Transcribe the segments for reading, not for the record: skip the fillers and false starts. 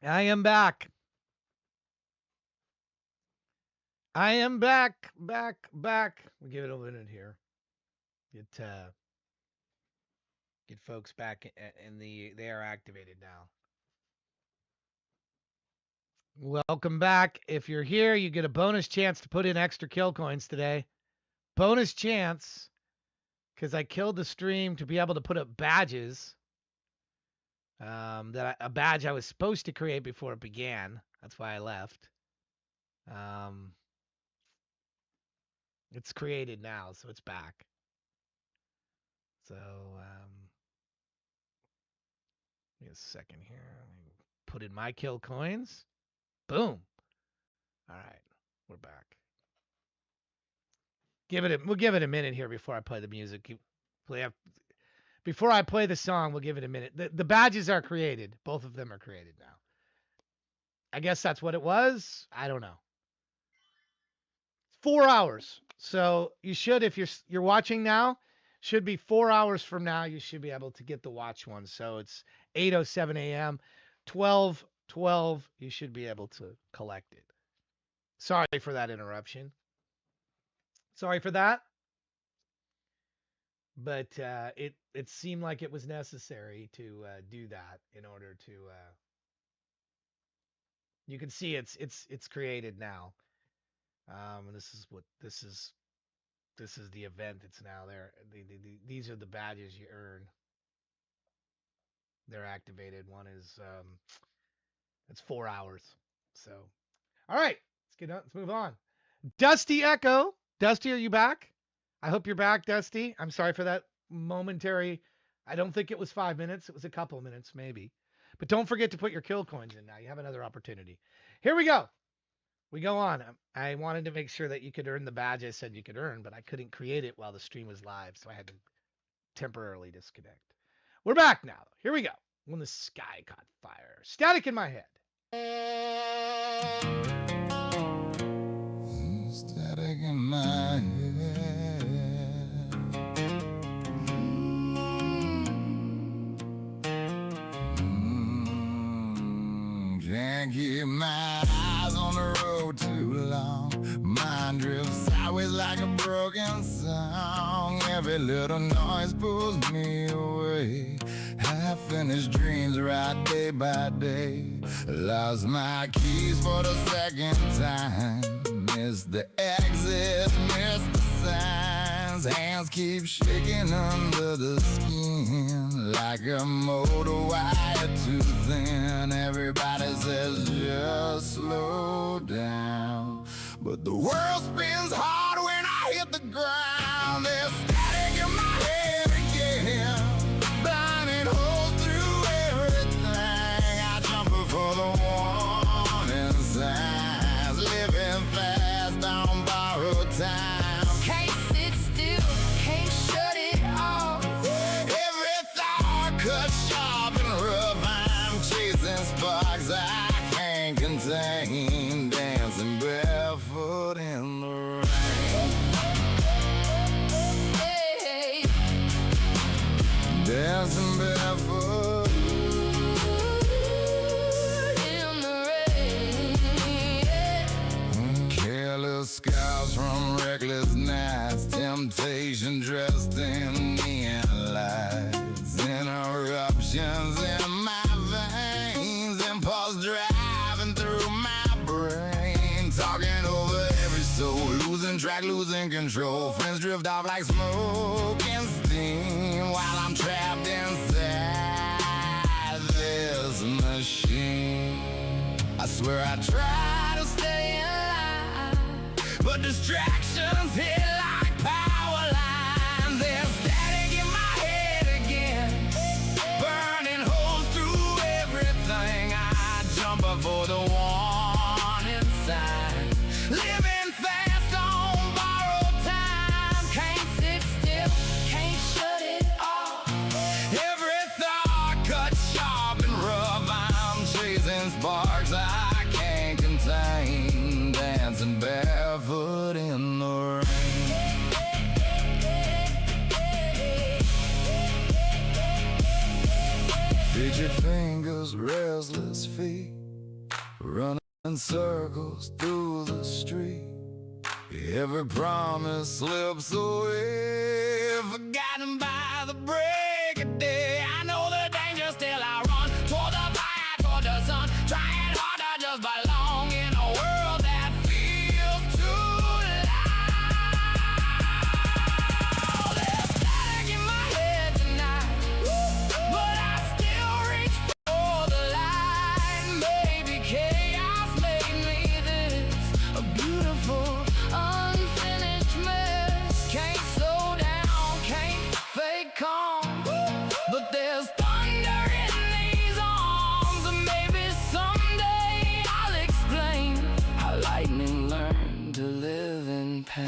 I am back. I am back. We'll give it a minute here. Get folks back in they are activated now. Welcome back. If you're here, you get a bonus chance to put in extra kill coins today. Bonus chance because I killed the stream to be able to put up badges. A badge I was supposed to create before it began. That's why I left. It's created now, so it's back. So, give me a second here. Let me put in my kill coins. Boom. All right, we're back. We'll give it a minute here before I play the music. Before I play the song, we'll give it a minute. The badges are created. Both of them are created now. I guess that's what it was. I don't know. 4 hours. So you should, if you're watching now, should be 4 hours from now. You should be able to get the watch one. So it's 8:07 a.m. 12:12. You should be able to collect it. Sorry for that interruption. Sorry for that. But it seemed like it was necessary to do that in order to. You can see it's created now. This is the event. It's now there. These are the badges you earn. They're activated. One is it's 4 hours. So, all right, let's move on. Dusty Echo. Dusty, are you back? I hope you're back, Dusty. I'm sorry for that momentary. I don't think it was 5 minutes. It was a couple minutes, maybe. But don't forget to put your kill coins in now. You have another opportunity. Here we go. We go on. I wanted to make sure that you could earn the badge I said you could earn, but I couldn't create it while the stream was live, so I had to temporarily disconnect. We're back now. Here we go. When the sky caught fire. Static in my head. Static in my head. Can't keep my eyes on the road too long. Mind drifts sideways like a broken song. Every little noise pulls me away. Half-finished dreams ride day by day. Lost my keys for the second time. Missed the exit, missed the signs. Hands keep shaking under the skin like a motor wire too thin. Everybody says just slow down, but the world spins hard when I hit the ground. There's static in my head again, blinding holes through everything. I jump for the warning signs, living fast on borrowed time. Can't sit still, can't shut it off. Every thought cut sharp and rough. I'm chasing sparks I can't contain, dancing barefoot in the rain. Hey, Dancing barefoot in the rain. Careless scars from reckless nights, temptation dressed in neon lights, interruptions in my veins, impulse driving through my brain, talking over every soul, losing track, losing control. Friends drift off like smoke and steam while I'm trapped inside this machine. I swear I try to stay alive, but distractions hit like power lines. There's static in my head again, burning holes through everything. I jump for the warning sign, living fast on borrowed time. Can't sit still, can't shut it off. Every thought cut sharp and rough. I'm chasing sparks I can't contain, dancing barefoot in the rain. Fidget fingers, restless feet, running circles through the street. Every promise slips away, forgotten by the break of day. I know the danger, still I run toward the fire, toward the sun, trying hard to just belong in a world that feels too loud. There's static in my head tonight, but I still reach for the light. Maybe chaos made me this, a beautiful unfinished mess. Can't slow down, can't fake calm, but there's thunder in these arms. And maybe someday I'll explain how lightning learned to live in pain.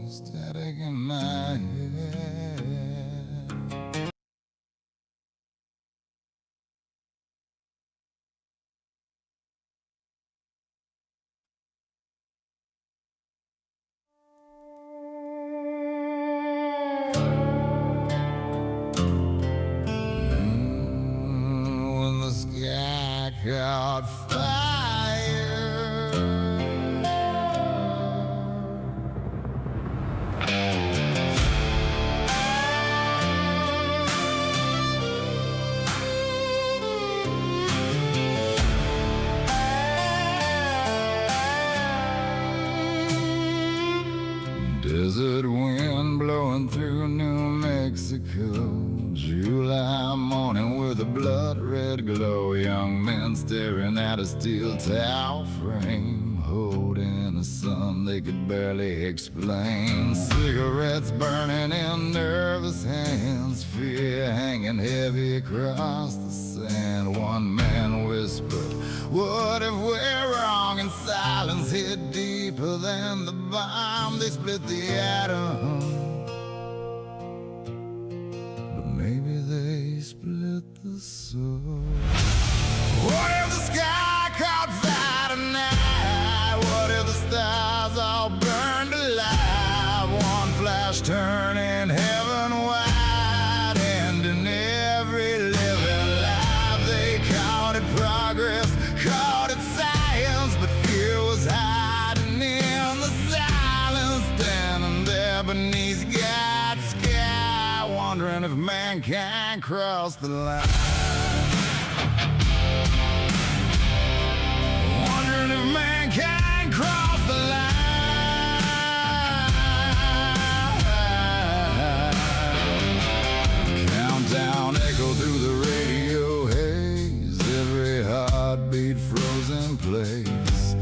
Static in my head. When the sky caught fire, desert wind blowing through New Mexico. July morning with a blood red glow. Young men staring at a steel tower frame, holding a sun they could barely explain. Cigarettes burning in nervous hands, fear hanging heavy across the sand. One man whispered, "What if we're wrong?" And silence hit deeper than the bomb. They split the atom, but maybe they split the soul. What if the sky caught fire tonight? What if the stars all burned alive? One flash turning heaven wide, ending every living life. They called it progress, called it science, but fear was hiding in the silence, standing there beneath God's sky, wondering if mankind crossed the line. Wondering if mankind crossed the line. Countdown echo through the radio haze, every heartbeat frozen in place.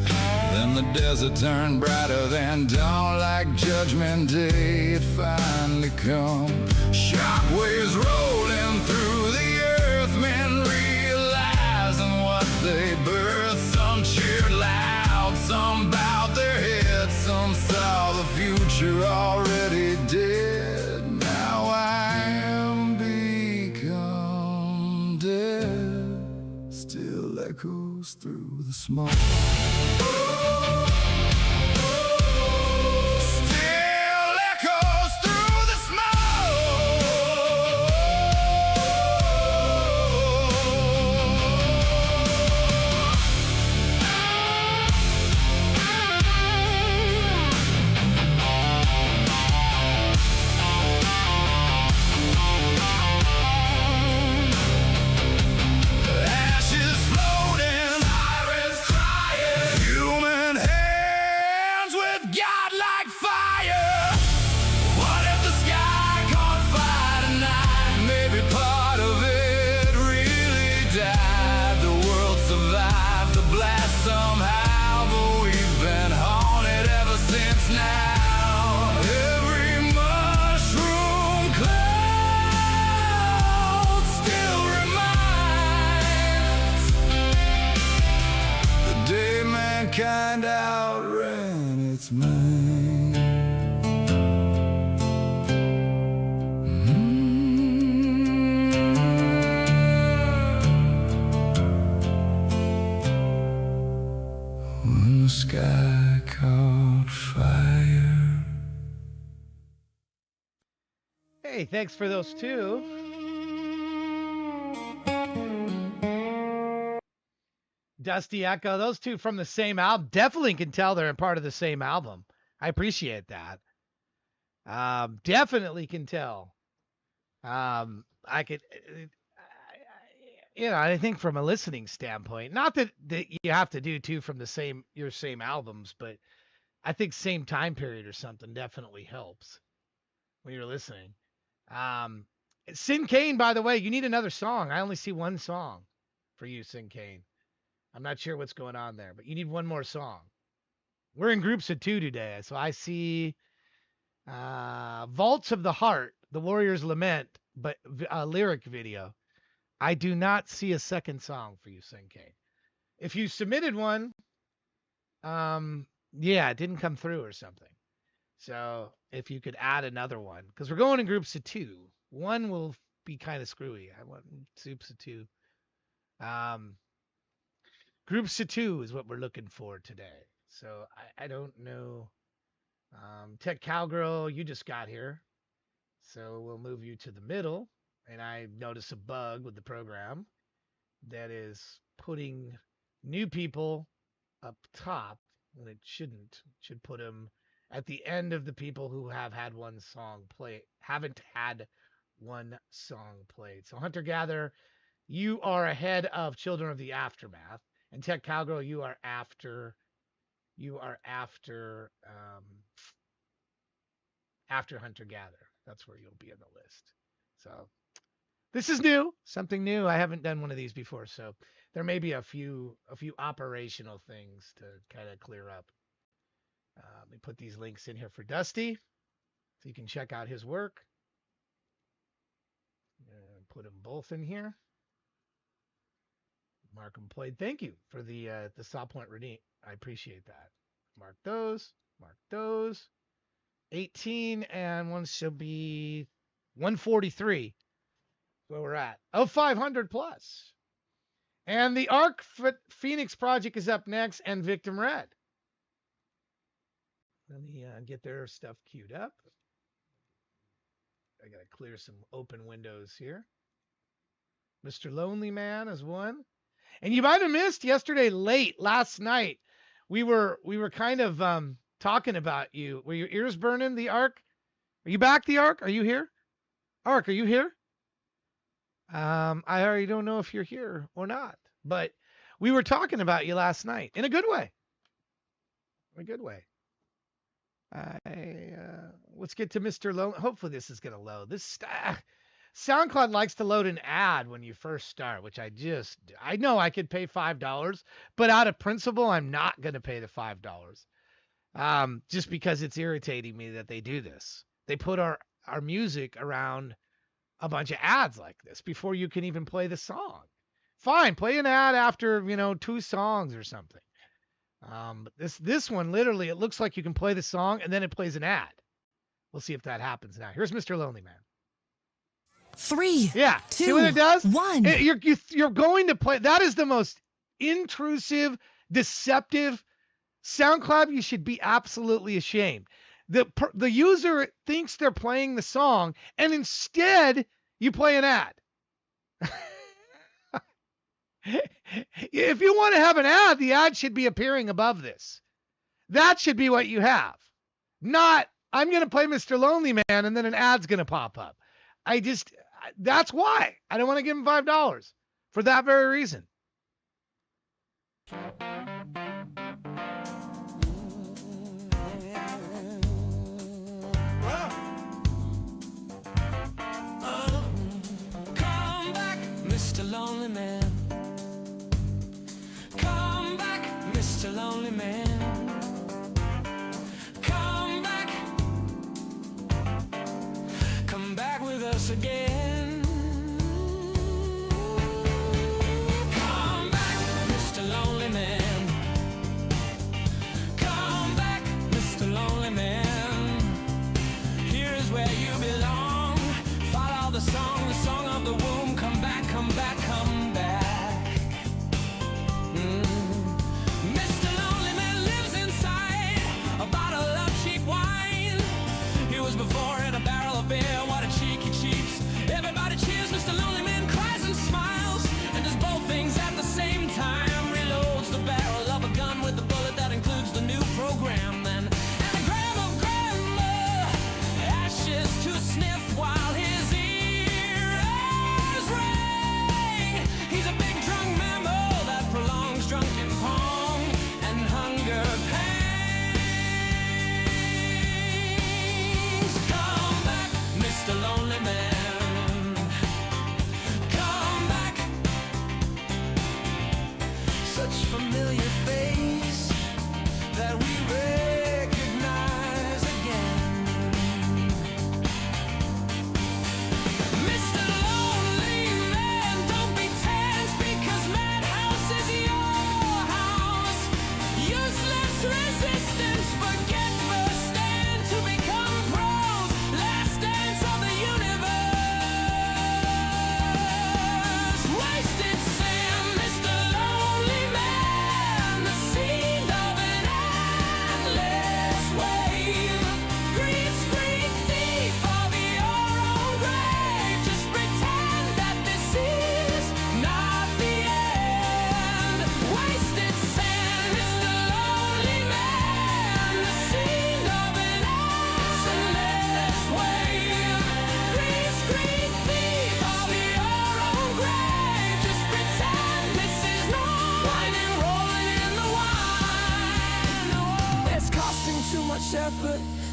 Then the desert turned brighter than dawn, like Judgment Day it finally come. Shockwaves rolling through the earth, men realizing what they birthed. Some cheered loud, some bowed their heads, some saw the future already dead. Now I am become dead, still echoes through the smoke. Still echoes through the ashes floating, sirens crying, human hands with godlike fire. What if the sky caught fire tonight? Maybe part of it really died. The world survived the blast somehow, but we've been haunted ever since now. Every mushroom cloud still reminds the day mankind outran its mind. Hey, thanks for those two. Dusty Echo, those two from the same album. Definitely can tell they're a part of the same album. I appreciate that. Definitely can tell. I could, I think from a listening standpoint, not that you have to do two from your same albums, but I think same time period or something definitely helps when you're listening. Um, Sin Kane, by the way, you need another song. I only see one song for you, Sin Kane. I'm not sure what's going on there, but you need one more song. We're in groups of two today, so I see Vaults of the Heart, The Warrior's Lament, but lyric video. I do not see a second song for you, Sin Kane. If you submitted one, it didn't come through or something. So if you could add another one, because we're going in groups of two. One will be kind of screwy. I want soups of two. Groups of two is what we're looking for today. So I don't know. Tech Cowgirl, you just got here. So we'll move you to the middle. And I notice a bug with the program that is putting new people up top when it shouldn't. It should put them at the end of the people who have had one song play, haven't had one song played. So Hunter Gatherer, you are ahead of Children of the Aftermath. And Tech Cowgirl, you are after Hunter Gatherer. That's where you'll be in the list. So this is new, something new. I haven't done one of these before, so there may be a few operational things to kind of clear up. Let me put these links in here for Dusty, so you can check out his work. Put them both in here. Mark them played. Thank you for the stop point redeem. I appreciate that. Mark those. Mark those. 18 and one should be 143. Where we're at. Oh, 500 plus. And the Arc Phoenix Project is up next, and Victim Red. Let me get their stuff queued up. I got to clear some open windows here. Mr. Lonely Man is one. And you might have missed yesterday last night. We were kind of talking about you. Were your ears burning, the Arc? Are you back, the Arc? Are you here? Arc, are you here? I already don't know if you're here or not, but we were talking about you last night in a good way. In a good way. Let's get to Mr. Lonely. Hopefully this is going to load. SoundCloud likes to load an ad when you first start, which I know I could pay $5, but out of principle, I'm not going to pay the $5. Just because it's irritating me that they do this. They put our music around a bunch of ads like this before you can even play the song. Fine, play an ad after, 2 songs or something. But this one, literally, it looks like you can play the song and then it plays an ad. We'll see if that happens now. Here's Mr. Lonely Man. 3. Yeah. 2. See what it does? 1. You're going to play. That is the most intrusive, deceptive SoundCloud. You should be absolutely ashamed. The user thinks they're playing the song, and instead you play an ad. If you want to have an ad, the ad should be appearing above this. That should be what you have. Not, I'm going to play Mr. Lonely Man, and then an ad's going to pop up. That's why. I don't want to give him $5 for that very reason. Come back, Mr. Lonely Man. Come back, Mr. Lonely Man. Come back. Come back with us again. Come back, Mr. Lonely Man. Come back, Mr. Lonely Man. Here is where you belong. Follow the song of the womb. Come back, come back, come back. Mr. Lonely Man lives inside a bottle of cheap wine. He was before in a barrel of beer. What a cheeky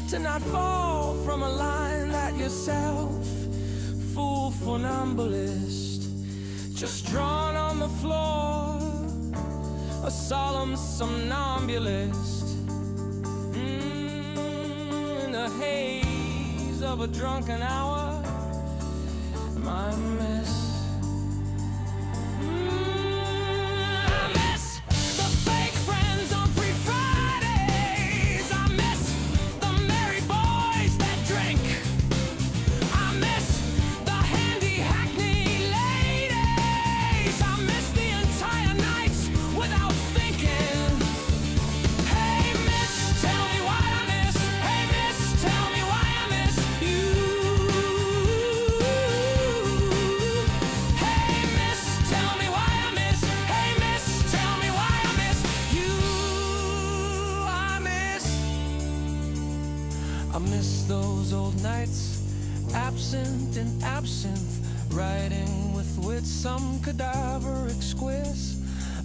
to not fall from a line that yourself, fool funambulist, just drawn on the floor, a solemn somnambulist, in the haze of a drunken hour, my miss. I miss the fake friends on free Fridays. I miss the merry boys that drink. I miss the handy hackney ladies. I miss the entire nights without thinking. Hey miss, tell me why I miss. Hey miss, tell me why I miss you. Hey miss, tell me why I miss. Hey miss, tell me why I miss you. I miss those old nights, absent and absinthe, riding with wit some cadaveric squiz,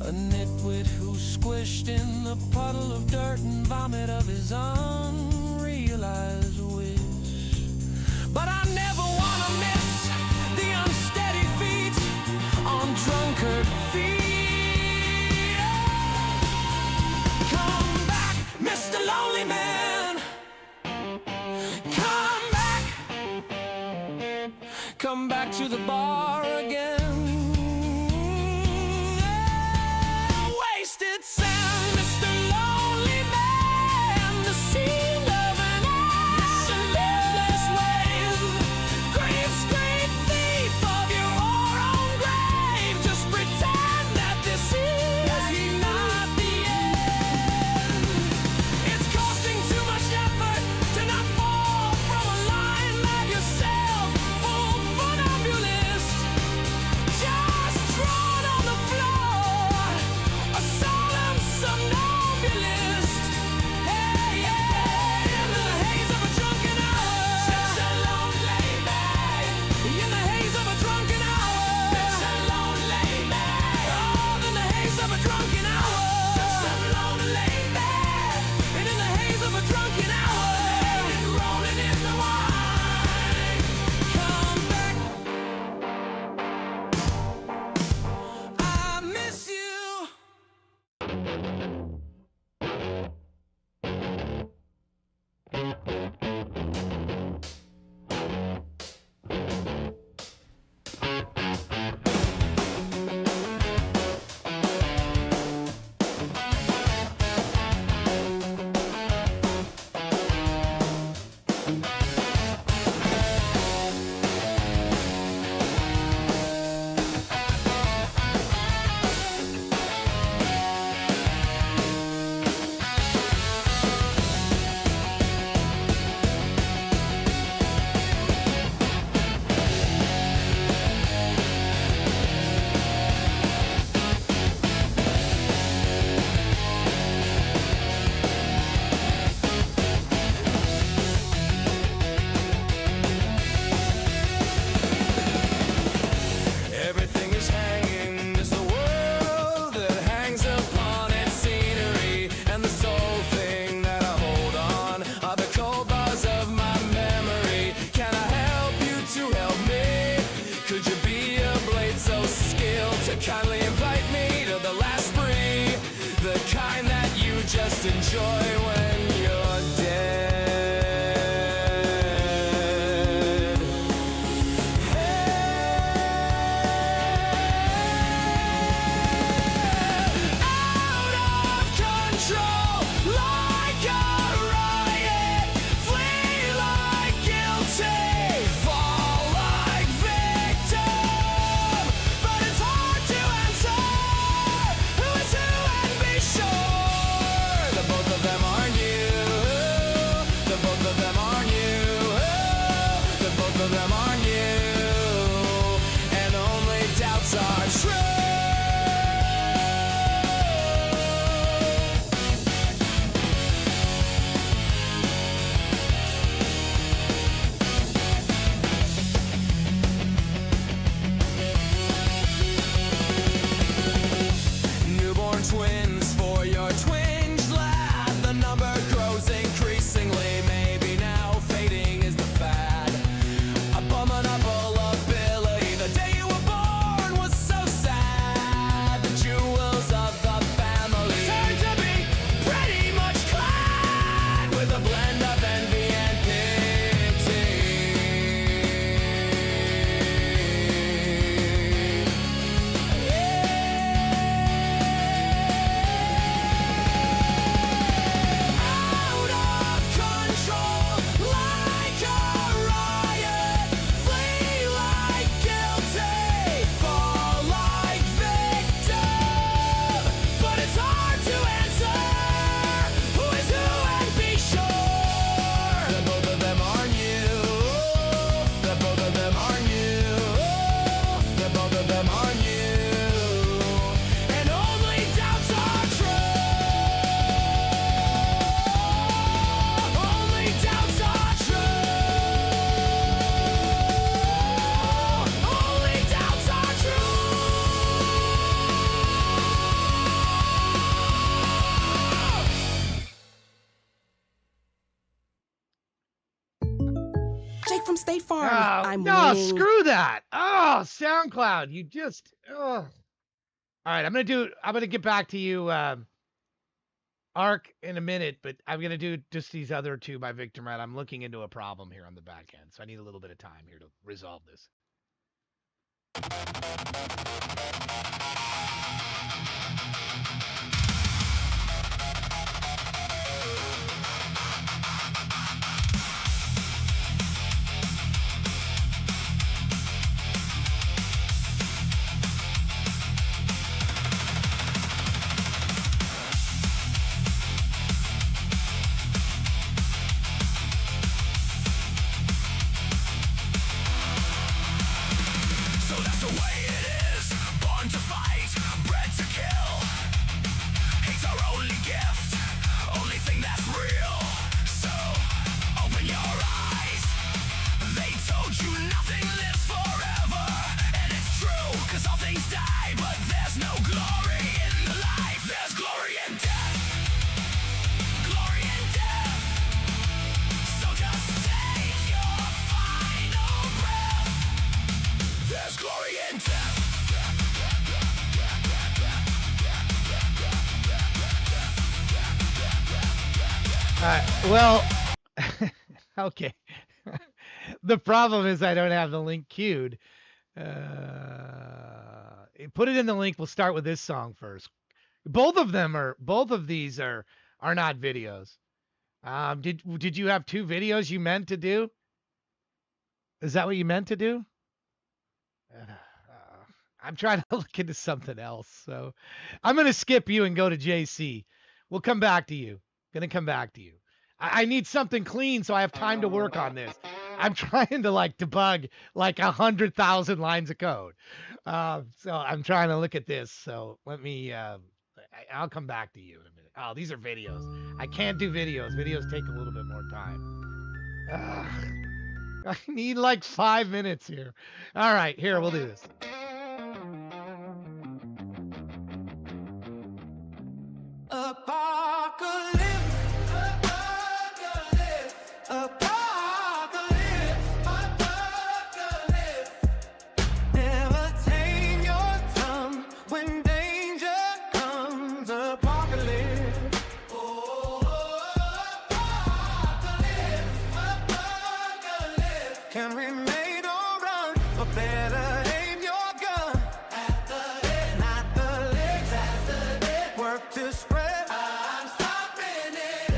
a nitwit who squished in the puddle of dirt and vomit of his unrealized wish. But I never wanna miss the unsteady feet on drunkard feet. Come back, Mr. Lonely Man. Come back. Come back to the bar again. Wasted sand, Mr. Lonely Man. The scene of an endless wave. Grief's great thief of your own grave. Just pretend that this is not the end. It's costing too much effort to not fall from a line like yourself, fool funambulist. Jake from State Farm. Oh, I'm no, winning. screw that. Oh, SoundCloud. You just. Oh. All right, I'm gonna get back to you, Ark, in a minute, but I'm gonna do just these other two by Victor Matt. I'm looking into a problem here on the back end, so I need a little bit of time here to resolve this. So that's the way it is. Born to fight, bred to kill. Hate's our only gift, only thing that's real. So open your eyes. They told you nothing lives forever, and it's true, 'cause all things die, but there's no glory in the life. There's glory in death. Glory in death. So just take your final breath. There's glory in death. All right. Well, okay. The problem is I don't have the link queued. Put it in the link. We'll start with this song first. Both of these are not videos. Did you have two videos you meant to do? Is that what you meant to do? I'm trying to look into something else. So I'm going to skip you and go to JC. We'll come back to you. Going to come back to you. I need something clean so I have time to work on this. I'm trying to debug 100,000 lines of code. So I'm trying to look at this. So let me, I'll come back to you in a minute. Oh, these are videos. I can't do videos. Videos take a little bit more time. I need 5 minutes here. All right, here, we'll do this. Apocalypse. Apocalypse. Apocalypse. Apocalypse. Never tame your tongue when danger comes. Apocalypse. Oh, apocalypse. Apocalypse. Can remain or run, but better aim your gun at the head, not the legs. That's the dead. Work to spread. I'm stopping it.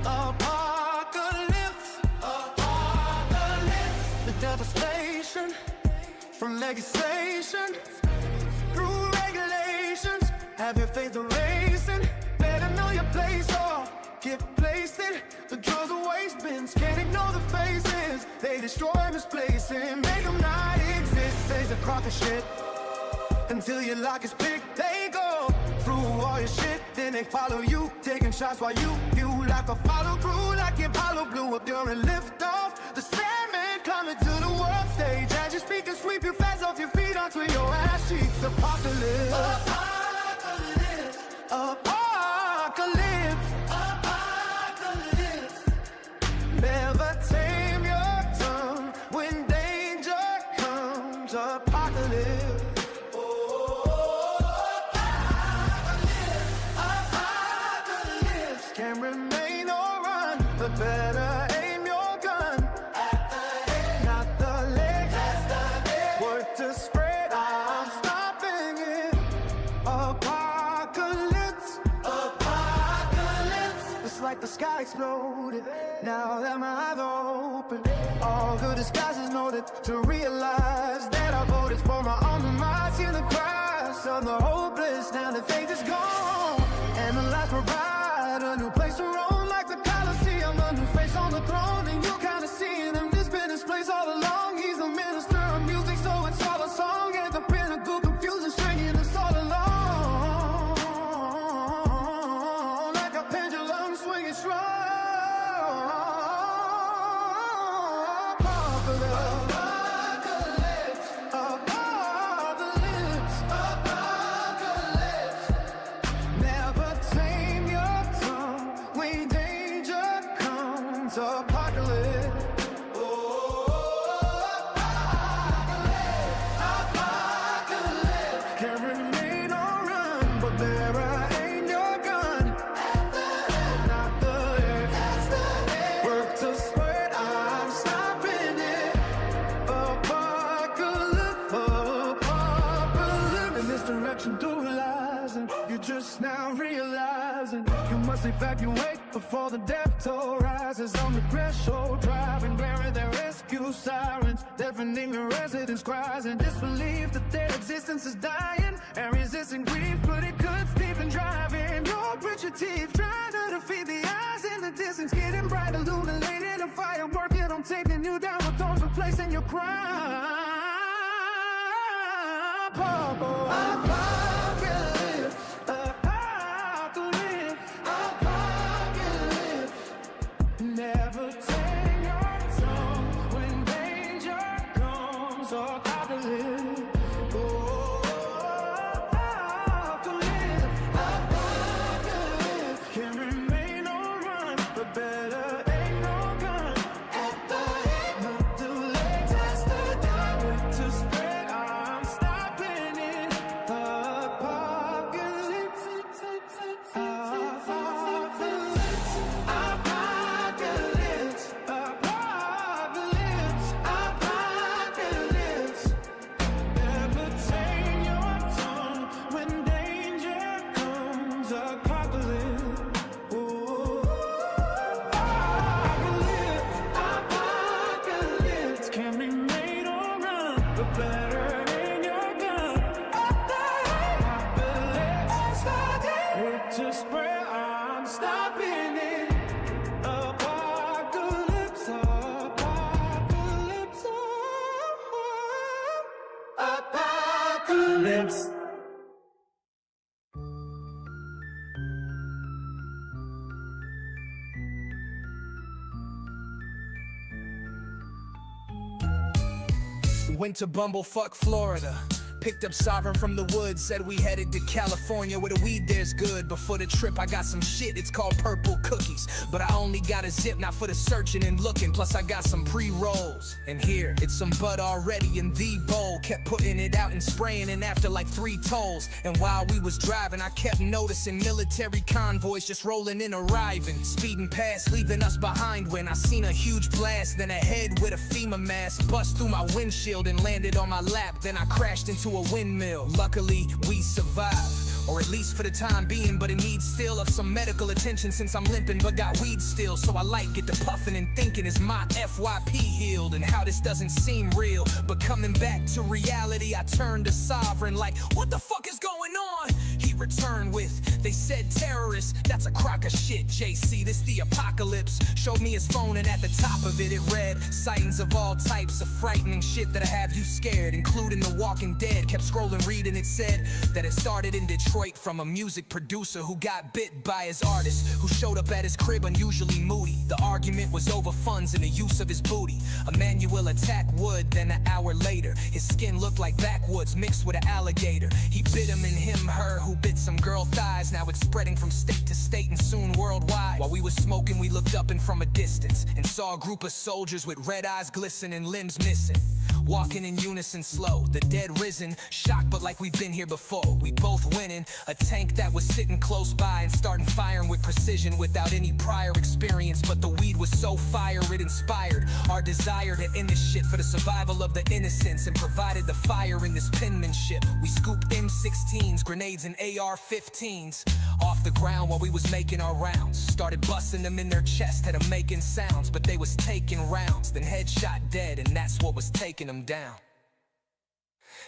Apocalypse. Apocalypse. The devastation from legislation through regulations. Have your faith erasing. Better know your place or get placed in the drawers of waste bins. Can't ignore the faces. They destroy, misplacing, make them not exist. Says a crock of shit until your lock is picked. They go through all your shit, then they follow you, taking shots while you like a follow through, like Apollo blew up during liftoff. The Sandman coming to the world stage as you speak and sweep your fast off your feet onto your ass cheeks. Apocalypse. Apocalypse. Apocalypse. Apocalypse. Never tame your tongue when danger comes. Apocalypse. Apocalypse. Can remain or run, but better aim your gun at the head, not the legs. That's the dead. Work to spread. I'm stopping it. Apocalypse. Apocalypse. It's like the sky exploded. Now that my eyes are open, all good disguises know that to realize that I voted for my own demise. Hear the cries of the hopeless. Now the faith is gone, and the lies provide a new place to roam, like the Colosseum, a new face on the throne. And you kinda see him, this been his place all along. He's the minister of music, so it's all a song. At the pinnacle, confusion, stringing us all along, like a pendulum swinging strong. Apocalypse. Apocalypse. Apocalypse. Never tame your tongue when danger comes. Apocalypse. Oh, evacuate before the death toll rises on the threshold. Driving, blaring their rescue sirens, deafening the residents' cries in disbelief that their existence is dying and resisting grief. But it cuts deep and driving. Your grit your teeth, trying to defeat the eyes in the distance, getting bright, illuminated a fire, working on taking you down with thorns, replacing your crime. Apocalypse, apocalypse, apocalypse. Never tame your tongue when danger comes. Apocalypse, oh, apocalypse, apocalypse. Can remain on run, but better ain't no gun. At the head, not too late. Test the dark to spread. I'm stopping it. Apocalypse, apocalypse, apocalypse, apocalypse, apocalypse. Never tame your tongue when danger comes. Apocalypse, oh, apocalypse, apocalypse. Can be made or run, but better in your gun. Apocalypse, started to spread. I'm stopping it. Apocalypse, apocalypse, apocalypse. Went to Bumblefuck, Florida. Picked up Sovereign from the woods, said we headed to California where the weed there's good. Before the trip I got some shit, it's called purple cookies. But I only got a zip, not for the searching and looking. Plus I got some pre-rolls. And here, it's some bud already in the bowl. Kept putting it out and spraying and after like 3 tolls. And while we was driving, I kept noticing military convoys just rolling in, arriving. Speeding past, leaving us behind when I seen a huge blast. Then a head with a FEMA mask bust through my windshield and landed on my lap. Then I crashed into a windmill. Luckily, we survived. Or at least for the time being, but it needs still of some medical attention since I'm limping but got weed still. So I like get to puffing and thinking, is my FYP healed? And how this doesn't seem real. But coming back to reality, I turned to Sovereign like, what the fuck is going on? He returned with, they said terrorists. That's a crock of shit, JC, this the apocalypse. Showed me his phone and at the top of it, it read sightings of all types of frightening shit that'll have you scared, including The Walking Dead. Kept scrolling, reading, it said that it started in Detroit from a music producer who got bit by his artist, who showed up at his crib unusually moody. The argument was over funds and the use of his booty. Emmanuel attacked Wood, then an hour later his skin looked like backwoods mixed with an alligator. He bit him and him, her, who bit some girl thighs. Now it's spreading from state to state and soon worldwide. While we was smoking, we looked up and from a distance and saw a group of soldiers with red eyes glistening, limbs missing, walking in unison slow. The dead risen, shocked but like we've been here before. We both winning. A tank that was sitting close by and starting firing with precision without any prior experience. But the weed was so fire it inspired our desire to end this shit for the survival of the innocents, and provided the fire in this penmanship. We scooped M16s, grenades and AR-15s off the ground while we was making our rounds. Started busting them in their chest, had them making sounds, but they was taking rounds. Then headshot dead, and that's what was taking them down.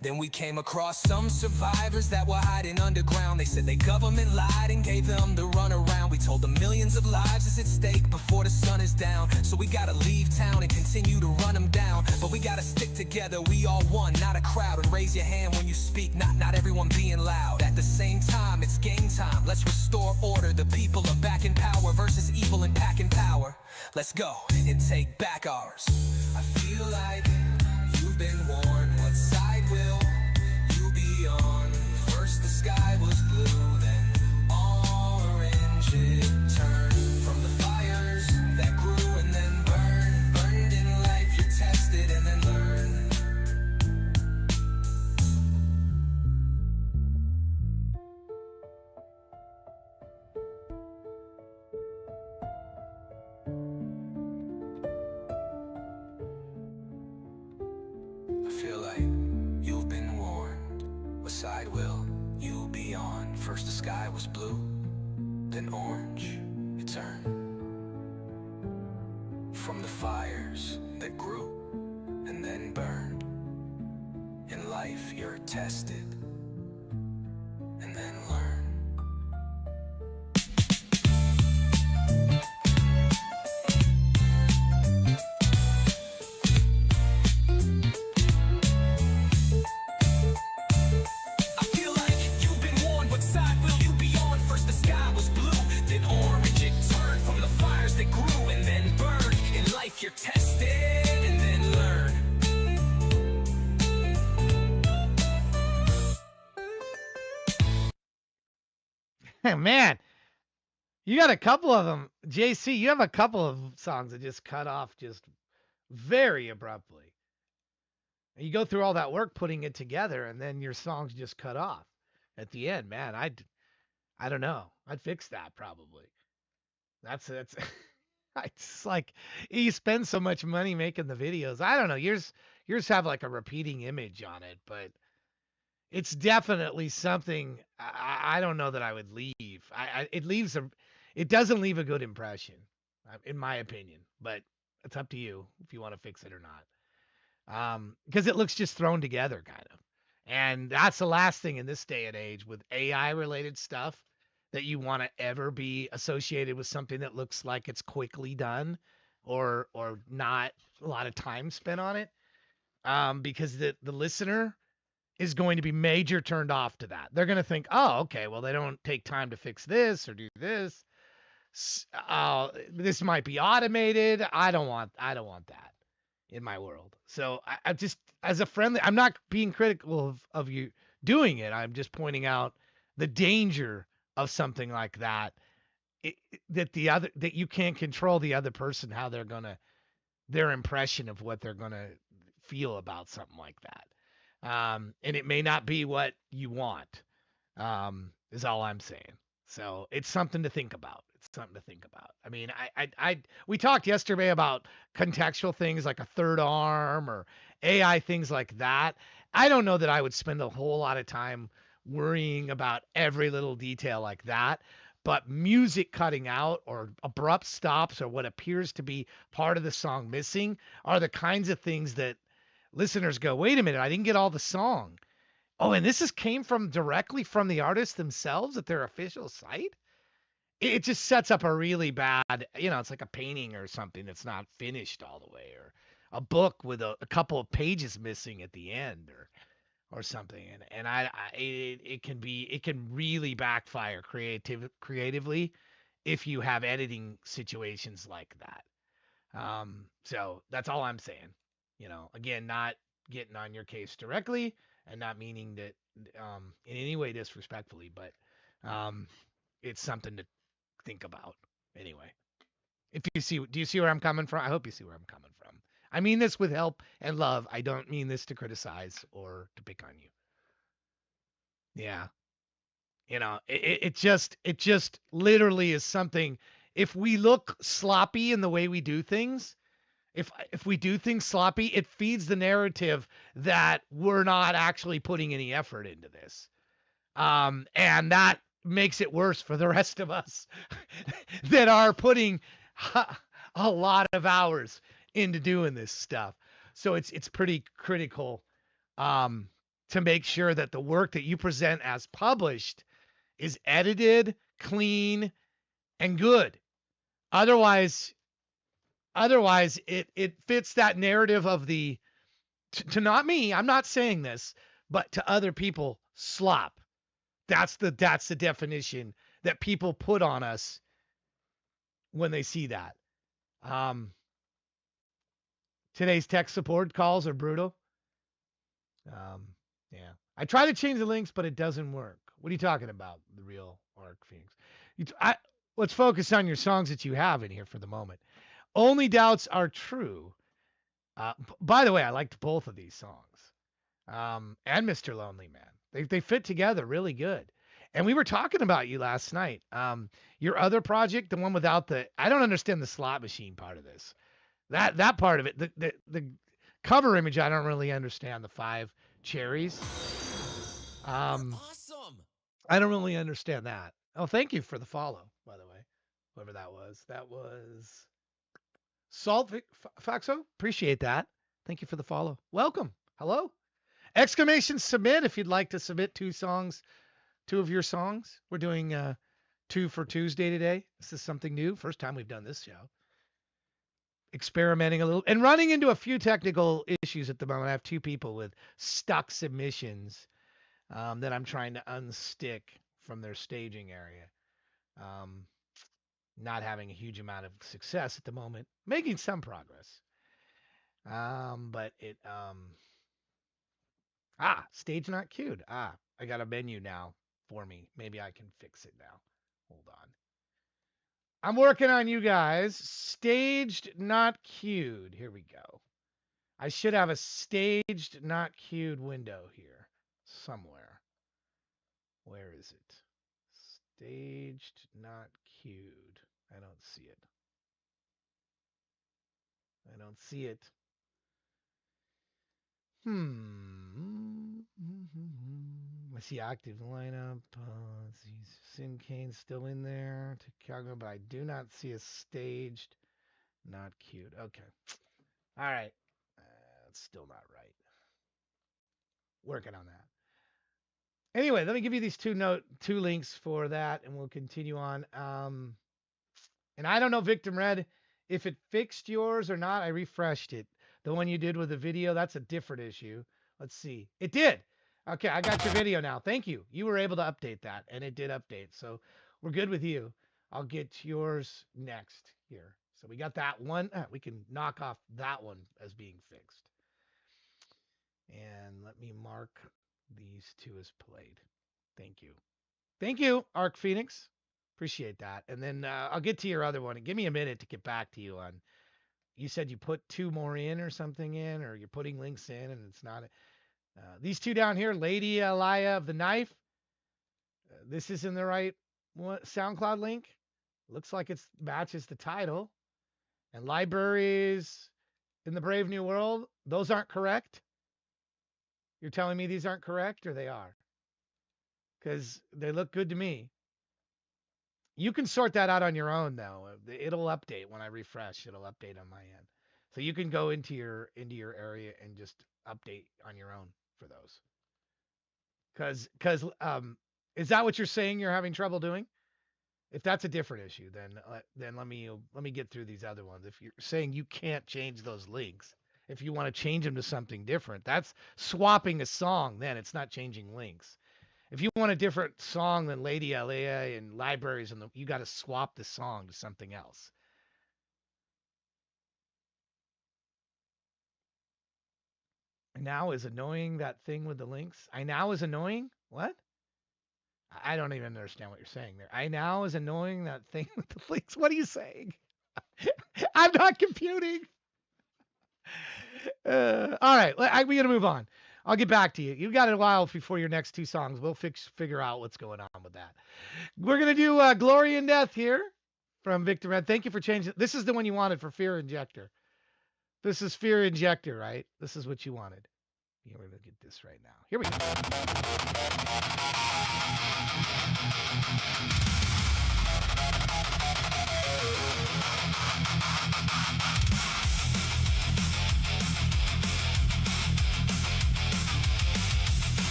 Then we came across some survivors that were hiding underground. They said the government lied and gave them the runaround. We told them millions of lives is at stake before the sun is down. So we gotta leave town and continue to run them down. But we gotta stick together, we all one, not a crowd. And raise your hand when you speak, not everyone being loud. At the same time, it's game time, let's restore order. The people are back in power versus evil and packing power. Let's go and take back ours. I feel like you've been warned. What side will you be on? First the sky was blue, then orange it turned. From the fires that grew and then burned in life, you tested and then learned. I feel like you've been warned. What side will you be on? First the sky was blue, then orange. return from the fires that grew and then burned. In life, you're tested and then learn. I feel like you've been warned. What side will you be on? First the sky was blue, then orange it turned from the fires that grew and then burned. In life, you're tested and then learn. Man, you got a couple of them. JC, you have a couple of songs that just cut off just very abruptly. And you go through all that work putting it together, and then your songs just cut off at the end. Man, I don't know. I'd fix that probably. That's it's like you spend so much money making the videos. I don't know. Yours have like a repeating image on it, but it's definitely something I don't know that I would leave. It doesn't leave a good impression, in my opinion. But it's up to you if you want to fix it or not. Because it looks just thrown together, kind of. And that's the last thing in this day and age with AI related stuff that you want to ever be associated with something that looks like it's quickly done or not a lot of time spent on it. Because the listener is going to be major turned off to that. They're going to think, oh, okay, well, they don't take time to fix this or do this. This might be automated. I don't want that in my world. So I just, as a friendly, I'm not being critical of you doing it. I'm just pointing out the danger of something like that. That you can't control the other person, how their impression of what they're gonna feel about something like that. And it may not be what you want, is all I'm saying. So it's something to think about. It's something to think about. I mean, we talked yesterday about contextual things like a third arm or AI things like that. I don't know that I would spend a whole lot of time worrying about every little detail like that. But music cutting out or abrupt stops or what appears to be part of the song missing are the kinds of things that listeners go, wait a minute, I didn't get all the song. Oh, and came from directly from the artist themselves at their official site. It just sets up a really bad, it's like a painting or something that's not finished all the way, or a book with a couple of pages missing at the end, or something. And it can really backfire creatively if you have editing situations like that. So that's all I'm saying. Again, not getting on your case directly and not meaning that in any way disrespectfully, but it's something to think about anyway. Do you see where I'm coming from? I hope you see where I'm coming from. I mean this with help and love. I don't mean this to criticize or to pick on you. Yeah. It just literally is something. If we look sloppy in the way we do things, if we do things sloppy, it feeds the narrative that we're not actually putting any effort into this. And that makes it worse for the rest of us that are putting a lot of hours into doing this stuff. So it's pretty critical to make sure that the work that you present as published is edited, clean, and good. Otherwise it fits that narrative of the to not me, I'm not saying this, but to other people, slop. That's the definition that people put on us when they see that. Today's tech support calls are brutal. Yeah. I try to change the links, but it doesn't work. What are you talking about? The real Arc Phoenix. Let's focus on your songs that you have in here for the moment. Only Doubts Are True. By the way, I liked both of these songs. And Mr. Lonely Man. They fit together really good. And we were talking about you last night. Your other project, the one without I don't understand the slot machine part of this. That part of it, the cover image, I don't really understand the 5 cherries. Awesome. I don't really understand that. Oh, thank you for the follow, by the way. whoever that was. That was Salt Faxo. Appreciate that. Thank you for the follow. Welcome. Hello. Exclamation submit if you'd like to submit two of your songs. We're doing two for Tuesday today. This is something new. First time we've done this show. Experimenting a little and running into a few technical issues at the moment. I have two people with stuck submissions that I'm trying to unstick from their staging area. Not having a huge amount of success at the moment, making some progress. But it stage not queued. I got a menu now for me. Maybe I can fix it now. Hold on. I'm working on you guys. Staged not queued. Here we go. I should have a staged not queued window here somewhere. Where is it? Staged not queued. I don't see it. I don't see it. I see active lineup. Let's see, Sin Kane's still in there. Chicago, but I do not see a staged not queued. Okay. All right. It's still not right. Working on that. Anyway, let me give you these two links for that, and we'll continue on. And I don't know, Victim Red, if it fixed yours or not. I refreshed it. The one you did with the video, that's a different issue. Let's see. It did. Okay, I got your video now. Thank you. You were able to update that, and it did update. So we're good with you. I'll get yours next here. So we got that one. We can knock off that one as being fixed. And let me mark these two as played. Thank you. Thank you, Arc Phoenix. Appreciate that. And then I'll get to your other one. And give me a minute to get back to you on. You said you put two more in or something in, or you're putting links in, and it's not. These two down here, Lady Elia of the Knife. This is in the right SoundCloud link. Looks like it matches the title. And Libraries in the Brave New World. Those aren't correct. You're telling me these aren't correct, or they are? Because they look good to me. You can sort that out on your own, though. It'll update when I refresh. It'll update on my end. So you can go into your area and just update on your own for those. Because is that what you're saying you're having trouble doing? If that's a different issue, then let me get through these other ones. If you're saying you can't change those links, if you want to change them to something different, that's swapping a song. Then it's not changing links. If you want a different song than Lady Elia and Libraries, you got to swap the song to something else. Now is annoying, that thing with the links. I now is annoying? What? I don't even understand what you're saying there. I now is annoying, that thing with the links. What are you saying? I'm not computing. All right, we got to move on. I'll get back to you. You got a while before your next two songs. We'll figure out what's going on with that. We're going to do Glory in Death here from Victor Red. Thank you for changing. This is the one you wanted for Fear Injector. This is Fear Injector, right? This is what you wanted. Yeah, we're going to get this right now. Here we go.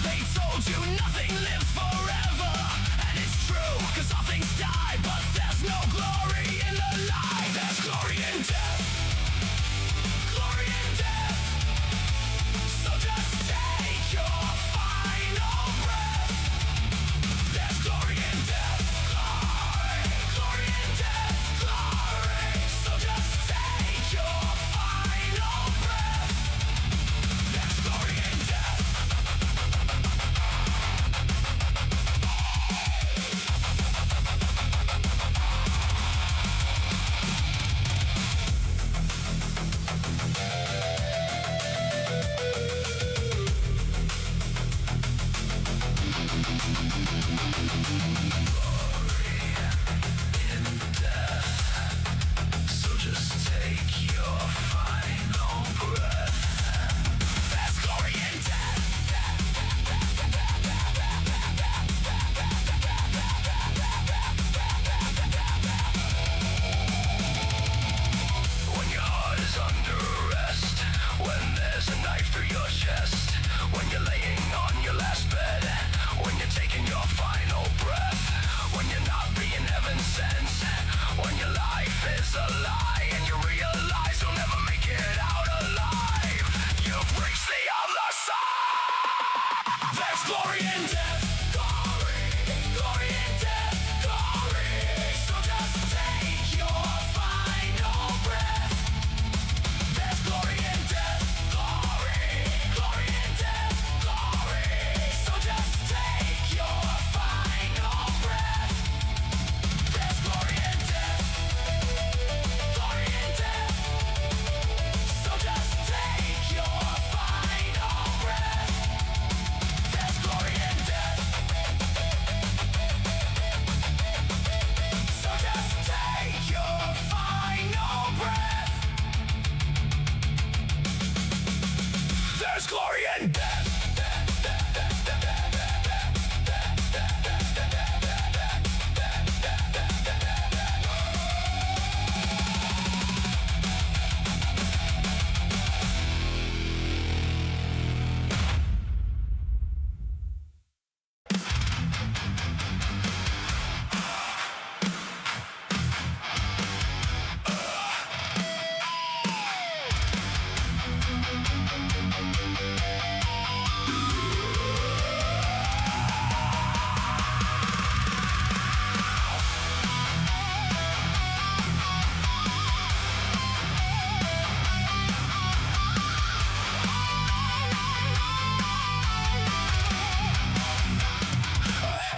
They told you nothing lives forever, and it's true, cause all things die, but there's no glory in the life. There's glory in death, glory in death. So just take your final breath. There's glory in death, glory, glory in death, glory. So just take your final breath. There's glory in death. So just take your final breath. There's glory in death. When your heart is under arrest, when there's a knife through your chest, when you're laying on your last bed, when you're taking your final breath, when you're not being heaven sent, when your life is a lie and you realize you'll never make it out alive, you've reached the other side. There's glory in death, glory, glory in death, glory. So just take your final breath. There's glory in death, glory, glory in death, glory. So just take your final breath. There's glory in death, glory in death. So just take your final breath. There's glory in death. So just take your final breath. There's glory in death.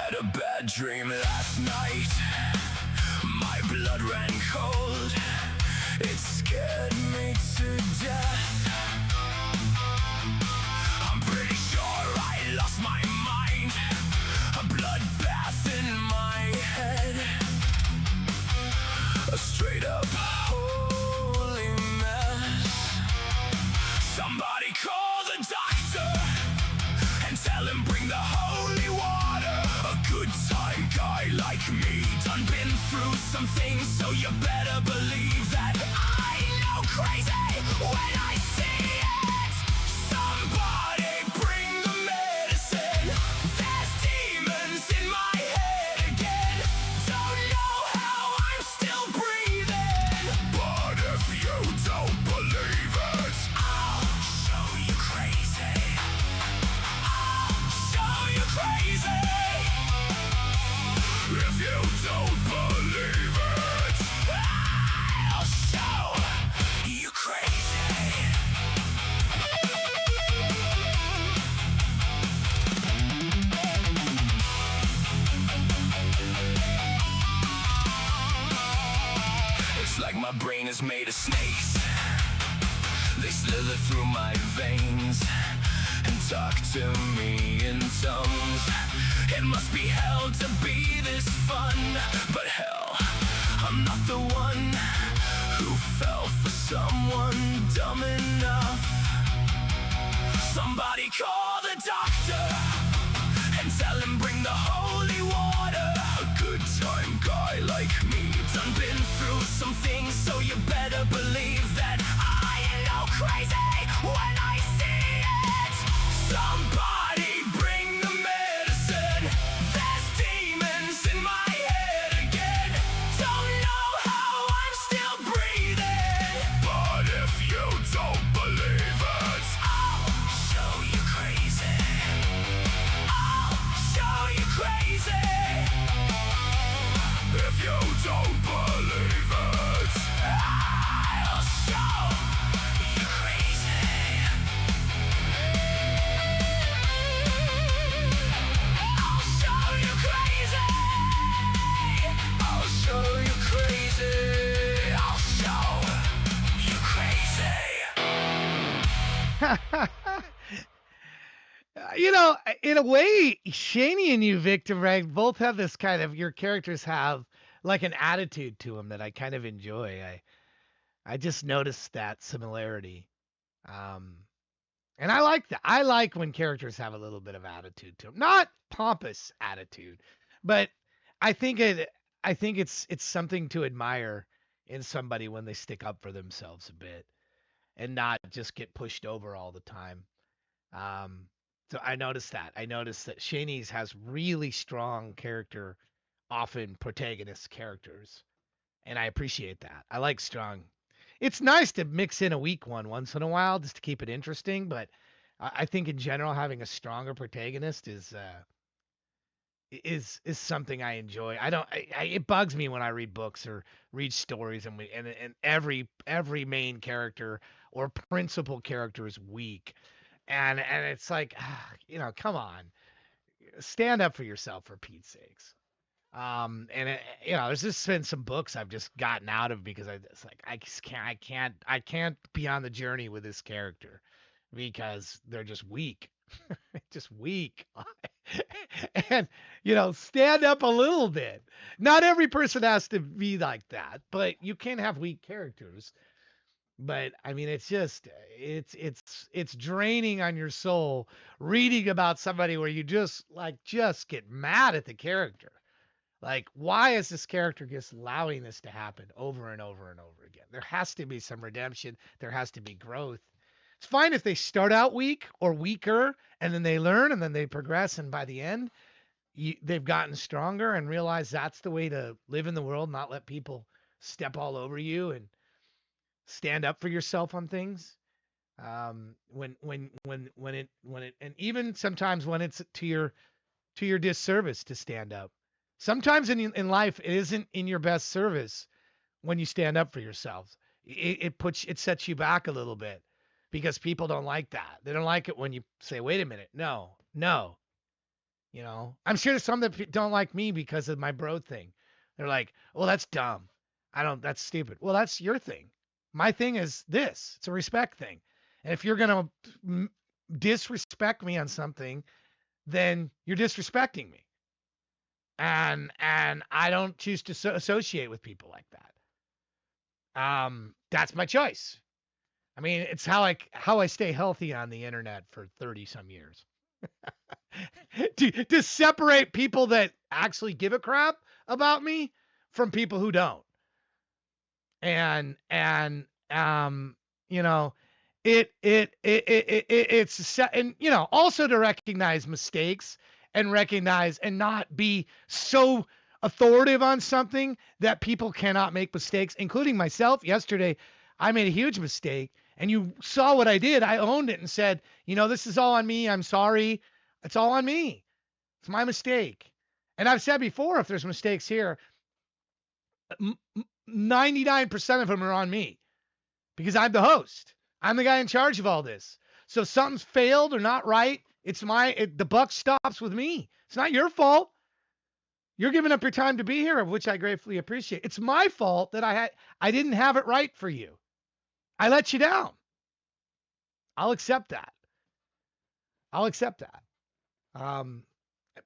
Had a bad dream last night. My blood ran cold. It scared me to death. I'm pretty sure I lost my mind. A bloodbath in my head. A straight up holy mess. Somebody call the doctor and tell him bring the holy water. A good time guy like me done been through some things, so you better believe that I know crazy when I see it. Somebody bring the medicine. There's demons in my head again. Don't know how I'm still breathing. But if you don't believe it, I'll show you crazy. I'll show you crazy. If you don't believe it, I'll show you crazy. It's like my brain is made of snakes. They slither through my veins and talk to me in tongues. It must be hell to be this fun, but hell, I'm not the one who fell for someone dumb enough. Somebody call the doctor and tell him bring the holy water. A good time guy like me done been through some things, so you better believe that I know crazy when I see it. Somebody bring Well, in a way, Shaney and you, Victor, right, both have this kind of, your characters have like an attitude to them that I kind of enjoy. I just noticed that similarity. Um, and I like that. I like when characters have a little bit of attitude to them. Not pompous attitude, but I think it I think it's something to admire in somebody when they stick up for themselves a bit and not just get pushed over all the time. Um, so I noticed that. I noticed that Shaney's has really strong character, often protagonist characters, and I appreciate that. I like strong. It's nice to mix in a weak one once in a while just to keep it interesting, but I think in general having a stronger protagonist is something I enjoy. I don't. It bugs me when I read books or read stories and every main character or principal character is weak, and it's like, come on, stand up for yourself for Pete's sakes. And there's just been some books I've just gotten out of because it's like I can't be on the journey with this character because they're just weak, just weak. And stand up a little bit. Not every person has to be like that, but you can have weak characters. But I mean, it's just it's draining on your soul reading about somebody where you just get mad at the character. Like, why is this character just allowing this to happen over and over and over again? There has to be some redemption. There has to be growth. It's fine if they start out weak or weaker, and then they learn, and then they progress, and by the end, they've gotten stronger and realize that's the way to live in the world, not let people step all over you and stand up for yourself on things. And even sometimes when it's to your disservice to stand up. Sometimes in life, it isn't in your best service when you stand up for yourself. It sets you back a little bit because people don't like that. They don't like it when you say, "Wait a minute, no, no." I'm sure there's some that don't like me because of my bro thing. They're like, "Well, that's dumb. That's stupid." Well, that's your thing. My thing is this. It's a respect thing. And if you're gonna disrespect me on something, then you're disrespecting me. And I don't choose to associate with people like that. That's my choice. I mean, it's how I stay healthy on the internet for 30 some years. to separate people that actually give a crap about me from people who don't. And you know, and also to recognize mistakes and recognize and not be so authoritative on something that people cannot make mistakes, including myself. Yesterday, I made a huge mistake, and you saw what I did. I owned it and said, this is all on me. I'm sorry. It's all on me. It's my mistake. And I've said before, if there's mistakes here, 99% of them are on me because I'm the host. I'm the guy in charge of all this. So if something's failed or not right, the buck stops with me. It's not your fault. You're giving up your time to be here, of which I gratefully appreciate. It's my fault that I didn't have it right for you. I let you down. I'll accept that.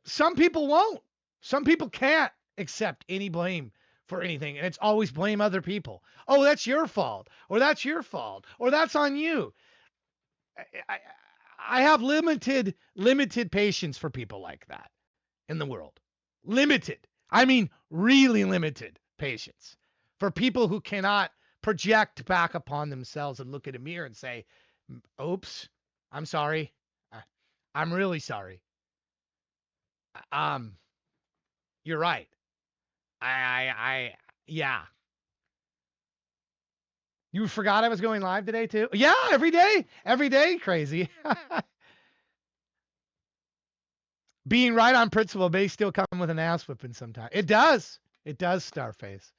Some people won't. Some people can't accept any blame for anything, and it's always blame other people. Oh, that's your fault, or that's your fault, or that's on you. I have limited patience for people like that in the world. Limited. I mean, really limited patience for people who cannot project back upon themselves and look at a mirror and say, "Oops, I'm sorry. I'm really sorry. You're right. Yeah. You forgot I was going live today too? Yeah, every day, crazy. Being right on principle may still come with an ass whipping sometimes. It does, Starface.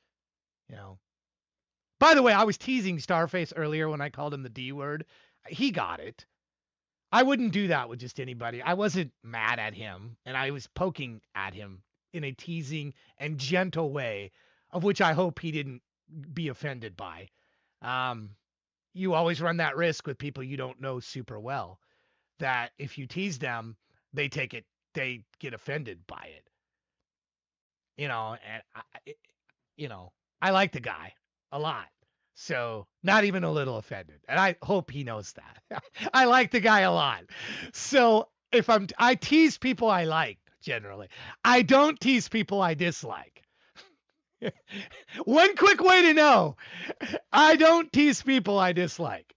By the way, I was teasing Starface earlier when I called him the D word. He got it. I wouldn't do that with just anybody. I wasn't mad at him, and I was poking at him in a teasing and gentle way, of which I hope he didn't be offended by. You always run that risk with people you don't know super well, that if you tease them, they get offended by it. And I like the guy a lot. So not even a little offended. And I hope he knows that. I like the guy a lot. So I tease people I like generally. I don't tease people I dislike. One quick way to know. I don't tease people I dislike.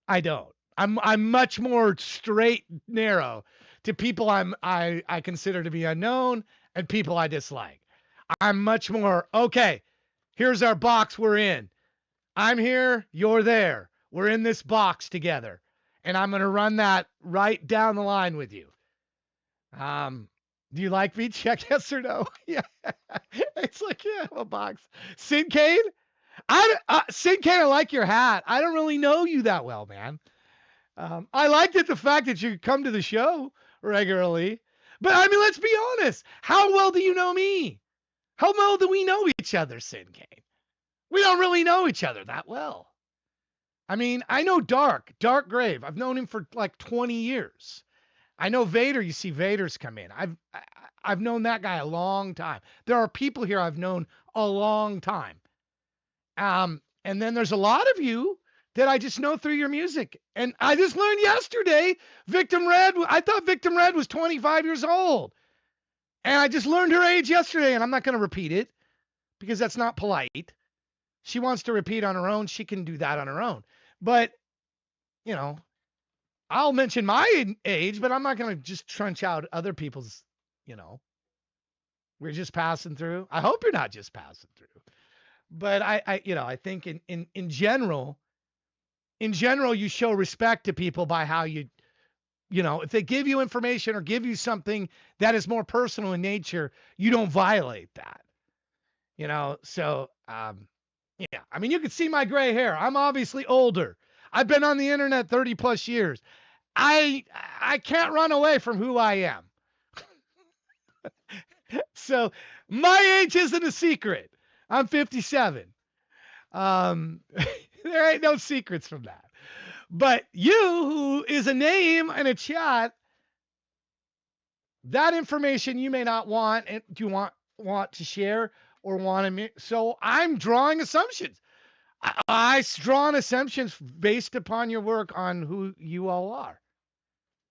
I don't. I'm much more straight narrow to people I consider to be unknown and people I dislike. I'm much more okay. Here's our box we're in. I'm here, you're there. We're in this box together. And I'm going to run that right down the line with you. Do you like me? Check yes or no. Yeah. It's like, yeah, a box. Sincade? Sincade, I like your hat. I don't really know you that well, man. I liked it, the fact that you come to the show regularly. But I mean, let's be honest. How well do you know me? How well do we know each other, Sincade? We don't really know each other that well. I mean, I know Dark Grave. I've known him for like 20 years. I know Vader. You see Vader's come in. I've known that guy a long time. There are people here I've known a long time. And then there's a lot of you that I just know through your music. And I just learned yesterday, Victim Red, I thought Victim Red was 25 years old. And I just learned her age yesterday, and I'm not going to repeat it because that's not polite. She wants to repeat on her own. She can do that on her own. But, I'll mention my age, but I'm not going to just trunch out other people's, we're just passing through. I hope you're not just passing through. But I think in general, you show respect to people by how if they give you information or give you something that is more personal in nature, you don't violate that. So, yeah, I mean, you can see my gray hair. I'm obviously older. I've been on the internet 30 plus years. I can't run away from who I am. So my age isn't a secret. I'm 57. There ain't no secrets from that. But you, who is a name and a chat, that information you may not want, and do you want to share or want to. So I'm drawing assumptions. I draw assumptions based upon your work on who you all are.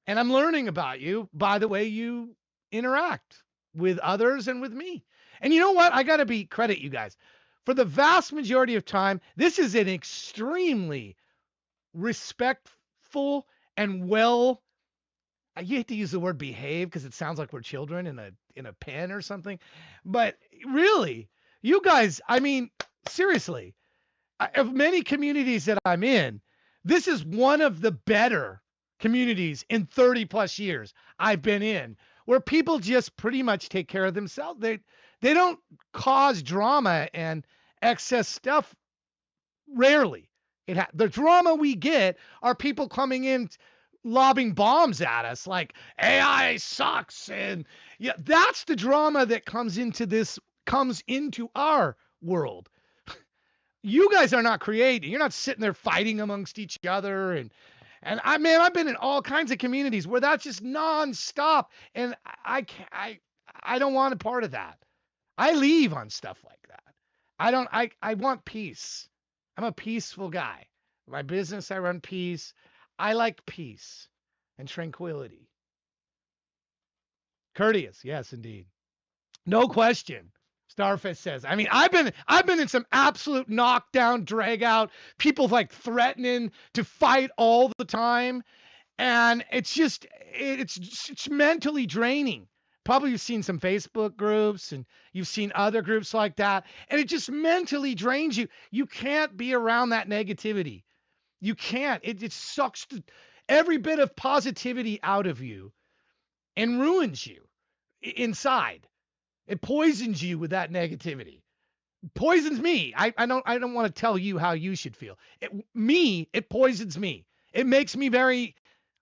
And I'm learning about you by the way you interact with others and with me. And you know what? I got to credit you guys. For the vast majority of time, this is an extremely respectful and I hate to use the word behave because it sounds like we're children in a pen or something. But really, you guys, I mean, seriously, of many communities that I'm in, this is one of the better communities in 30 plus years I've been in, where people just pretty much take care of themselves. They don't cause drama and excess stuff. Rarely. The drama we get are people coming in lobbing bombs at us like AI sucks, and yeah, that's the drama that comes into our world. You guys are not creating. You're not sitting there fighting amongst each other, and I've been in all kinds of communities where that's just nonstop, and I don't want a part of that. I leave on stuff like that. I want peace. I'm a peaceful guy. My business, I run peace. I like peace and tranquility. Courteous, yes, indeed. No question. Starfish says. I mean, I've been in some absolute knockdown, drag out, people like threatening to fight all the time. And it's mentally draining. Probably you've seen some Facebook groups and you've seen other groups like that. And it just mentally drains you. You can't be around that negativity. You can't. It sucks every bit of positivity out of you and ruins you inside. It poisons you with that negativity. Poisons me. I don't want to tell you how you should feel. It poisons me. It makes me very.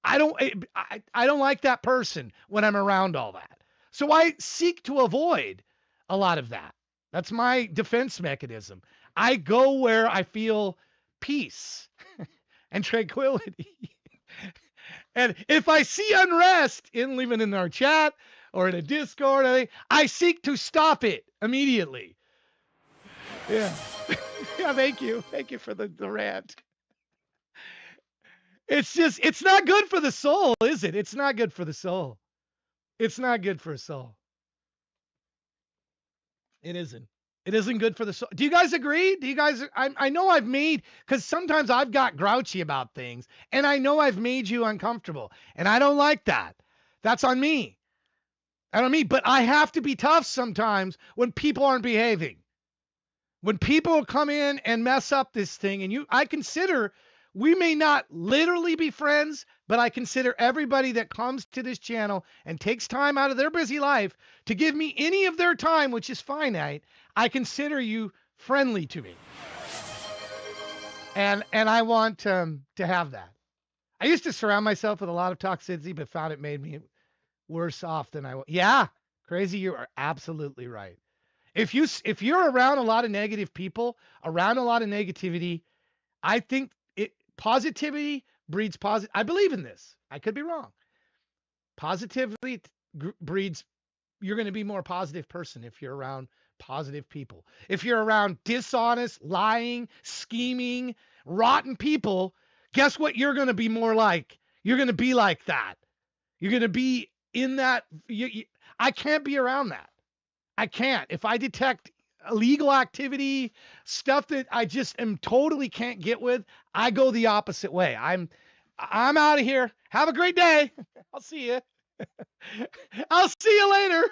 I don't like that person when I'm around all that. So I seek to avoid a lot of that. That's my defense mechanism. I go where I feel peace and tranquility. And if I see unrest even in our chat or in a Discord, I seek to stop it immediately. Yeah. Yeah, thank you. Thank you for the rant. It's not good for the soul, is it? It's not good for the soul. It's not good for a soul. It isn't. It isn't good for the soul. Do you guys agree? Do you guys? I know I've made, because sometimes I've got grouchy about things, and I know I've made you uncomfortable, and I don't like that. That's on me. And on me. But I have to be tough sometimes when people aren't behaving. When people come in and mess up this thing, and I consider, we may not literally be friends, but I consider everybody that comes to this channel and takes time out of their busy life to give me any of their time, which is finite, I consider you friendly to me. And I want to have that. I used to surround myself with a lot of toxicity, but found it made me worse off than I was. Yeah, crazy. You are absolutely right. If you're around a lot of negative people, around a lot of negativity, I think positivity breeds positive. I believe in this. I could be wrong. Positivity breeds. You're going to be a more positive person if you're around positive people. If you're around dishonest, lying, scheming, rotten people, guess what you're going to be more like? You're going to be like that. You're going to be in that. I can't be around that. I can't. If I detect illegal activity, stuff that I just am totally can't get with, I go the opposite way. I'm out of here. Have a great day. I'll see you. I'll see you later.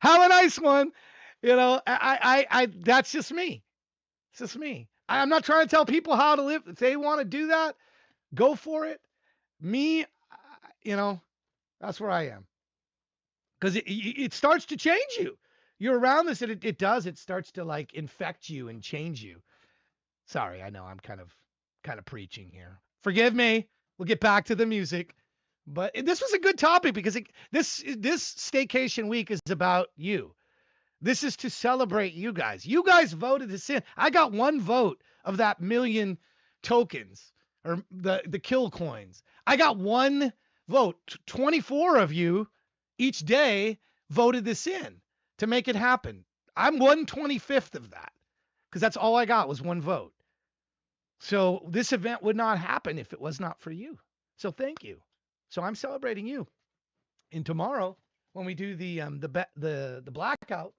Have a nice one. You know, I that's just me. It's just me. I'm not trying to tell people how to live. If they want to do that, go for it. Me, you know, that's where I am. Because it starts to change you. You're around this, and it does. It starts to like infect you and change you. Sorry, I know I'm kind of preaching here. Forgive me. We'll get back to the music. But this was a good topic because this staycation week is about you. This is to celebrate you guys. You guys voted this in. I got one vote of that million tokens or the kill coins. I got one vote. 24 of you each day voted this in to make it happen. I'm 1/25th of that because that's all I got was one vote. So this event would not happen if it was not for you. So thank you. So I'm celebrating you. And tomorrow when we do the blackout,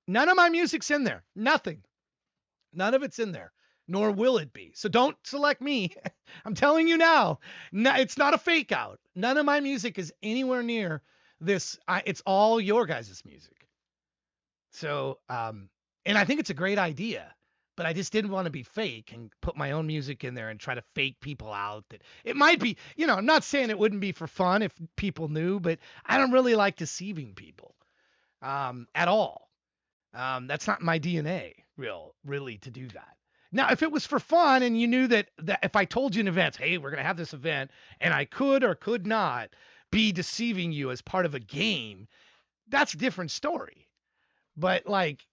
none of my music's in there. Nothing. None of it's in there. Nor will it be. So don't select me. I'm telling you now. No, it's not a fake out. None of my music is anywhere near this. It's all your guys' music. So, and I think it's a great idea, but I just didn't want to be fake and put my own music in there and try to fake people out. That it might be, you know, I'm not saying it wouldn't be for fun if people knew, but I don't really like deceiving people at all. That's not my DNA, really, to do that. Now, if it was for fun and you knew that if I told you in advance, hey, we're going to have this event, and I could or could not be deceiving you as part of a game, that's a different story. But like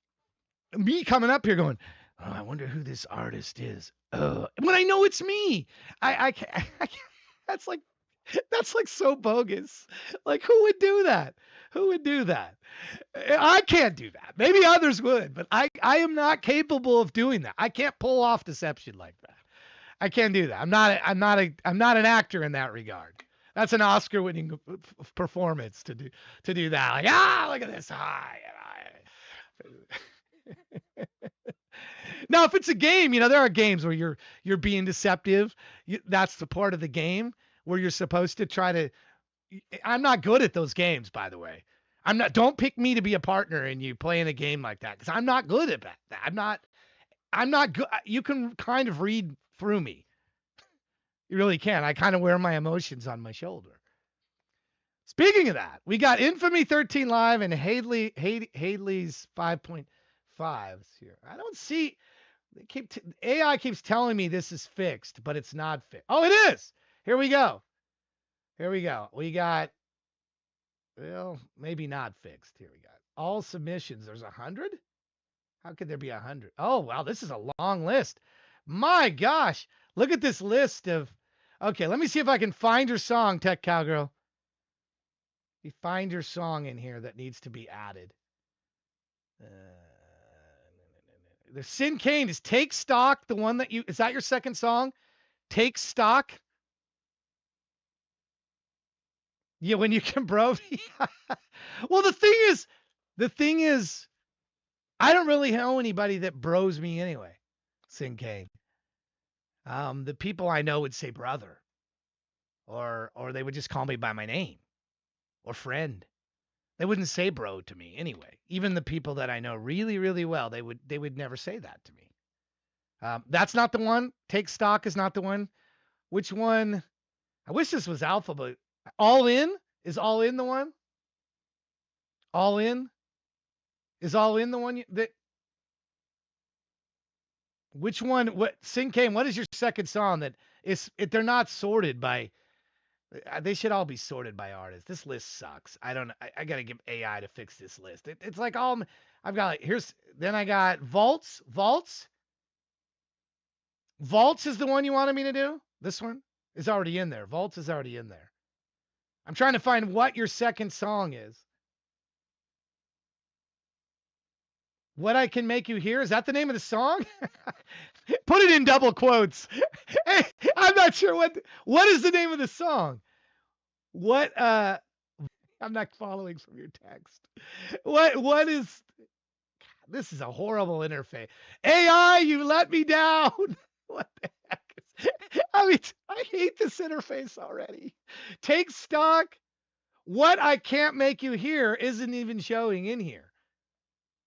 me coming up here going, oh, I wonder who this artist is. When I know it's me, I can't, that's like so bogus. Like who would do that? Who would do that? I can't do that. Maybe others would, but I am not capable of doing that. I can't pull off deception like that. I can't do that. I'm not an actor in that regard. That's an Oscar-winning performance to do that. Like, look at this. Now, if it's a game, you know, there are games where you're being deceptive. That's the part of the game where you're supposed to try to. I'm not good at those games, by the way. I'm not. Don't pick me to be a partner in you playing a game like that because I'm not good at that. I'm not good. You can kind of read through me. You really can. I kind of wear my emotions on my shoulder. Speaking of that, we got Infamy 13 Live and Hadley's 5.5s here. I don't see. AI keeps telling me this is fixed, but it's not fixed. Oh, it is. Here we go. We got, well, maybe not fixed. Here we got all submissions. There's 100. How could there be 100? Oh, wow. This is a long list. My gosh. Look at this list of Okay, let me see if I can find your song, Tech Cowgirl. You find your song in here that needs to be added. The Sin Kane is Take Stock, the one that is that your second song? Take Stock? Yeah, when you can bro. Well, the thing is, I don't really know anybody that bros me anyway. Sin Kane. The people I know would say brother, or they would just call me by my name, or friend. They wouldn't say bro to me anyway. Even the people that I know really, really well, they would never say that to me. That's not the one. Take Stock is not the one. Which one? I wish this was Alpha, but All In is All In the one. All In is All In the one that. Which one? What Sin Kane? What is your second song that is? They're not sorted by. They should all be sorted by artists. This list sucks. I don't. I gotta give AI to fix this list. It's like all. I've got like here's. Then I got Vaults. Vaults. Vaults is the one you wanted me to do. This one is already in there. Vaults is already in there. I'm trying to find what your second song is. What I Can Make You Hear? Is that the name of the song? Put it in double quotes. Hey, I'm not sure what is the name of the song? What I'm not following from your text. What is this is a horrible interface. AI, you let me down. What the heck is I mean, I hate this interface already. Take Stock. What I Can't Make You Hear isn't even showing in here.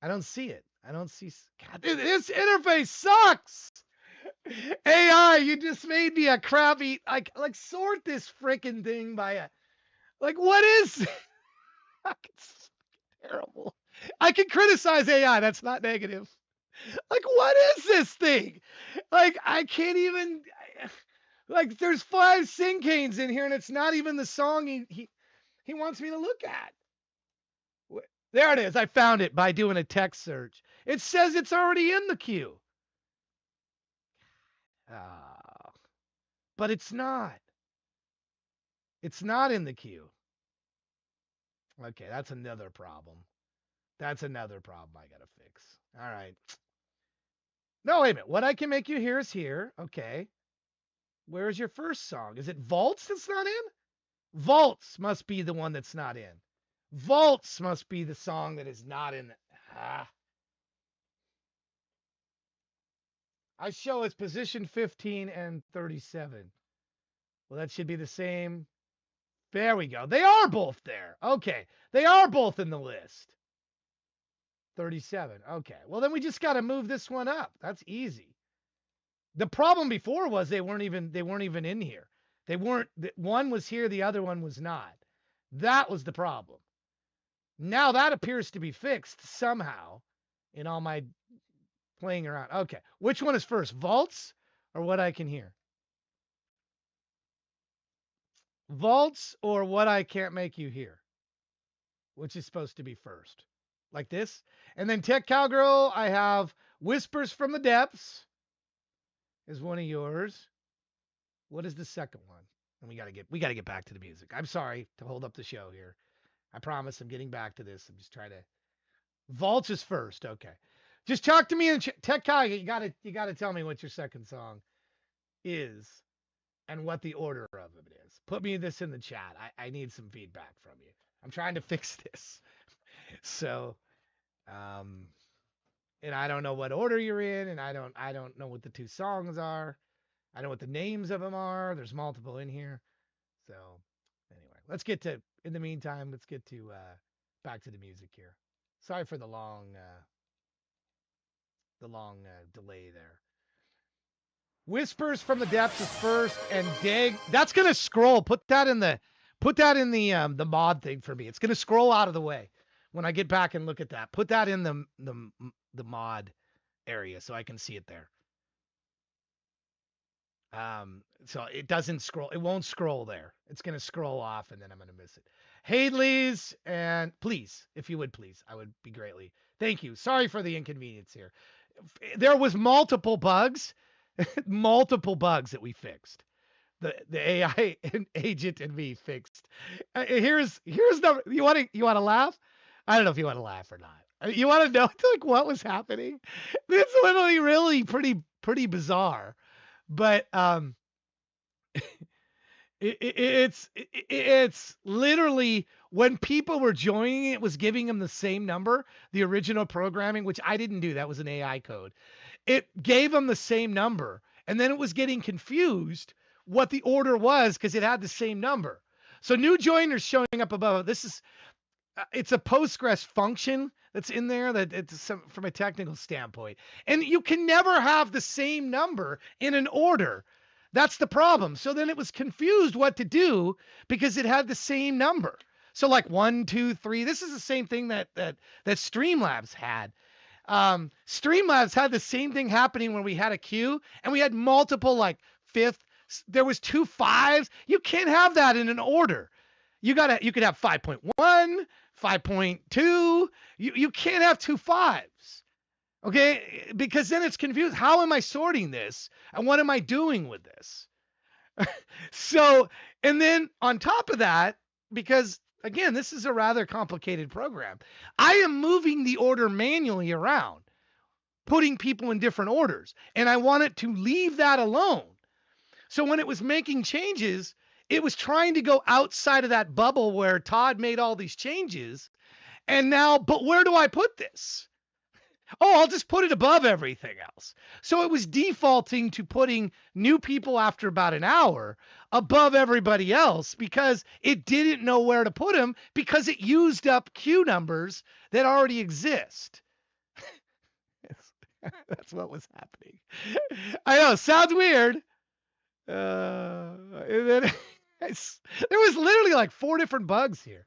I don't see it. I don't see. God, this interface sucks. AI, you just made me a crappy. Like sort this freaking thing by a. Like what is? It's terrible. I can criticize AI. That's not negative. Like what is this thing? Like I can't even. Like there's 5 Sin Canes in here, and it's not even the song he wants me to look at. There it is. I found it by doing a text search. It says it's already in the queue. But it's not. It's not in the queue. Okay, that's another problem. That's another problem I got to fix. All right. No, wait a minute. What I Can Make You Hear is here. Okay. Where's your first song? Is it Vaults that's not in? Vaults must be the one that's not in. Vaults must be the song that is not in. I show as position 15 and 37. Well, that should be the same. There we go. They are both there. Okay. They are both in the list. 37. Okay. Well, then we just got to move this one up. That's easy. The problem before was they weren't even in here. They weren't. One was here, the other one was not. That was the problem. Now that appears to be fixed somehow in all my playing around. Okay. Which one is first? Vaults or What I Can Hear? Vaults or What I Can't Make You Hear? Which is supposed to be first? Like this? And then Tech Cowgirl, I have Whispers from the Depths is one of yours. What is the second one? And we got to get back to the music. I'm sorry to hold up the show here. I promise I'm getting back to this. I'm just trying to. Vaults is first. Okay. Just talk to me in Tech Kai. You gotta tell me what your second song is and what the order of it is. Put me this in the chat. I need some feedback from you. I'm trying to fix this. So, and I don't know what order you're in, and I don't know what the 2 songs are. I know what the names of them are. There's multiple in here. So, anyway, in the meantime, let's get to back to the music here. Sorry for the long delay there. Whispers from the Depths is first, and Dig. That's gonna scroll. Put that in the mod thing for me. It's gonna scroll out of the way when I get back and look at that. Put that in the mod area so I can see it there. So it doesn't scroll. It won't scroll there. It's gonna scroll off, and then I'm gonna miss it. Hadley's, and please, if you would please, I would be greatly. Thank you. Sorry for the inconvenience here. There was multiple bugs that we fixed. the AI agent and me fixed. Here's number. You want to laugh? I don't know if you want to laugh or not. You want to know like what was happening? It's literally really pretty bizarre, but it's literally when people were joining it was giving them the same number, the original programming, which I didn't do. That was an AI code. It gave them the same number, and then it was getting confused what the order was because it had the same number. So new joiners showing up above. This is it's a Postgres function that's in there that from a technical standpoint, and you can never have the same number in an order. That's the problem. So then it was confused what to do because it had the same number. So like 1, 2, 3. This is the same thing that Streamlabs had. Streamlabs had the same thing happening when we had a queue and we had multiple like fifth. There was 2 5s. You can't have that in an order. You could have 5.1, 5.2. You can't have 2 5s. Okay, because then it's confused. How am I sorting this? And what am I doing with this? So, and then on top of that, because again, this is a rather complicated program, I am moving the order manually around, putting people in different orders, and I want it to leave that alone. So when it was making changes, it was trying to go outside of that bubble where Todd made all these changes. And now, but where do I put this? Oh, I'll just put it above everything else. So it was defaulting to putting new people after about an hour above everybody else because it didn't know where to put them because it used up queue numbers that already exist. That's what was happening. I know, sounds weird. And then there was literally like 4 different bugs here.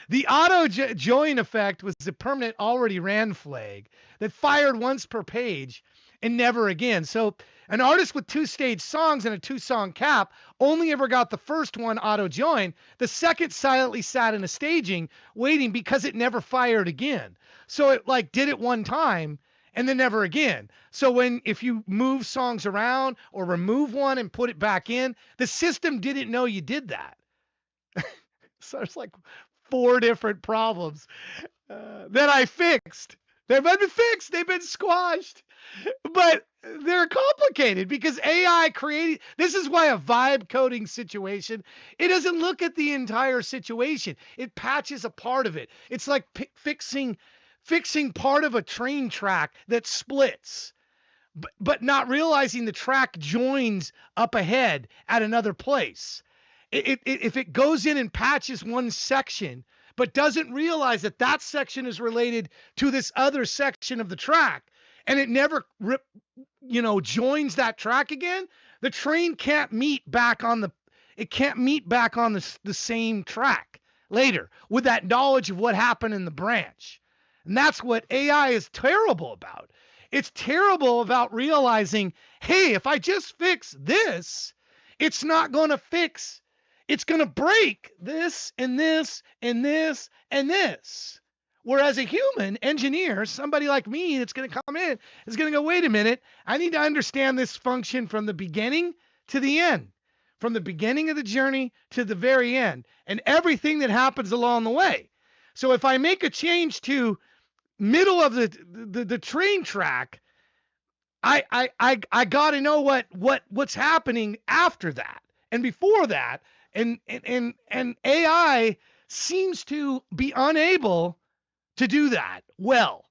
The auto join effect was a permanent already ran flag that fired once per page and never again. So an artist with 2 stage songs and a 2-song cap only ever got the first one auto join. The second silently sat in a staging waiting because it never fired again. So it like did it one time and then never again. So if you move songs around or remove one and put it back in, the system didn't know you did that. So it's like 4 different problems that I fixed. They've been fixed. They've been squashed. But they're complicated because AI created. This is why a vibe coding situation, it doesn't look at the entire situation. It patches a part of it. It's like fixing part of a train track that splits, but not realizing the track joins up ahead at another place. If it goes in and patches one section, but doesn't realize that section is related to this other section of the track, and it never, joins that track again, the train can't meet back on the same track later with that knowledge of what happened in the branch. And that's what AI is terrible about. It's terrible about realizing, hey, if I just fix this, it's not going to fix. It's going to break this and this and this and this. Whereas a human engineer, somebody like me that's going to come in, is going to go, wait a minute, I need to understand this function from the beginning to the end, from the beginning of the journey to the very end, and everything that happens along the way. So if I make a change to middle of the train track, I got to know what's happening after that and before that. And AI seems to be unable to do that well,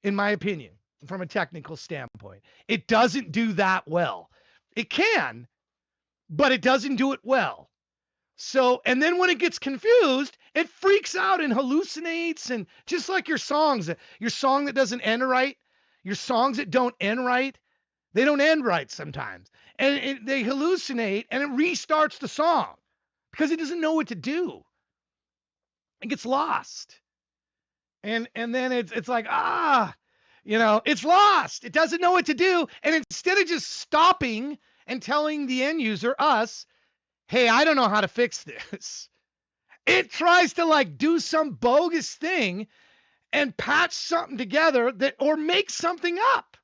in my opinion, from a technical standpoint. It doesn't do that well. It can, but it doesn't do it well. So, and then when it gets confused, it freaks out and hallucinates, and just like your song that doesn't end right, your songs that don't end right, they don't end right sometimes. And they hallucinate, and it restarts the song. Because it doesn't know what to do. It gets lost. And then it's like, it's lost. It doesn't know what to do. And instead of just stopping and telling the end user, us, hey, I don't know how to fix this, it tries to like do some bogus thing and patch something together or make something up.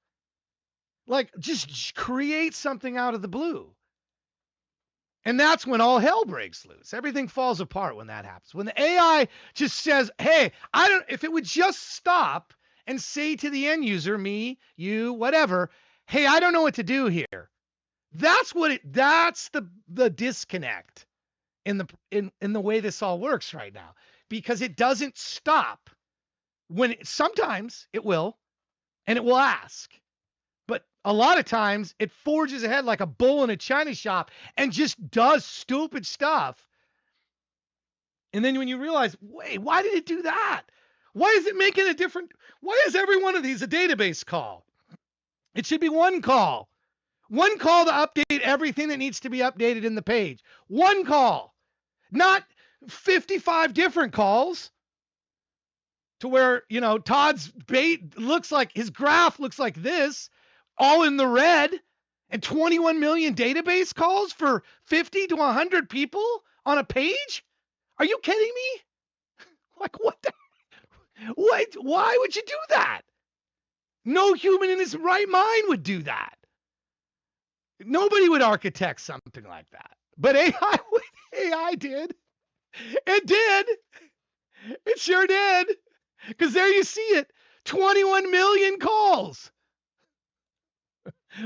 Like just create something out of the blue. And that's when all hell breaks loose. Everything falls apart when that happens. When the AI just says, hey, if it would just stop and say to the end user, me, you, whatever, hey, I don't know what to do here. That's the disconnect in the way this all works right now, because it doesn't stop sometimes it will, and it will ask. But a lot of times it forges ahead like a bull in a china shop and just does stupid stuff. And then when you realize, wait, why did it do that? Why is it making a different? Why is every one of these a database call? It should be one call. One call to update everything that needs to be updated in the page. One call, not 55 different calls. To where, Todd's bait looks like, his graph looks like this, all in the red, and 21 million database calls for 50 to 100 people on a page? Are you kidding me? Like, what the? What? Why would you do that? No human in his right mind would do that. Nobody would architect something like that. But AI did. It did. It sure did. Because there you see it. 21 million calls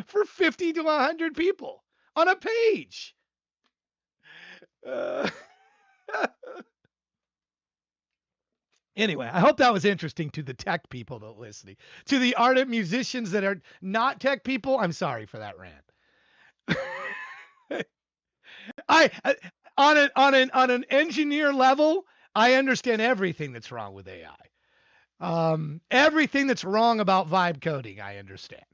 for 50 to 100 people on a page. Anyway, I hope that was interesting to the tech people that are listening. To the ardent musicians that are not tech people, I'm sorry for that rant. On an engineer level, I understand everything that's wrong with AI. Everything that's wrong about vibe coding, I understand.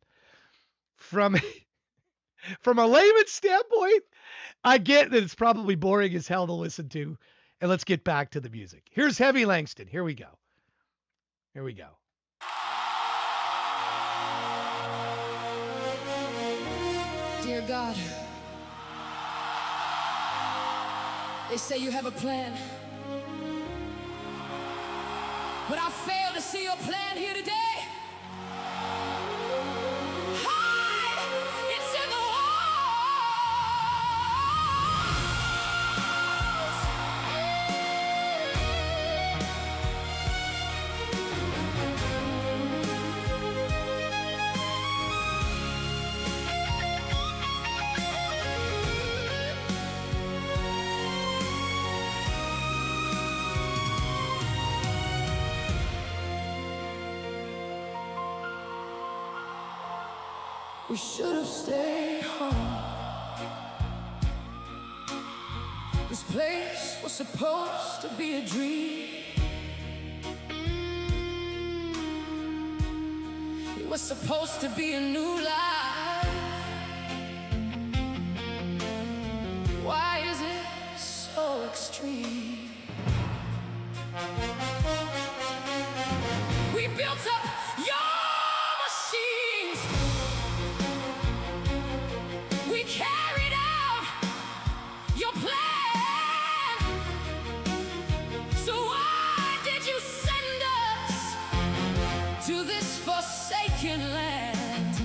From a layman's standpoint, I get that it's probably boring as hell to listen to. And let's get back to the music. Here's Heavy Langston. Here we go. Dear God, they say you have a plan, but I fail to see your plan here today. Hide, it's in the we should have stayed home. This place was supposed to be a dream. It was supposed to be a new life. Why is it so extreme? We built up your machines. We carried out your plan. So why did you send us to this forsaken land?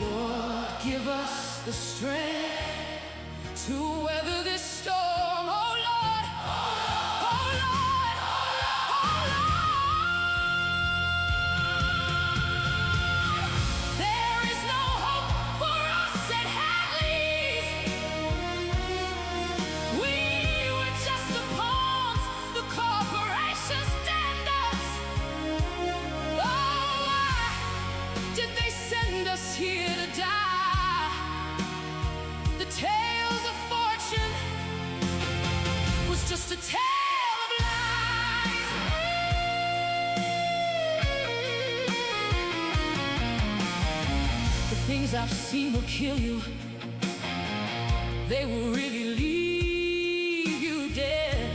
Lord, give us the strength to weather this storm. Oh Lord, oh Lord, oh Lord. There is no hope for us at Hadley's. We were just the pawns the corporation stand us. Oh, why did they send us here to die? The tales of fortune was just a tale of lies. The things I've seen will kill you. They will really leave you dead.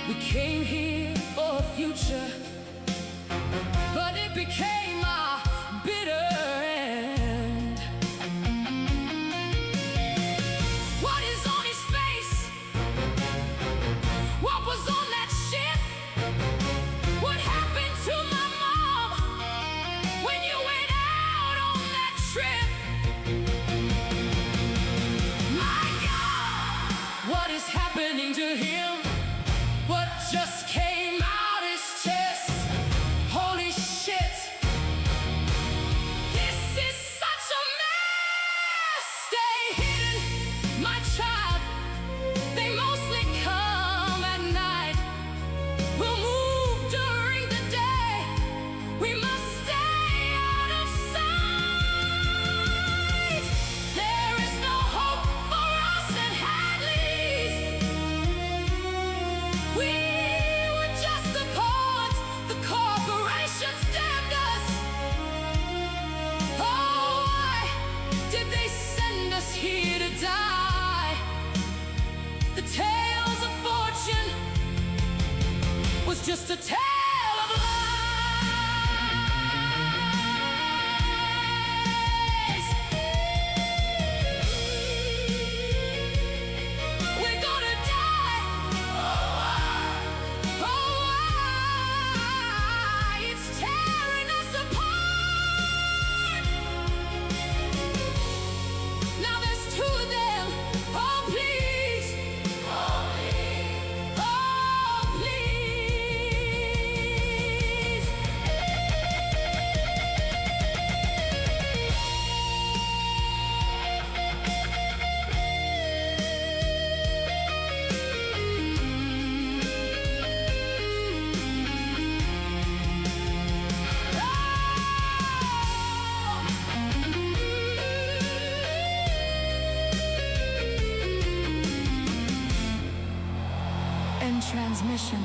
We came here for a future, but it became our bitter end. What is on his face? What was on that ship? What happened to my mom when you went out on that trip? tale of lies. We're gonna die. Oh, why? It's tearing us apart. Now there's two of them. Oh, please. Oh, please. And transmission.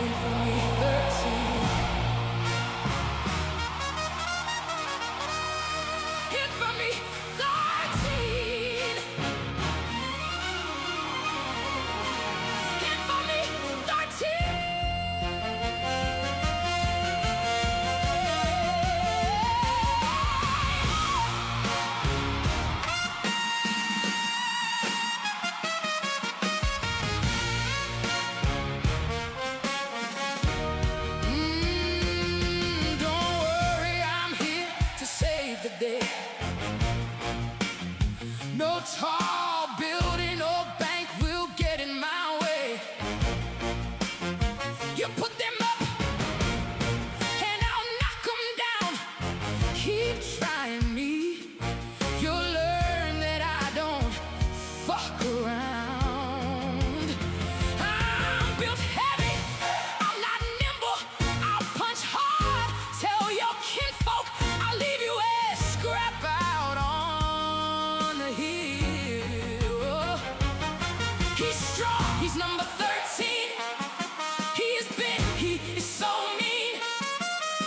Infamy 13. Infamy 13. Infamy 13. Don't worry, I'm here to save the day. No tall building or bank will get in my way. You put them up and I'll knock them down. Keep trying me. You'll learn that I don't fuck around. I'm built heavy. I'm not nimble. I'll punch hard. Tell your kinfolk I'll leave you as scrap out on the hill. He's strong. He's number 13. He is big. He is so mean.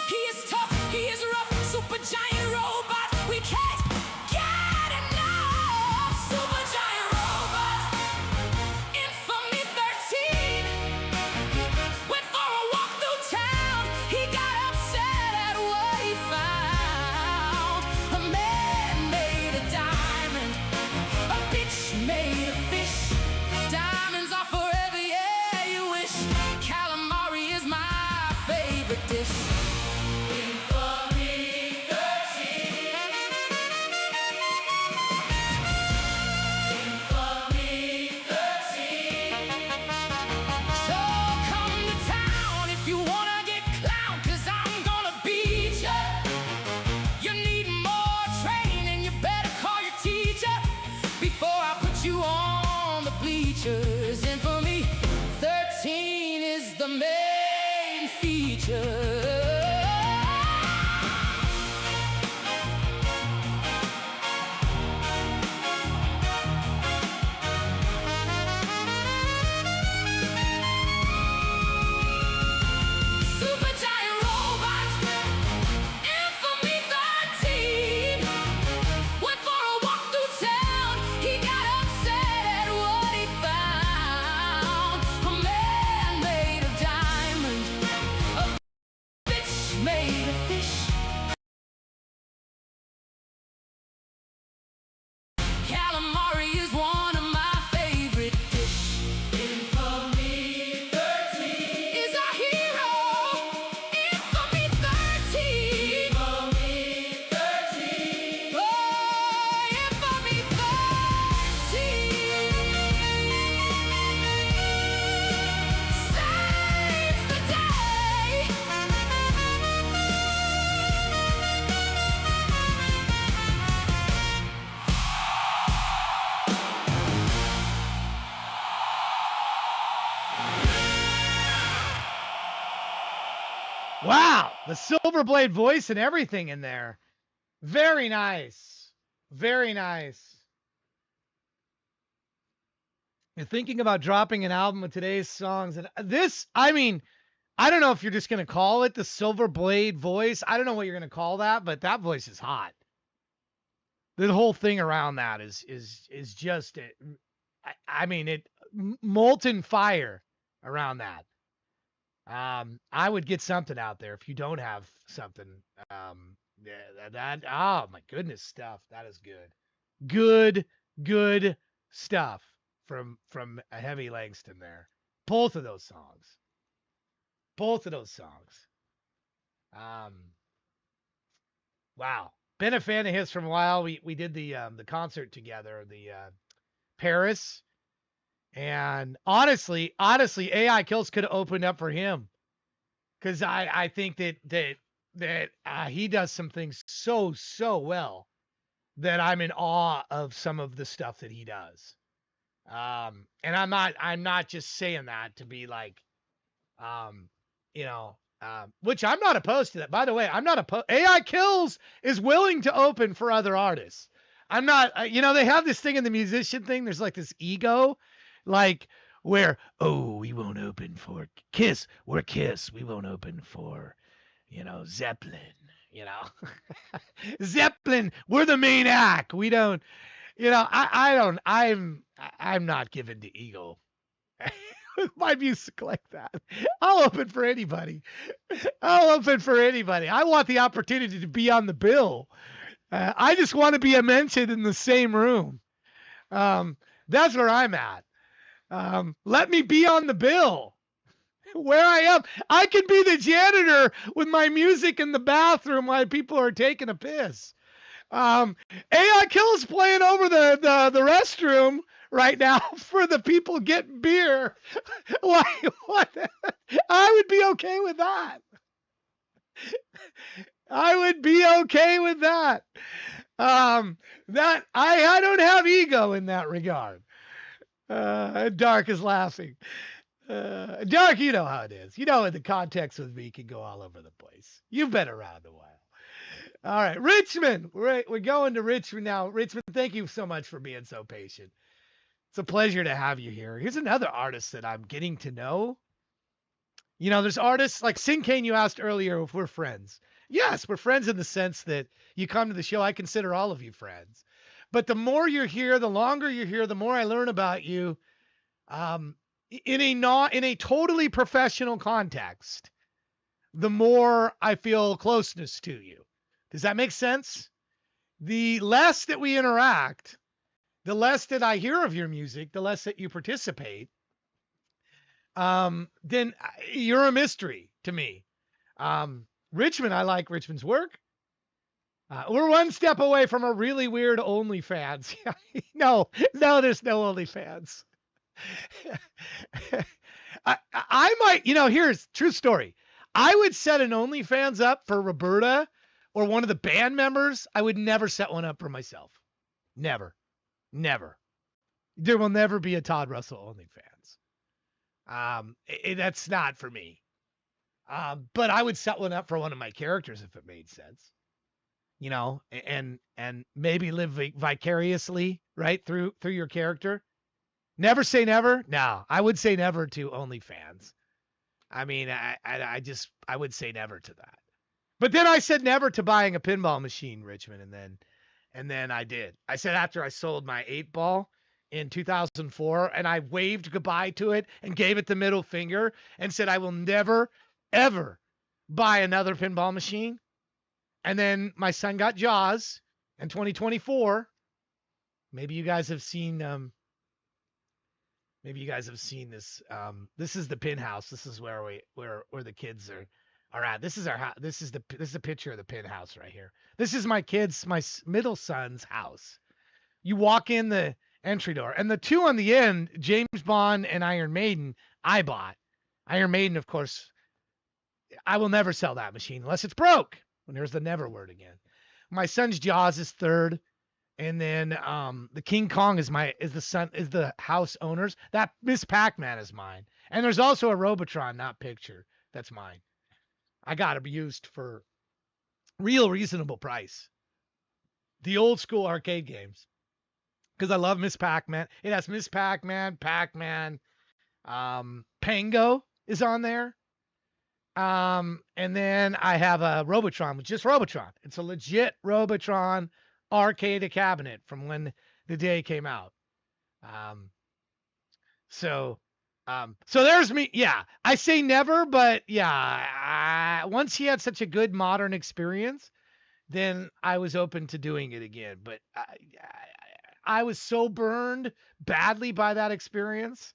He is tough. He is rough. Super giant robot. We can't get enough. Super giant robot. Infamy 13. Went for a walk through town. He got upset at what he found. A man made a diamond. A bitch made a fish. Diamonds are forever, yeah, you wish. Calamari is my favorite dish. Infamy 13. Infamy 13. So come to town if you wanna get clown, 'cause I'm gonna beat ya. You need more training, you better call your teacher before I put you on the bleachers. Infamy 13 is the main feature. Super giant robot. Infamy 13. Went for a walk through town. He got upset at what he found. A man made of diamond. A bitch made of fish. Calamari is one of my favorite dish. Infamy 13 is our hero. Infamy 13. Infamy 13. Oh, infamy 13. Saves the day. Wow, the Silver Blade voice and everything in there. Very nice. Very nice. You're thinking about dropping an album with today's songs. And this, I mean, I don't know if you're just going to call it the Silver Blade voice. I don't know what you're going to call that, but that voice is hot. The whole thing around that is just, I mean, it molten fire around that. I would get something out there if you don't have something. Yeah, oh my goodness, stuff. That is good. Good stuff from a Heavy Langston there. Both of those songs. Both of those songs. Wow. Been a fan of his from a while. We did the concert together, the Paris. And honestly, AI Kills could have opened up for him. Because I think that he does some things so well that I'm in awe of some of the stuff that he does. And I'm not just saying that to be like, you know, which I'm not opposed to that. By the way, I'm not opposed. AI Kills is willing to open for other artists. I'm not, you know, they have this thing in the musician thing. There's like this ego, like where, oh, we won't open for Kiss. We're Kiss. We won't open for, you know, Zeppelin, you know, Zeppelin. We're the main act. We don't, you know, I'm not given to ego. With my music like that, I'll open for anybody. I'll open for anybody. I want the opportunity to be on the bill. I just want to be a mention in the same room. That's where I'm at. Let me be on the bill. Where I am, I can be the janitor with my music in the bathroom while people are taking a piss. AI Kills playing over the restroom right now for the people getting beer. What? I would be okay with that. I would be okay with that. That I don't have ego in that regard. Dark is laughing. Dark, you know how it is. You know, in the context with me can go all over the place. You've been around a while. All right, Richmond. We're going to Richmond now. Richmond, thank you so much for being so patient. It's a pleasure to have you here. Here's another artist that I'm getting to know. You know, there's artists like Sing Kane. You asked earlier if we're friends. Yes, we're friends in the sense that you come to the show. I consider all of you friends. But the more you're here, the longer you're here, the more I learn about you. In a totally professional context, the more I feel closeness to you. Does that make sense? The less that we interact, the less that I hear of your music, the less that you participate, then you're a mystery to me. Richmond, I like Richmond's work. We're one step away from a really weird OnlyFans. No, there's no OnlyFans. I might, you know, here's true story. I would set an OnlyFans up for Roberta or one of the band members. I would never set one up for myself. Never. There will never be a Todd Russell OnlyFans. That's not for me. But I would set one up for one of my characters if it made sense. You know, and maybe live vicariously, right, through your character. Never say never. No, I would say never to OnlyFans. I mean, I would say never to that. But then I said never to buying a pinball machine, Richmond, and then I did. I said after I sold my 8-ball in 2004, and I waved goodbye to it and gave it the middle finger and said I will never, ever buy another pinball machine. And then my son got Jaws in 2024. Maybe you guys have seen this. This is the pin house. This is where the kids are at. This is our house. This is a picture of the pin house right here. This is my middle son's house. You walk in the entry door, and the two on the end, James Bond and Iron Maiden, I bought. Iron Maiden, of course. I will never sell that machine unless it's broke. When there's the never word again. My son's Jaws is third. And then the King Kong is the house owner's. That Miss Pac-Man is mine. And there's also a Robotron, not picture. That's mine. I got it used for real reasonable price. the old school arcade games because I love Miss Pac-Man. It has Miss Pac-Man, Pac-Man, Pango is on there. And then I have a Robotron with just Robotron. It's a legit Robotron arcade cabinet from when the day came out. Um, so, so there's me. Yeah, I say never, but yeah, once he had such a good modern experience, then I was open to doing it again. But I was so burned badly by that experience,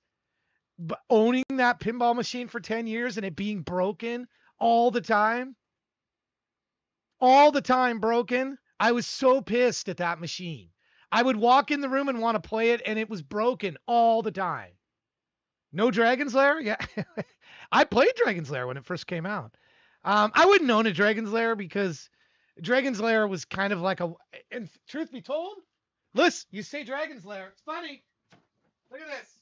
but owning that pinball machine for 10 years and it being broken all the time broken. I was so pissed at that machine. I would walk in the room and want to play it, and it was broken all the time. No Dragon's Lair? Yeah. I played Dragon's Lair when it first came out. I wouldn't own a Dragon's Lair because Dragon's Lair was kind of like a, and truth be told, listen, you say Dragon's Lair, it's funny. Look at this.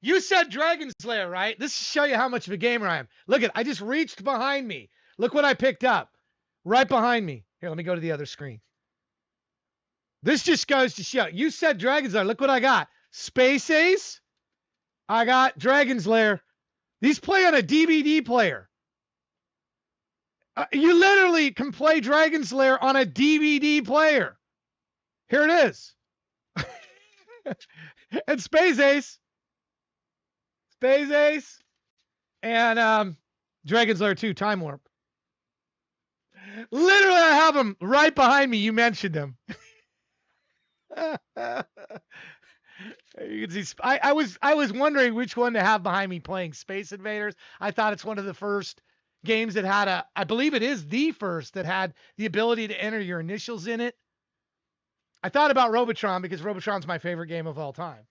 You said Dragon's Lair, right? This should show you how much of a gamer I am. Look at, I just reached behind me. Look what I picked up. Right behind me. Here, let me go to the other screen. This just goes to show. You said Dragon's Lair. Look what I got. Space Ace. I got Dragon's Lair. These play on a DVD player. You literally can play Dragon's Lair on a DVD player. Here it is. And Space Ace. Space Ace. And Dragon's Lair 2 Time Warp. Literally, I have them right behind me. You mentioned them. You can see. I was wondering which one to have behind me playing Space Invaders. I thought it's one of the first games that had I believe it is the first that had the ability to enter your initials in it. I thought about Robotron because Robotron's my favorite game of all time.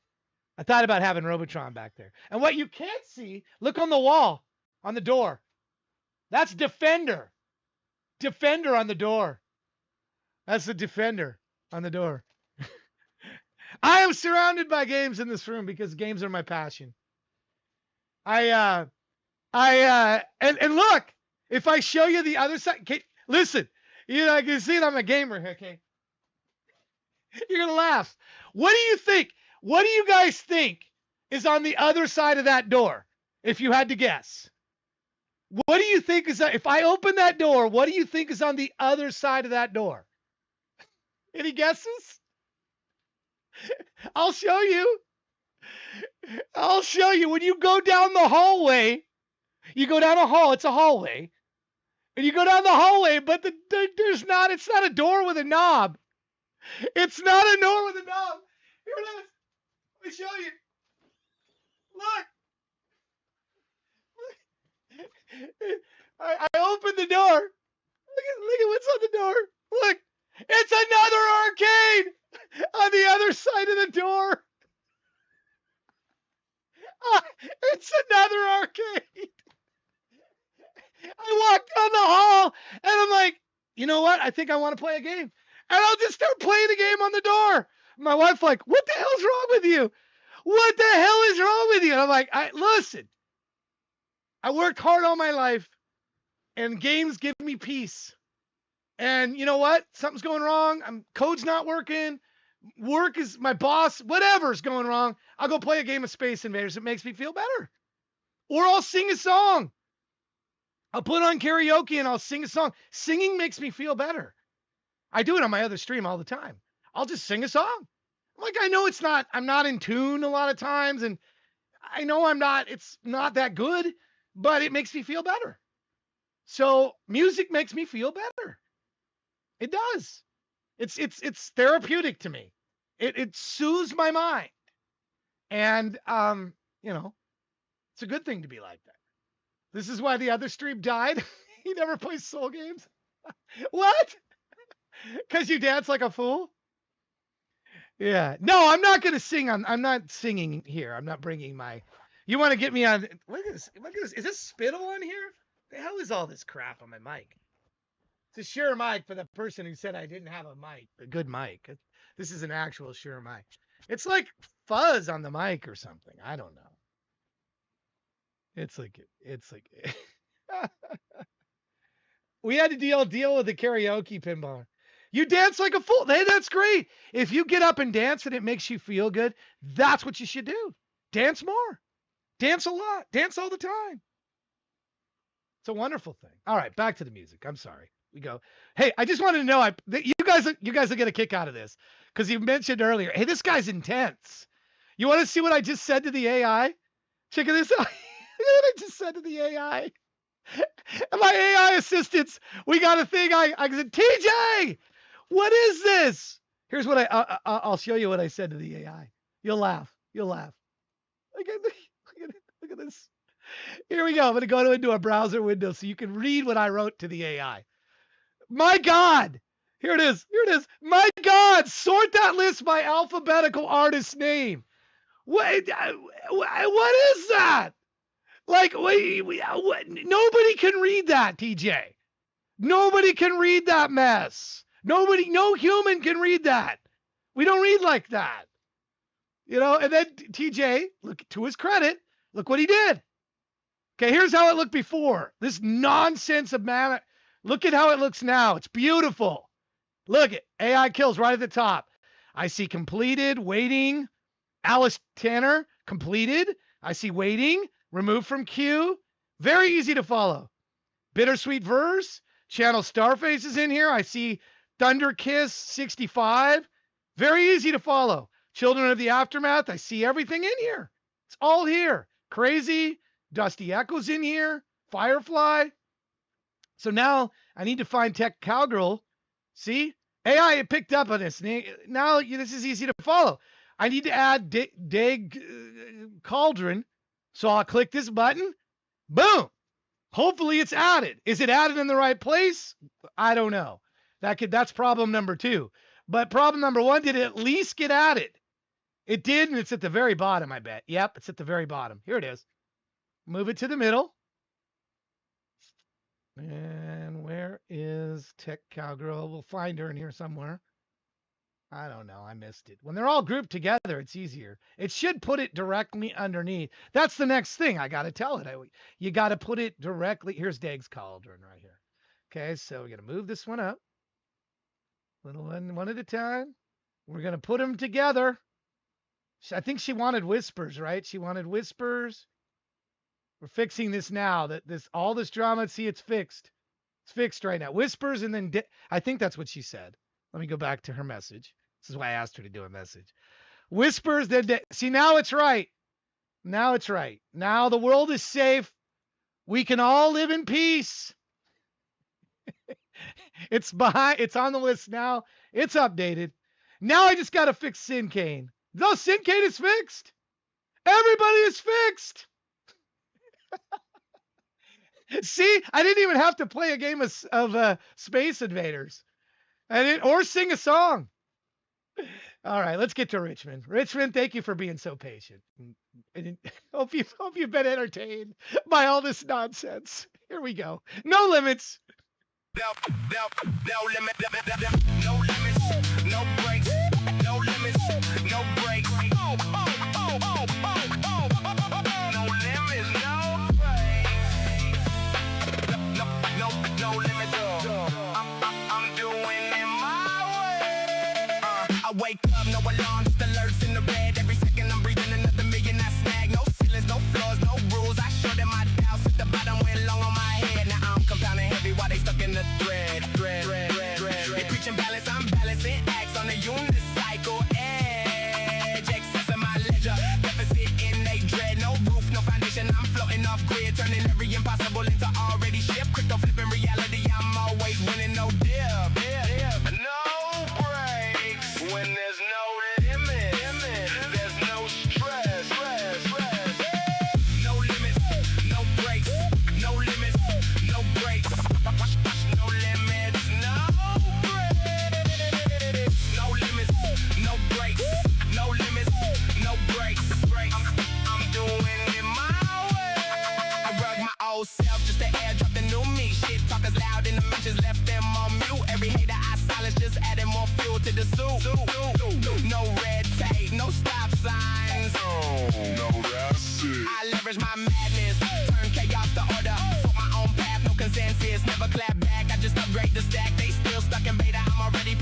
I thought about having Robotron back there. And what you can't see, look on the wall, on the door. That's Defender. Defender on the door. That's the Defender on the door. I am surrounded by games in this room because games are my passion. And look, if I show you the other side, okay, listen, I can see that I'm a gamer, okay? You're going to laugh. What do you think? What do you guys think is on the other side of that door? If you had to guess. What do you think is that? If I open that door, what do you think is on the other side of that door? Any guesses? I'll show you. I'll show you. When you go down the hallway, you go down a hall. It's a hallway. And you go down the hallway, but it's not a door with a knob. It's not a door with a knob. Here it is. Let me show you. Look. I opened the door. Look at what's on the door. Look. It's another arcade on the other side of the door. It's another arcade. I walked down the hall and I'm like, you know what? I think I want to play a game. And I'll just start playing the game on the door. My wife's like, what the hell's wrong with you? What the hell is wrong with you? And I'm like, listen, I worked hard all my life and games give me peace. And you know what? Something's going wrong. Code's not working. Work is my boss. Whatever's going wrong. I'll go play a game of Space Invaders. It makes me feel better. Or I'll sing a song. I'll put on karaoke and I'll sing a song. Singing makes me feel better. I do it on my other stream all the time. I'll just sing a song. Like, I know I'm not in tune a lot of times. And I know it's not that good, but it makes me feel better. So music makes me feel better. It does. It's therapeutic to me. It soothes my mind. And, it's a good thing to be like that. This is why the other stream died. He never plays soul games. What? Because you dance like a fool? Yeah. No, I'm not going to sing I'm not singing here. I'm not bringing you want to get me on. Look at this. Is this spittle on here? The hell is all this crap on my mic? It's a Shure mic for the person who said I didn't have a good mic. This is an actual Shure mic. It's like fuzz on the mic or something. I don't know. It's like we had to deal with the karaoke pinball. You dance like a fool. Hey, that's great. If you get up and dance and it makes you feel good, that's what you should do. Dance more. Dance a lot. Dance all the time. It's a wonderful thing. All right, back to the music. I'm sorry. We go. Hey, I just wanted to know that you guys will get a kick out of this because you mentioned earlier. Hey, this guy's intense. You want to see what I just said to the AI? Check this out. Look at what I just said to the AI. My AI assistants, we got a thing. I said, TJ, what is this? Here's what I'll show you what I said to the AI. You'll laugh. You'll laugh. Look at this. Here we go. I'm going to go into a browser window so you can read what I wrote to the AI. My God. Here it is. Here it is. My God. Sort that list by alphabetical artist name. What is that? Like, nobody can read that, TJ. Nobody can read that mess. No human can read that. We don't read like that. And then TJ, look, to his credit, look what he did. Okay, here's how it looked before. This nonsense of man. Look at how it looks now. It's beautiful. Look at AI kills right at the top. I see completed, waiting. Alice Tanner, completed. I see waiting, removed from queue. Very easy to follow. Bittersweet Verse, Channel Starface is in here. I see Thunder Kiss 65. Very easy to follow. Children of the Aftermath, I see everything in here. It's all here. Crazy, Dusty Echo's in here. Firefly. So now I need to find Tech Cowgirl. See? AI picked up on this. Now this is easy to follow. I need to add Dag Cauldron. So I'll click this button. Boom. Hopefully it's added. Is it added in the right place? I don't know. That's problem number 2. But problem number 1, did it at least get added? It did, and it's at the very bottom, I bet. Yep, it's at the very bottom. Here it is. Move it to the middle. And where is Tech Cowgirl? We'll find her in here somewhere. I don't know. I missed it. When they're all grouped together, it's easier. It should put it directly underneath. That's the next thing. I got to tell it. You got to put it directly. Here's Dag's Cauldron right here. Okay, so we're going to move this one up. Little one at a time. We're going to put them together. I think she wanted whispers, right? She wanted whispers. We're fixing this now. All this drama, see, it's fixed. It's fixed right now. Whispers, and then I think that's what she said. Let me go back to her message. This is why I asked her to do a message. Whispers, then see, now it's right. Now it's right. Now the world is safe. We can all live in peace. It's on the list now. It's updated. Now I just got to fix Sincane. No, Sincane is fixed. Everybody is fixed. See, I didn't even have to play a game of Space Invaders. Or sing a song. All right, let's get to Richmond. Richmond, thank you for being so patient. Hope you've been entertained by all this nonsense. Here we go. No limits. No limit, no limits, no breaks, no limits, no breaks. No limits, no breaks. No limits. I'm doing it my way. I wake up, no alarm, just alerts in the bed. Every second I'm breathing another million I snag. No ceilings, no floors, no rules. I show them my doubts at the bottom went long on my head. Now I'm compounding heavy while they stuck in the thread. They preaching balance, I'm balancing acts on the unicycle edge. Excess in my ledger, deficit in they dread. No roof, no foundation, I'm floating off grid, turning every impossible into already ship. Crypto flipping reality, I'm always winning, no dip. No breaks when there's no limit. There's no stress. No limits, no breaks. No limits, no breaks. No limits, no breaks. No limits, no breaks. No limits, no breaks. I'm doing it my way. I rug my old self just to airdrop the new me. Shit talkers loud in the mentions, left them on mute. Every hater I silence, just adding more fuel to the soup. No red tape, no stop signs. No, that's it. I leverage my madness, turn chaos to order. For my own path, no consensus, never clap back. I just upgrade the stack. They still stuck in beta. I'm already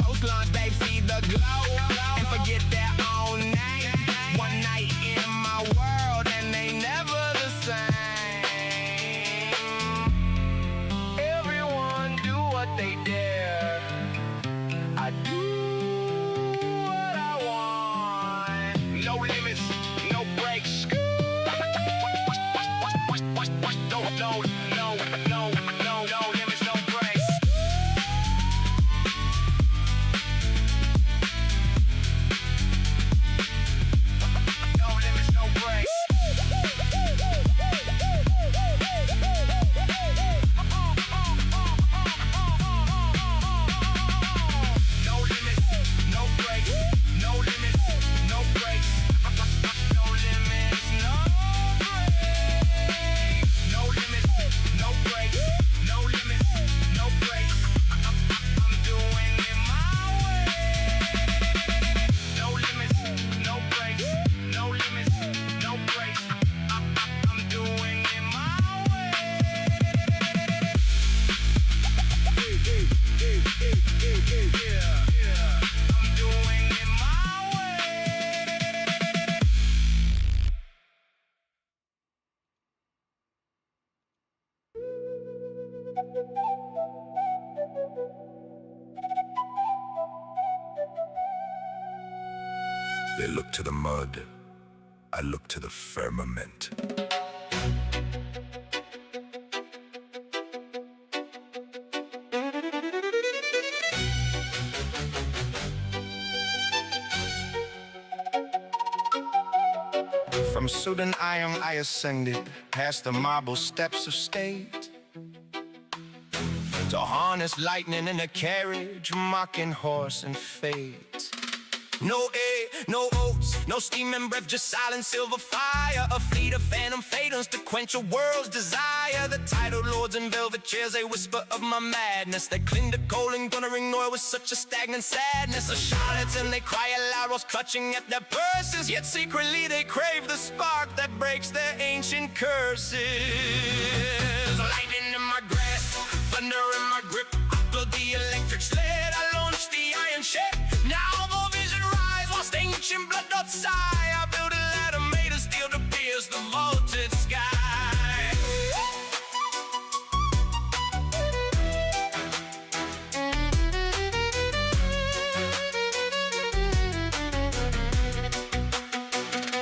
They look to the mud, I look to the firmament. From Sudan Iron I ascended past the marble steps of state, to harness lightning in a carriage, mocking horse and fate. No air, no oats, no steam and breath, just silent silver fire. A fleet of phantom phantoms to quench a world's desire. The titled lords in velvet chairs, they whisper of my madness. They cling to coal and glittering oil with such a stagnant sadness. The charlatans and they cry aloud whilst clutching at their purses, yet secretly they crave the spark that breaks their ancient curses. Lightning in my grasp, thunder in my grip, I build the electric sled, I launch the iron ship. Now the vision rise whilst ancient blood doth sigh. I build a ladder made of steel to pierce the vaulted sky.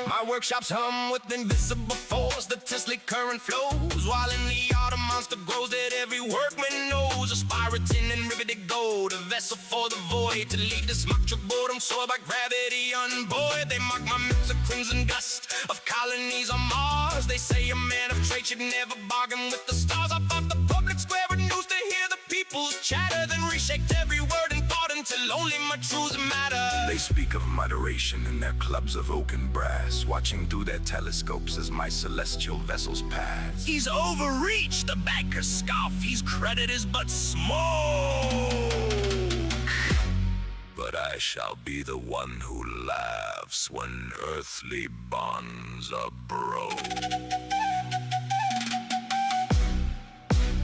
My workshops hum with invisible force, the Tesla current flows, while in the art a monster grows that every workman knows. A spiratin and riveted gold, a vessel for the void, to lead this mock truck boredom soiled by gravity unbuoyed. They mark my myths of crimson dust, of colonies on Mars. They say a man of trade should never bargain with the stars. I fought the public square with news to hear the people's chatter, then reshaped every word and thought until only my truths matter. They speak of moderation in their clubs of oak and brass, watching through their telescopes as my celestial vessels pass. He's overreached, the bankers scoff, his credit is but smoke. But I shall be the one who laughs when earthly bonds are broke.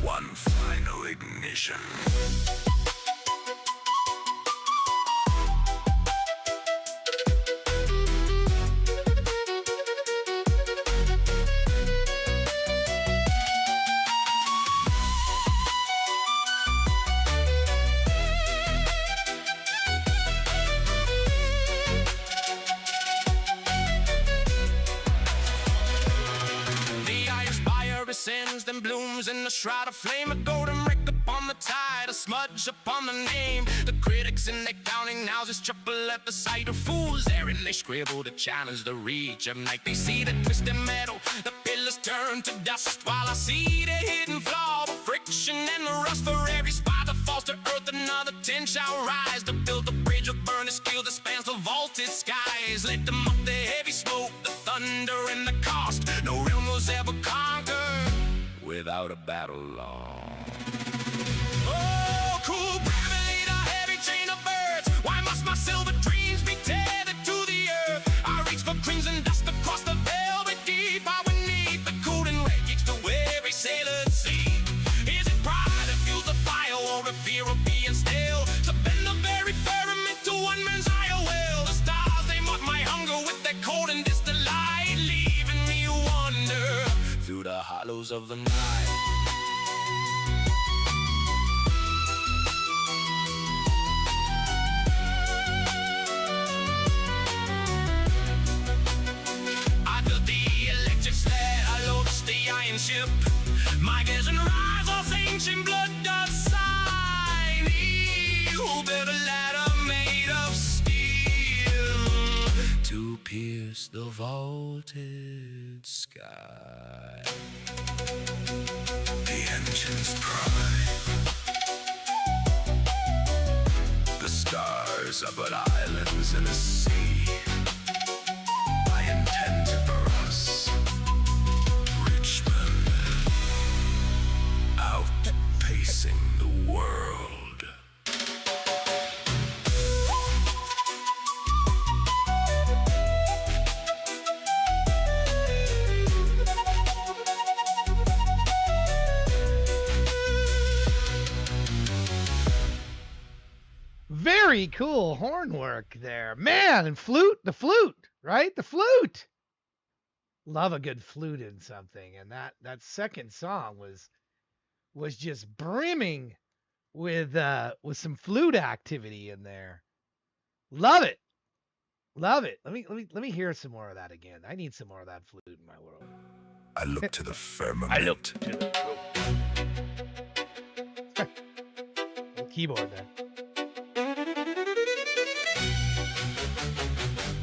One final ignition. Ascends, then blooms in a shroud of flame, a golden wreck upon the tide, a smudge upon the name. The critics in their counting houses chuckle at the sight of fools there, and they scribble to challenge the reach of night. They see the twisted metal, the pillars turn to dust, while I see the hidden flaw, the friction and the rust. For every spot that falls to earth, another 10 shall rise to build a bridge of burning steel that spans the vaulted skies. Let them up the heavy smoke, the thunder and the cost. No realm was ever conquered without a battle lost. Oh, cool gravity, the heavy chain of birds. Why must my silver dreams be tethered to the earth? I reach for crimson dust across the velvet deep. I would need the golden wreckage to every sailor at sea. Is it pride that fuels the fire, or a fear of being stale, to bend the very firmament to one man's eye? Well, the stars, they mock my hunger with their cold and distant light, leaving me wander through the hollows of the night. I built the electric sled, I launched the iron ship. My vision rise, all ancient blood doth sign. He who built a ladder made of steel to pierce the vaulted sky. The engines cry. The stars are but islands in a sea. I intend for us, Richmond, outpacing the world. Very cool horn work there. Man, and the flute, right? The flute. Love a good flute in something. And that second song was just brimming with some flute activity in there. Love it. Love it. Let me hear some more of that again. I need some more of that flute in my world. I look to the firmament. I looked to the keyboard there.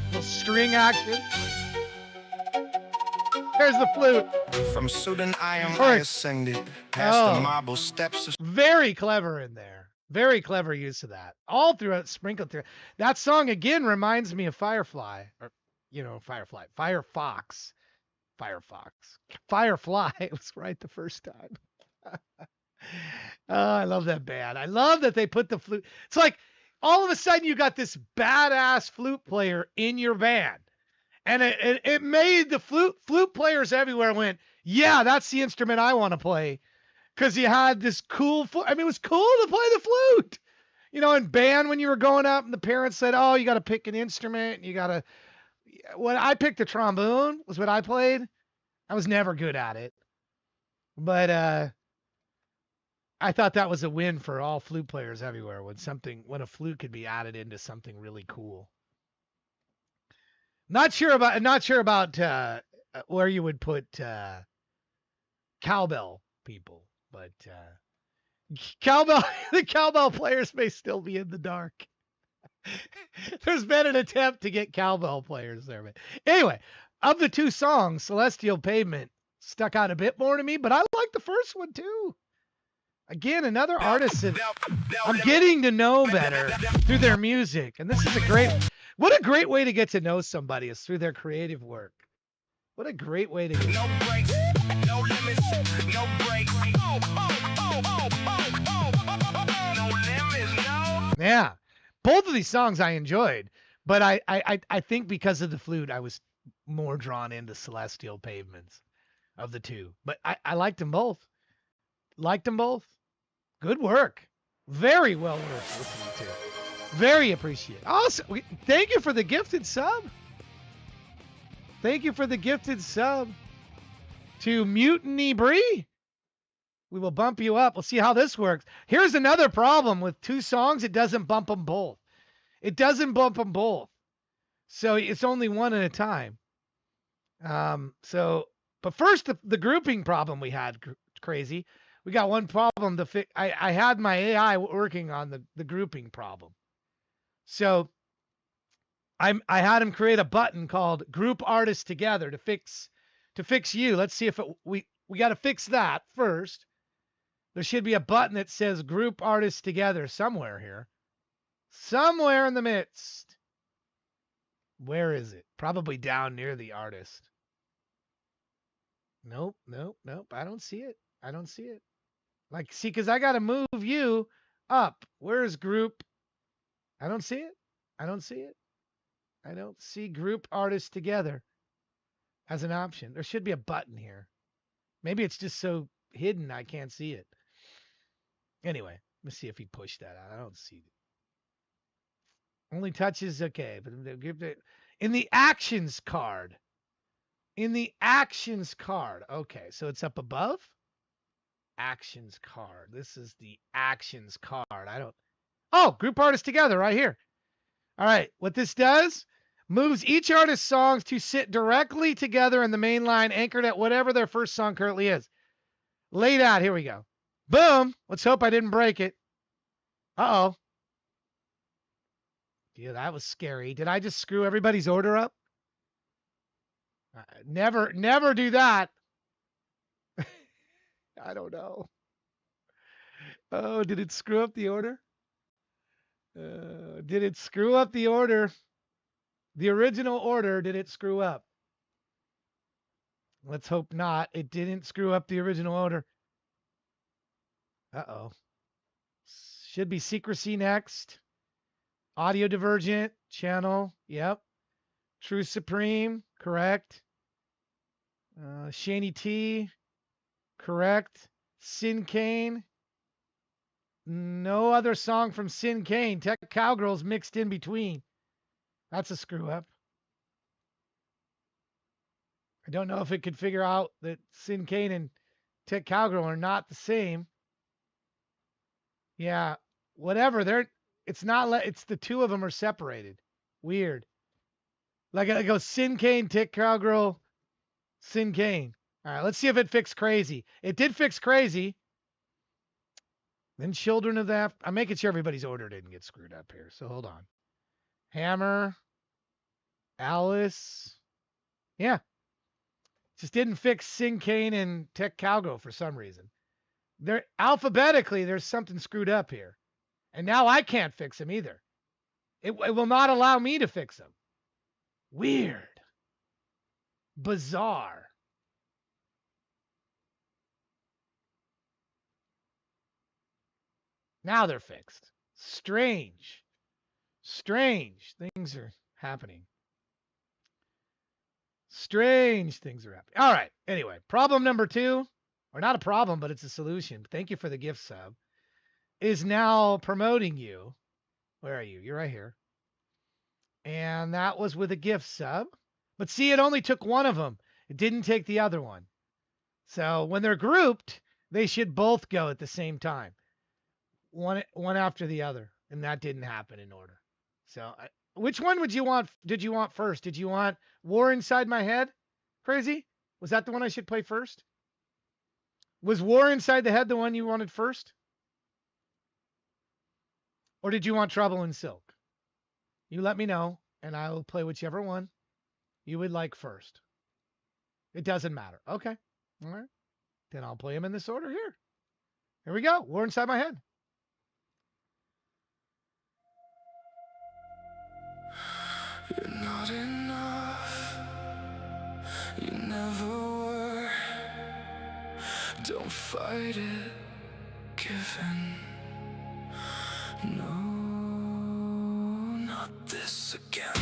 Little string action. There's the flute. From Sudan I am All right. I ascended, past the marble steps of Very clever in there. Very clever use of that. All throughout, sprinkled through. That song again reminds me of Firefly, or Firefox. Firefly. It was right the first time. Oh, I love that band. I love that they put the flute. It's like all of a sudden you got this badass flute player in your band. And it made the flute players everywhere went, yeah, that's the instrument I want to play. Because you had this cool flute. I mean, it was cool to play the flute. In band when you were growing up and the parents said, oh, you got to pick an instrument. And you got to. When I picked the trombone was what I played. I was never good at it. But I thought that was a win for all flute players everywhere when a flute could be added into something really cool. Not sure about where you would put cowbell people, but the cowbell players may still be in the dark. There's been an attempt to get cowbell players there, but anyway, of the two songs, Celestial Pavement stuck out a bit more to me, but I like the first one too. Again, another artist that I'm getting to know better through their music, and this is what a great way to get to know somebody is through their creative work. What a great way to get No brakes, no limits, no brakes. No limits, no. Yeah. Both of these songs I enjoyed, but I think because of the flute, I was more drawn into Celestial Pavements of the two. But I liked them both. Good work. Very well worth listening to. Very appreciated. Also, thank you for the gifted sub. Thank you for the gifted sub to Mutiny Bree. We will bump you up. We'll see how this works. Here's another problem with two songs. It doesn't bump them both. So it's only one at a time. But first, the grouping problem we had, crazy. We got one problem to fix. I had my AI working on the grouping problem. So I had him create a button called Group Artists Together to fix you. Let's see if we got to fix that first. There should be a button that says Group Artists Together somewhere here. Somewhere in the midst. Where is it? Probably down near the artist. Nope. I don't see it. Like, see, because I got to move you up. Where's group? I don't see it. I don't see Group Artists Together as an option. There should be a button here. Maybe it's just so hidden I can't see it. Anyway, let's see if he pushed that out. I don't see it. Only touches, okay. But in the actions card. Okay, so it's up above. Actions card. This is the actions card. Group Artists Together right here. All right, what this does, moves each artist's songs to sit directly together in the main line, anchored at whatever their first song currently is. Laid out, here we go. Boom. Let's hope I didn't break it. Uh-oh. Yeah, that was scary. Did I just screw everybody's order up? Never do that. I don't know. Oh, did it screw up the order? Did it screw up the order? The original order, did it screw up? Let's hope not. It didn't screw up the original order. Uh-oh. Should be secrecy next. Audio divergent channel. Yep. True Supreme. Correct. Shani T. Correct. Sin Kane. No other song from Sin Kane. Tech Cowgirls mixed in between. That's a screw up. I don't know if it could figure out that Sin Kane and Tech Cowgirl are not the same. Yeah, whatever. It's not. It's the two of them are separated. Weird. Like I go Sin Cane, Tick Cowgirl, Sin Cane. All right, let's see if it fixed crazy. It did fix crazy. Then Children of that. I'm making sure everybody's order didn't get screwed up here. So hold on. Hammer, Alice. Yeah. Just didn't fix Sin Cane and Tech Cowgirl for some reason. They're alphabetically, there's something screwed up here. And now I can't fix them either. It will not allow me to fix them. Weird. Bizarre. Now they're fixed. Strange. Strange things are happening. Strange things are happening. All right. Anyway, problem number 2, or not a problem, but it's a solution. Thank you for the gift sub. Is now promoting you. Where are you? You're right here. And that was with a gift sub. But see, it only took one of them. It didn't take the other one. So when they're grouped, they should both go at the same time. One after the other. And that didn't happen in order. So which one did you want first? Did you want War Inside My Head? Crazy? Was that the one I should play first? Was War Inside the Head the one you wanted first? Or did you want Trouble in Silk? You let me know, and I will play whichever one you would like first. It doesn't matter. Okay. All right. Then I'll play them in this order here. Here we go. War Inside My Head. You're not enough. You never were. Don't fight it. Give in. No, not this again.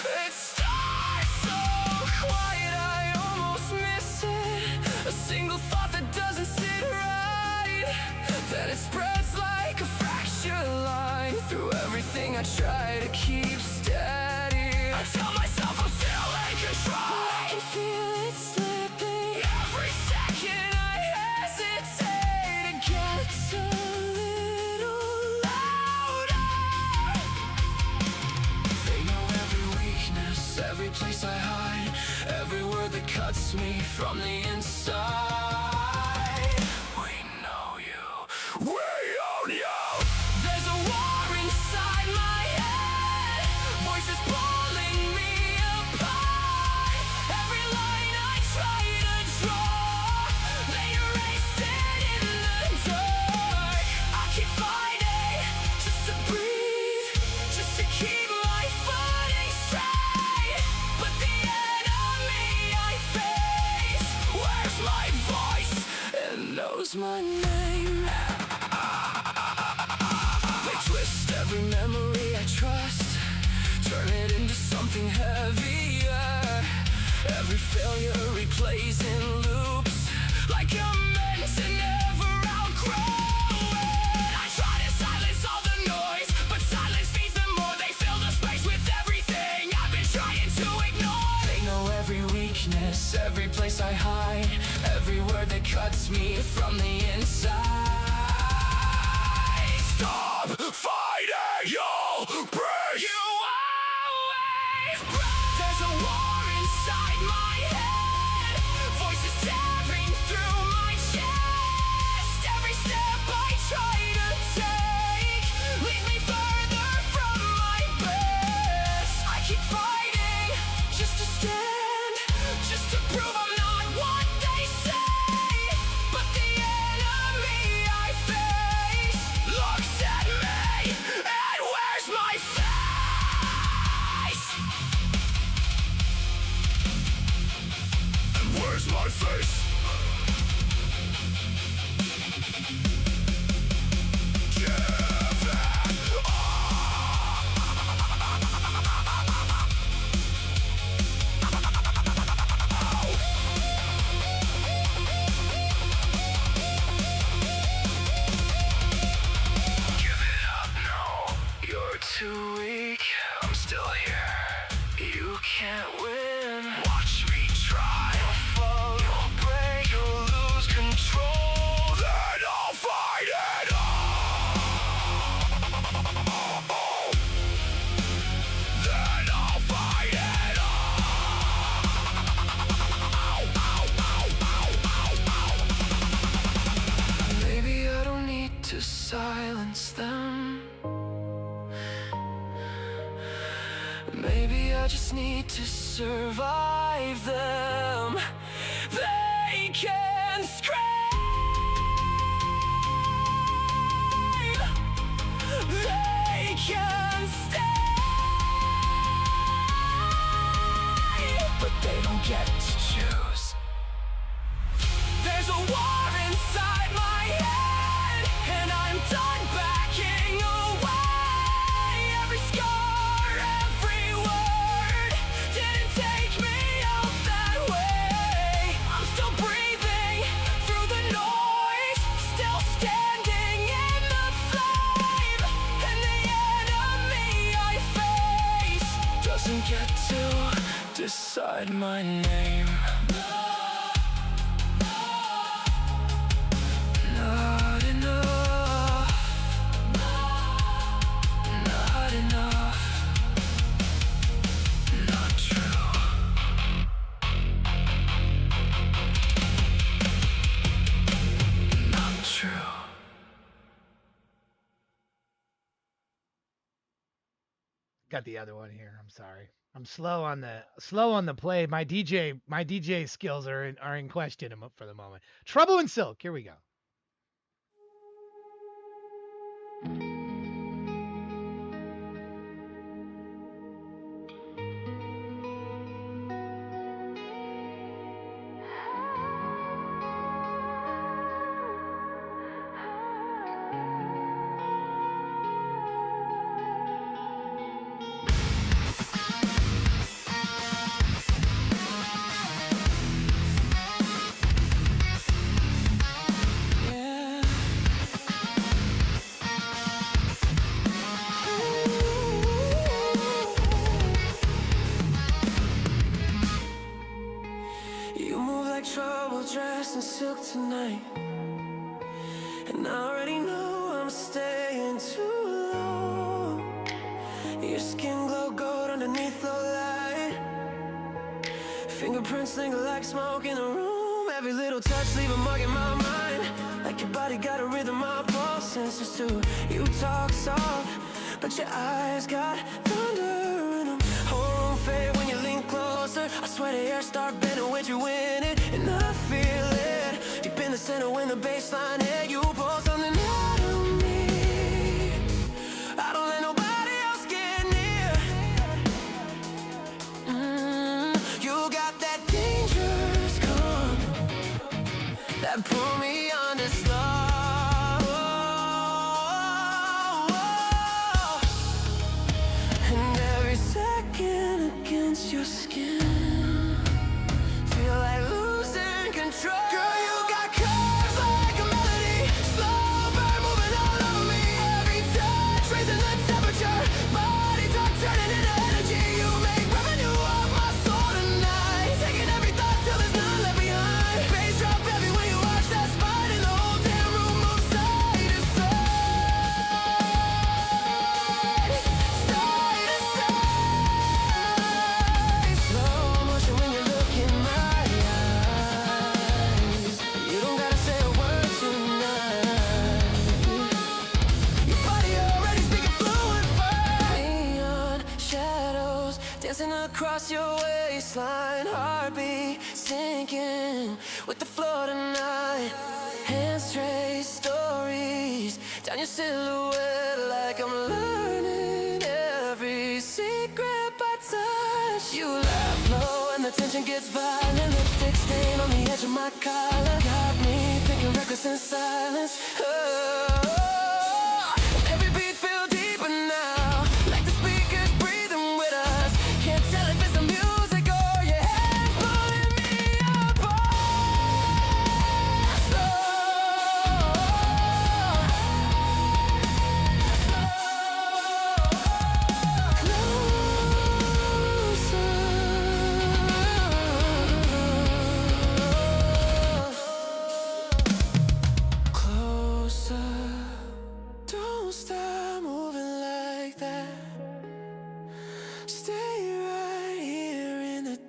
It starts so quiet, I almost miss it. A single thought that doesn't sit right. Then it spreads like a fractured line through everything I try to keep steady. I tell myself I'm still in control, but I can feel it slipping. Every second I hesitate, it gets a little louder. They know every weakness, every place I hide, every word that cuts me from the inside. We know you, we own you. There's a war inside my head, voices pulling me apart. Every line I try to draw, they erase it in the dark. I keep fighting just to breathe, just to keep my footing straight. But the enemy I face wears my voice and knows my name. They twist every memory I trust, turn it into something heavier. Every failure replays in loops, like you're meant to never outgrow it. I try to silence all the noise, but silence feeds them more. They fill the space with everything I've been trying to ignore. They know every weakness, every place I hide, every word that cuts me from the inside. Stop fighting, you'll break. You always break. There's a war inside my head, voices tearing through my chest. Every step I try to take leads me further from my best. I keep fighting just to stand, just to prove I'm not what they say. But the enemy I face looks at me and wears my face. And where's my face? Give it Give it up, no, you're too weak. can't win. Watch me try. You'll fall, you'll break, you'll lose control. Then I'll fight it all. Then I'll fight it all. Maybe I don't need to silence them. Maybe I just need to survive them. They can scream. They can stay. But they don't get to choose. There's a war inside my head, and I'm done backing away. Every scar, every word didn't take me out that way. I'm still breathing through the noise, still standing in the flame. And the enemy I face doesn't get to decide my name. Not enough. Not enough. Not true. Not true. Got the other one here. I'm sorry. I'm slow on the play. My DJ skills are in question for the moment. Trouble in Silk. Here we go. Yeah. You move like trouble dressed in silk tonight, and I already know I'm staying too long. Your skin glow gold underneath low light, fingerprints linger like smoke in the room. Every little touch leave a mark in my mind, like your body got a rhythm, my pulse senses too. You talk soft, but your eyes got thunder in them. Whole room fade when you lean closer. I swear the air start bending when you win it, and I feel it deep in the center when the baseline hit. You pull something out of me. I don't let nobody else get near. You got that dangerous calm that pull me under slow. And every second against your skin feel like losing control. Girl, you got curves like a melody, slow burn moving all over me. Every touch raising the temperature, body talk turning into energy. You make revenue off my soul tonight, taking every thought till there's none left behind. Bass drop heavy when you watch that spine, and the whole damn room moves side to side. Side to side. Slow motion when you look in my eyes. You don't gotta say a word tonight. Your body already speaking fluent words. Neon shadows dancing across your waistline. Heartbeat sinking with the flow tonight. Hands trace stories down your silhouette, like I'm learning every secret by touch. You laugh low and the tension gets violent. Lipstick stain on the edge of my collar got me thinking reckless in silence. Oh, every beat feel deeper now, like the speakers breathing with us. Can't tell if it's the music or your hands pulling me apart. Closer.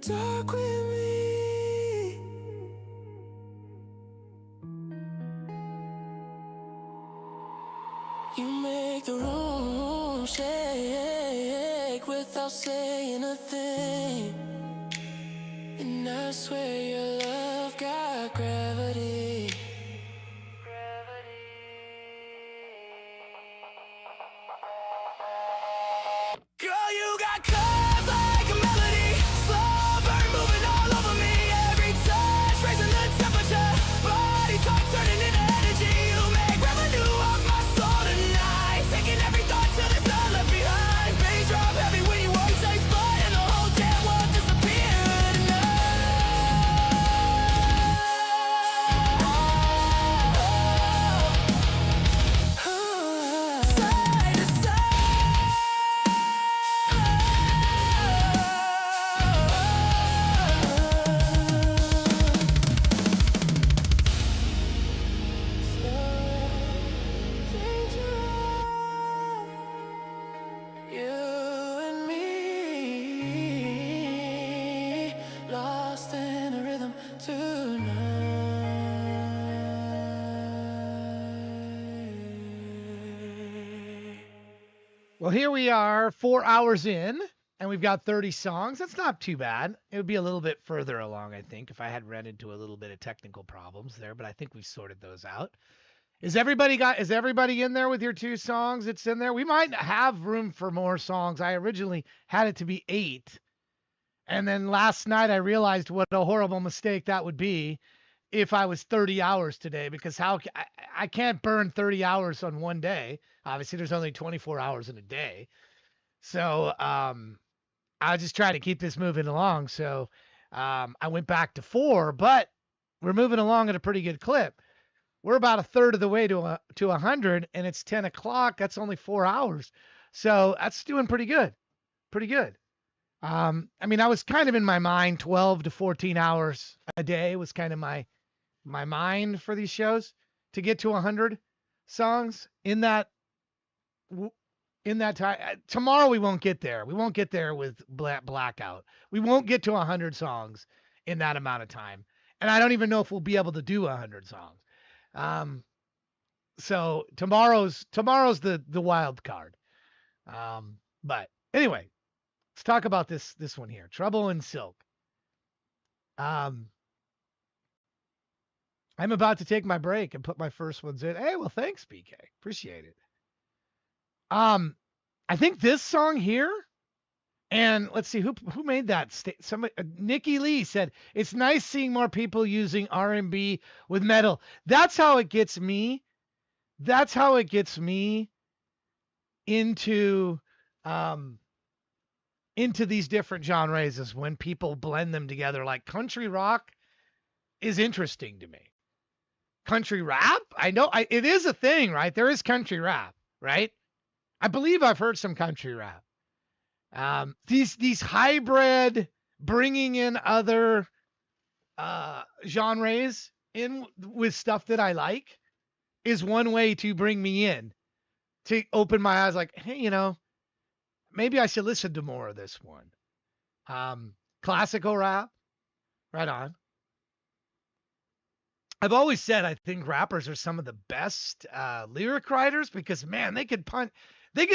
dark with me. You make the room shake without saying a thing. And I swear your love got gravity. Girl, you got curves like a melody. Slow burn moving all over me. Every touch raising the temperature. Body talk turning into energy. You make revenue off my soul tonight. Taking every thought till there's none left behind. Bass drop heavy when you walk, takes blood, and the whole damn world disappeared tonight. Side to you and me, lost in a rhythm tonight. Well, here we are, 4 hours in, and we've got 30 songs. That's not too bad. It would be a little bit further along, I think, if I had run into a little bit of technical problems there, but I think we've sorted those out. Is everybody in there with your 2 songs? It's in there. We might have room for more songs. I originally had it to be 8. And then last night I realized what a horrible mistake that would be if I was 30 hours today, because I can't burn 30 hours on one day. Obviously there's only 24 hours in a day. So I just try to keep this moving along. So I went back to 4, but we're moving along at a pretty good clip. We're about a third of the way to 100, and it's 10 o'clock. That's only 4 hours. So that's doing pretty good. Pretty good. I mean, I was kind of in my mind 12 to 14 hours a day was kind of my mind for these shows to get to 100 songs in that time. Tomorrow we won't get there. We won't get there with Blackout. We won't get to 100 songs in that amount of time. And I don't even know if we'll be able to do 100 songs. So tomorrow's the wild card. But anyway, let's talk about this one here. Trouble in Silk. I'm about to take my break and put my first ones in. Hey, well, thanks, BK. Appreciate it. I think this song here, and let's see who made that. Somebody, Nikki Lee said it's nice seeing more people using R&B with metal. That's how it gets me. That's how it gets me into these different genres, is when people blend them together. Like country rock is interesting to me. Country rap, I know it is a thing, right? There is country rap, right? I believe I've heard some country rap. These hybrid, bringing in other genres in with stuff that I like, is one way to bring me in, to open my eyes. Like, hey, maybe I should listen to more of this one. Classical rap, right on. I've always said I think rappers are some of the best lyric writers, because man, they get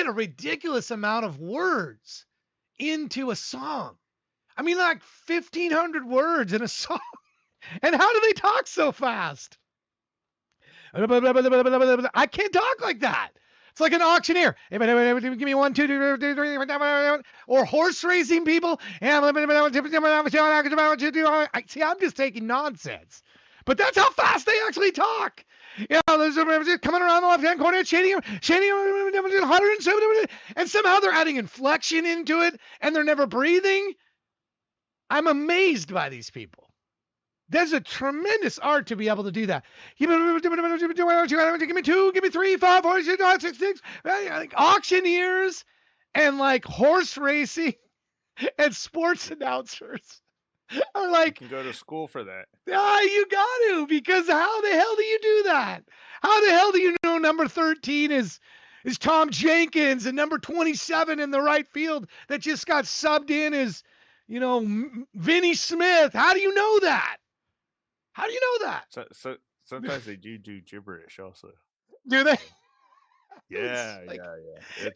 a ridiculous amount of words into a song. I mean, like 1,500 words in a song. And how do they talk so fast? I can't talk like that. It's like an auctioneer. Give me 1, 2, 3, or horse racing people. See, I'm just taking nonsense. But that's how fast they actually talk. There's coming around the left-hand corner, shading 170, and somehow they're adding inflection into it, and they're never breathing. I'm amazed by these people. There's a tremendous art to be able to do that. Give me 2, give me 3, 5, 4, 6, 6. Like auctioneers and like horse racing and sports announcers are like, You can go to school for that. you got to, because how the hell do you do that? How the hell do you know number 13 is Tom Jenkins and number 27 in the right field that just got subbed in is Vinnie Smith. How do you know that? How do you know that? So sometimes they do gibberish also. Do they? Yeah, Like, yeah.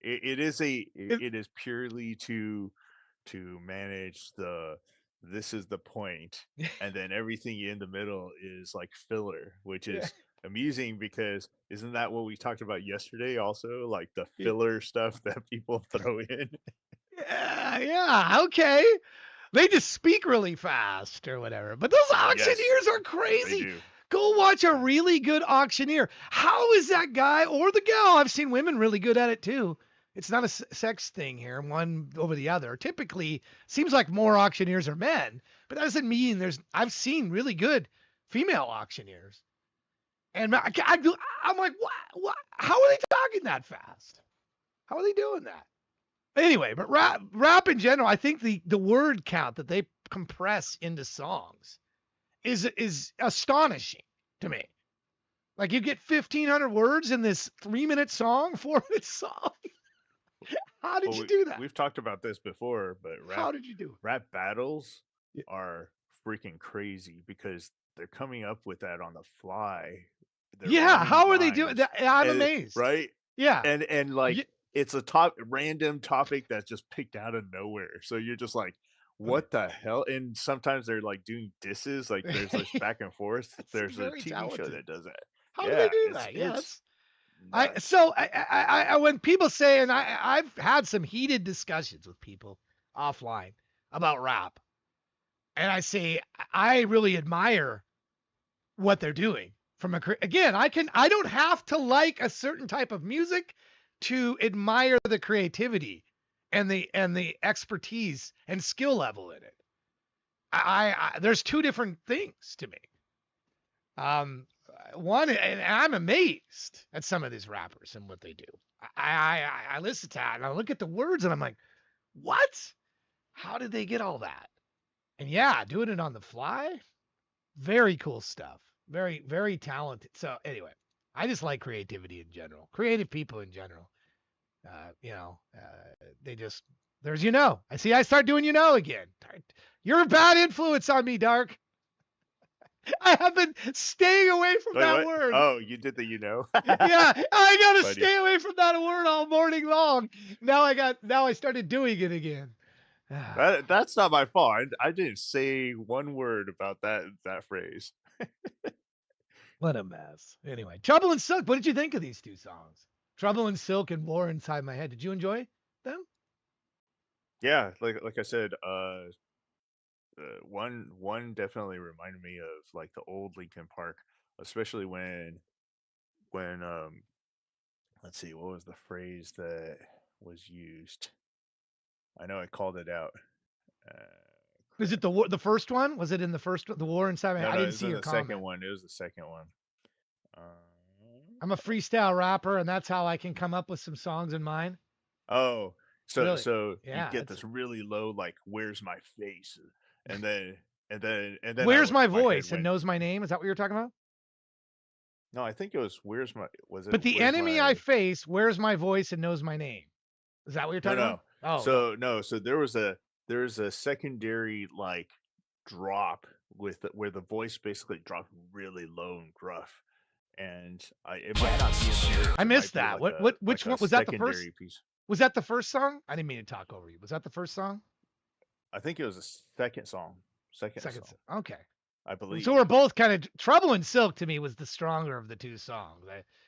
It is purely to manage the this is the point, and then everything in the middle is like filler, which yeah, is amusing because isn't that what we talked about yesterday also, like the filler stuff that people throw in? yeah, okay. They just speak really fast or whatever. But those Yes, auctioneers are they crazy. do. Go watch a really good auctioneer. How is that guy or the gal? I've seen women really good at it too. It's not a sex thing here, one over the other. Typically, seems like more auctioneers are men, but that doesn't mean I've seen really good female auctioneers. And I'm like, what? How are they talking that fast? How are they doing that? Anyway, but rap in general, I think the word count that they compress into songs is astonishing to me. Like you get 1,500 words in this 3-minute song, 4-minute song. How did Well, you do that? we've talked about this before, but How did you do it? rap battles Yeah. are freaking crazy because they're coming up with that on the fly. They're Yeah, running how are they doing rhymes, that? I'm and amazed. right, Yeah. and Yeah. like it's a random topic that's just picked out of nowhere. So you're just like, Okay. what the hell? And sometimes they're like doing disses, like there's this back and forth. That's There's a very TV show talented. that does that. How do they Yeah, do that? Yeah, it's that's nuts. when people say, and I've had some heated discussions with people offline about rap, and I say I really admire what they're doing again. I don't have to like a certain type of music to admire the creativity and the expertise and skill level in it. There's two different things to me. Um, One, and I'm amazed at some of these rappers and what they do. I listen to that and I look at the words and I'm like, what? How did they get all that? And yeah, doing it on the fly, very cool stuff. Very, very talented. So anyway, I just like creativity in general. Creative people in general. They just I see I start doing again. You're a bad influence on me, Dark. I have been staying away from Wait, that what? word. Oh, you did the Yeah, I gotta Funny. stay away from that word all morning long. Now I started doing it again. That's not my fault. I didn't say one word about that phrase. What a mess. Anyway, Trouble and Silk. What did you think of these two songs? Trouble and Silk and War Inside My Head. Did you enjoy them? Yeah, like I said, one definitely reminded me of like the old Linkin Park, especially when let's see, what was the phrase that was used? I know I called it out. Uh, Is it Crap. the first one? Was it in the first the War Inside My Head? No, I no, it didn't was see in your the second comment. one. It was the second one. I'm a freestyle rapper, and that's how I can come up with some songs in mind. Oh, Really? so you Yeah. get this really low, like "Where's my face," and then Where's my my head voice and went. knows my name? Is that what you're talking about? No, I think it was But the "Where's enemy I my." face wears my voice and knows my name. Is that what you're No, talking about? no. Oh no. So no, so there was a secondary like drop where the voice basically dropped really low and gruff, and it might not be in the lyrics. I It might missed be that. like Which a one was that the first? secondary piece. Was that the first song? I didn't mean to talk over you. Was that the first song? I think it was a second song. Second Second song, song. Okay. I So we're believe. both kind of Trouble and Silk to me was the stronger of the two songs.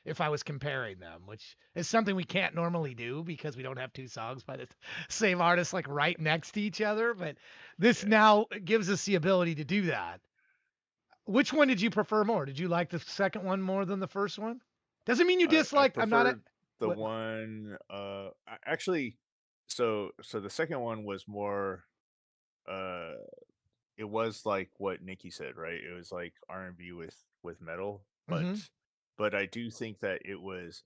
If I was comparing them, which is something we can't normally do because we don't have two songs by the same artist like right next to each other. But this Yeah. now gives us the ability to do that. Which one did you prefer more? Did you like the second one more than the first one? Doesn't mean you I disliked. I'm not. preferred the What? one actually, so the second one was more uh it was like what Nikki said, right? It was like R&B with metal, Hmm. but I do think that it was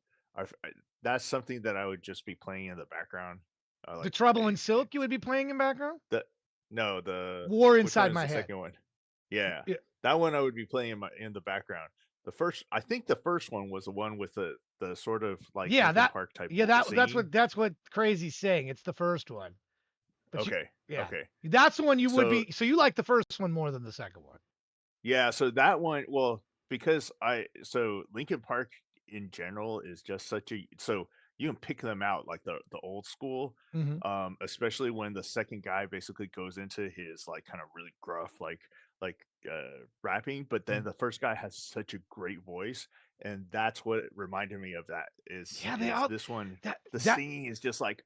that's something that I would just be playing in the background. The Like Trouble hey, and Silk you would be playing in background. the no, the War which one Inside is My the Head. second one? Yeah. Yeah. That one I would be playing in the background. I think the first one was the one with the sort of like Yeah, Linkin Park type that's singing. what Crazy's saying. It's the first one. But Okay. yeah, Okay. that's the one you would So be. So you like the first one more than the second one. yeah, so that one, well, because Lincoln Park in general is just such a so you can pick them out like the old school, Hmm. especially when the second guy basically goes into his like kind of really gruff like rapping, but then the first guy has such a great voice, and that's what reminded me of that Yeah, they is all this one. The that singing is just like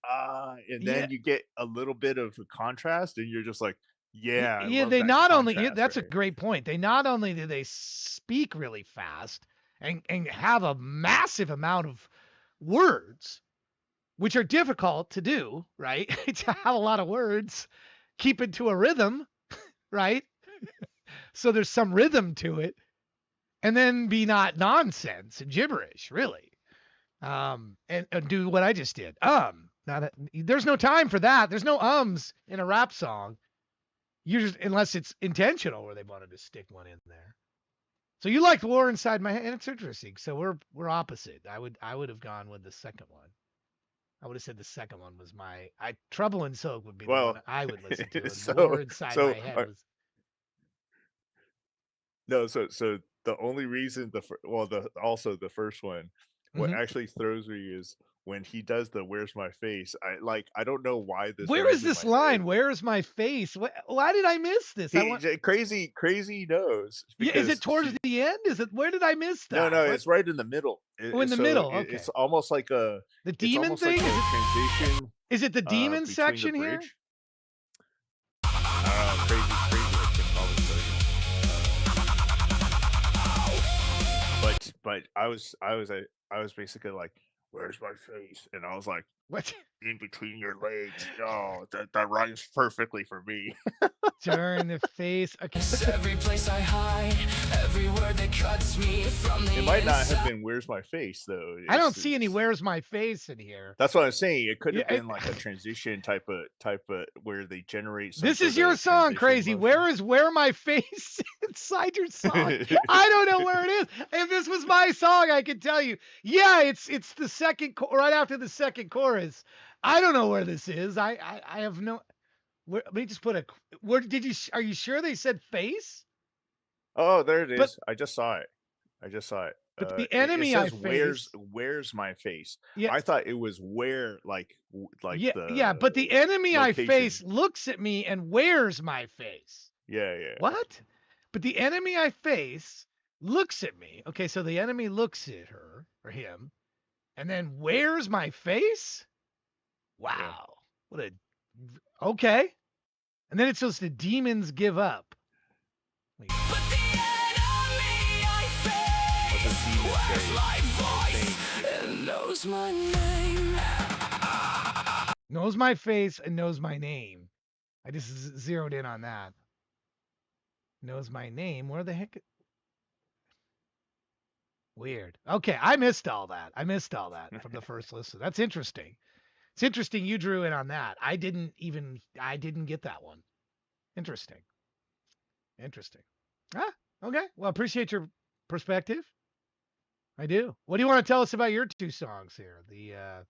and yeah. then you get a little bit of a contrast, and you're just like, yeah, I Yeah, love they that not only contrast that's right a here. great point. They not only do they speak really fast and have a massive amount of words, which are difficult to do, right? To have a lot of words, keep it to a rhythm, right? So there's some rhythm to it, and then be not nonsense and gibberish, really. And do what I just did. Not a, there's no time for that. There's no ums in a rap song. You just unless it's intentional where they wanted to stick one in there. So you liked War Inside My Head, and it's interesting. So we're opposite. I would have gone with the second one. I would have said the second one was my I Trouble and Soak would be the one Well, I would listen to, and so War Inside My so Head was no, so the only reason the also the first one, what mhm. actually throws me is when he does the "Where's my face." I don't know why this Where is runs in this my head. line? Where is my face? Why did I miss this? I want Crazy knows yeah, is it because towards the end? Is it where did I miss no, that? What? it's right in the middle. Oh, in the middle. It's Okay. almost like The demon thing? a transition Is it the demon between the section here? bridge. Crazy Hook can probably tell you. But I was basically like, "Where's my face?" And I was like, What? "In between your legs." Oh, that rhymes perfectly for me. Turn the face. Okay. Every place I hide, every word that cuts me from the It might not have inside. been "Where's my face" though. I don't see any where's my face in here. That's what I'm saying. It could Yeah, have been like a transition type of where they generate some this is sort your of song, transition Crazy. Where motion. is where my face inside your song? I don't know where it is. If this was my song, I could tell you. Yeah, it's the second right after the second chorus. I don't know where this is. I have no. Let me just put a. Where did you? Are you sure they said face? Oh, there it But is. I just saw it. I just saw it. but the It enemy I says face. where's my face. Yeah, I thought it was where like yeah. the But the enemy I face location. looks at me and wears my face. Yeah. What? But the enemy I face looks at me. Okay, so the enemy looks at her or him and then wears my face? Yeah. Wow. What a okay. And then it says the demons give up. Wait, But the enemy I What does face demon wears say? my Demon voice say and knows my name. knows my face and knows my name. I just zeroed in on that. Knows my name. Where the heck? Weird. Okay, I missed all that. I missed all that from the first listen. That's interesting. It's interesting you drew in on that. I didn't get that one. Interesting. Interesting. Ah, okay. Well, appreciate your perspective. I do. What do you want to tell us about your two songs here? The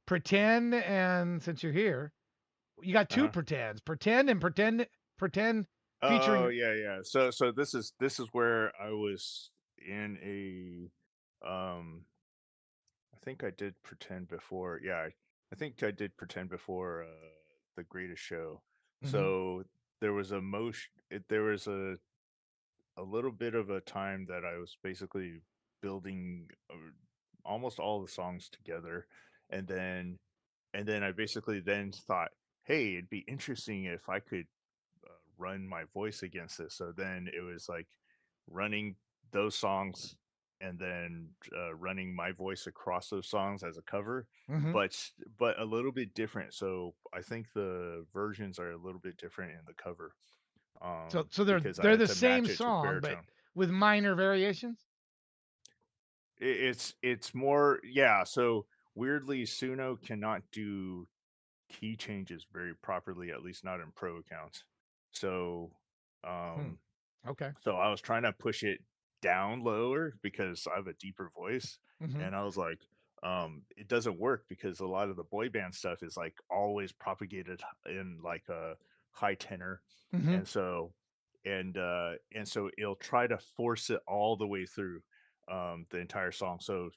Pretend and since you're here, you got two Uh-huh. pretends. Pretend Oh featuring yeah. So this is where I was in I think I did pretend before. Yeah, I think I did pretend before the greatest show. mhm, So there was a motion. There was a little bit of a time that I was basically building almost all the songs together, and then I basically then thought, hey, it'd be interesting if I could run my voice against this. So then it was like running those songs and then running my voice across those songs as a cover, mhm. but but a little bit different. So I think the versions are a little bit different in the cover So because I they're had the to same match it to song but baritone. with minor variations? It's more yeah. So weirdly, Suno cannot do key changes very properly, at least not in pro accounts. So Hmm. um Okay. So I was trying to push it down lower because I have a deeper voice, Mhm. and I was like, it doesn't work because a lot of the boy band stuff is like always propagated in like a high tenor, Hmm. and so and so it'll try to force it all the way through the entire song. So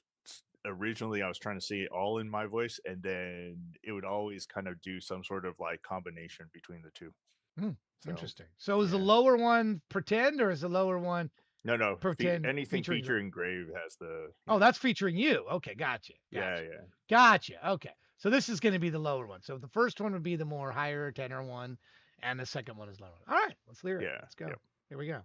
originally I was trying to sing it all in my voice, and then it would always kind of do some sort of like combination between the two. Hmm. So Interesting. So is the yeah. lower one pretend, or is the lower one No, no, pretend anything featuring Grave? featuring Grave has the Oh, yeah. that's featuring you. Okay, gotcha. Yeah, Gotcha. yeah. Gotcha. Okay. So this is going to be the lower one. So the first one would be the more higher tenor one, and the second one is lower. All right, let's hear it. Yeah. Let's go. Yep. Here we go.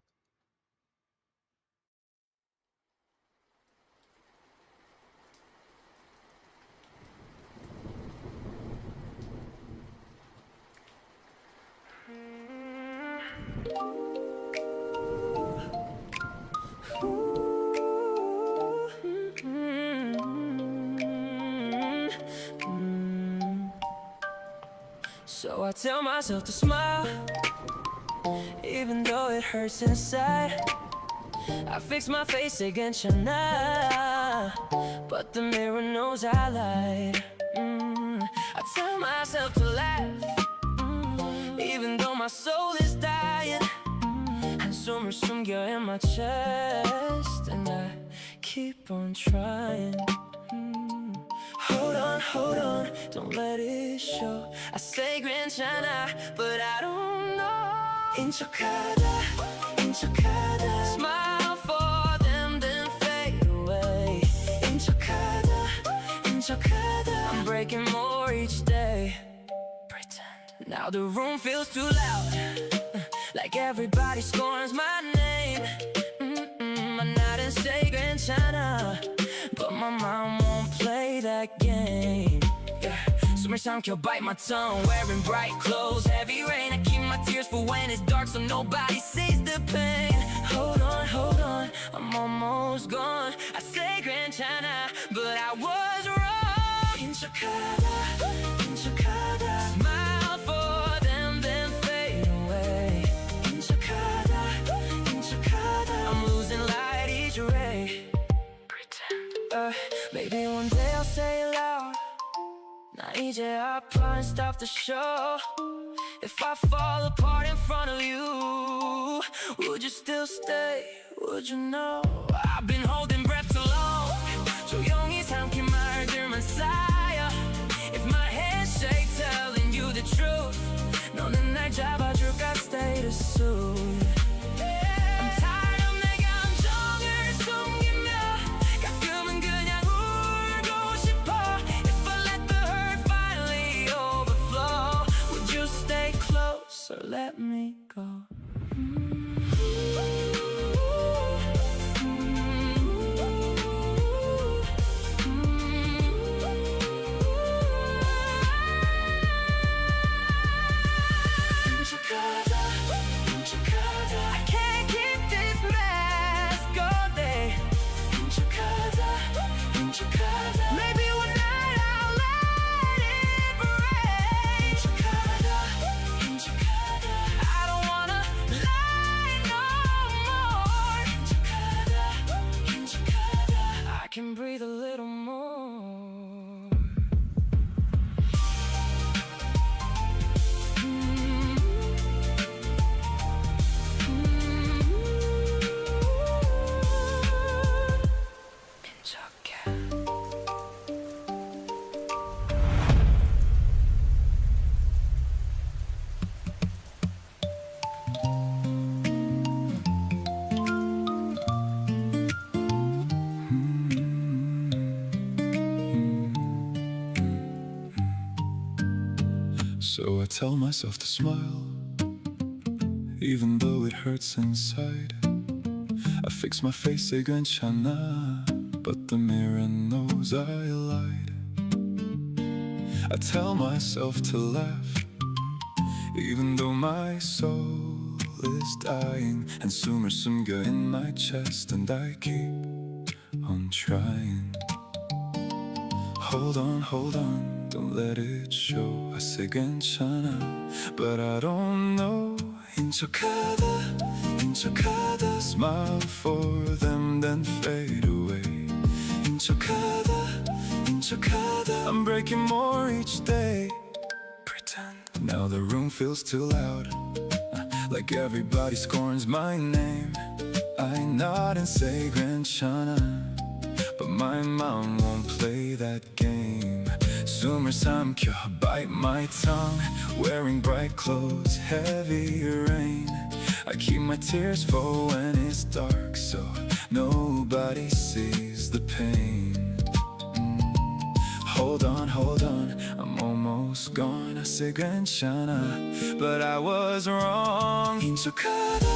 So I tell myself to smile, even though it hurts inside. I fix my face against your night, but the mirror knows I lied. I tell myself to laugh, even though my soul is dying. 한숨을 숨겨 in my chest, and I keep on trying. Hold on, don't let it show. I say 괜찮아, but I don't know. 인척하다, smile for them, then fade away. 인척하다, I'm breaking more each day. Pretend. Now the room feels too loud, like everybody scorns my name. I'm not in say 괜찮아, but my mind won't play that game. Yeah. 숨을 삼켜 bite my tongue, wearing bright clothes, heavy rain. I keep my tears for when it's dark, so nobody sees the pain. Hold on, I'm almost gone. I say 괜찮아, but I was wrong. 인척하다, smile for them, then fade away. 인척하다, I'm losing light each ray. Pretend. Maybe one day I'll say it loud. 나 이제 아파 and stop the show. If I fall apart in front of you, would you still stay? Would you know? I've been holding breath too long. 조용히 삼킨 말들만 쌓여. If my head shake telling you the truth, 너는 날 잡아줄까? Stay to soothe. I'm tired of 내 감정을 숨기며 가끔은 그냥 울고 싶어. If I let the hurt finally overflow, would you stay close or let me go? I can't keep this mask all day. Maybe one night I'll let it break. I don't wanna lie no more. I can breathe a little more. So I tell myself to smile, even though it hurts inside. I fix my face against 괜찮아, but the mirror knows I lied. I tell myself to laugh, even though my soul is dying. 한숨을 숨겨 in my chest, and I keep on trying. Hold on, don't let it show. I say 괜찮아, but I don't know. 인척하다, smile for them, then fade away. 인척하다, I'm breaking more each day. Pretend. Now the room feels too loud, like everybody scorns my name. I nod and say 괜찮아, but my mom won't play that game. 숨을 삼켜, bite my tongue, wearing bright clothes, heavy rain. I keep my tears for when it's dark, so nobody sees the pain. Hold on, I'm almost gone. I say 괜찮아, but I was wrong. 인척하다,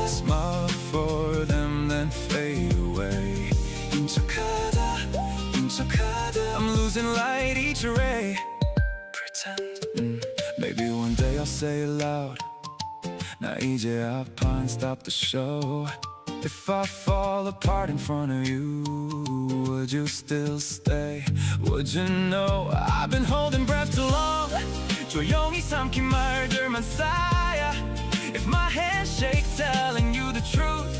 smile for them then fade away. 인척하다, I'm losing light each ray. Pretend. Maybe one day I'll say it loud. 나 이제 아파 and stop the show. If I fall apart in front of you, would you still stay? Would you know I've been holding breath too long? 조용히 삼킨 말들만 쌓여. If my hands shake telling you the truth,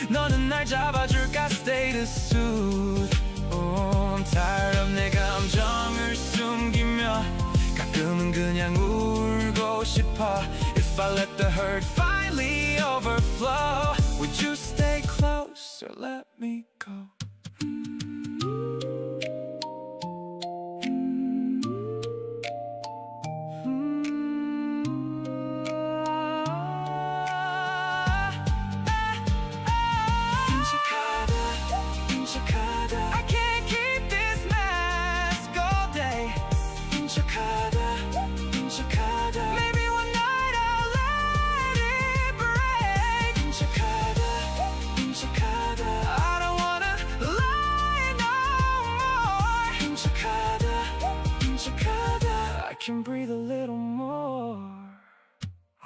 너는 날 잡아줄까? Stay to soothe. Oh, I'm tired of 내 감정을 숨기며 가끔은 그냥 울고 싶어. If I let the hurt finally overflow, would you stay close or let me go? I can't keep this mask all day. Maybe one night I'll let it break. I don't wanna lie no more. I can breathe a little more.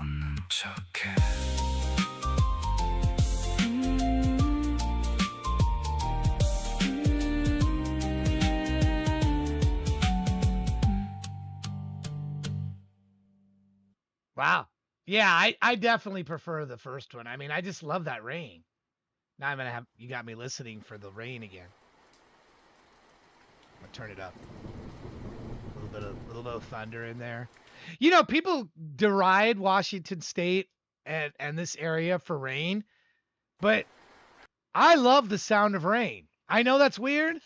웃는 척해. Wow. Yeah, I definitely prefer the first one. I mean, I just love that rain. Now I'm gonna have you got me listening for the rain again. I'm gonna turn it up. A little bit of thunder in there. You know, people deride Washington State and this area for rain, but I love the sound of rain. I know that's weird.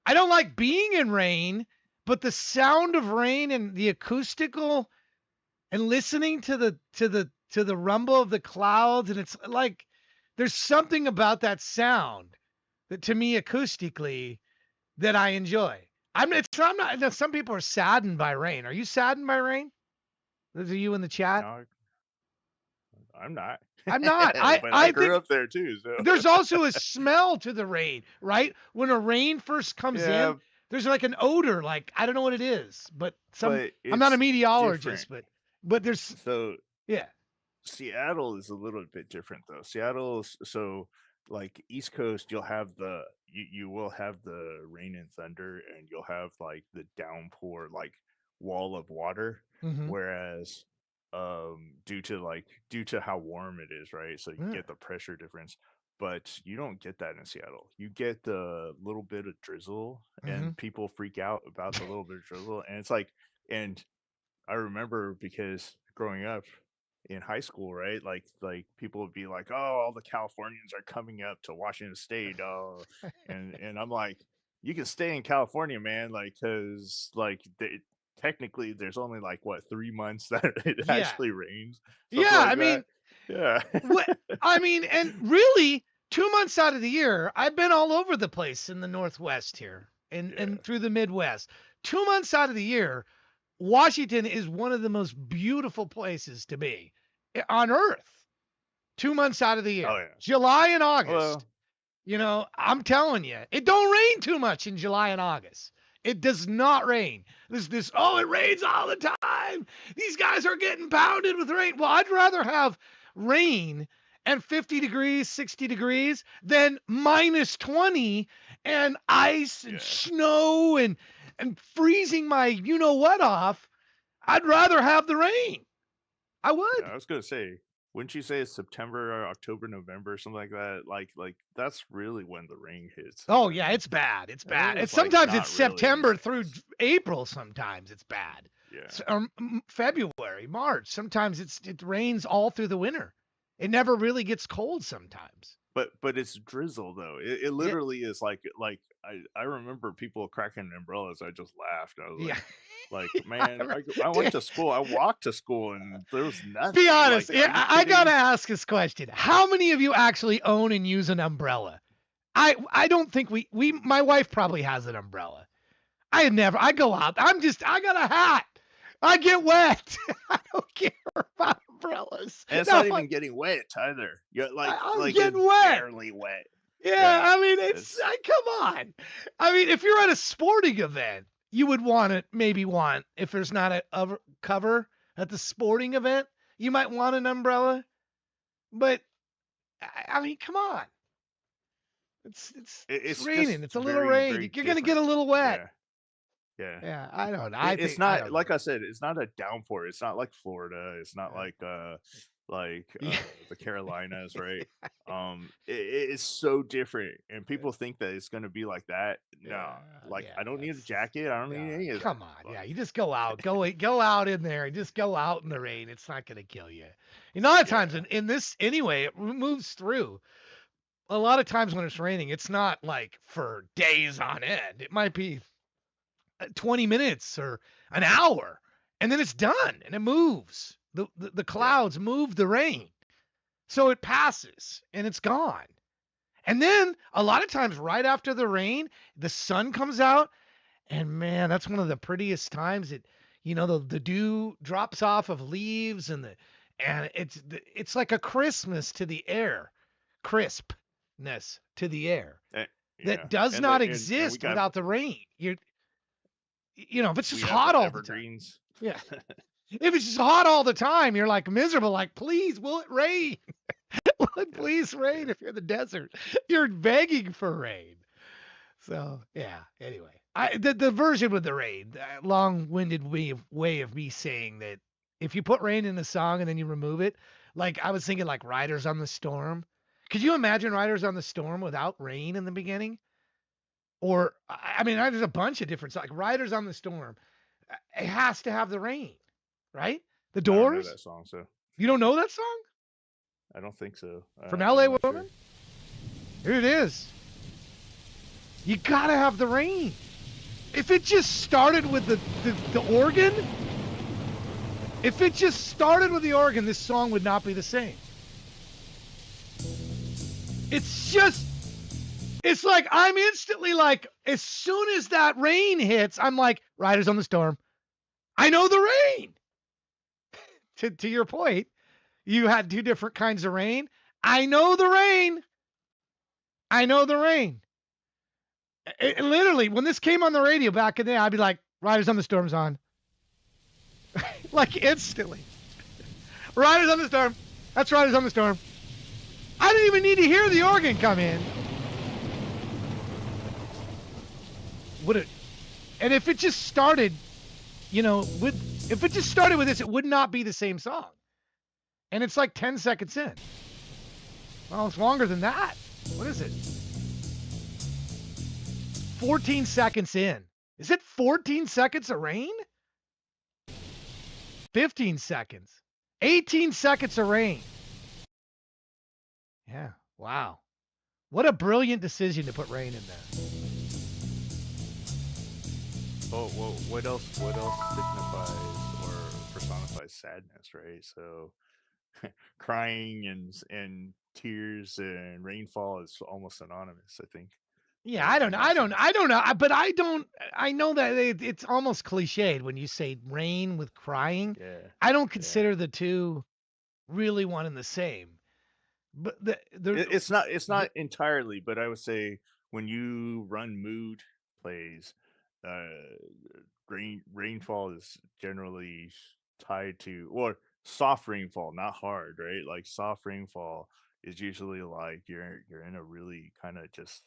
I don't like being in rain, but the sound of rain and the acoustical and listening to the rumble of the clouds, and it's like there's something about that sound that to me acoustically that I enjoy. I'm not some people are saddened by rain. Are you saddened by rain? Those of you in the chat? No, I'm not. I'm not. But I grew up there too. So There's also a smell to the rain, right? When a rain first comes yeah, in, there's like an odor, like I don't know what it is, but but I'm not a it's meteorologist, different. but there's So yeah. Seattle is a little bit different though. So like East Coast, you will have the rain and thunder, and you'll have like the downpour, like wall of water. Mm-hmm. Whereas, due to how warm it is, right? So you Yeah. get the pressure difference, but you don't get that in Seattle. You get the little bit of drizzle, Mm-hmm. and people freak out about the little bit of drizzle, and it's like, and I remember because growing up in high school, right? Like people would be like, "Oh, all the Californians are coming up to Washington State." Oh, and I'm like, "You can stay in California, man, like cuz technically there's only like what 3 months that it Yeah. actually rains, something Yeah, I like that." mean, Yeah. what I mean, and really 2 months out of the year, I've been all over the place in the Northwest here and Yeah. through the Midwest. 2 months out of the year, Washington is one of the most beautiful places to be on earth. 2 months out of the Oh year, yeah. July and August. Well, You know, I'm telling you, it don't rain too much in July and August. It does not rain. There's this, oh, it rains all the time. These guys are getting pounded with rain. Well, I'd rather have rain and 50 degrees, 60 degrees than minus 20 and ice and yeah. snow and freezing my you know what off. I'd rather have the rain. I Yeah, would. I was going to say wouldn't you say it's September, or October, November, something like that? Like that's really when the rain hits, Oh yeah, and it's bad. It's I think bad. And it's like sometimes it's not really the September same through as April. Sometimes it's bad. yeah. February, March. Sometimes it rains all through the winter. It never really gets cold. Sometimes. But it's drizzle though. It Yeah. literally is like I remember people cracking umbrellas. I just laughed. I was Yeah. like man, I went to school. I walked to school and there was Be nothing. honest. Like, Yeah, are you I gotta kidding? ask this question. How many of you actually own and use an umbrella? I don't think we my wife probably has an umbrella. I go out. I got a hat. I get wet. I don't care about umbrellas. And it's No, not even getting wet either. Yeah, I'm like it's getting wet. barely wet. Yeah, Yeah, I mean it's come on. I mean, if you're at a sporting event, you would maybe want if there's not a cover at the sporting event, you might want an umbrella. But I mean, come on. It's it's raining. just It's a little very rain. very You're gonna get different. a little wet. Yeah, yeah. Yeah, I don't know. I It's think I not don't know. like I said. It's not a downpour. It's not like Florida. It's not like Yeah, the Carolinas, right? It's so different, and people think that it's gonna be like that. No, yeah, like yeah. I don't need a It's jacket. I don't need yeah. any of that. Come on. Yeah, Like, you just go out. Go out in there and just go out in the rain. It's not gonna kill you. A lot of times yeah, in this anyway, it moves through. A lot of times when it's raining, it's not like for days on end. It might be 20 minutes or an hour, and then it's done and it moves. The yeah, clouds move the rain. So it passes and it's gone. And then a lot of times right after the rain, the sun comes out and man, that's one of the prettiest times it the dew drops off of leaves and it's like a Christmas to the air. Crispness to the air eh, that yeah. does And not and exist without the rain. If it's just we have the hot all the time. evergreens. Yeah. If it's just hot all the time, you're like miserable like please will it rain? Will it Yeah, please rain yeah, if you're in the desert? You're begging for rain. So yeah. Anyway, the version with the rain, long-winded way of me saying that if you put rain in a song and then you remove it, like I was thinking like Riders on the Storm. Could you imagine Riders on the Storm without rain in the beginning? Or I mean, there's a bunch of different songs. Like Riders on the Storm, it has to have the rain, right? The I don't know Doors. that song, so You don't know that song I don't think so. from I'm L.A. not sure. Woman? Here it is. You gotta have the rain. If it just started with the organ, if it just started with the organ, this song would not be the same. It's just, it's like I'm instantly like, as soon as that rain hits, I'm like, Riders on the Storm. I know the rain. To your point, you had two different kinds of rain. I know the rain. I know the rain. Literally, when this came on the radio back in the day, I'd be like, Riders on the Storm's on. Like instantly. Riders on the Storm. That's Riders on the Storm. I didn't even need to hear the organ come in. Would it? And if it just started, if it just started with this, it would not be the same song. And it's like 10 seconds in. Well, it's longer than that. What is it? 14 seconds in. Is it 14 seconds of rain? 15 seconds. 18 seconds of rain. Yeah. Wow. What a brilliant decision to put rain in there. Well, what else? What else signifies or personifies sadness, right? So, crying and tears and rainfall is almost synonymous. I think, Yeah, I don't know. in essence. I don't know. But I know that it's almost cliched when you say rain with crying. Yeah, I don't yeah. consider the two really one and the same. But It's the not entirely, but I would say when you run mood plays, uh, rainfall is generally tied to or soft rainfall, not hard, right? Like soft rainfall is usually like you're in a really kind of just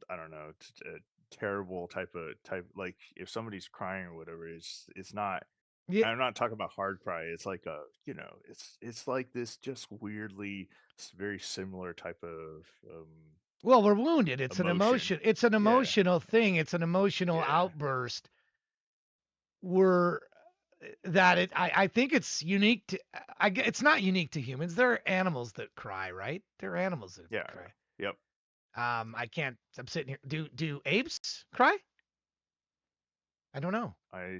I don't know, a terrible type like if somebody's crying or whatever, it's not. Yeah. I'm not talking about hard cry. It's like a, it's like this just weirdly very similar type of Well, we're wounded. It's an emotion. emotion. It's an Yeah, emotional thing. It's an emotional yeah, outburst. We're that it. I think it's unique to. It's not unique to humans. There are animals that cry, right? There are animals that yeah, cry. yep. I can't. I'm sitting here. Do apes cry? I don't know. I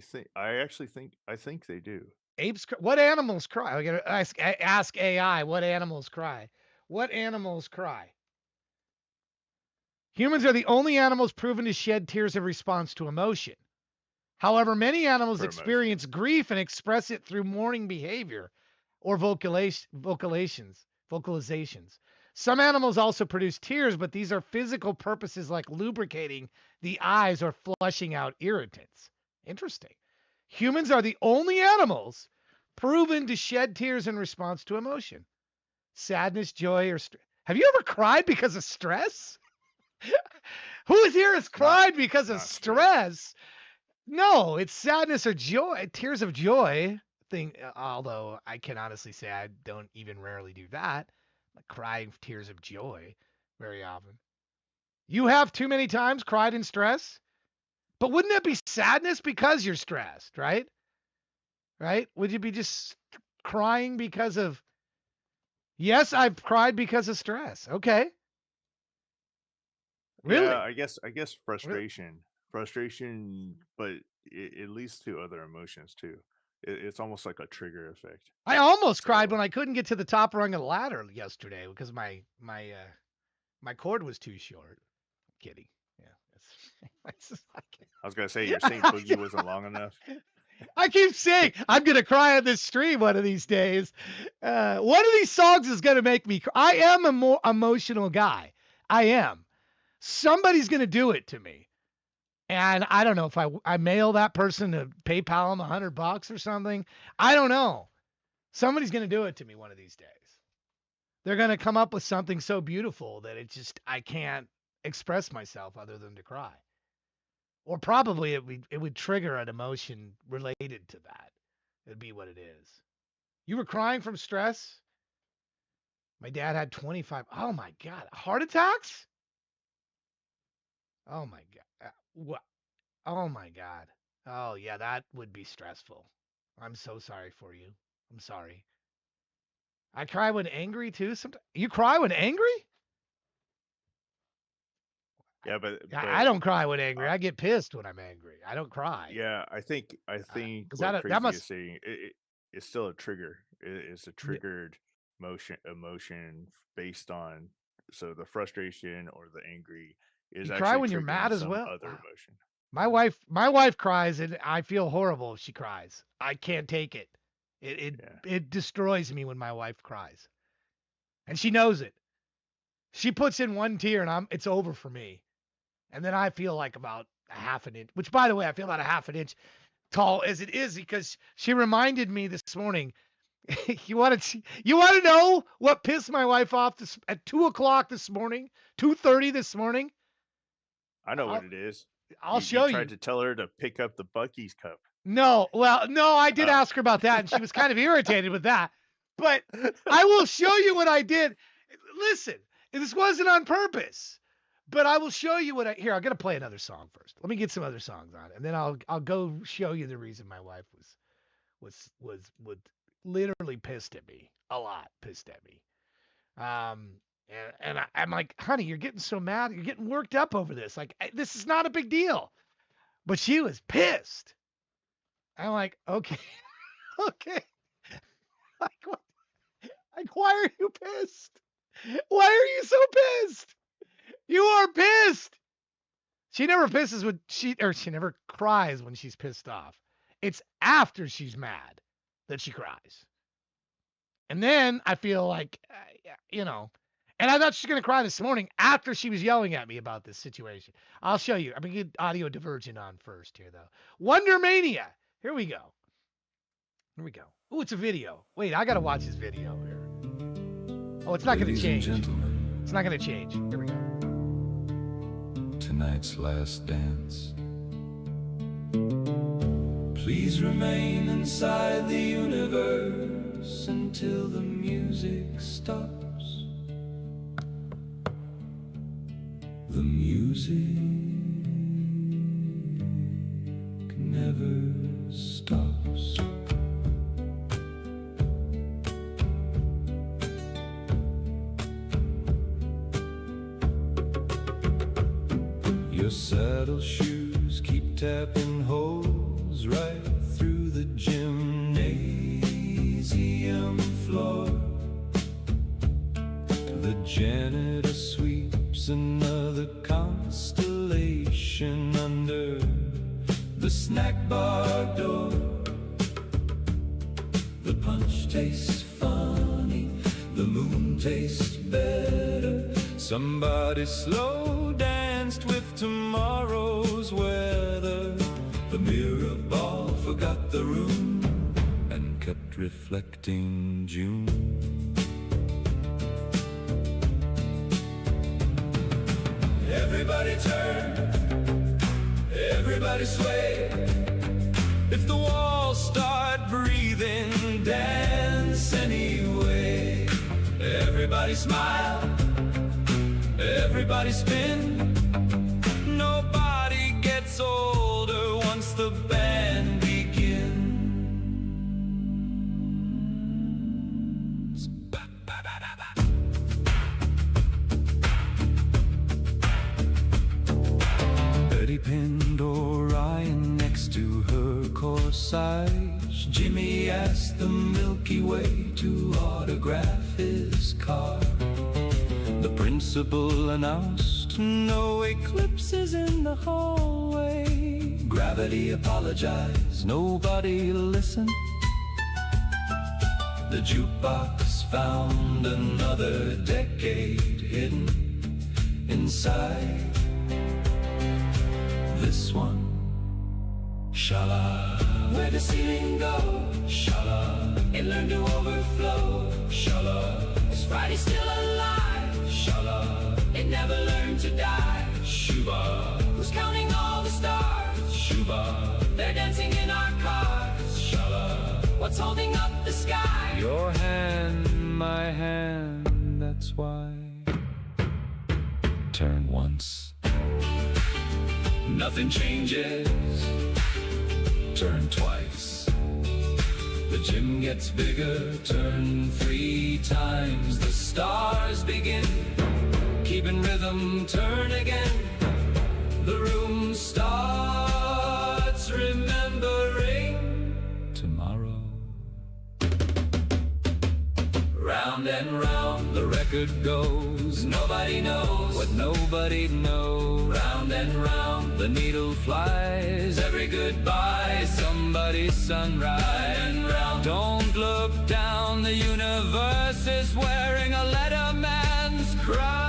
think they do. Apes. What animals cry? I gotta ask AI. What animals cry? What animals cry? Humans are the only animals proven to shed tears in response to emotion. However, many animals For emotion. experience grief and express it through mourning behavior or vocalizations. Some animals also produce tears, but these are physical purposes like lubricating the eyes or flushing out irritants. Interesting. Humans are the only animals proven to shed tears in response to emotion. Sadness, joy, or stress. Have you ever cried because of stress? Who here has Not cried because of not stress. stress? No, it's sadness or joy, tears of joy thing. Although I can honestly say I don't even rarely do that, like crying tears of joy very often. You have too many times cried in stress, but wouldn't that be sadness because you're stressed, right? Right? Would you be just crying because of? Yes, I've cried because of stress. Okay, Yeah, really? I guess Really? frustration, but it leads to other emotions too. It's almost like a trigger effect. I almost cried So when I couldn't get to the top rung of the ladder yesterday because my cord was too short. Kidding. Yeah. It's just I was gonna say your Saint Boogie wasn't long enough. I keep saying I'm gonna cry on this stream one of these days. One of these songs is gonna make me cry. I am a more emotional guy. I am. Somebody's gonna do it to me, and I don't know if I mail that person to PayPal them $100 or something. I don't know. Somebody's gonna do it to me one of these days. They're gonna come up with something so beautiful that I can't express myself other than to cry. Or probably it would trigger an emotion related to that. It'd be what it is. You were crying from stress? My dad had 25. Oh my God. Heart attacks? Oh my God. What? Oh my God. Oh yeah, that would be stressful. I'm so sorry for you. I'm sorry. I cry when angry too. Sometimes you cry when angry? Yeah, I don't cry when angry. uh, I get pissed when I'm angry. I don't cry. yeah, I think Is what that Crazy is must? saying, it's still a trigger. It's a Yeah. triggered emotion based on, so the frustration or the angry is You cry actually when you're triggering mad as some well. other Wow. emotion. My wife cries and I feel horrible if she cries. I can't take it. It it Yeah. it destroys me when my wife cries. And she knows it. She puts in one tear and it's over for me. And then I feel like about a half an inch, which by the way, I feel about a half an inch tall as it is because she reminded me this morning. You want to know what pissed my wife off at 2 o'clock this morning, 2:30 this morning? I know what I'll it is. I'll You show tried you. to tell her to pick up the Bucky's cup. No, well, no, I did Oh. ask her about that, and she was kind of irritated with that. But I will show you what I did. Listen, this wasn't on purpose, but I will show you what I here. I'm gonna play another song first. Let me get some other songs on, and then I'll go show you the reason my wife was literally pissed at me a lot, pissed at me. I'm like, honey, you're getting so mad, you're getting worked up over this. Like, this is not a big deal, but she was pissed. I'm like, okay, okay. Like, why are you pissed? Why are you so pissed? You are pissed. She never pisses when she never cries when she's pissed off. It's after she's mad that she cries. And then I feel like, and I thought she was going to cry this morning after she was yelling at me about this situation. I'll show you. I'm going to get audio divergent on first here, though. Wonder Mania. Here we go. Here we go. Oh, it's a video. Wait, I got to watch this video here. Oh, it's not going to Ladies and change. gentlemen, It's not going to change. Here we go. tonight's last dance. Please remain inside the universe until the music stops. The music never stops. Your saddle shoes keep tapping holes right through the gymnasium floor. The janitor sweeps another constellation under the snack bar door. The punch tastes funny, the moon tastes better. Somebody slow danced with tomorrow's weather. The mirror ball forgot the room and kept reflecting June. Everybody turn, everybody sway. If the walls start breathing, dance anyway. Everybody smile, everybody spin. Nobody gets older once the band begins. Betty pinned Orion next to her corsage. Jimmy asked the Milky Way to autograph his car. The principal announced no eclipses in the hallway. Gravity apologized, nobody listened. The jukebox found another decade hidden inside this one. Shala, where'd the ceiling go? Shala, it learned to overflow. Shala, is Friday still alive? Shala, it never learned to die. Shuba, who's counting all the stars? Shuba, they're dancing in our cars. Shala, what's holding up the sky? Your hand, my hand, that's why. Turn once, nothing changes. Turn twice, the gym gets bigger. Turn 3 times, the stars begin. Keep in rhythm, turn again. The room starts remembering tomorrow. Round and round the record goes. Nobody knows what nobody knows. Round and round the needle flies. Every goodbye somebody's sunrise. And round. Don't look down, the universe is wearing a letterman's crown.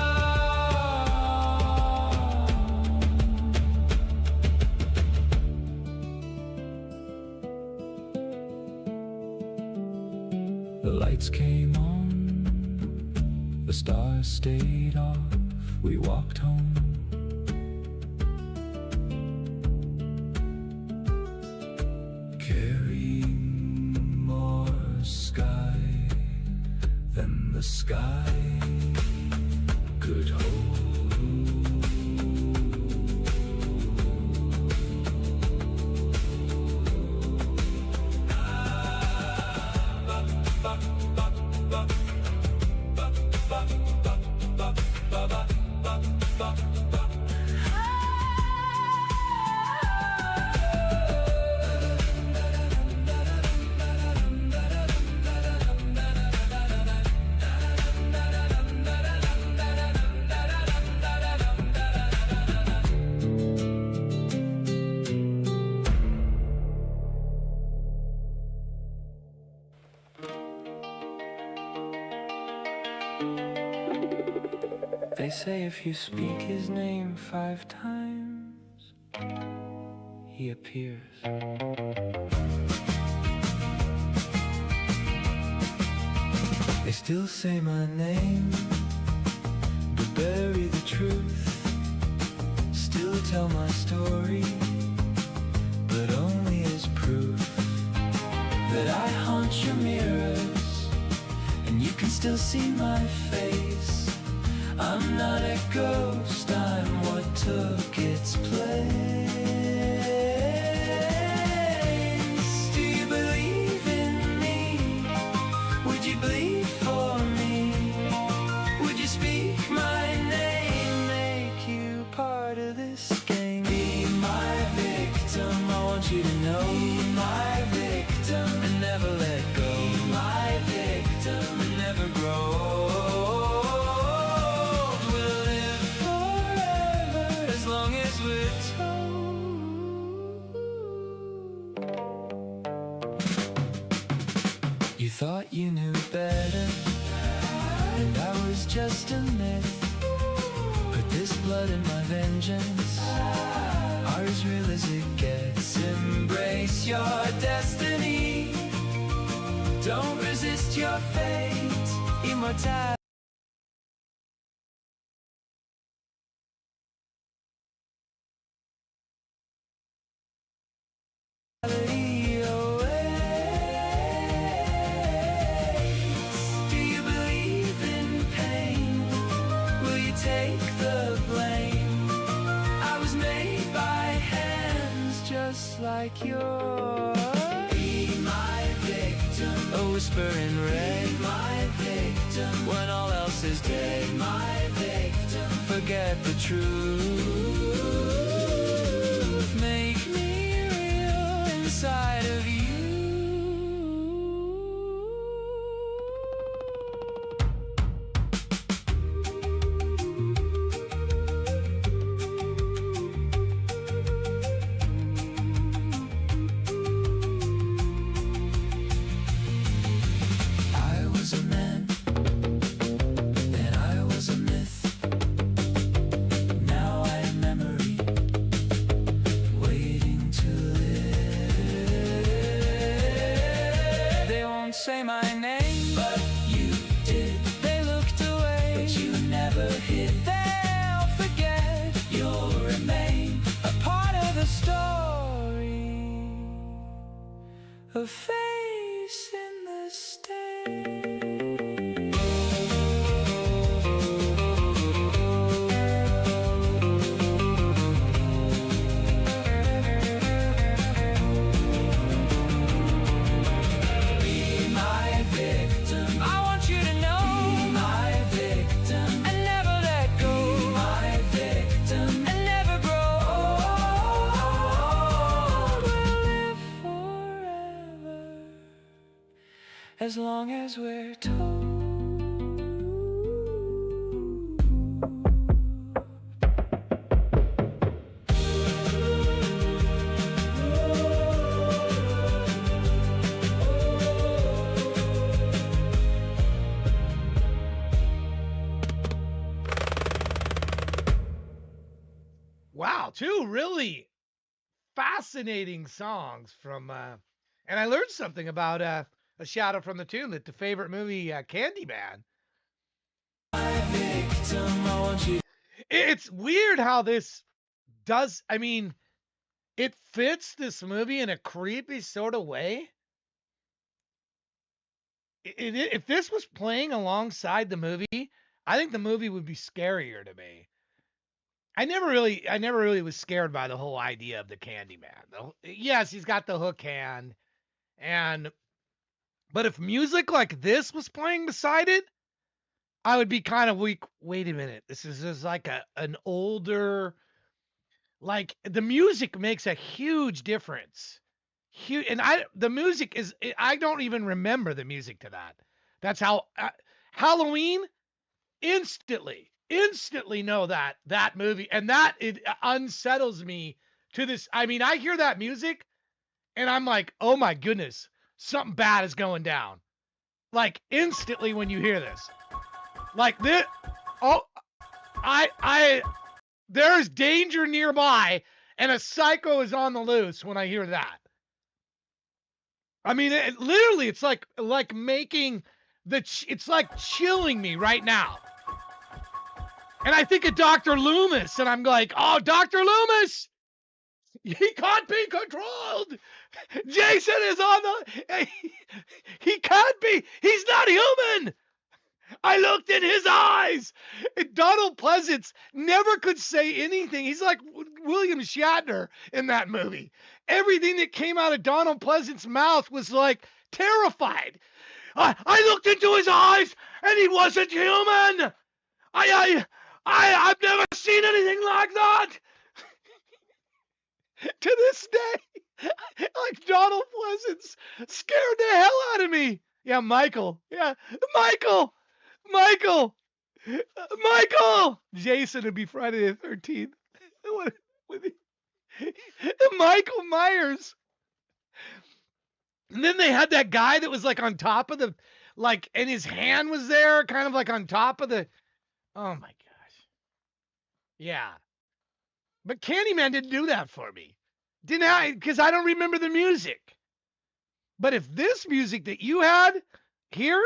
The lights came on, the stars stayed off. We walked home. Carrying more sky than the sky could hold. They say if you speak his name 5 times, he appears. They still say my name, but bury the truth. Still tell my story, but only as proof. but I haunt your mirrors, and you can still see my face. I'm not a ghost, I'm what took its place. Do you believe in me? Would you bleed for me? Would you speak my name? Make you part of this game. Be my victim, I want you to know. Be my victim and never let go. Be my victim and never grow. You thought you knew better, and I was just a myth. Put this blood in my vengeance, are as real as it gets. Embrace your destiny, don't resist your fate. Immortality. Like yours. Be my victim, a whisper in red. Be my victim, when all else is dead. Be my victim, forget the truth. Make me real inside of you. Say my name, but you did. They looked away, but you never hid. They'll forget, you'll remain a part of the story, a face in the stage. As long as we're told. Wow, two really fascinating songs from and I learned something about A Shadow from the Tomb, that the favorite movie Candyman. It's weird how this does, I mean, it fits this movie in a creepy sort of way. If this was playing alongside the movie, I think the movie would be scarier to me. I never really was scared by the whole idea of the Candyman. Yes, he's got the hook hand, but if music like this was playing beside it, I would be kind of weak. Wait a minute, this is like an older, like the music makes a huge difference. Huge, and the music is, I don't even remember the music to that. That's how Halloween, instantly know that movie, and that it unsettles me to this. I mean, I hear that music and I'm like, oh my goodness, something bad is going down. Like instantly when you hear this, like this, oh, there's danger nearby and a psycho is on the loose when I hear that. I mean, literally, it's like making it's like chilling me right now. And I think of Dr. Loomis, and I'm like, oh, Dr. Loomis! He can't be controlled. Jason is on the. He can't be. He's not human. I looked in his eyes. And Donald Pleasance never could say anything. He's like William Shatner in that movie. Everything that came out of Donald Pleasance's mouth was like terrified. I looked into his eyes and he wasn't human. I've never seen anything like that. To this day, like Donald Pleasance scared the hell out of me. Yeah, Michael. Yeah, Michael. Michael. Michael. Jason would be Friday the 13th. Michael Myers. And then they had that guy that was like on top of the, like, and his hand was there, kind of like on top of the. Oh my gosh. Yeah. But Candyman didn't do that for me. Didn't I? Because I don't remember the music. But if this music that you had here,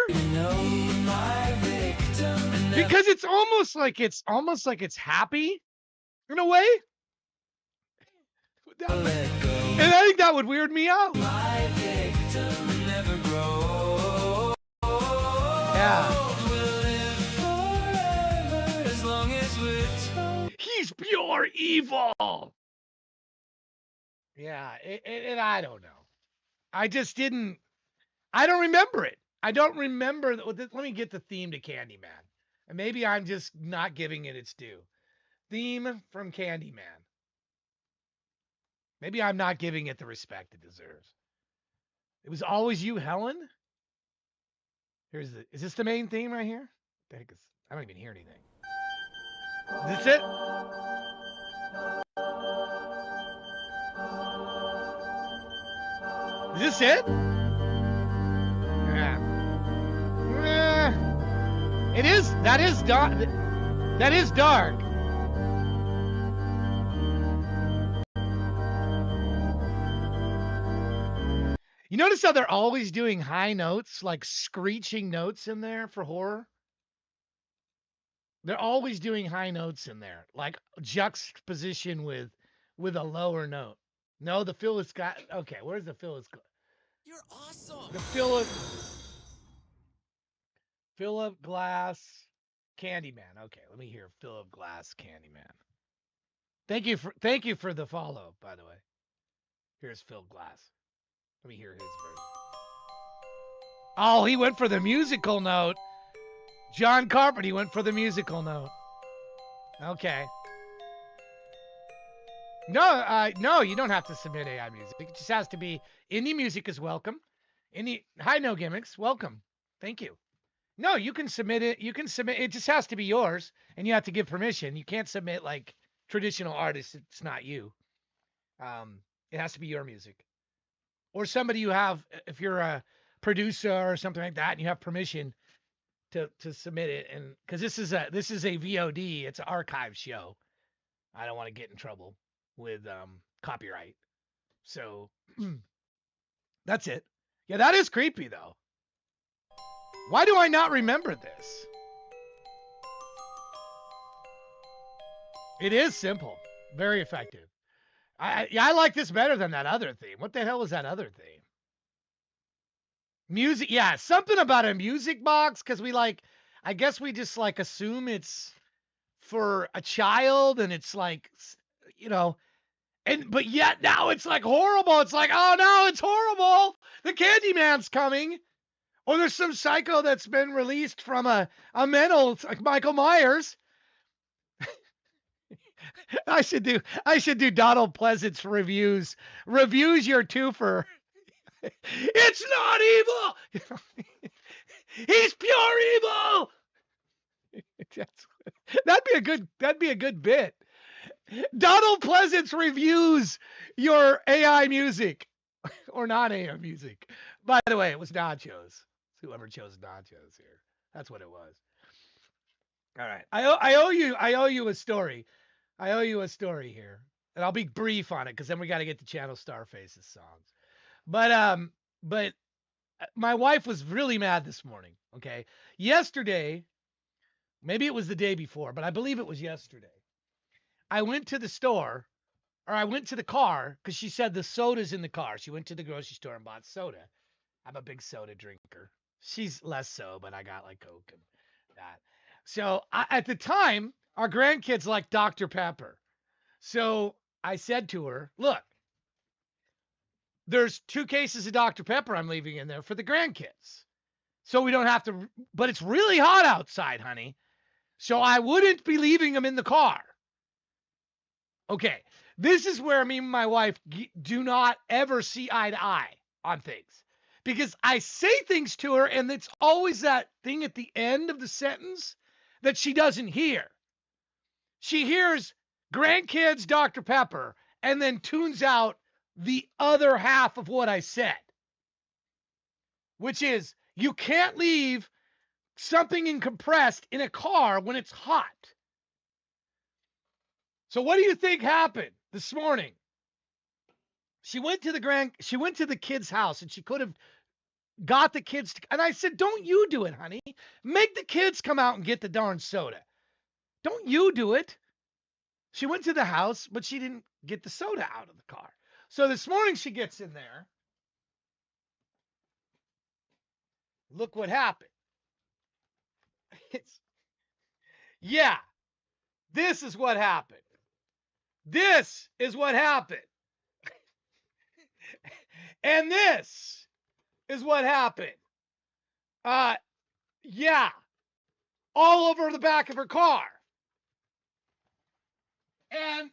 because it's almost like it's happy in a way. And I think that would weird me out. Yeah. He's pure evil. Yeah, and I don't know. I just didn't. I don't remember it. I don't remember. Let me get the theme to Candyman. And maybe I'm just not giving it its due. Theme from Candyman. Maybe I'm not giving it the respect it deserves. It was always you, Helen. Is this the main theme right here? The heck is, I don't even hear anything. Is this it? Is this it? Yeah. It is. That is dark. That is dark. You notice how they're always doing high notes, like screeching notes in there for horror? They're always doing high notes in there, like juxtaposition with a lower note. No, the Phyllis got. Okay, where's the Phyllis? You're awesome. The Philip Glass Candyman. Okay, let me hear Philip Glass Candyman. Thank you for the follow, by the way. Here's Phil Glass. Let me hear his version. Oh, he went for the musical note. John Carpenter, he went for the musical note. Okay. No, you don't have to submit AI music. It just has to be indie music is welcome. Hi, no gimmicks, welcome. Thank you. No, you can submit it. You can submit. It just has to be yours, and you have to give permission. You can't submit like traditional artists. It's not you. It has to be your music, or somebody you have. If you're a producer or something like that, and you have permission to submit it, and because this is a VOD, it's an archive show. I don't want to get in trouble with copyright. So that's it. Yeah, that is creepy though. Why do I not remember this? It is simple, very effective. I like this better than that other theme. What the hell was that other theme? Music, yeah, something about a music box, because I guess we just like assume it's for a child, and it's like, but yet now it's like horrible. It's like, oh no, it's horrible. The Candyman's coming. Or there's some psycho that's been released from a mental, like Michael Myers. I should do Donald Pleasance reviews. Reviews your Two-fer. It's not evil. He's pure evil. That'd be a good bit. Donald Pleasance reviews your AI music or not AI music. By the way, it was Nachos. Whoever chose Nachos here. That's what it was. All right. I owe you a story. I owe you a story here. And I'll be brief on it because then we got to get to Channel Starface's songs. But my wife was really mad this morning, okay? Yesterday, maybe it was the day before, but I believe it was yesterday. I went to the store, or I went to the car because she said the soda's in the car. She went to the grocery store and bought soda. I'm a big soda drinker. She's less so, but I got like Coke and that. So at the time, our grandkids like Dr. Pepper. So I said to her, look, there's 2 cases of Dr. Pepper I'm leaving in there for the grandkids. So we don't have to, but it's really hot outside, honey. So I wouldn't be leaving them in the car. Okay. This is where me and my wife do not ever see eye to eye on things. Because I say things to her, and it's always that thing at the end of the sentence that she doesn't hear. She hears grandkids Dr. Pepper and then tunes out the other half of what I said, which is you can't leave something in compressed in a car when it's hot. So what do you think happened this morning? She went to the kids' house, and she could have got the kids to, and I said, don't you do it, honey. Make the kids come out and get the darn soda. Don't you do it. She went to the house, but she didn't get the soda out of the car. So this morning she gets in there. Look what happened. Yeah, this is what happened. This is what happened. And this is what happened. Yeah, all over the back of her car. And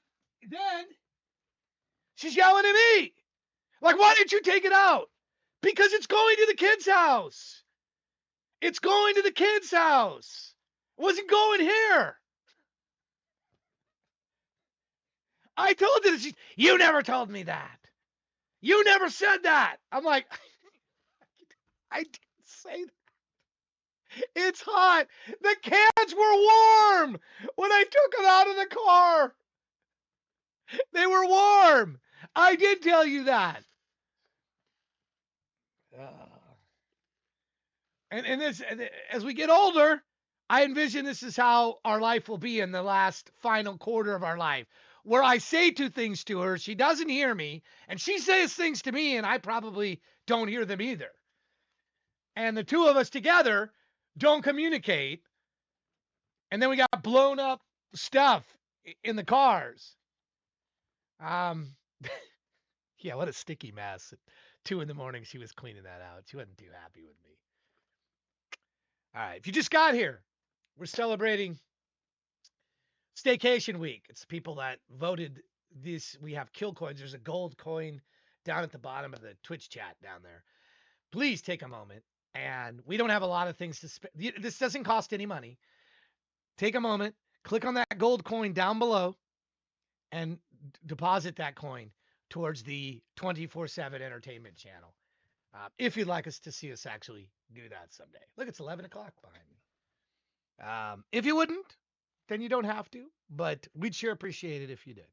then she's yelling at me. Like, why didn't you take it out? Because it's going to the kids' house. It's going to the kids' house. It wasn't going here. I told her, you never told me that. You never said that. I'm like, I didn't say that. It's hot. The cans were warm when I took them out of the car. They were warm. I did tell you that. And this, as we get older, I envision this is how our life will be in the last final quarter of our life, where I say 2 things to her, she doesn't hear me, and she says things to me, and I probably don't hear them either. And the 2 of us together don't communicate, and then we got blown up stuff in the cars. Yeah, what a sticky mess. At 2 a.m, she was cleaning that out. She wasn't too happy with me. All right, if you just got here, we're celebrating Staycation Week. It's people that voted this. We have kill coins. There's a gold coin down at the bottom of the Twitch chat down there. Please take a moment. And we don't have a lot of things to spend. This doesn't cost any money. Take a moment, click on that gold coin down below, and deposit that coin towards the 24/7 entertainment channel. If you'd like us to see us actually do that someday. Look, it's 11 o'clock behind me. If you wouldn't, then you don't have to, but we'd sure appreciate it if you did.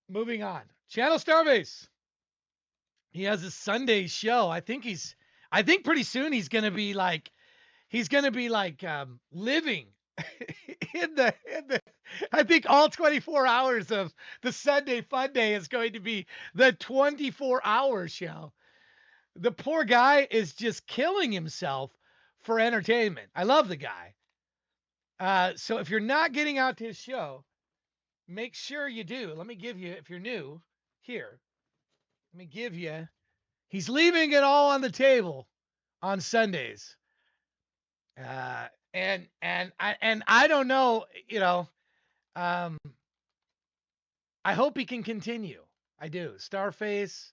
Moving on. Channel Starbase. He has a Sunday show. I think pretty soon he's going to be like living in the I think all 24 hours of the Sunday Fun Day is going to be the 24-hour show. The poor guy is just killing himself for entertainment. I love the guy. So if you're not getting out to his show, make sure you do. Let me give you, if you're new here, let me give you, he's leaving it all on the table on Sundays. And I don't know, I hope he can continue. I do. Starface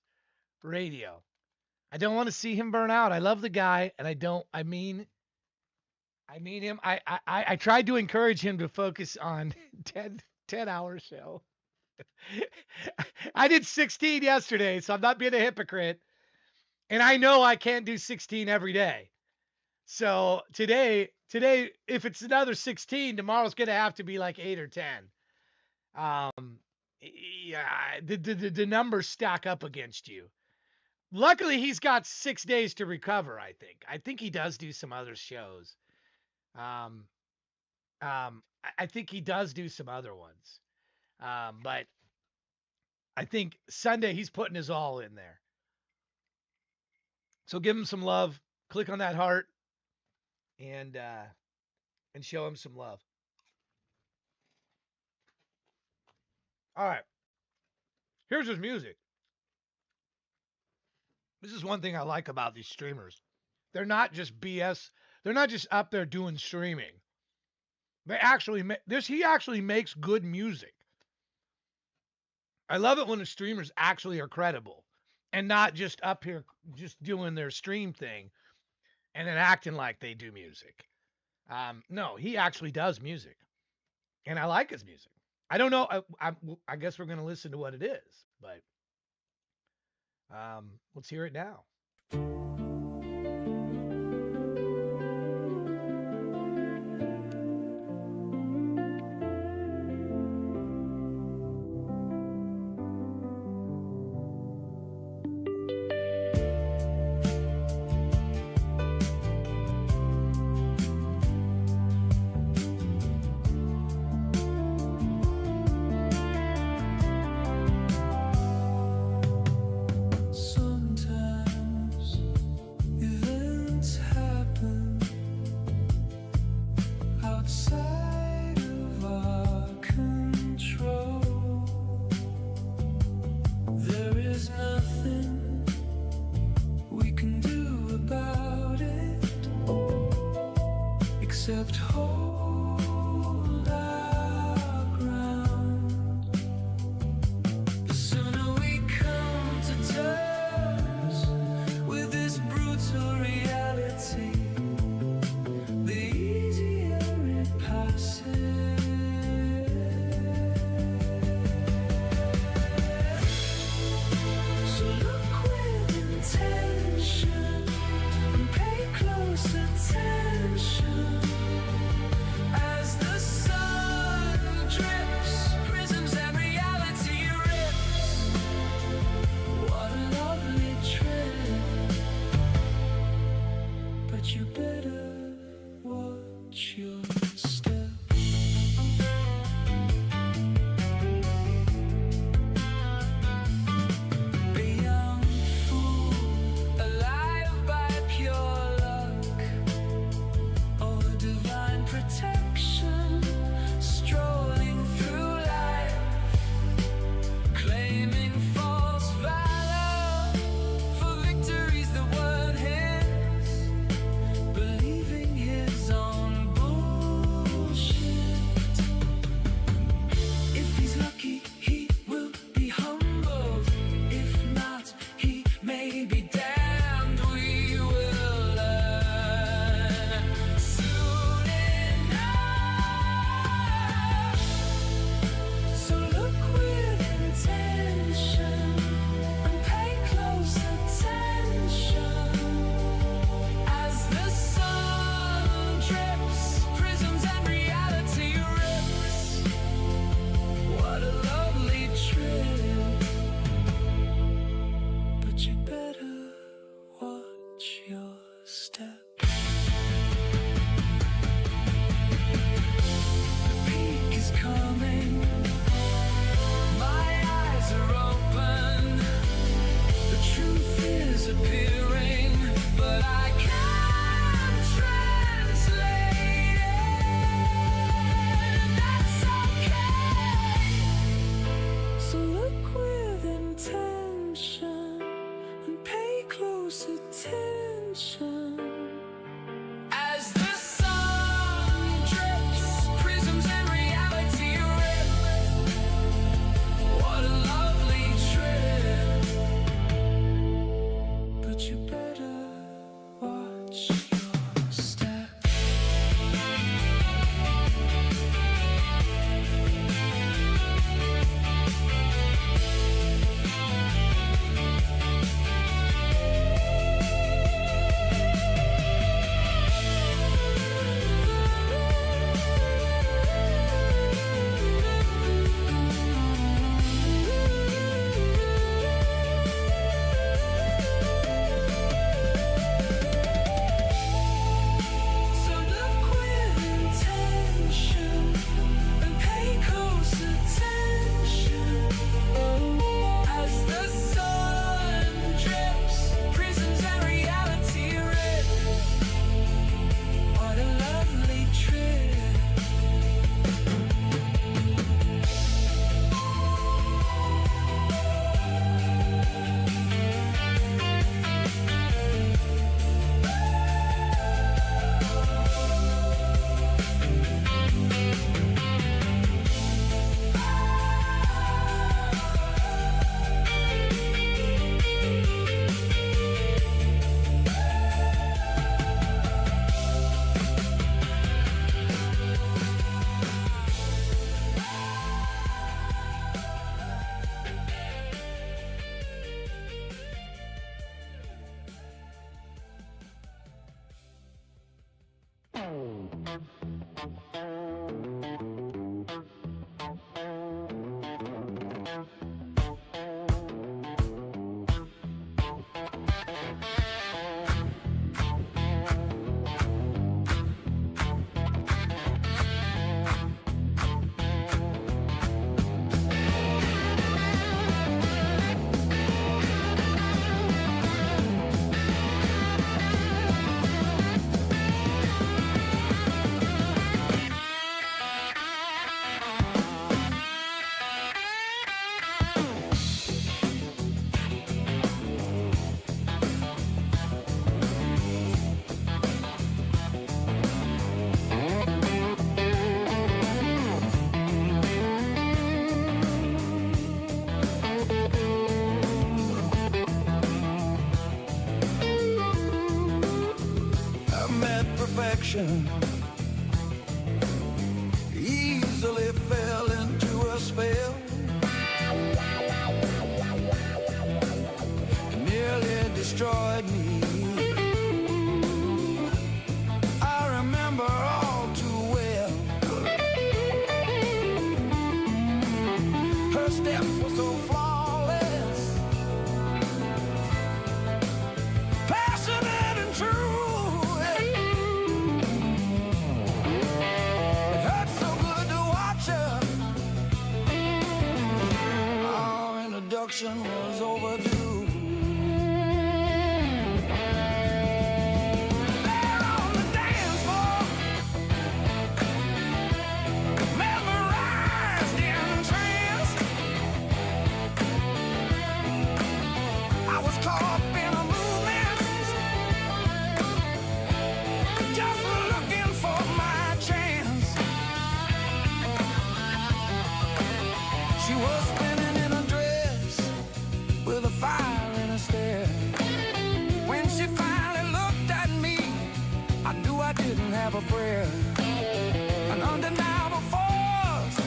Radio. I don't want to see him burn out. I love the guy, and I mean him. I tried to encourage him to focus on 10-hour show. I did 16 yesterday, so I'm not being a hypocrite. And I know I can't do 16 every day. So today, if it's another 16, tomorrow's going to have to be like 8 or 10. Yeah, the numbers stack up against you. Luckily, he's got 6 days to recover, I think. I think he does do some other shows. I think he does do some other ones. But I think Sunday he's putting his all in there. So give him some love. Click on that heart and show him some love. All right. Here's his music. This is one thing I like about these streamers. They're not just BS. They're not just up there doing streaming. They actually he actually makes good music. I love it when the streamers actually are credible and not just up here just doing their stream thing and then acting like they do music. No, he actually does music, and I like his music. I don't know. I guess we're gonna listen to what it is, but let's hear it now. Sometimes events happen outside of our control. There is nothing we can do about it except hold our ground. The sooner we come to terms with this brutal reality, the easier it passes. So look with intention and pay close attention as the sun drips, prisms and reality rips. What a lovely trip, but you better watch your step. A young fool, alive by pure luck or divine protection, strolling through life, claiming false valor for victories that weren't his, believing his own bullshit. If he's lucky, he will be humbled. If not, he may be damned. We will learn soon enough. So look with intention and pay close attention as the sun drips, prisms and reality rips. What a lovely trip, but you better watch your step. The peak is coming, my eyes are open, the truth is appearing, but I can't translate it. That's okay. So look with intention and pay close attention as the sun drips, prisms and reality rip. What a lovely trip, but you better watch your step. perfection. Easily fell into a spell. It nearly destroyed me. I remember all too well. Her steps were so flawless, passionate and true. It hurt so good to watch her. Our introduction was overdue. There on the dance floor, mesmerized, entranced, I was caught up in a movement, just looking for my chance. She was spinning in a dress with a fire in her stare. When she finally looked at me, I knew I didn't have a prayer. An undeniable force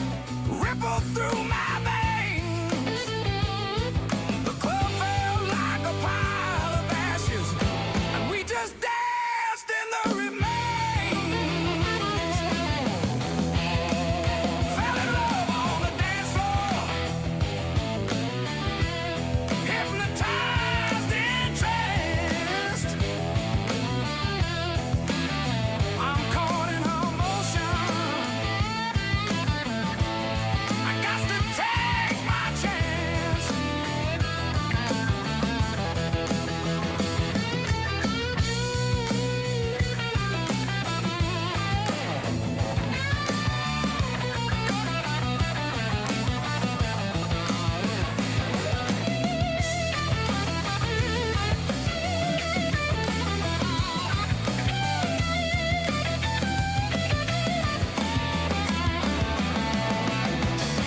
rippled through my veins. The club felt like a pile of ashes, and we just danced in the remains. Fell in love on the dance floor, hypnotized, entranced. I'm caught in her motion. I got to take my chance.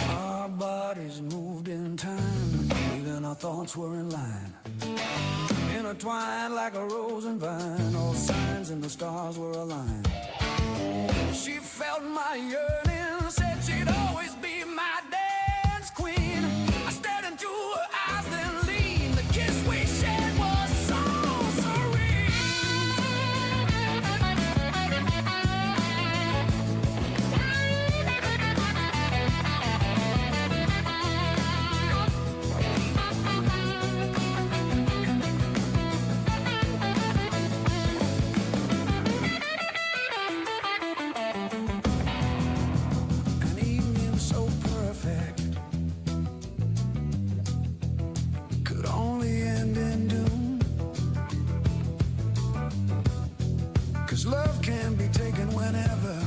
Our bodies moved in time, even our thoughts were in line. Intertwined like a rose and vine, all signs and the stars were aligned. She felt my yearning, said she'd always be my dance queen. I stared into her eyes, then leaned. The kiss we shared was so serene. An evening so perfect could only end in doom. 'Cause love can be taken whenever,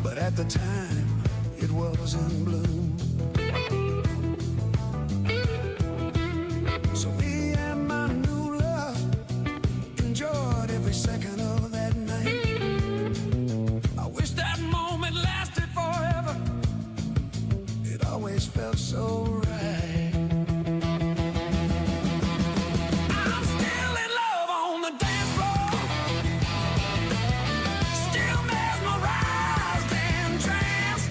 but at the time it was in bloom. So me and my new love enjoyed every second of that night. I wish that moment lasted forever. It always felt so right. I'm still in love on the dance floor, still mesmerized and tranced.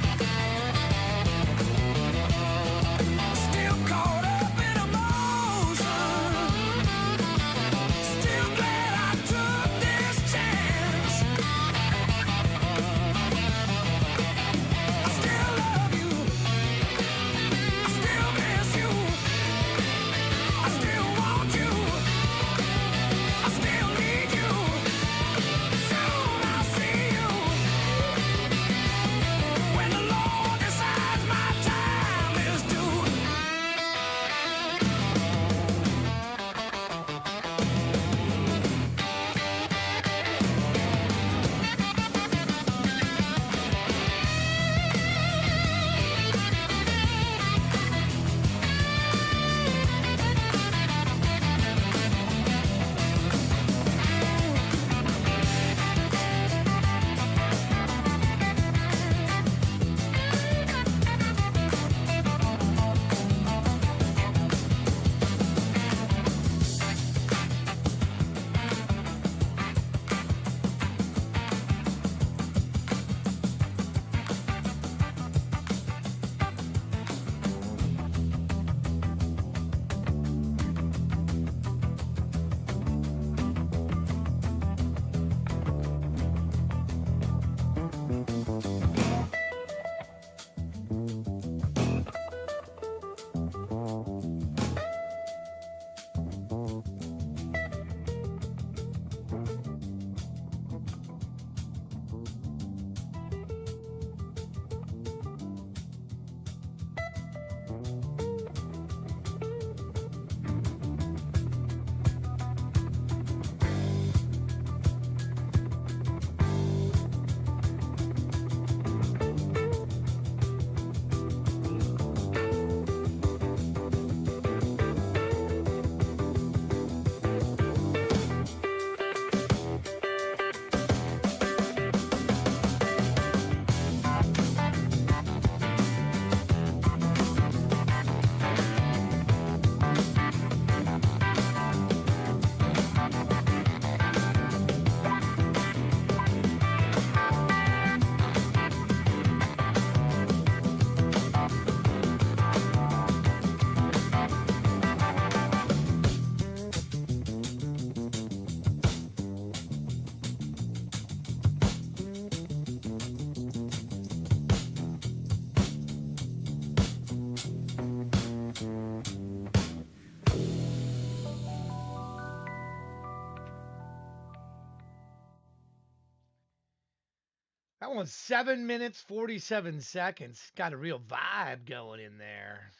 That one's 7 minutes, 47 seconds. Got a real vibe going in there.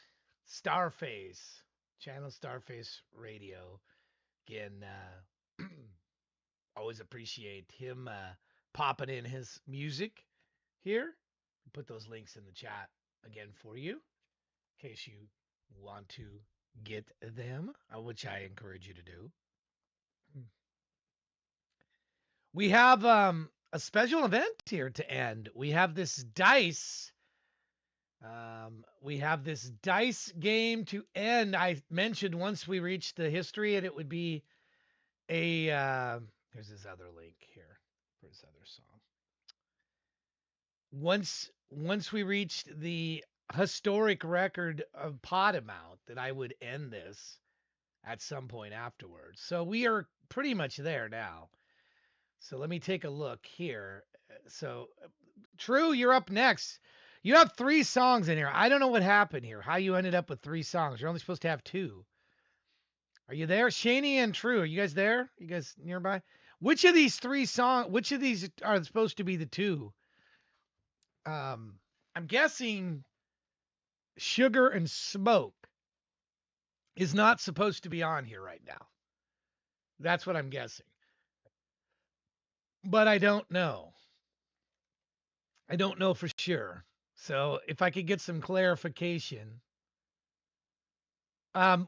Starface, channel Starface Radio. Again, always appreciate him popping in his music here. Put those links in the chat again for you in case you want to get them, which I encourage you to do. We have a special event here to end. We have this dice. We have this dice game to end. I mentioned once we reached the history, and it would be a. Here's his other link here for his other song. Once we reached the historic record of pot amount, that I would end this at some point afterwards. So we are pretty much there now. So let me take a look here. So, True, you're up next. You have 3 songs in here. I don't know what happened here, how you ended up with 3 songs. You're only supposed to have 2. Are you there? Shaney and True, are you guys there? You guys nearby? Which of these 3 songs, which of these are supposed to be the 2? I'm guessing Sugar and Smoke is not supposed to be on here right now. That's what I'm guessing. But I don't know. I don't know for sure. So if I could get some clarification.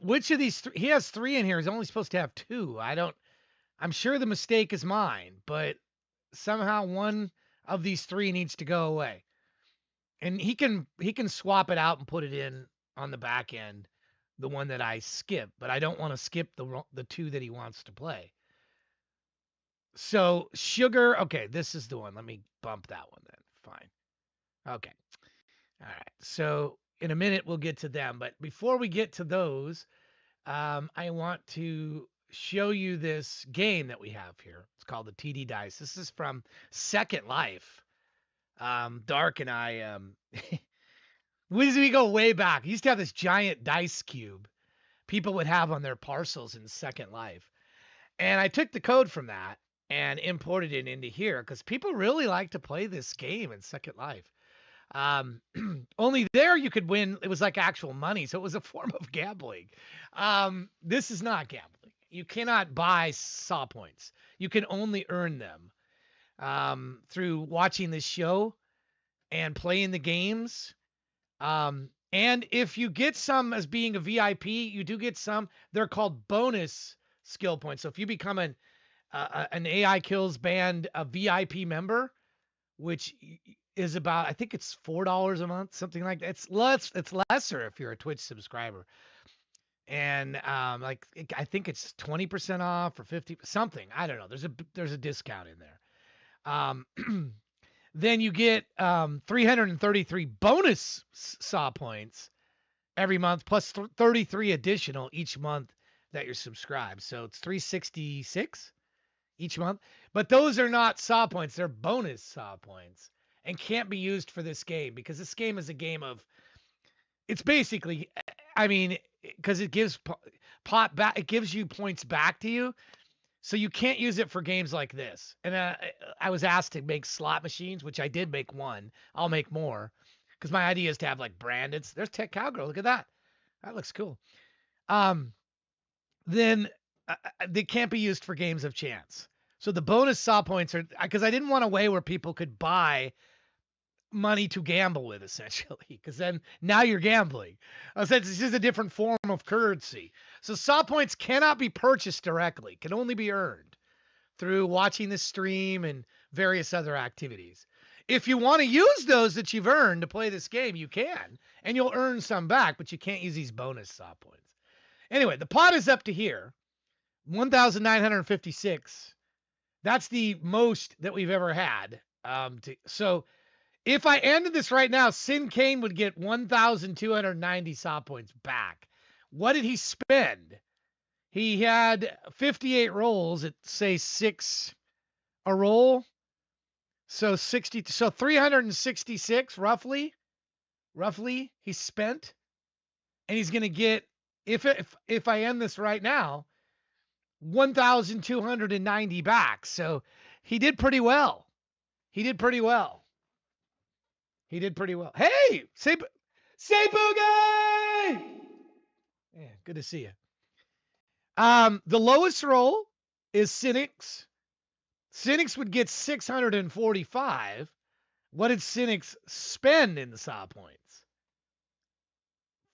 Which of these he has 3 in here. He's only supposed to have 2. I'm sure the mistake is mine, but somehow one of these 3 needs to go away. And he can swap it out and put it in on the back end, the one that I skip, but I don't want to skip the 2 that he wants to play. So Sugar, okay, this is the one. Let me bump that one then. Fine. Okay. All right. So in a minute we'll get to them, but before we get to those, I want to show you this game that we have here. It's called the TD Dice. This is from Second Life. Dark and I, we go way back. We used to have this giant dice cube people would have on their parcels in Second Life. And I took the code from that and imported it into here because people really like to play this game in Second Life. Only there you could win. It was like actual money. So it was a form of gambling. This is not gambling. You cannot buy saw points. You can only earn them through watching this show and playing the games. And if you get some as being a VIP, you do get some. They're called bonus skill points. So if you become an AI Kills Band a VIP member, which is about, I think it's $4 a month, something like that. It's lesser if you're a Twitch subscriber. And I think it's 20% off or 50 something. I don't know. There's a discount in there. Then you get 333 bonus saw points every month, plus 33 additional each month that you're subscribed. So it's 366 each month. But those are not saw points. They're bonus saw points and can't be used for this game because this game is a game of, it's basically, I mean, because it gives pot back, it gives you points back to you. So you can't use it for games like this. And I was asked to make slot machines, which I did make one. I'll make more because my idea is to have like branded. There's Tech Cowgirl. Look at that. That looks cool. Then they can't be used for games of chance. So the bonus saw points are, because I didn't want a way where people could buy money to gamble with, essentially, because then now you're gambling. Since this is a different form of currency. So saw points cannot be purchased directly, can only be earned through watching the stream and various other activities. If you want to use those that you've earned to play this game, you can, and you'll earn some back, but you can't use these bonus saw points. Anyway, the pot is up to here, 1,956. That's the most that we've ever had. So if I ended this right now, Sin Kane would get 1,290 saw points back. What did he spend? He had 58 rolls at, say, 6 a roll. So 366 roughly he spent. And he's going to get, if I end this right now, 1,290 back. So he did pretty well. He did pretty well. Hey, say Boogie! Yeah, good to see you. The lowest roll is Cynics. Cynics would get 645. What did Cynics spend in the saw points?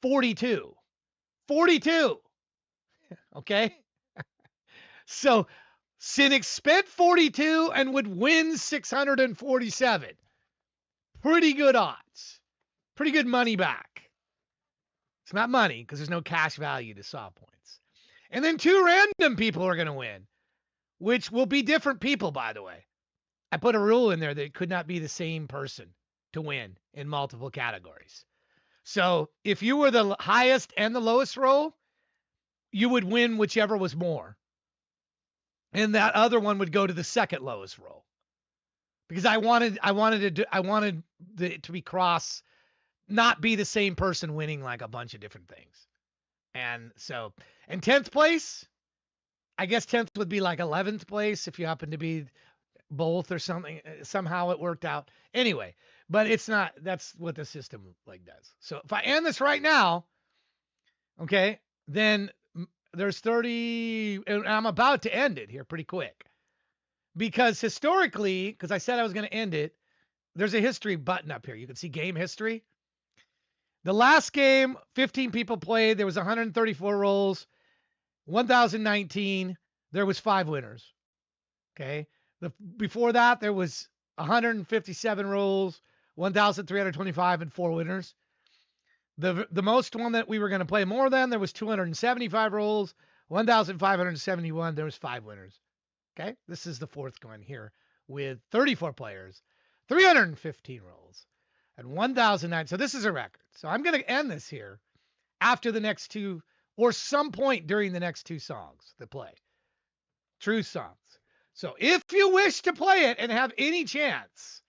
42. 42. Okay? So Cynics spent 42 and would win 647. Pretty good odds. Pretty good money back. It's not money because there's no cash value to saw points. And then 2 random people are going to win, which will be different people, by the way. I put a rule in there that it could not be the same person to win in multiple categories. So if you were the highest and the lowest roll, you would win whichever was more. And that other one would go to the second lowest roll. Because I wanted it to be cross, not be the same person winning like a bunch of different things. And so, and 10th place, I guess 10th would be like 11th place if you happen to be both or something. Somehow it worked out. Anyway, but it's not, that's what the system like does. So if I end this right now, okay, then there's 30, and I'm about to end it here pretty quick. Because historically, because I said I was going to end it, there's a history button up here. You can see game history. The last game, 15 people played. There was 134 rolls. 1019, there was 5 winners. Okay. Before that, there was 157 rolls, 1,325 and 4 winners. The most one that we were going to play more than, there was 275 rolls, 1,571. There was 5 winners. Okay. This is the 4th one here with 34 players, 315 rolls, and 1,009. So this is a record. So I'm going to end this here after the next 2 or some point during the next 2 songs that play. True songs. So if you wish to play it and have any chance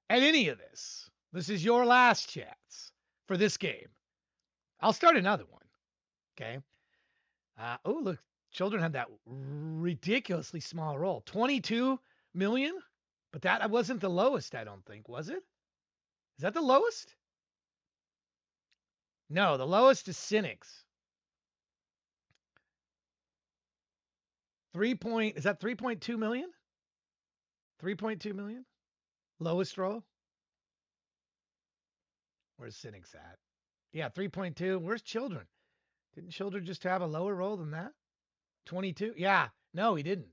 at any of this, this is your last chance for this game. I'll start another one. Okay. Oh, look, children had that ridiculously small roll. 22 million? But that wasn't the lowest, I don't think, was it? Is that the lowest? No, the lowest is Cynics. Is that 3.2 million? 3.2 million? Lowest roll? Where's Cynics at? Yeah, 3.2. Where's Children? Didn't Children just have a lower roll than that? 22? Yeah. No, he didn't.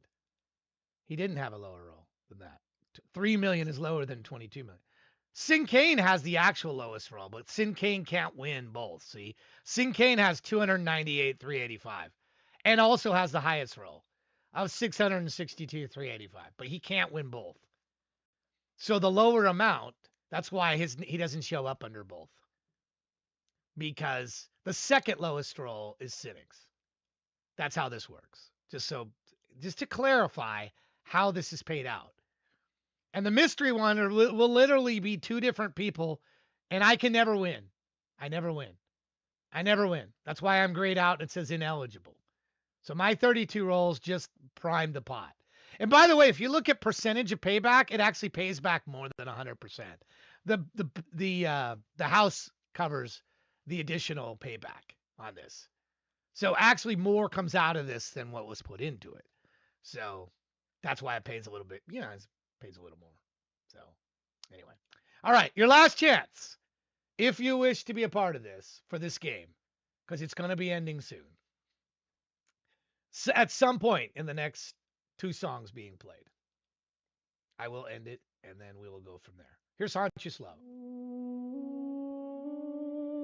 He didn't have a lower roll than that. 3 million is lower than 22 million. Sin Kane has the actual lowest roll, but Sin Kane can't win both. See, Sin Kane has 298, 385, and also has the highest roll of 662, 385, but he can't win both. So the lower amount, that's why he doesn't show up under both, because the second lowest roll is Cynics. That's how this works. Just to clarify how this is paid out. And the mystery one will literally be 2 different people, and I can never win. I never win. I never win. That's why I'm grayed out. It says ineligible. So my 32 rolls just primed the pot. And by the way, if you look at percentage of payback, it actually pays back more than 100%. The house covers the additional payback on this. So actually more comes out of this than what was put into it. So that's why it pays a little bit. You know, it pays a little more. So anyway. All right. Your last chance, if you wish to be a part of this for this game, because it's going to be ending soon. So at some point in the next 2 songs being played, I will end it, and then we will go from there. Here's Conscious Love.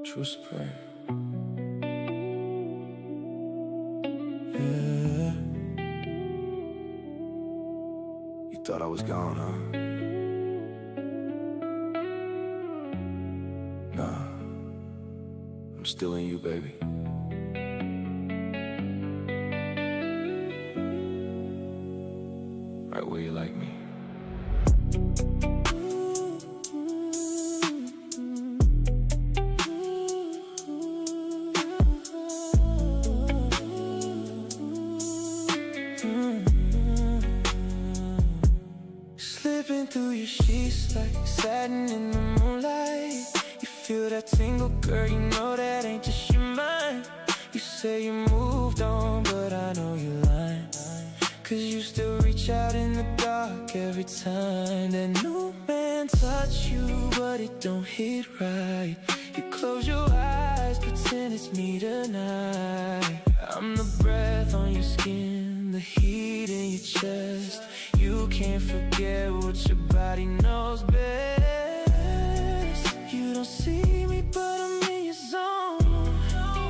Two-fer. Yeah. You thought I was gone, huh? Nah. I'm still in you, baby. Right where you like me. Slipping through your sheets like satin in the moonlight. every time that new man touch you, but it don't hit right. You close your eyes, pretend it's me tonight. I'm the breath on your skin, the heat in your chest. You can't forget what your body knows best. You don't see me, but I'm in your zone,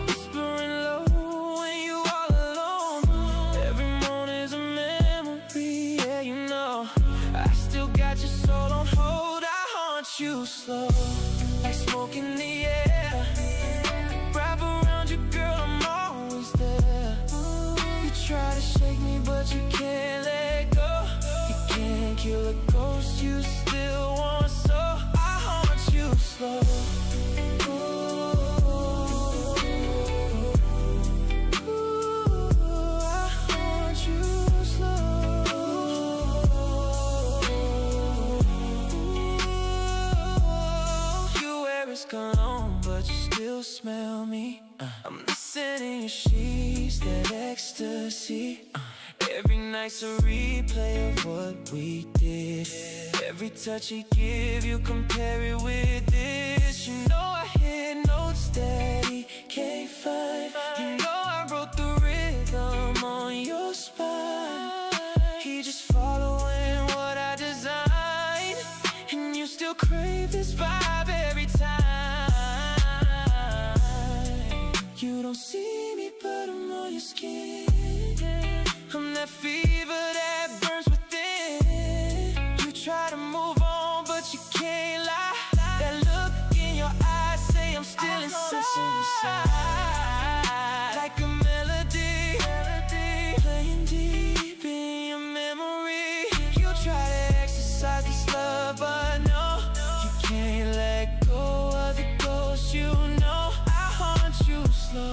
whispering low when you all alone. Every morning's a memory, yeah, you know. I still got your soul on hold, I haunt you slow, like smoke in the air. Wrap around you, girl, I'm always there. You try to shake me, but you can't let go. You can't kill a ghost, you still want, so I haunt you slow. Cologne, but you still smell me. I'm missing in your sheets, that ecstasy. Every night's a replay of what we did. Every touch you give, you compare it with this. You know I hit notes that he can't find. You know I wrote the rhythm on your spine. He just following what I designed, and you still crave this vibe every time. You don't see me, but I'm on your skin. I'm that fever that burns within. You try to move on, but you can't lie. That look in your eyes say I'm still inside. Like a melody, playing deep in your memory. You try to exercise this love, but no, you can't let go of the ghost, you know. I haunt you slow.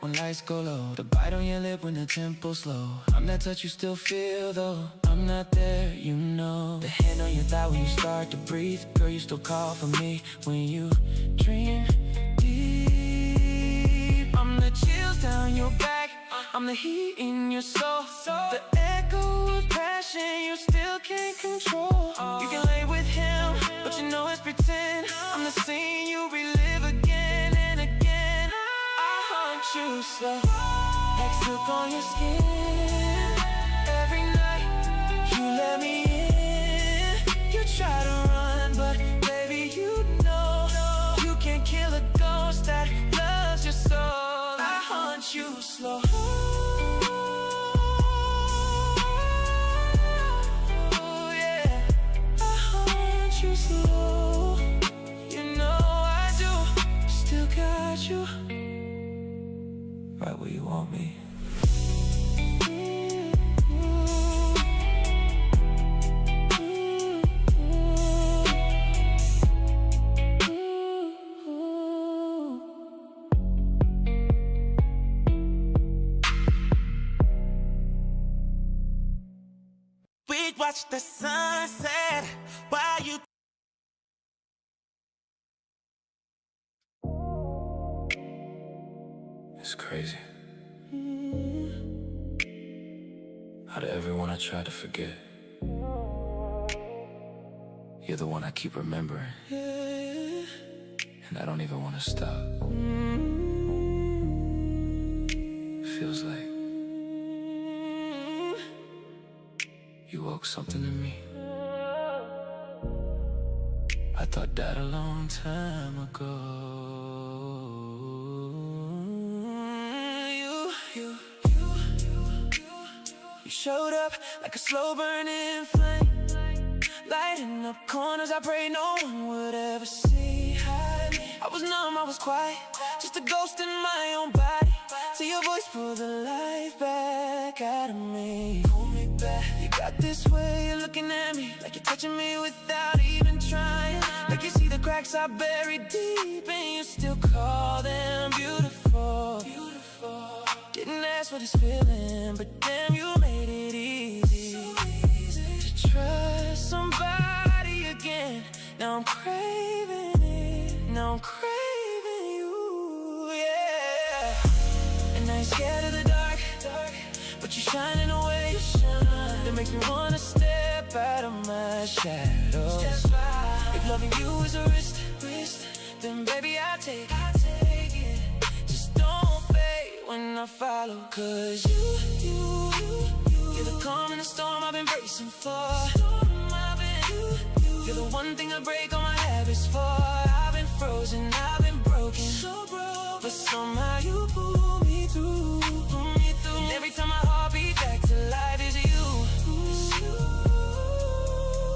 When lights go low, the bite on your lip when the tempo's slow. I'm that touch you still feel though I'm not there, you know. The hand on your thigh when you start to breathe. Girl, you still call for me when you dream deep. I'm the chills down your back, I'm the heat in your soul. The echo of passion you still can't control. You can lay with him, but you know it's pretend. I'm the scene you relive again and again. You slow, like silk on your skin. Every night you let me in. You try to run, but baby you know you can't kill a ghost that loves your soul. I haunt you slow. Oh, yeah. I haunt you slow. You know I do. Still got you right where you want me. We'd watch the sunset while you. It's crazy out of everyone I tried to forget, you're the one I keep remembering, and I don't even want to stop. Feels like you woke something in me I thought died a long time ago. You showed up like a slow burning flame, lighting up corners I prayed no one would ever see. I was numb, I was quiet, just a ghost in my own body, till your voice pulled the life back out of me. Pull me back. You got this way, you're looking at me like you're touching me without even trying, like you see the cracks I buried deep and you still call them beautiful. Didn't ask for this feeling, but damn, you made it easy. but you shine in a way that makes me wanna step out of my shadows. If loving you is a risk, then baby I take it. Just don't fade when I follow, 'cause you're the calm in the storm I've been bracing for. You're the one thing I break all my habits for. I've been frozen, I've been broken, so broke, but somehow you pull me through. And every time my heart beats back to life is you.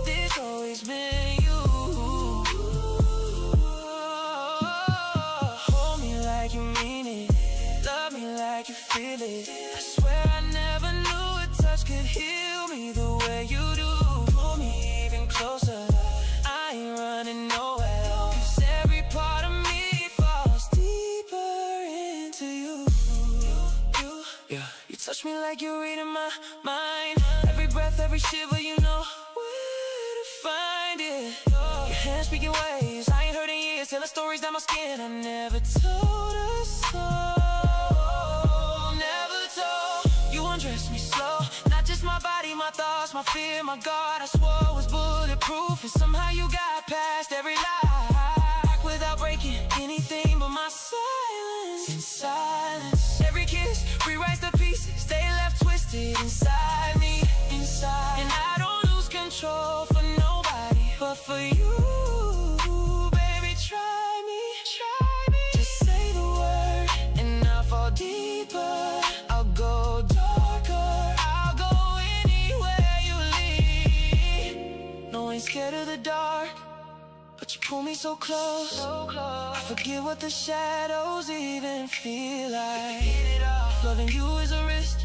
There's always been you. Hold me like you mean it, love me like you feel it. I swear I never knew a touch could heal me the way you do. Pull me even closer, I ain't running nowhere, 'cause every part of me falls deeper into you. Yeah, you touch me like you're reading my mind. Every breath, every shiver, you know where to find it. Your hands speaking ways I ain't heard in years, telling stories down my skin I never told us so. Never told. You undress me slow, not just my body, my thoughts, my fear, my God. I swore it was bulletproof, and somehow you got past every lie. Without breaking anything but my silence. In silence, every kiss rewrites the pieces they left twisted inside me, inside. And I don't lose control for nobody but for you. Baby, try me. Just say the word and I'll fall deeper. I'll go darker, I'll go anywhere you lead. No, I ain't scared of the dark, but you pull me so close. I forget what the shadows even feel like. If loving you is a risk,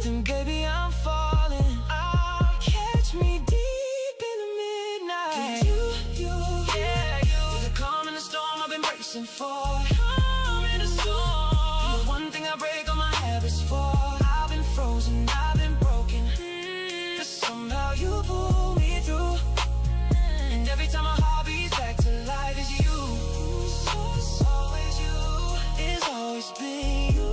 then baby I'm falling. Catch me deep in the midnight. You're the calm in the storm I've been bracing for. Calm in the storm, you're the one thing I break all my habits for. I've been frozen, I've been broken, but somehow you pull me through. And every time my heart beats back to life is you. So it's always you. It's always been you.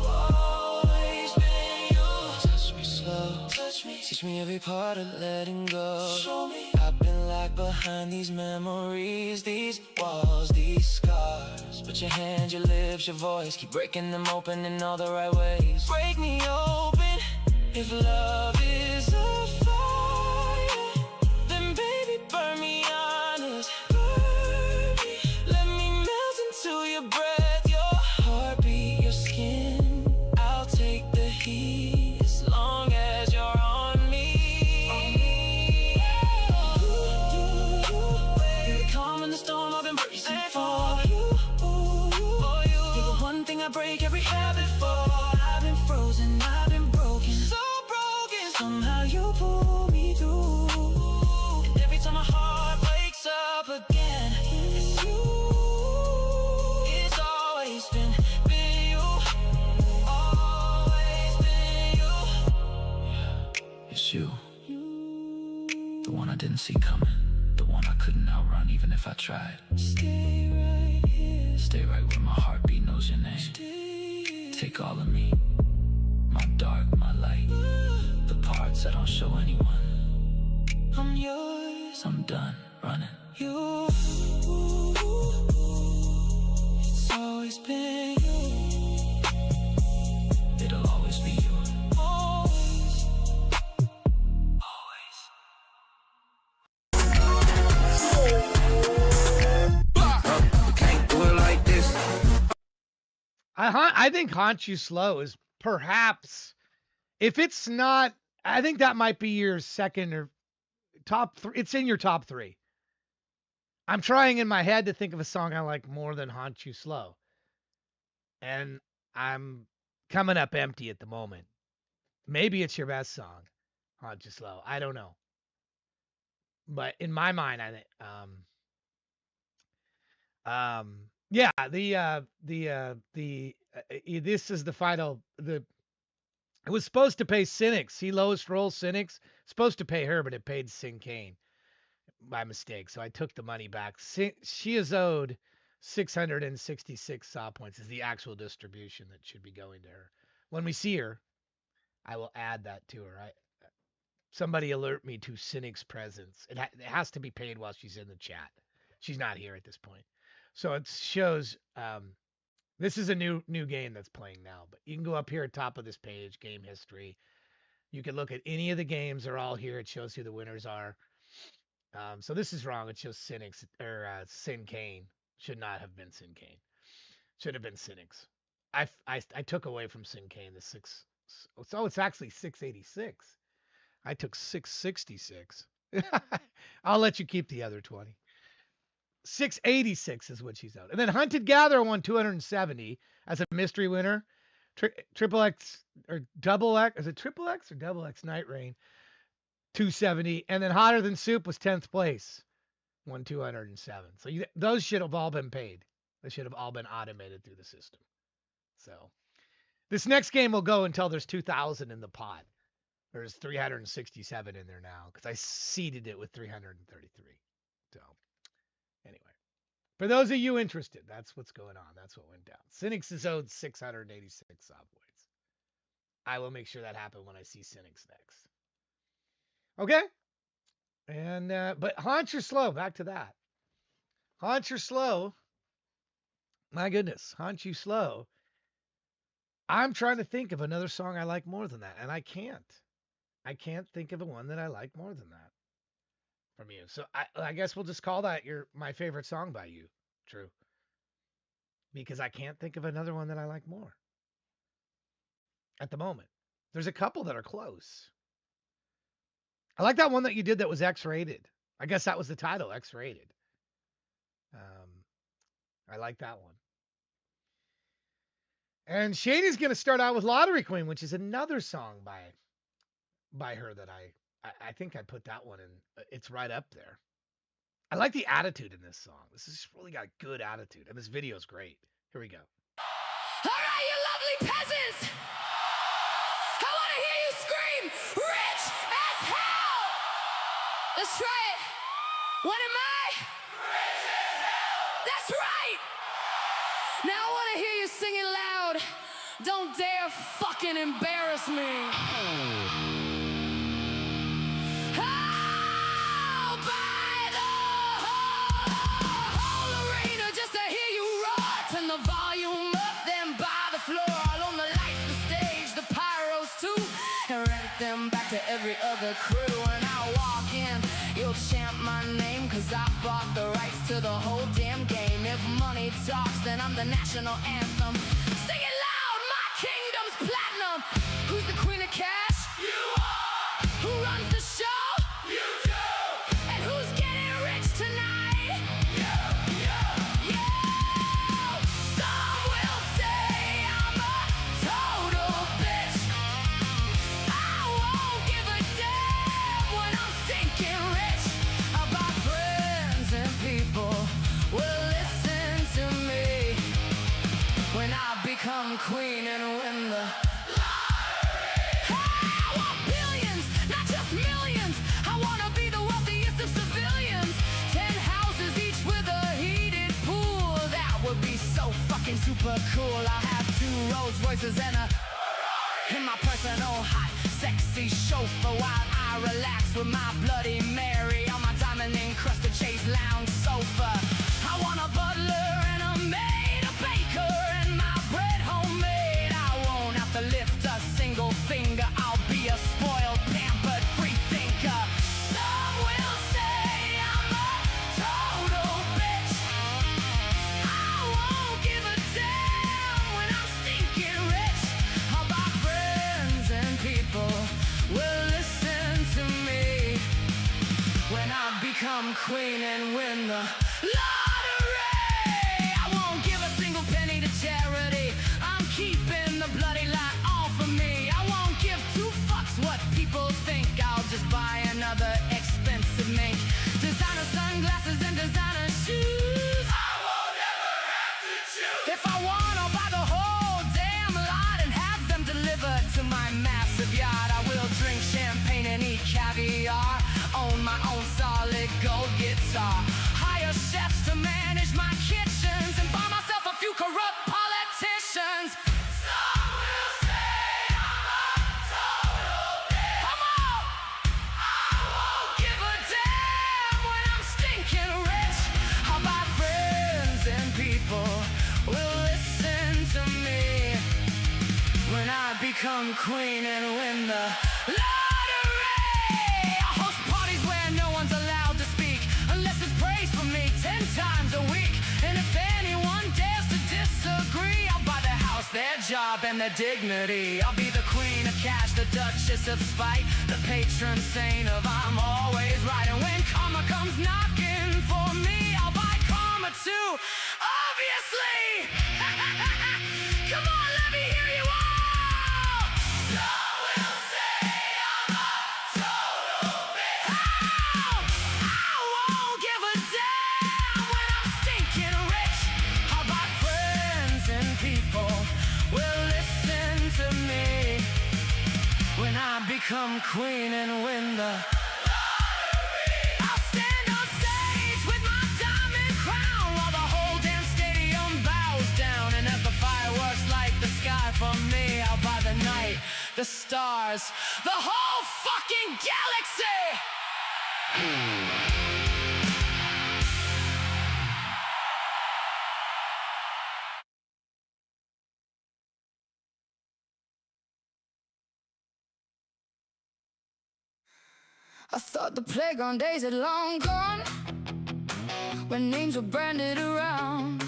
Always been you. Touch me slow, touch me. Teach me every part of letting go. Show me. I've been locked behind these memories, these walls, these scars. But your hands, your lips, your voice keep breaking them open in all the right ways. Break me open. If love is a fire, then baby burn me honest. Burn me. Let me melt into your breath, your heartbeat, your skin. I'll take the heat as long as you're on me. You're the calm in the storm I've been bracing for. You're the one thing I break every habit for. I've been frozen, I've been broken, so broken. Somehow you pull me through. And every time my heart wakes up again, it's you. It's always been you. Always been you. Yeah, it's you. The one I didn't see coming. The one I couldn't outrun even if I tried. Stay right here. Stay right where my heartbeat knows your name. Take all of me. My dark, my light. The parts I don't show anyone. I'm yours. I'm done running. You. It's always been you. It'll always be you. Always. Always. You can't do it like this. I think Haunt You Slow is perhaps, if it's not, I think that might be your second or top three. It's in your top three. I'm trying in my head to think of a song I like more than Haunt You Slow. And I'm coming up empty at the moment. Maybe it's your best song, Haunt You Slow. I don't know. But in my mind, I think, yeah, this is the final, it was supposed to pay Cynics. He lowest roll Cynics. Supposed to pay her, but it paid Sin Kane by mistake. So I took the money back. She is owed 666 saw points is the actual distribution that should be going to her. When we see her, I will add that to her. Somebody alert me to Cynic's presence. It has to be paid while she's in the chat. She's not here at this point. So it shows this is a new game that's playing now, but you can go up here at top of this page, game history. You can look at any of the games. They're all here. It shows who the winners are. So this is wrong. It shows Cynic's or Sin Kane. Should not have been Sin Kane. Should have been Cynic's. I took away from Sin Kane the 6. So it's actually 686. I took 666. I'll let you keep the other 20. 686 is what she's out. And then Hunted Gatherer won 270 as a mystery winner. Triple X or double X. Is it triple X or double X Night Rain? 270. And then Hotter Than Soup was 10th place. Won 207. So those should have all been paid. They should have all been automated through the system. So this next game will go until there's 2,000 in the pot. There's 367 in there now because I seeded it with 333. So anyway, for those of you interested, that's what's going on. That's what went down. Cynics is owed 686 subways. I will make sure that happens when I see Cynics next. Okay. And but Haunch Your Slow, back to that. Haunch Your Slow. My goodness, Haunch You Slow. I'm trying to think of another song I like more than that, and I can't. I can't think of a one that I like more than that from you. So I guess we'll just call that my favorite song by you. True. Because I can't think of another one that I like more at the moment. There's a couple that are close. I like that one that you did that was X-rated. I guess that was the title, X-rated. I like that one. And Shady's going to start out with Lottery Queen, which is another song by her that I think I put that one in. It's right up there. I like the attitude in this song. This has really got a good attitude, and this video is great. Here we go. All right, you lovely peasants! I want to hear you scream, rich as hell! Let's try it. What am I? Rich as hell! That's right! Now I want to hear you singing loud. Don't dare fucking embarrass me. I'll buy the whole arena just to hear you roar. Turn the volume up, then by the floor. All on the lights, the stage, the pyros too. And rent them back to every other crew. And I'll walk in, you'll chant my name, cause I bought the rights to the whole damn game. If money talks, then I'm the national anthem. Sing it loud, my kingdom's platinum. Who's the queen of cash? You are. Who runs the show? You do. And who's getting rich tonight? You. Some will say I'm a total bitch. I won't give a damn when I'm stinking rich. About friends and people will listen to me when I become queen and win the lottery. I want billions, not just millions. I want to be the wealthiest of civilians. 10 houses each with a heated pool. That would be so fucking super cool. I'll have 2 Rolls Royces and a Ferrari in my personal hot, sexy chauffeur while I relax with my Bloody Mary on my diamond encrusted Chase lounge sofa. I want a butler and a maid, a baker, and my bread homemade. I won't have to lift a single finger. I'll be a spoiled, pampered free thinker. Some will say I'm a total bitch. I won't give a damn when I'm stinking rich. My friends and people will listen to me when I become queen and win the lottery. I won't give a single penny to charity. I'm keeping the bloody light on for me. I won't give 2 fucks what people think. I'll just buy another expensive mink. Designer sunglasses and designer shoes. I won't ever have to choose. If I want, I'll buy the whole damn lot and have them delivered to my massive yacht. I will drink champagne and eat caviar. Own my own solid gold guitar. Hire chefs to manage my kitchens and buy myself a few corrupt politicians. Some will say when I become queen and win the lottery. I host parties where no one's allowed to speak unless it's praise for me 10 times a week. And if anyone dares to disagree, I'll buy their house, their job, and their dignity. I'll be the queen of cash, the duchess of spite, the patron saint of I'm always right. And when karma comes knocking for me, I'll buy karma too, obviously. Come on, let me hear you all. So we'll say I'm a total bitch. I won't give a damn when I'm stinking rich. I'll buy friends and people will listen to me when I become queen and win the lottery. I'll stand on stage with my diamond crown while the whole damn stadium bows down. And as the fireworks light the sky for me, I'll buy the night, the stars, the whole fucking galaxy. I thought the playground days had long gone, when names were branded around,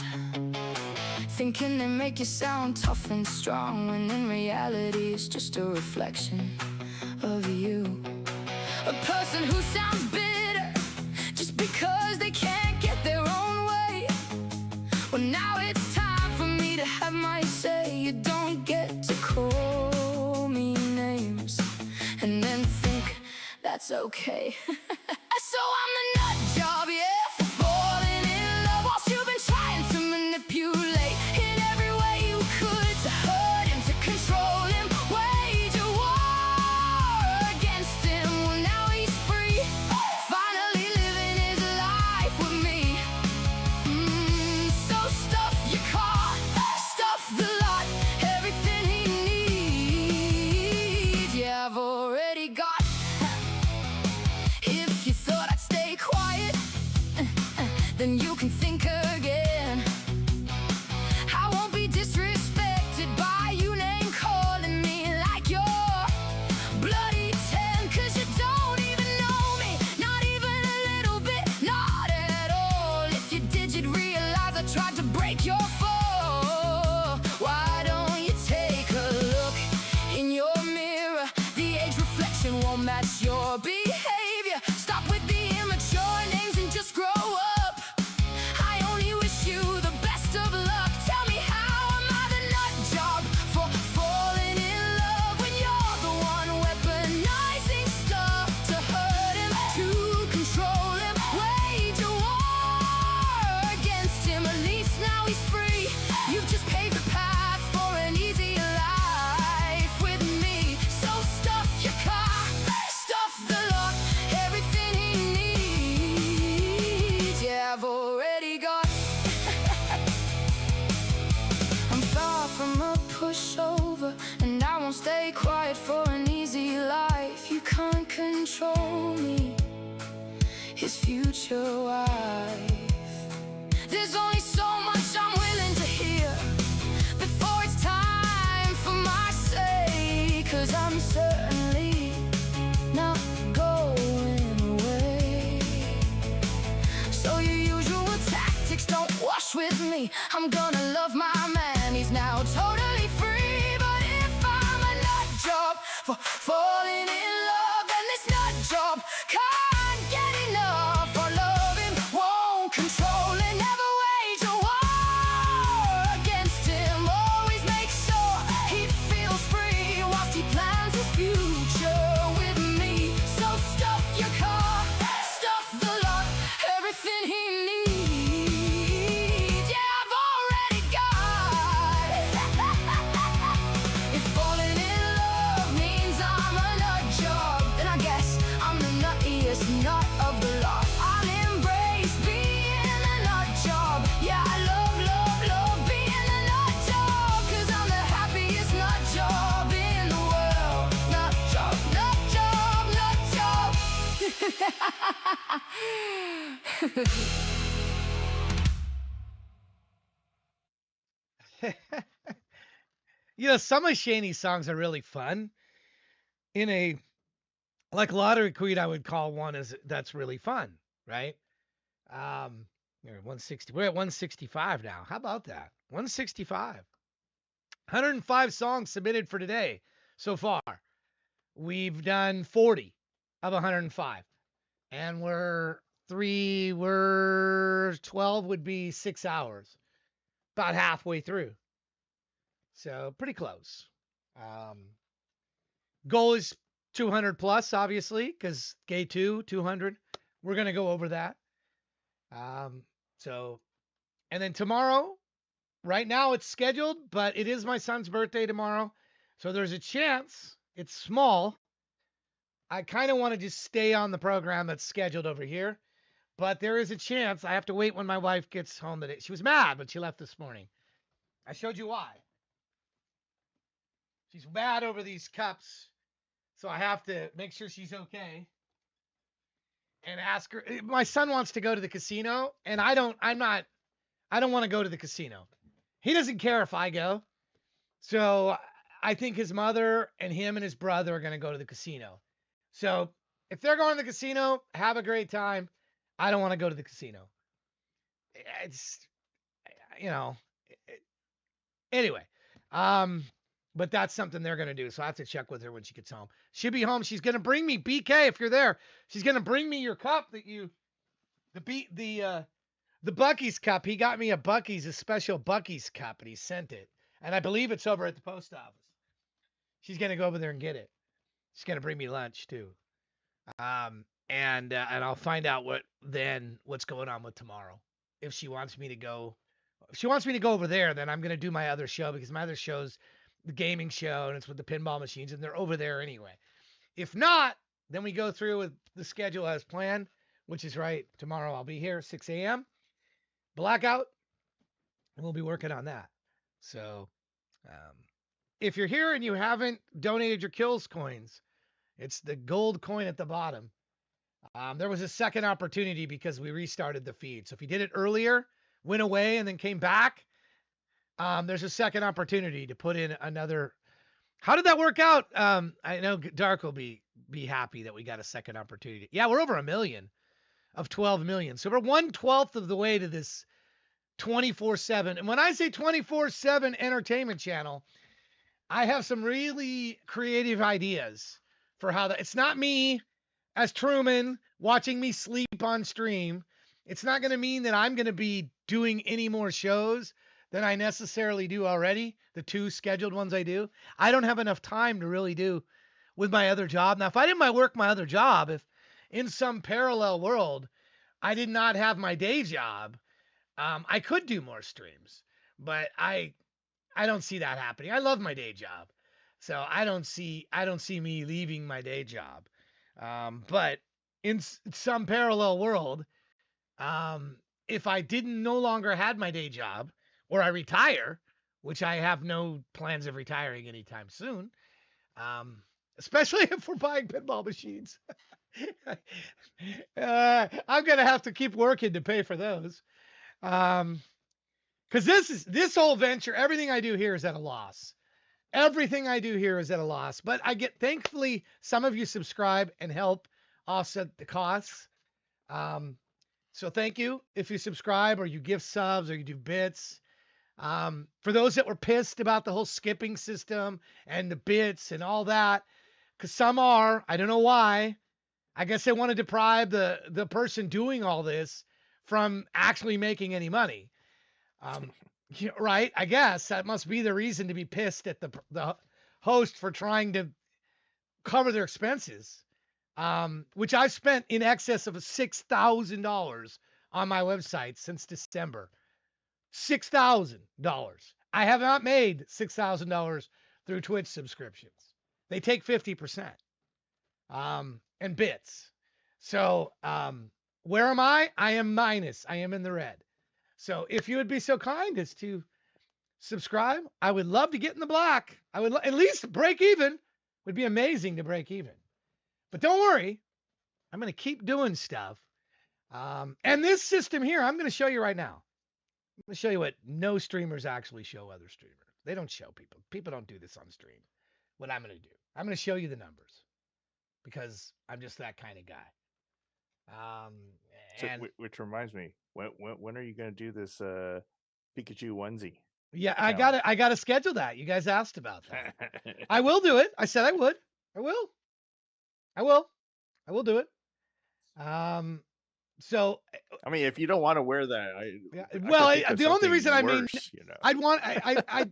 thinking they make you sound tough and strong, when in reality it's just a reflection of you. A person who sounds bitter just because they can't get their own way. Well, now it's time for me to have my say. You don't get to call me names and then think that's okay. So I'm the nut job, yeah, for falling in love whilst you've been trying to manipulate in every way you could to hurt him, to control him, wage a war against him. Well, now he's free, finally living his life with me. So stuff your car, stuff the lot, everything he needs. Yeah, I've already got. If you thought I'd stay quiet, then you can think again. I won't be disrespected by you name calling me like you're bloody 10, 'cause you don't even know me, not even a little bit, not at all. If you did, you'd realize I tried to break your fall. Why don't you take a look in your mirror? The age reflection won't match your behavior. Stop with the immature names and just grow up. I only wish you the best of luck. Tell me, how am I the nut job for falling in love when you're the one weaponizing stuff to hurt him, to control him, wage a war against him? At least now he's free. You've just paved the path for an easier life with me. So stuff your car, stuff the lot, everything he needs. Yeah, I've already got. I'm far from a pushover, and I won't stay quiet for an easy life. You can't control me, his future wife. There's only so much I'm willing to hear before it's time for my say, 'cause I'm certainly not going away. So your usual tactics don't wash with me. I'm gonna love my man, he's now totally free. But if I'm a nut job for falling in love, then this nut job can't get enough. I love him, won't control him, never wage a war against him. Always make sure he feels free whilst he plans his future with me. So stuff your car, stuff the lot, everything he needs. Yeah, I've already got. If falling in love means I'm a nut job, then I guess I'm the nuttiest nut of the lot. I'll embrace being a nut job. Yeah, I love, love, love being a nut job, 'cause I'm the happiest nut job in the world. Nut job, nut job, nut job. Some of Shaney's songs are really fun. In a like Lottery Queen, I would call one as that's really fun, right? We're at 160. We're at 165 now. How about that? 165. 105 songs submitted for today so far. We've done 40 of 105. And we're 12 would be 6 hours. About halfway through. So pretty close. Goal is 200 plus, obviously, because Gay 200. We're going to go over that. So, and then tomorrow, right now it's scheduled, but it is my son's birthday tomorrow. So there's a chance, it's small. I kind of want to just stay on the program that's scheduled over here, but there is a chance I have to wait when my wife gets home today. She was mad when she left this morning. I showed you why. She's mad over these cups, so I have to make sure she's okay and ask her. My son wants to go to the casino, and I don't want to go to the casino. He doesn't care if I go. So I think his mother and him and his brother are going to go to the casino. So if they're going to the casino, have a great time. I don't want to go to the casino. It's, anyway. But that's something they're going to do. So I have to check with her when she gets home. She'll be home. She's going to bring me BK if you're there. She's going to bring me your cup the Bucky's cup. He got me a special Bucky's cup, and he sent it. And I believe it's over at the post office. She's going to go over there and get it. She's going to bring me lunch too. And I'll find out what's going on with tomorrow. If she wants me to go over there, then I'm going to do my other show, because my other show's the gaming show, and it's with the pinball machines, and they're over there anyway. If not, then we go through with the schedule as planned, which is right. Tomorrow I'll be here 6 a.m. Blackout, and we'll be working on that. So if you're here and you haven't donated your Kills coins, it's the gold coin at the bottom. There was a second opportunity because we restarted the feed. So if you did it earlier, went away, and then came back, there's a second opportunity to put in another. How did that work out? I know Dark will be happy that we got a second opportunity. Yeah, we're over 1 million of 12 million. So we're 1/12 of the way to this 24/7. And when I say 24/7 entertainment channel, I have some really creative ideas for how that. It's not me as Truman watching me sleep on stream. It's not going to mean that I'm going to be doing any more shows than I necessarily do already, the 2 scheduled ones I do. I don't have enough time to really do with my other job. Now, if I didn't work my other job, if in some parallel world I did not have my day job, I could do more streams. But I don't see that happening. I love my day job. So I don't see me leaving my day job. But in some parallel world, if I no longer had my day job, or I retire, which I have no plans of retiring anytime soon, especially if we're buying pinball machines. I'm going to have to keep working to pay for those. Because this whole venture, everything I do here is at a loss. Everything I do here is at a loss. But thankfully, some of you subscribe and help offset the costs. So thank you if you subscribe, or you give subs, or you do bits. For those that were pissed about the whole skipping system and the bits and all that, because some are, I don't know why. I guess they want to deprive the person doing all this from actually making any money. Right? I guess that must be the reason to be pissed at the host for trying to cover their expenses, which I've spent in excess of $6,000 on my website since December. $6,000. I have not made $6,000 through Twitch subscriptions. They take 50%, and bits. So, where am I? I am minus. I am in the red. So if you would be so kind as to subscribe, I would love to get in the black. I would at least break even. Would be amazing to break even. But don't worry, I'm going to keep doing stuff. And this system here, I'm going to show you right now. I'm going to show you what no streamers actually show other streamers. They don't show people. People don't do this on stream. What I'm going to do, I'm going to show you the numbers because I'm just that kind of guy. So, And which reminds me, when are you gonna do this Pikachu onesie yeah, challenge? I got to schedule that. You guys asked about that. I will do it. I said I would. I will. I will. I will do it. So I mean, if you don't want to wear that, yeah, I well, could think of the only something reason I mean, worse, you know. I'd want,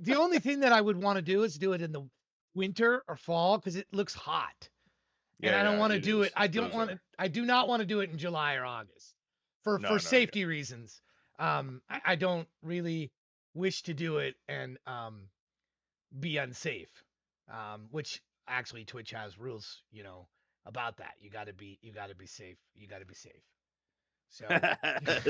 the only thing that I would want to do is do it in the winter or fall because it looks hot, and I don't want to it do is. it. I don't Those want are. to. I do not want to do it in July or August for No, no, yeah. safety reasons. I don't really wish to do it and be unsafe. Which actually Twitch has rules, about that. You got to be safe. You got to be safe. So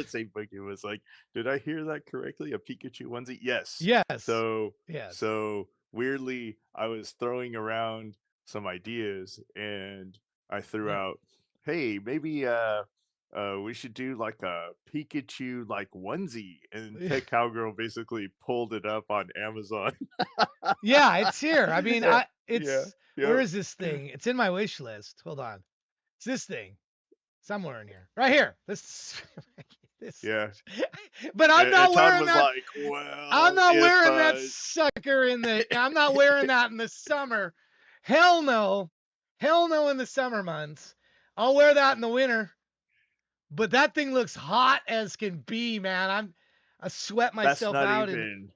Saint Boogie was like, "Did I hear that correctly? A Pikachu onesie?" Yes. yes, So, yes. so weirdly, I was throwing around some ideas, and I threw Yeah. out, "Hey, maybe we should do like a Pikachu like onesie," and Tech Cowgirl basically pulled it up on Amazon. Yeah, it's here. I mean, Yeah, yeah, it's where yep. is this thing? It's in my wish list. Hold on. It's this thing somewhere in here. Right here. This this Yeah. But I'm not And Todd wearing was that. like, I'm "Well, not if wearing that sucker I'm not wearing that in the summer. Hell no. Hell no in the summer months. I'll wear that in the winter. But that thing looks hot as can be, man. I sweat that's myself not out and even."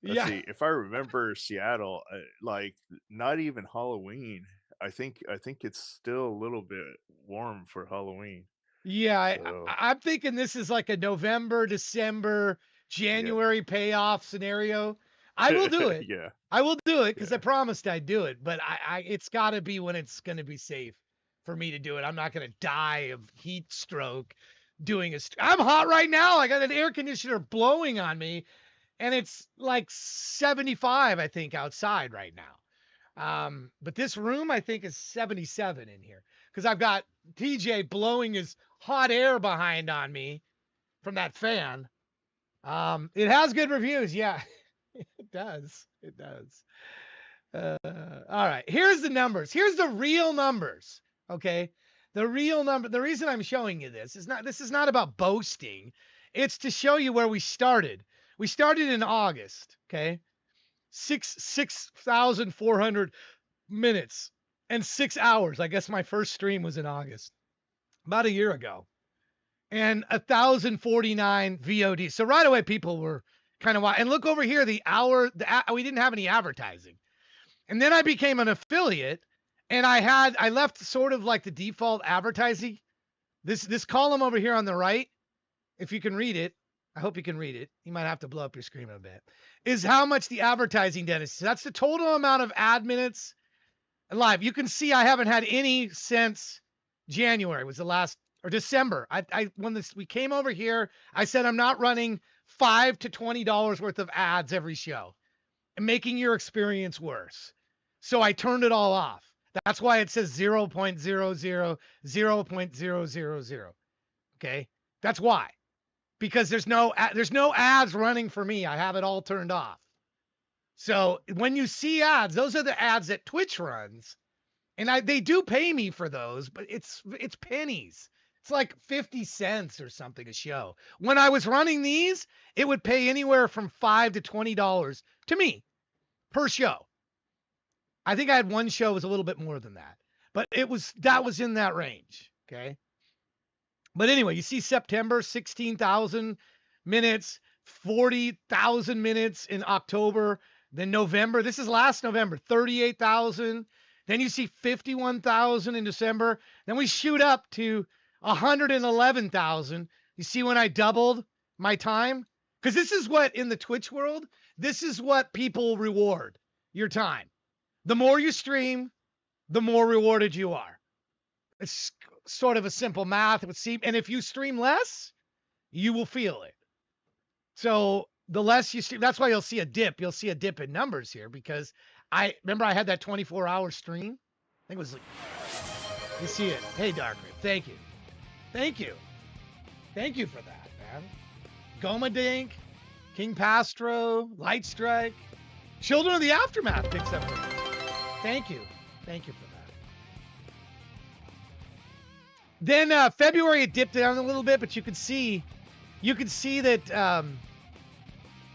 Let's yeah. see. If I remember Seattle, like not even Halloween. I think it's still a little bit warm for Halloween. Yeah, So I'm thinking this is like a November, December, yeah, January payoff scenario. I will do it. yeah, I will do it because I yeah. promised I'd do it. But it's got to be when it's going to be safe for me to do it. I'm not going to die of heat stroke doing I'm hot right now. I got an air conditioner blowing on me, and it's like 75, I think, outside right now. But this room, I think, is 77 in here because I've got TJ blowing his hot air behind on me from that fan. It has good reviews. Yeah, it does. It does. All right. Here's the numbers. Here's the real numbers. Okay. The real number. The reason I'm showing you this is not about boasting. It's to show you where we started. We started in August. Okay. 6,400 minutes and 6 hours. I guess my first stream was in August, about a year ago, and 1,049 VOD. So right away, people were kind of wild. And look over here, we didn't have any advertising. And then I became an affiliate, and I left sort of like the default advertising. This column over here on the right, if you can read it, I hope you can read it. You might have to blow up your screen a bit. Is how much the advertising did. So that's the total amount of ad minutes live. You can see I haven't had any since January was the last, or December. When we came over here, I said I'm not running $5 to $20 worth of ads every show and making your experience worse. So I turned it all off. That's why it says 0.00, 0.000. Okay, that's why. Because there's no ads running for me. I have it all turned off. So when you see ads, those are the ads that Twitch runs, and they do pay me for those, but it's pennies. It's like 50 cents or something a show. When I was running these, it would pay anywhere from $5 to $20 to me per show. I think I had one show was a little bit more than that, but that was in that range. Okay. But anyway, you see September, 16,000 minutes, 40,000 minutes in October. Then November, this is last November, 38,000. Then you see 51,000 in December. Then we shoot up to 111,000. You see when I doubled my time? Because this is what, in the Twitch world, this is what people reward your time. The more you stream, the more rewarded you are. It's sort of a simple math. It would seem, and if you stream less, you will feel it. So the less you stream, that's why you'll see a dip. You'll see a dip in numbers here because I remember I had that 24-hour stream. I think it was like, you see it. Hey, Darker, thank you. Thank you. Thank you for that, man. Goma Dink, King Pastro, Light Strike. Children of the Aftermath picks up. Thank you. Thank you for that. Then February it dipped down a little bit, but you could see that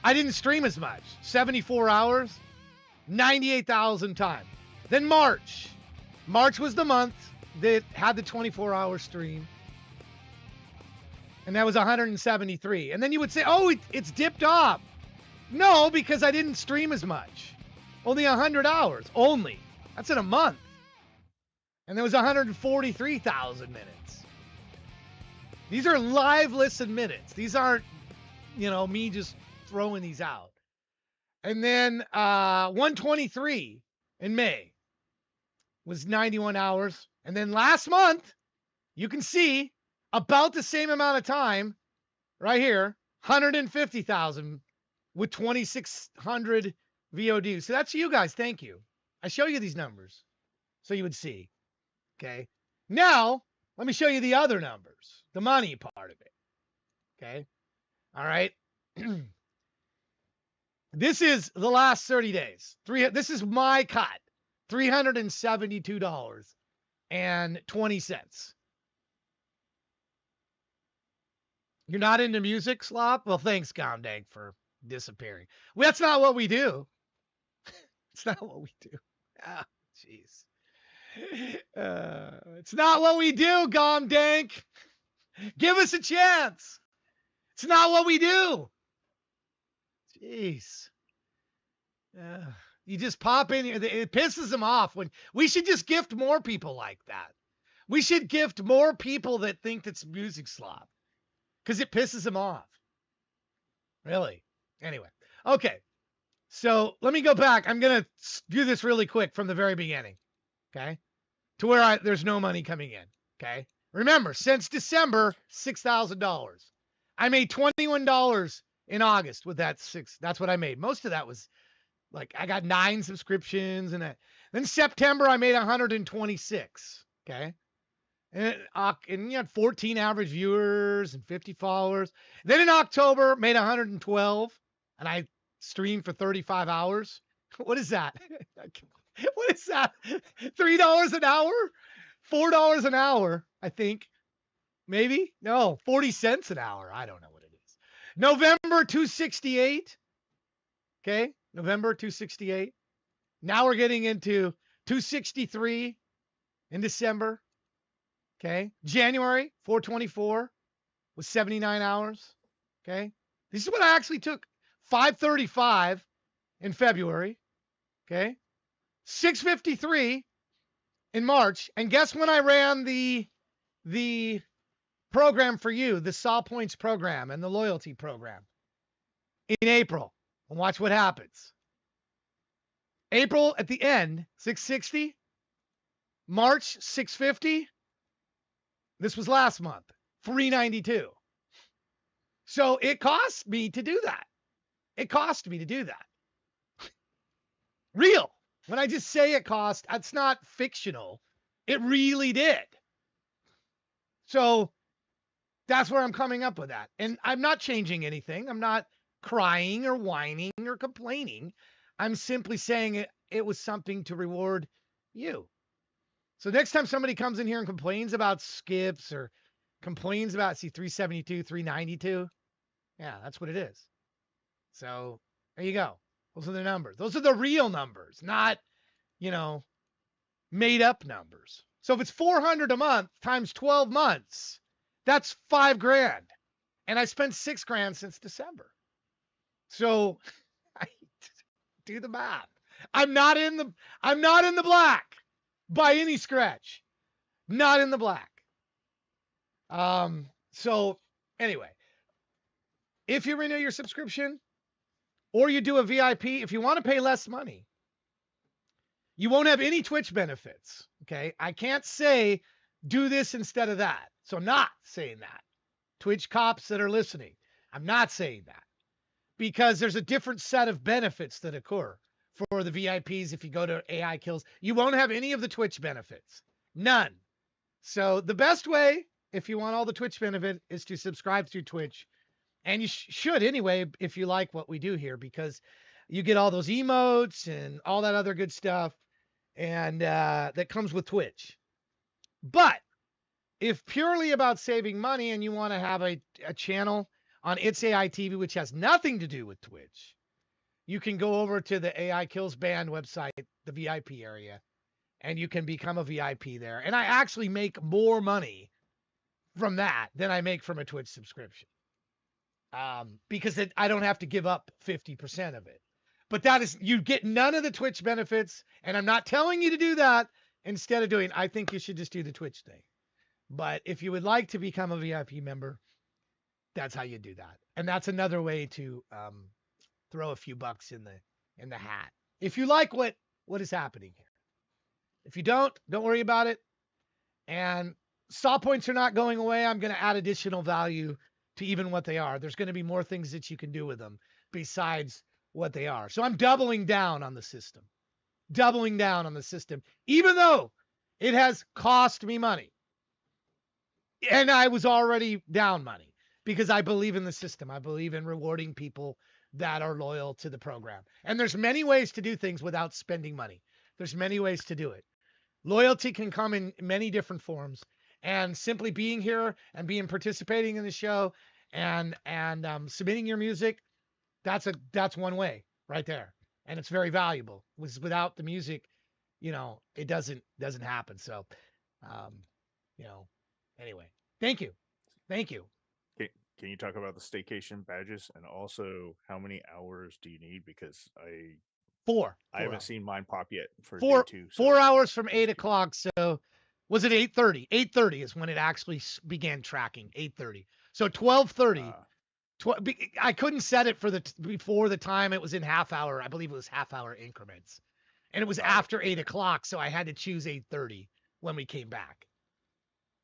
I didn't stream as much. 74 hours, 98,000 times. Then March. March was the month that had the 24-hour stream. And that was 173. And then you would say, oh, it's dipped off. No, because I didn't stream as much. Only 100 hours. Only. That's in a month. And there was 143,000 minutes. These are live listen minutes. These aren't, me just throwing these out. And then 123 in May was 91 hours. And then last month, you can see about the same amount of time right here, 150,000 with 2,600 VOD. So that's you guys. Thank you. I show you these numbers so you would see. Okay. Now, let me show you the other numbers, the money part of it. Okay. All right. This is the last 30 days. This is my cut. $372.20. You're not into music, Slop? Well, thanks, Gondang, for disappearing. Well, that's not what we do. It's not what we do. Ah, jeez. It's not what we do, Gondang. Give us a chance. It's not what we do. Jeez. You just pop in. It pisses them off. When we should just gift more people like that. We should gift more people that think that's music slop. Because it pisses them off. Really. Anyway. Okay. So let me go back. I'm going to do this really quick from the very beginning. Okay. To where there's no money coming in. Okay. Remember, since December, $6,000. I made $21 in August with that six. That's what I made. Most of that was like, I got 9 subscriptions and that. Then September, I made 126. Okay. And you had 14 average viewers and 50 followers. Then in October, made 112, and I streamed for 35 hours. What is that? What is that? $3 an hour? $4 an hour, I think. Maybe? No, 40 cents an hour. I don't know what it is. November, 268. Okay, November, 268. Now we're getting into 263 in December. Okay. January, 424 was 79 hours. Okay. This is what I actually took. 535 in February. Okay. 653 in March. And guess when I ran the program for you, the Saw Points program and the loyalty program? In April. And watch what happens. April at the end, 660. March, 650. This was last month, $392. So it cost me to do that. It cost me to do that. Real. When I just say it cost, it's not fictional. It really did. So that's where I'm coming up with that. And I'm not changing anything. I'm not crying or whining or complaining. I'm simply saying it was something to reward you. So next time somebody comes in here and complains about skips or complains about, 372, 392. Yeah, that's what it is. So there you go. Those are the numbers. Those are the real numbers, not, made up numbers. So if it's 400 a month times 12 months, that's $5,000. And I spent $6,000 since December. So I do the math. I'm not in the black. By any stretch. Not in the black. So anyway, if you renew your subscription or you do a VIP, if you want to pay less money, you won't have any Twitch benefits. Okay. I can't say do this instead of that. So I'm not saying that. Twitch cops that are listening, I'm not saying that because there's a different set of benefits that occur. For the VIPs, if you go to AI Kills, you won't have any of the Twitch benefits. None. So the best way, if you want all the Twitch benefit, is to subscribe through Twitch. And you should anyway, if you like what we do here, because, You get all those emotes and all that other good stuff, and that comes with Twitch. But if purely about saving money and you want to have a channel on It's AI TV, which has nothing to do with Twitch, you can go over to the AI Kills Band website, the VIP area, and you can become a VIP there. And I actually make more money from that than I make from a Twitch subscription. Because I don't have to give up 50% of it. But that is, you get none of the Twitch benefits, and I'm not telling you to do that. Instead of doing, I think you should just do the Twitch thing. But if you would like to become a VIP member, that's how you do that. And that's another way to throw a few bucks in the hat. If you like what is happening here. If you don't worry about it. And saw points are not going away. I'm going to add additional value to even what they are. There's going to be more things that you can do with them besides what they are. So I'm doubling down on the system. Even though it has cost me money. And I was already down money because I believe in the system. I believe in rewarding people that are loyal to the program. And there's many ways to do things without spending money. There's many ways to do it. Loyalty can come in many different forms. And simply being here and participating in the show and submitting your music, that's one way right there. And it's very valuable. Without the music, it doesn't happen. So, anyway, thank you. Can you talk about the Staycation badges and also how many hours do you need? Because I haven't seen mine pop yet for day 2. So 4 hours from 8 o'clock. So was it 8:30? 8:30 is when it actually began tracking. 8:30. So 12:30. I couldn't set it for before the time. It was in half hour. I believe it was half hour increments, and it was after 8 o'clock. So I had to choose 8:30 when we came back.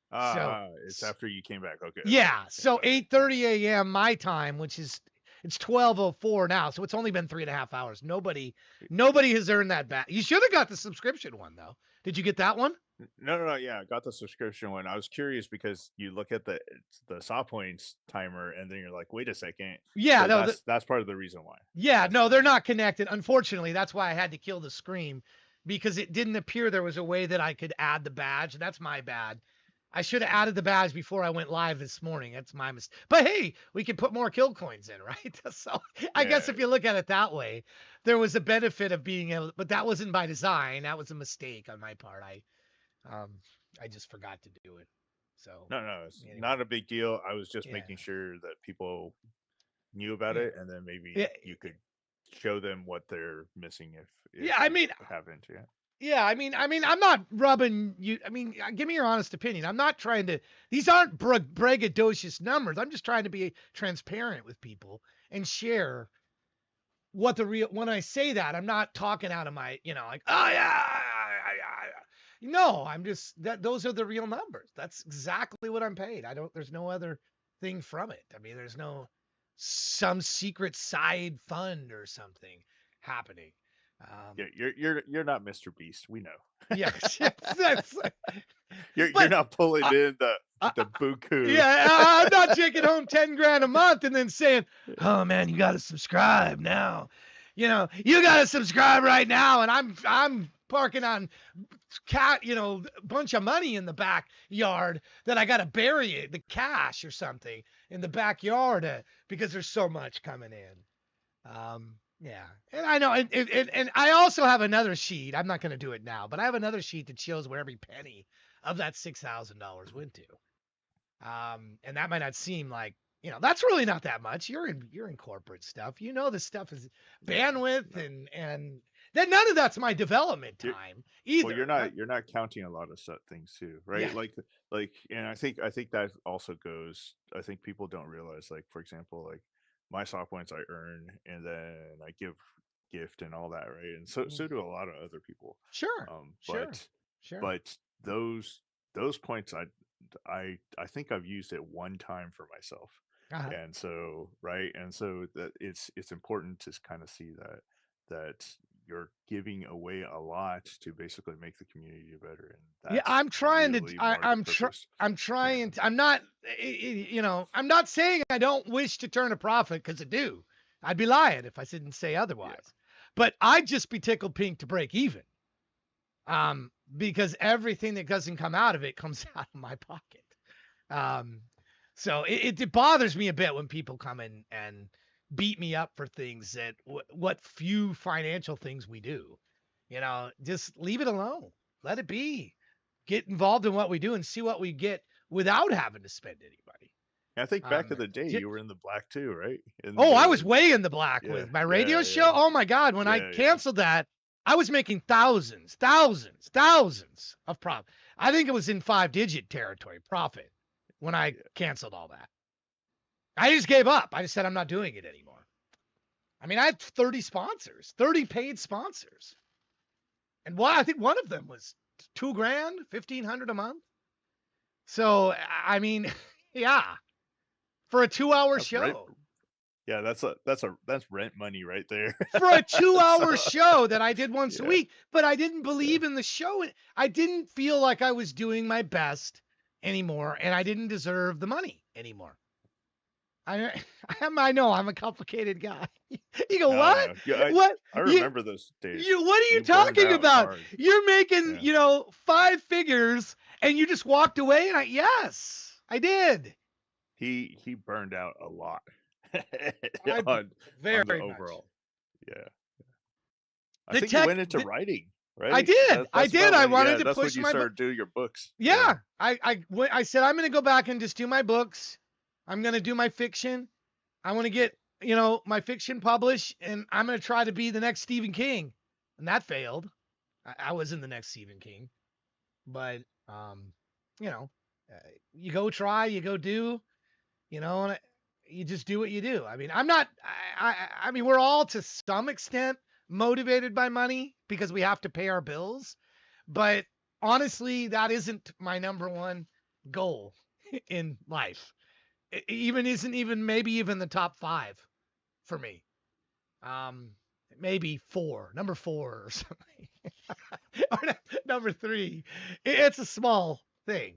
It's after you came back. Okay. Yeah. So 8:30 a.m. my time, which is it's 12:04 now. So it's only been 3.5 hours. Nobody has earned that back. You should have got the subscription one though. Did you get that one? No. Yeah, I got the subscription one. I was curious because you look at the saw points timer and then you're like, wait a second. Yeah, so no, that's part of the reason why. Yeah, no, they're not connected. Unfortunately, that's why I had to kill the screen because it didn't appear there was a way that I could add the badge. That's my bad. I should have added the badge before I went live this morning. That's my mistake. But hey, we can put more kill coins in, right? So I guess if you look at it that way, there was a benefit of being able, but that wasn't by design. That was a mistake on my part. I just forgot to do it. So no, it's not a big deal. I was just making sure that people knew about it, and then maybe you could show them what they're missing if I haven't. Yeah, I mean, I'm not rubbing you. I mean, give me your honest opinion. I'm not trying to. These aren't braggadocious numbers. I'm just trying to be transparent with people and share what the real. When I say that, I'm not talking out of my, like, oh yeah. No, I'm just that. Those are the real numbers. That's exactly what I'm paid. There's no other thing from it. I mean, there's no some secret side fund or something happening. You're not Mr. Beast. We know. Yes. You're not pulling in the buku. Yeah, I'm not taking home 10 grand a month and then saying, "Oh man, you got to subscribe now." You got to subscribe right now, and I'm parking on a bunch of money in the backyard that I got to bury it, the cash or something in the backyard because there's so much coming in. Yeah, and I know, and I also have another sheet. I'm not going to do it now, but I have another sheet that shows where every penny of that $6,000 went to. And that might not seem like, that's really not that much. You're in corporate stuff. This stuff is bandwidth and then none of that's my development time either. Well, you're not counting a lot of things too, right? Yeah. And I think that also goes. I think people don't realize, like, for example, like my saw points I earn and then I gift and all that, right? And so do a lot of other people. Sure. But those points I think I've used it one time for myself. Uh-huh. And so that it's important to kind of see that you're giving away a lot to basically make the community better. And that's I'm trying really to. I'm trying to. I'm not. I'm not saying I don't wish to turn a profit because I do. I'd be lying if I didn't say otherwise. But I'd just be tickled pink to break even. Because everything that doesn't come out of it comes out of my pocket. Um, so it bothers me a bit when people come in and beat me up for things that what few financial things we do. Just leave it alone. Let it be. Get involved in what we do and see what we get without having to spend anybody. I think back in the day, j- you were in the black too, right? In Oh, I was the way in the black yeah, with my yeah, radio show. yeah, Oh my God. When I yeah, yeah. canceled that, I was making thousands of profit. I think it was in 5-digit territory profit when I canceled all that. I just gave up. I just said, I'm not doing it anymore. I mean, I had 30 sponsors, 30 paid sponsors. And I think one of them was $2,000, $1,500 a month. So, I mean, yeah, for a 2-hour That's show. rent. Yeah, that's rent money right there. For a 2-hour So, show that I did once a yeah, week, but I didn't believe in the show. I didn't feel like I was doing my best anymore, and I didn't deserve the money anymore. I know I'm a complicated guy. You go, no, what? no. Yeah, What? I You, remember those days. what are you You burned talking out about? hard. You're making, Yeah. 5 figures, and you just walked away. And yes, I did. He burned out a lot I on the very much. overall. Yeah. I The think you tech. went into writing, I right? did. I That's did. about I when, wanted yeah, to that's when push you my book. started doing your books. Yeah. I said, I'm going to go back and just do my books. I'm going to do my fiction. I want to get, my fiction published, and I'm going to try to be the next Stephen King. And that failed. I wasn't the next Stephen King. But, you know, you go try, you go do, and you just do what you do. I mean, I'm not, I mean, we're all to some extent motivated by money because we have to pay our bills. But honestly, that isn't my number one goal in life. It isn't even maybe even the top 5 for me. Um, maybe 4, number 4 or something, or number 3. It's a small thing,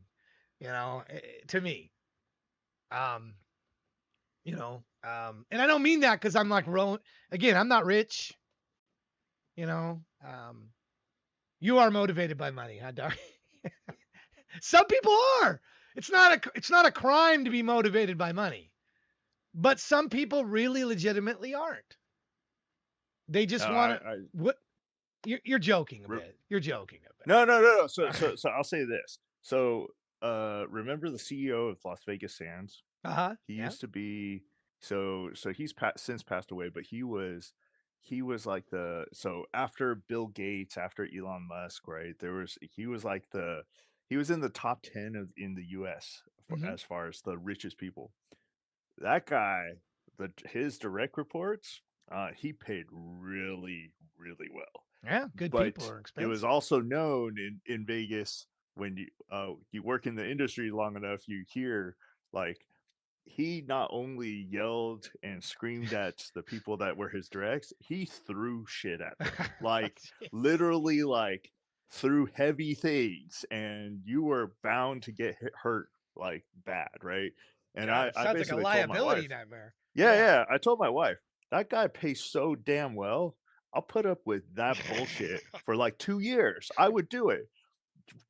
to me. Um, and I don't mean that because I'm like again, I'm not rich. You are motivated by money, huh, Dar? Some people are. It's not a crime to be motivated by money, but some people really legitimately aren't. They just No, want to. What? You're joking a re- bit. You're joking a bit. no. So I'll say this. So, remember the CEO of Las Vegas Sands? He Yeah. used to be so he's since passed away, but he was like so after Bill Gates, after Elon Musk, right? He was in the top 10 in the US Hmm. as far as the richest people. That guy, his direct reports, he paid really, really well. Yeah. Good people But are it was expensive. also known in Vegas when you work in the industry long enough, you hear like he not only yelled and screamed at the people that were his directs, he threw shit at them. Like Jeez. literally like threw heavy things and you were bound to get hurt like bad, right? And God, it I sounds like a basically told my liability wife, nightmare. yeah, Yeah. yeah, I told my wife, that guy pays so damn well. I'll put up with that bullshit for like 2 years. I would do it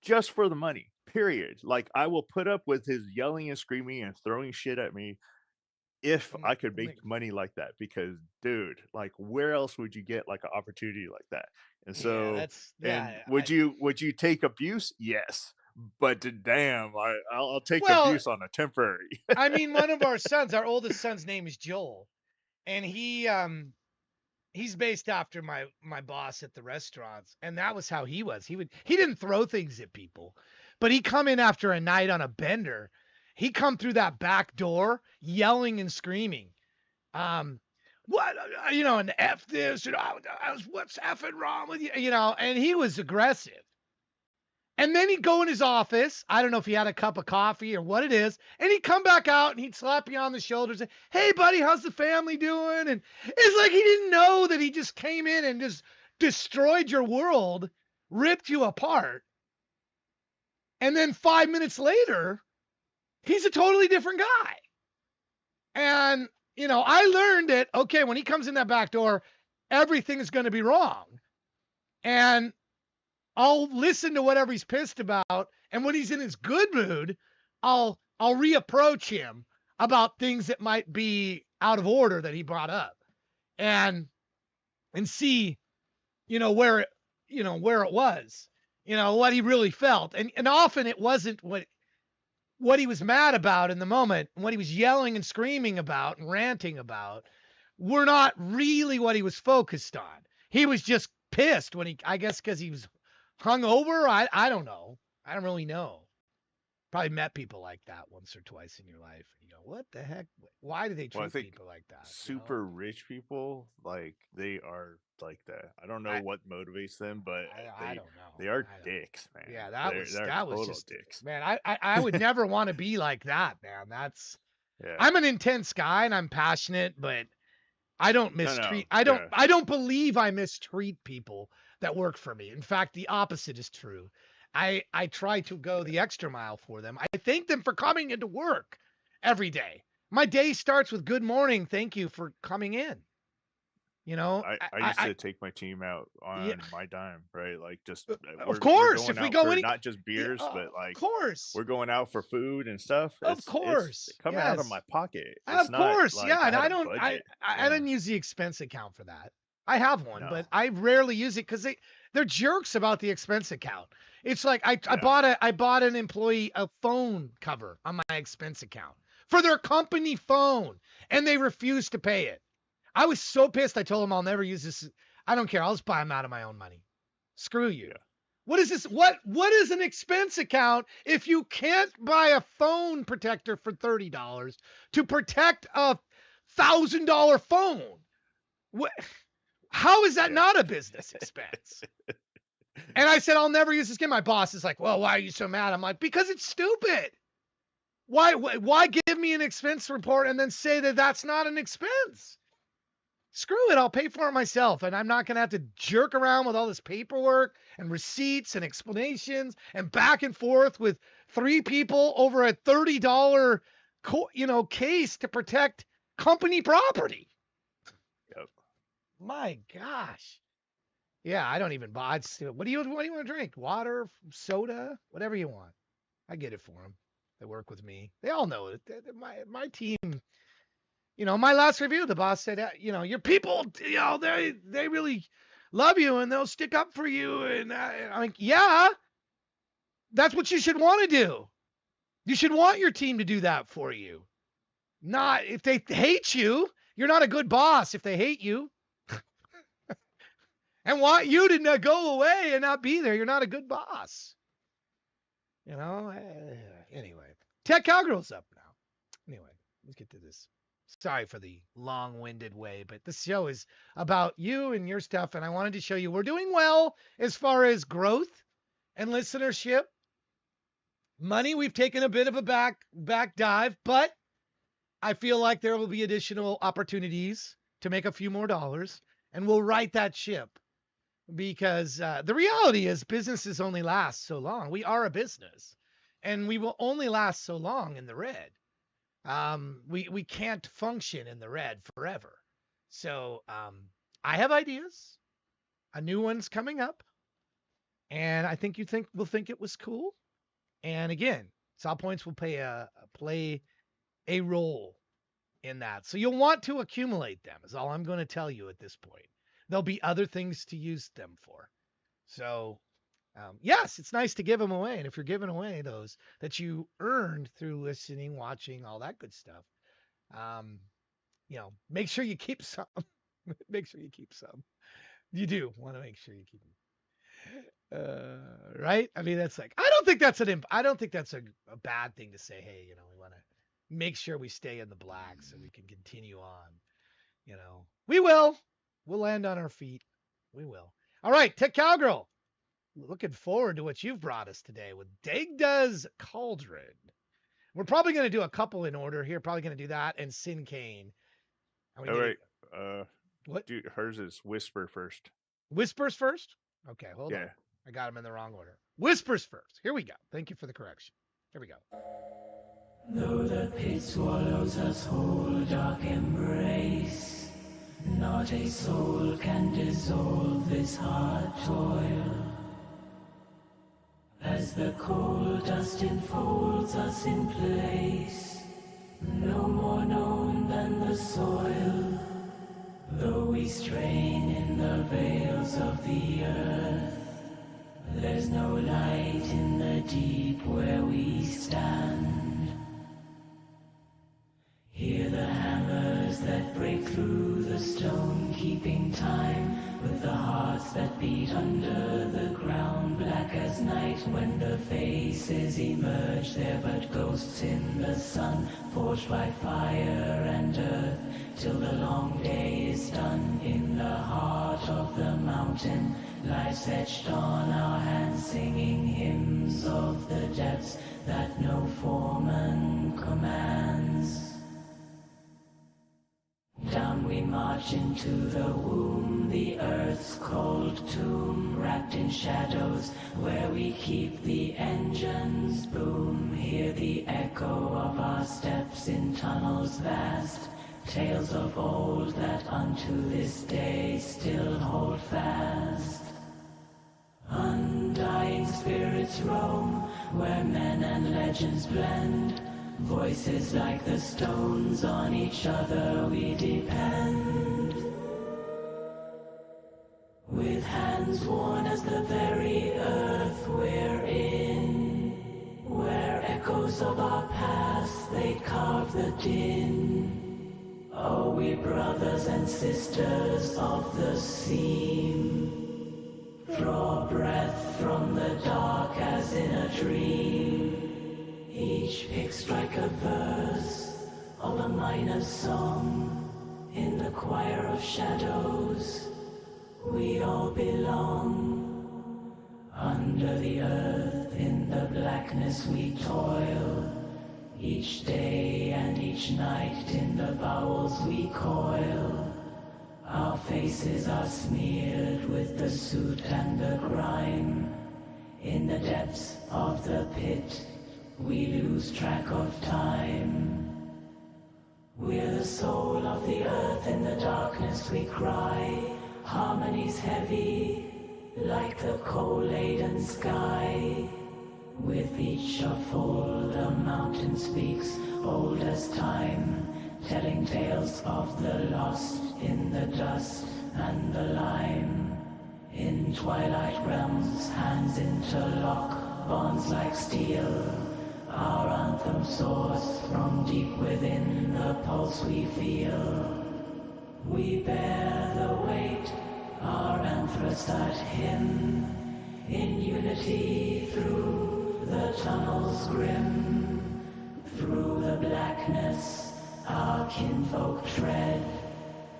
just for the money, period. Like I will put up with his yelling and screaming and throwing shit at me if Um, I could make money like that, because dude, like where else would you get like an opportunity like that? And yeah, so, that's and yeah. would you take abuse? Yes, but damn, I'll take Well, abuse on a temporary. I mean, one of our sons, our oldest son's name is Joel, and he's based after my boss at the restaurants, and that was how he was. He didn't throw things at people, but he come in after a night on a bender. He come through that back door yelling and screaming. Um, what and F this, what's effing wrong with you, and he was aggressive. And then he'd go in his office. I don't know if he had a cup of coffee or what it is. And he'd come back out and he'd slap you on the shoulder and say, hey, buddy, how's the family doing? And it's like he didn't know that he just came in and just destroyed your world, ripped you apart. And then 5 minutes later, he's a totally different guy. And, I learned that, okay, when he comes in that back door, everything's going to be wrong. And I'll listen to whatever he's pissed about. And when he's in his good mood, I'll reapproach him about things that might be out of order that he brought up, and see, where it was, what he really felt. And often it wasn't what he was mad about in the moment, and what he was yelling and screaming about and ranting about were not really what he was focused on. He was just pissed I guess because he was hungover. I don't know. I don't really know. Probably met people like that once or twice in your life. And you go, what the heck? Why do they Well, I treat think people like that? super rich people, like they are like that. I don't know I, what motivates them, but I don't know. they are I don't, dicks, man. yeah, They're that was total just, dicks. man, I would never want to be like that, man. Yeah. I'm an intense guy and I'm passionate, but I don't mistreat. Yeah. I don't believe I mistreat people that work for me. In fact, the opposite is true. I try to go the extra mile for them. I thank them for coming into work every day. My day starts with good morning. Thank you for coming in. I used to take my team out on my dime, right? Like just of course, we're if going we out go for any, not just beers, but like of course, we're going out for food and stuff. Of course, it's coming out of my pocket. Of course, like yeah. And I I don't, budget. I didn't use the expense account for that. I have one, No. but I rarely use it because they're jerks about the expense account. It's like I bought an employee a phone cover on my expense account for their company phone, and they refused to pay it. I was so pissed. I told them I'll never use this. I don't care. I'll just buy them out of my own money. Screw you. Yeah. What is this? What is an expense account if you can't buy a phone protector for $30 to protect a $1,000 phone? What? How is that not a business expense? And I said, I'll never use this again. My boss is like, well, why are you so mad? I'm like, because it's stupid. Why give me an expense report and then say that that's not an expense? Screw it. I'll pay for it myself. And I'm not going to have to jerk around with all this paperwork and receipts and explanations and back and forth with 3 people over a $30, case to protect company property. Yep. My gosh. Yeah, I don't even buy. What do you want to drink? Water, soda, whatever you want. I get it for them. They work with me. They all know it. My team. My last review, the boss said, your people, they really love you and they'll stick up for you. And I'm like, yeah, that's what you should want to do. You should want your team to do that for you. Not if they hate you. You're not a good boss if they hate you. And want you to not go away and not be there. You're not a good boss. Anyway. Tech Cowgirl's up now. Anyway, let's get to this. Sorry for the long-winded way, but this show is about you and your stuff, and I wanted to show you we're doing well as far as growth and listenership. Money, we've taken a bit of a back dive, but I feel like there will be additional opportunities to make a few more dollars, and we'll right that ship. Because the reality is businesses only last so long. We are a business, and we will only last so long in the red. We can't function in the red forever. So I have ideas. A new one's coming up, and I think we'll think it was cool. And again, Saw Points will play a role in that. So you'll want to accumulate them. Is all I'm going to tell you at this point. There'll be other things to use them for. So, yes, it's nice to give them away. And if you're giving away those that you earned through listening, watching, all that good stuff, make sure you keep some. Make sure you keep some. You do want to make sure you keep them. Right? I mean, that's like, I don't think that's a bad thing to say. Hey, we want to make sure we stay in the black so we can continue on. We will. We'll land on our feet. We will. All right, Tech Cowgirl. Looking forward to what you've brought us today with Dagda's Cauldron. We're probably going to do a couple in order here. Probably going to do that and Sin Cane. All right. What? Dude, hers is Whisper first. Whispers first? Okay, hold on. I got them in the wrong order. Whispers first. Here we go. Thank you for the correction. Here we go. Though the pit swallows us whole, dark embrace, Not a soul can dissolve this hard toil. As the cold dust enfolds us in place, no more known than the soil. Though we strain in the veils of the earth, there's no light in the deep where we stand. Hear the hammers that break through the stone, keeping time with the hearts that beat under the ground. Black as night when the faces emerge, they're but ghosts in the sun, forged by fire and earth, till the long day is done. In the heart of the mountain, life's etched on our hands, singing hymns of the depths that no foreman commands. Down we march into the womb, the earth's cold tomb, wrapped in shadows, where we keep the engines boom. Hear the echo of our steps in tunnels vast, tales of old that unto this day still hold fast. Undying spirits roam, where men and legends blend, voices like the stones, on each other we depend. With hands worn as the very earth we're in, where echoes of our past they carve the din. Oh, we brothers and sisters of the seam, draw breath from the dark as in a dream. Each pick strike a verse of a minor song. In the choir of shadows we all belong. Under the earth in the blackness we toil, each day and each night in the bowels we coil. Our faces are smeared with the soot and the grime. In the depths of the pit we lose track of time. We're the soul of the earth, in the darkness we cry. Harmonies heavy, like the coal-laden sky. With each shuffle the mountain speaks, old as time, telling tales of the lost in the dust and the lime. In twilight realms hands interlock, bonds like steel. Our anthem soars from deep within the pulse we feel. We bear the weight, our anthracite hymn, in unity through the tunnels grim. Through the blackness our kinfolk tread,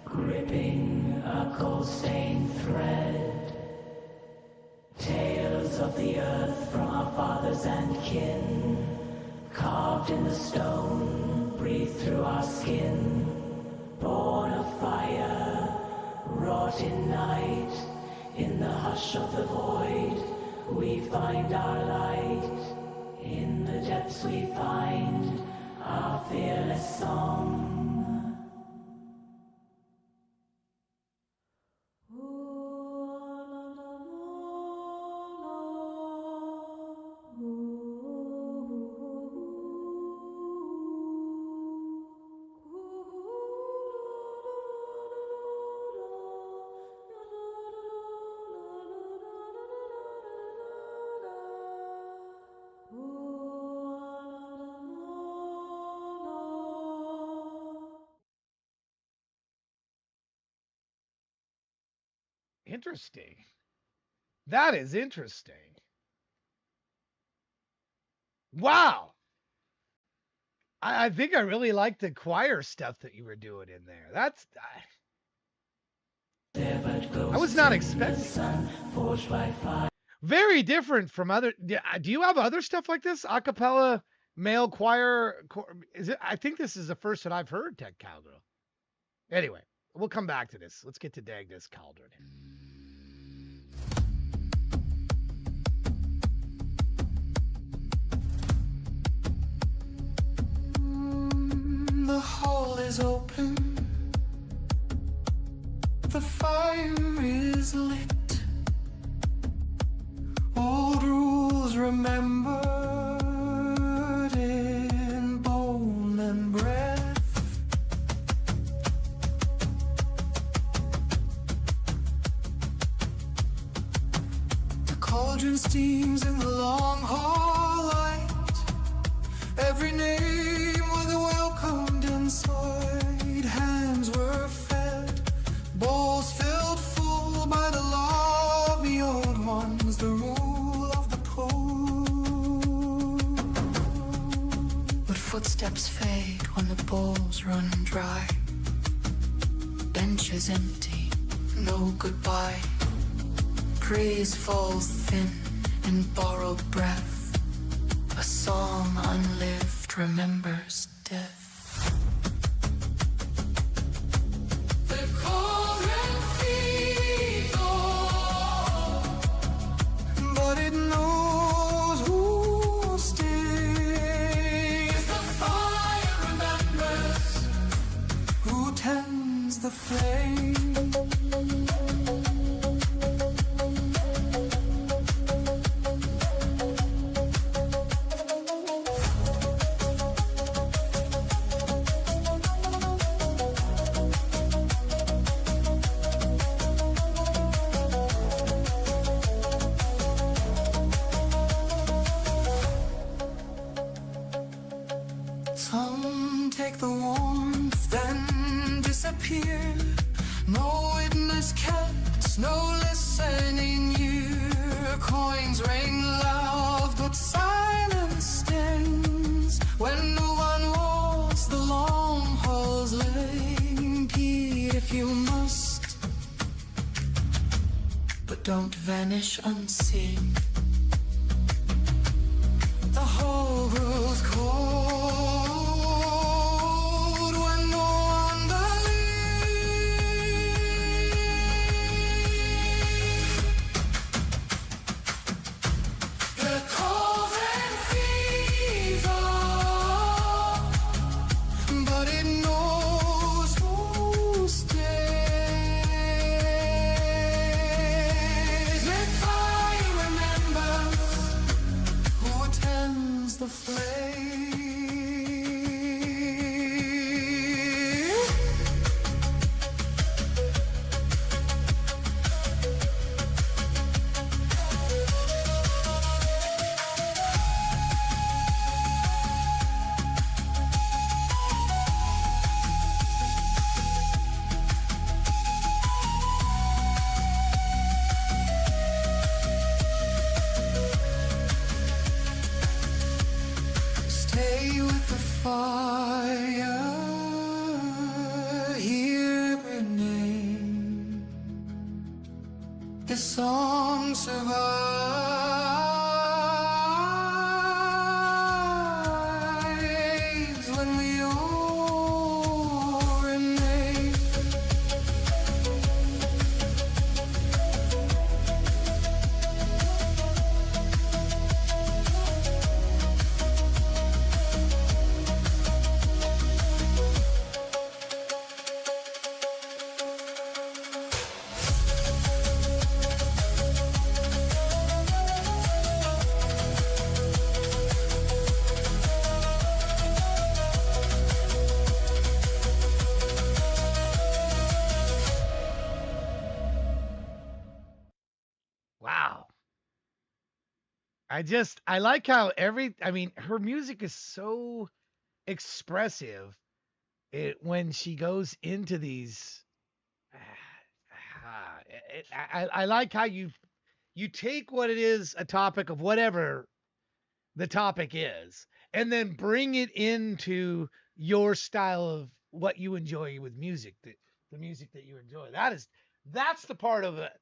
gripping a coal-stained thread. Tales of the earth from our fathers and kin, carved in the stone, breathe through our skin. Born of fire, wrought in night, in the hush of the void we find our light. In the depths we find our fearless song. Interesting. That is interesting. Wow. I think I really like the choir stuff that you were doing in there. That's I was not expecting. Very different from other. Do you have other stuff like this? A cappella, male choir. Is it? I think this is the first that I've heard, Tech Cowgirl. Anyway, we'll come back to this. Let's get to Dagdas Cauldron. The hole is open. remembered in bone and breath. The cauldron steams in the long hall light. Every name was welcomed inside. Hands were fed, bowls filled full by the law of the old ones, the rule of the poor. But footsteps fade when the bowls run dry. Benches empty, no goodbye. Praise falls thin in borrowed breath. A song unlived remembers death. The cauldron feeds on, but it knows who stays. The fire remembers who tends the flame. Some take the warmth, then disappear. No witness kept, no listening ear. Coins ring loud, but silence stands. When no one walks the long halls lane, impede if you must, but don't vanish unseen. The whole grows cold when no one believes. The cauldron feeds on, but it knows who stays. Let fire remember who tends the flame. Stay with the fire, hear her name. This song survives when we all remain. Wow. I like how her music is so expressive when she goes into these. I like how you take what it is, a topic of whatever the topic is, and then bring it into your style of what you enjoy with music, the music that you enjoy. That's the part of it.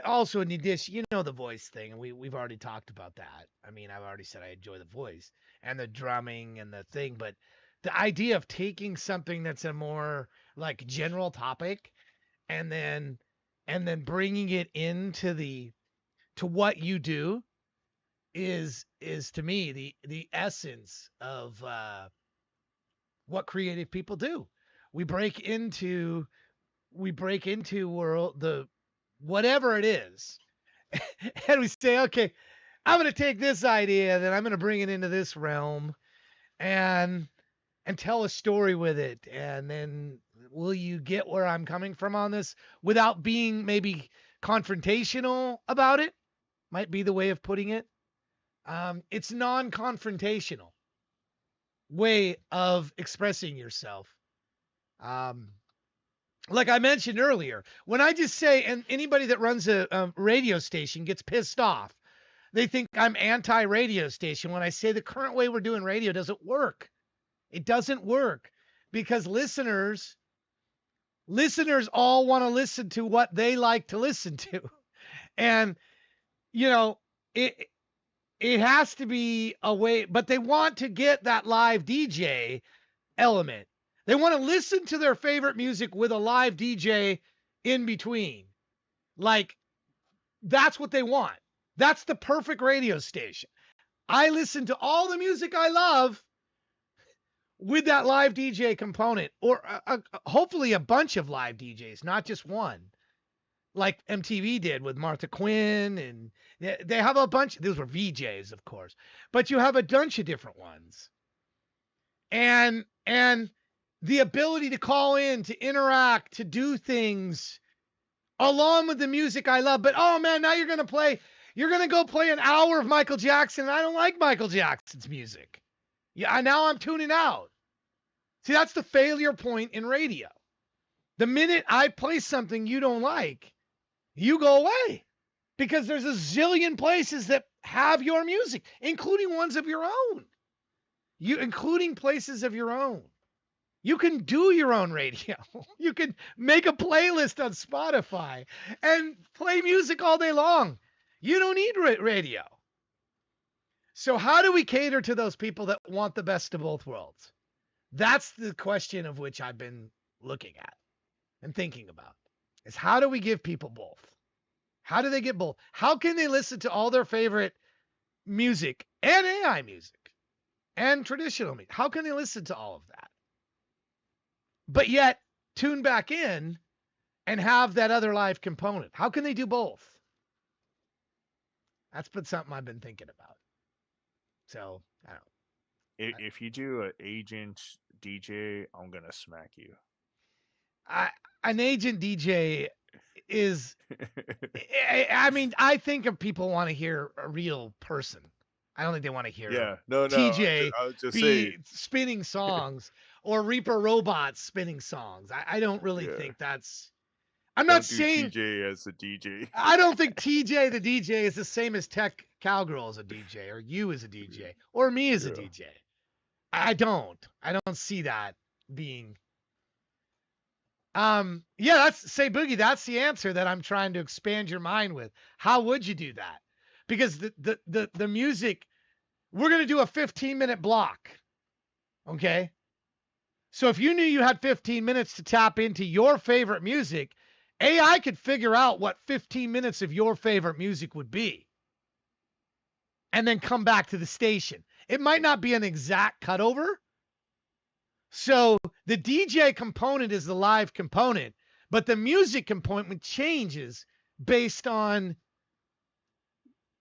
Also, in addition, the voice thing, and we've already talked about that. I mean, I've already said I enjoy the voice and the drumming and the thing, but the idea of taking something that's a more like general topic and then bringing it into to what you do is to me the essence of what creative people do. We break into world the whatever it is, and we say, okay, I'm going to take this idea, then I'm going to bring it into this realm and tell a story with it. And then will you get where I'm coming from on this without being maybe confrontational about it? Might be the way of putting it. It's non-confrontational way of expressing yourself. Like I mentioned earlier, when I just say, and anybody that runs a radio station gets pissed off, they think I'm anti-radio station when I say the current way we're doing radio doesn't work. It doesn't work because listeners all want to listen to what they like to listen to. And, you know, it has to be a way, but they want to get that live DJ element. They want to listen to their favorite music with a live DJ in between. Like, that's what they want. That's the perfect radio station. I listen to all the music I love with that live DJ component, or hopefully a bunch of live DJs, not just one, like MTV did with Martha Quinn, and they have a bunch. Those were VJs, of course, but you have a bunch of different ones, and the ability to call in, to interact, to do things along with the music I love. But oh man, now you're gonna go play an hour of Michael Jackson, and I don't like Michael Jackson's music. Yeah, now I'm tuning out. See, that's the failure point in radio. The minute I play something you don't like, you go away because there's a zillion places that have your music, including ones of your own. Including places of your own. You can do your own radio. You can make a playlist on Spotify and play music all day long. You don't need radio. So how do we cater to those people that want the best of both worlds? That's the question of which I've been looking at and thinking about, is how do we give people both? How do they get both? How can they listen to all their favorite music and AI music and traditional music? How can they listen to all of that? But yet tune back in and have that other live component. How can they do both? That's been something I've been thinking about. So, I don't know. If you do an agent DJ, I'm gonna smack you. An agent DJ is, I mean, I think if people want to hear a real person. I don't think they want to hear TJ I was just saying. spinning songs or Reaper Robots spinning songs. I don't really think that's. I'm not saying TJ as a DJ. I don't think TJ the DJ is the same as Tech Cowgirl as a DJ, or you as a DJ, or me as a DJ. I don't see that being. That's Say Boogie. That's the answer that I'm trying to expand your mind with. How would you do that? Because the music, we're gonna do a 15-minute block. Okay. So if you knew you had 15 minutes to tap into your favorite music, AI could figure out what 15 minutes of your favorite music would be. And then come back to the station. It might not be an exact cutover. So the DJ component is the live component, but the music component changes based on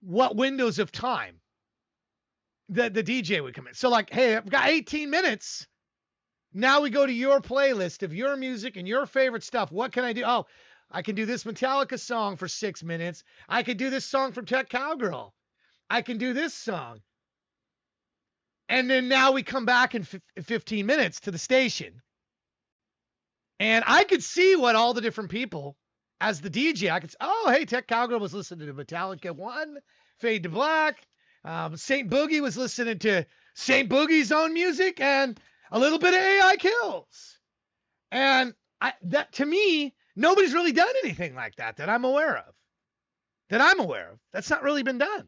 what windows of time the DJ would come in. So like, hey, I've got 18 minutes. Now we go to your playlist of your music and your favorite stuff. What can I do? Oh, I can do this Metallica song for 6 minutes. I could do this song from Tech Cowgirl. I can do this song. And then now we come back in 15 minutes to the station. And I could see what all the different people, as the DJ, I could say, oh, hey, Tech Cowgirl was listening to Metallica 1, Fade to Black. St. Boogie was listening to St. Boogie's own music and a little bit of AI Kills. And that, to me, nobody's really done anything like that I'm aware of. That's not really been done.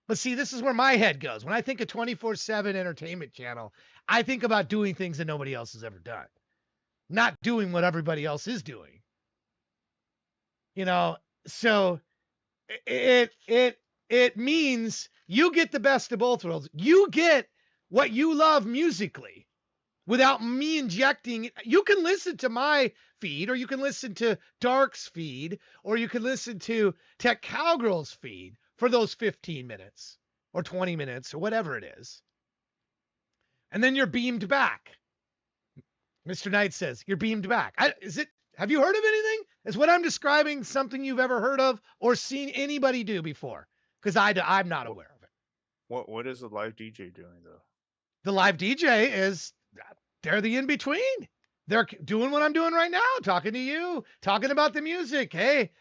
But see, this is where my head goes. When I think of 24/7 entertainment channel, I think about doing things that nobody else has ever done. Not doing what everybody else is doing. You know, so it means you get the best of both worlds. You get what you love musically without me injecting. You can listen to my feed, or you can listen to Dark's feed, or you can listen to Tech Cowgirl's feed for those 15 minutes or 20 minutes or whatever it is. And then you're beamed back. Mr. Knight says, you're beamed back. Have you heard of anything? Is what I'm describing something you've ever heard of or seen anybody do before? Because I'm not aware of it. What is a live DJ doing though? The live DJ is, they're the in-between. They're doing what I'm doing right now, talking to you, talking about the music. Hey,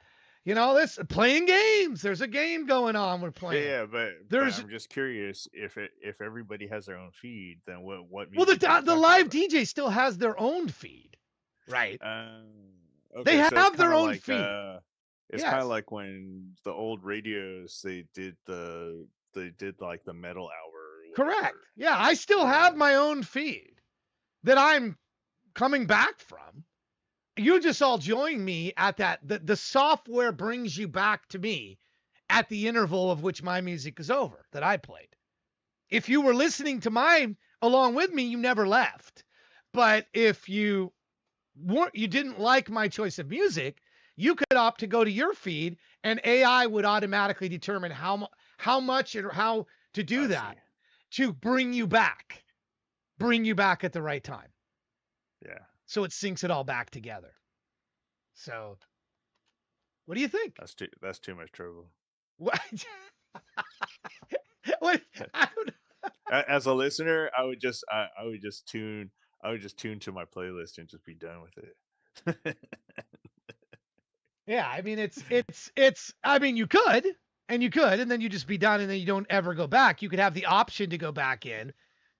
this playing games. There's a game going on. We're playing. Yeah, but I'm just curious if everybody has their own feed, then what Well, music are you the talking live about? DJ still has their own feed, right? Okay, They so it's have their kinda own like, feed. it's kind Yes. of like when the old radios they did like the metal hour. Or Correct. whatever. Yeah, I still have my own feed that I'm coming back from. You just all join me at that. The software brings you back to me at the interval of which my music is over that I played. If you were listening to mine along with me, you never left. But if you didn't like my choice of music, you could opt to go to your feed, and AI would automatically determine how much and how to do I that see. to bring you back at the right time. Yeah, So it syncs it all back together. So what do you think? that's too much trouble. What? What? I don't know. As a listener, I would just tune to my playlist and just be done with it. Yeah, I mean it's I mean you could and then you just be done and then you don't ever go back. You could have the option to go back in,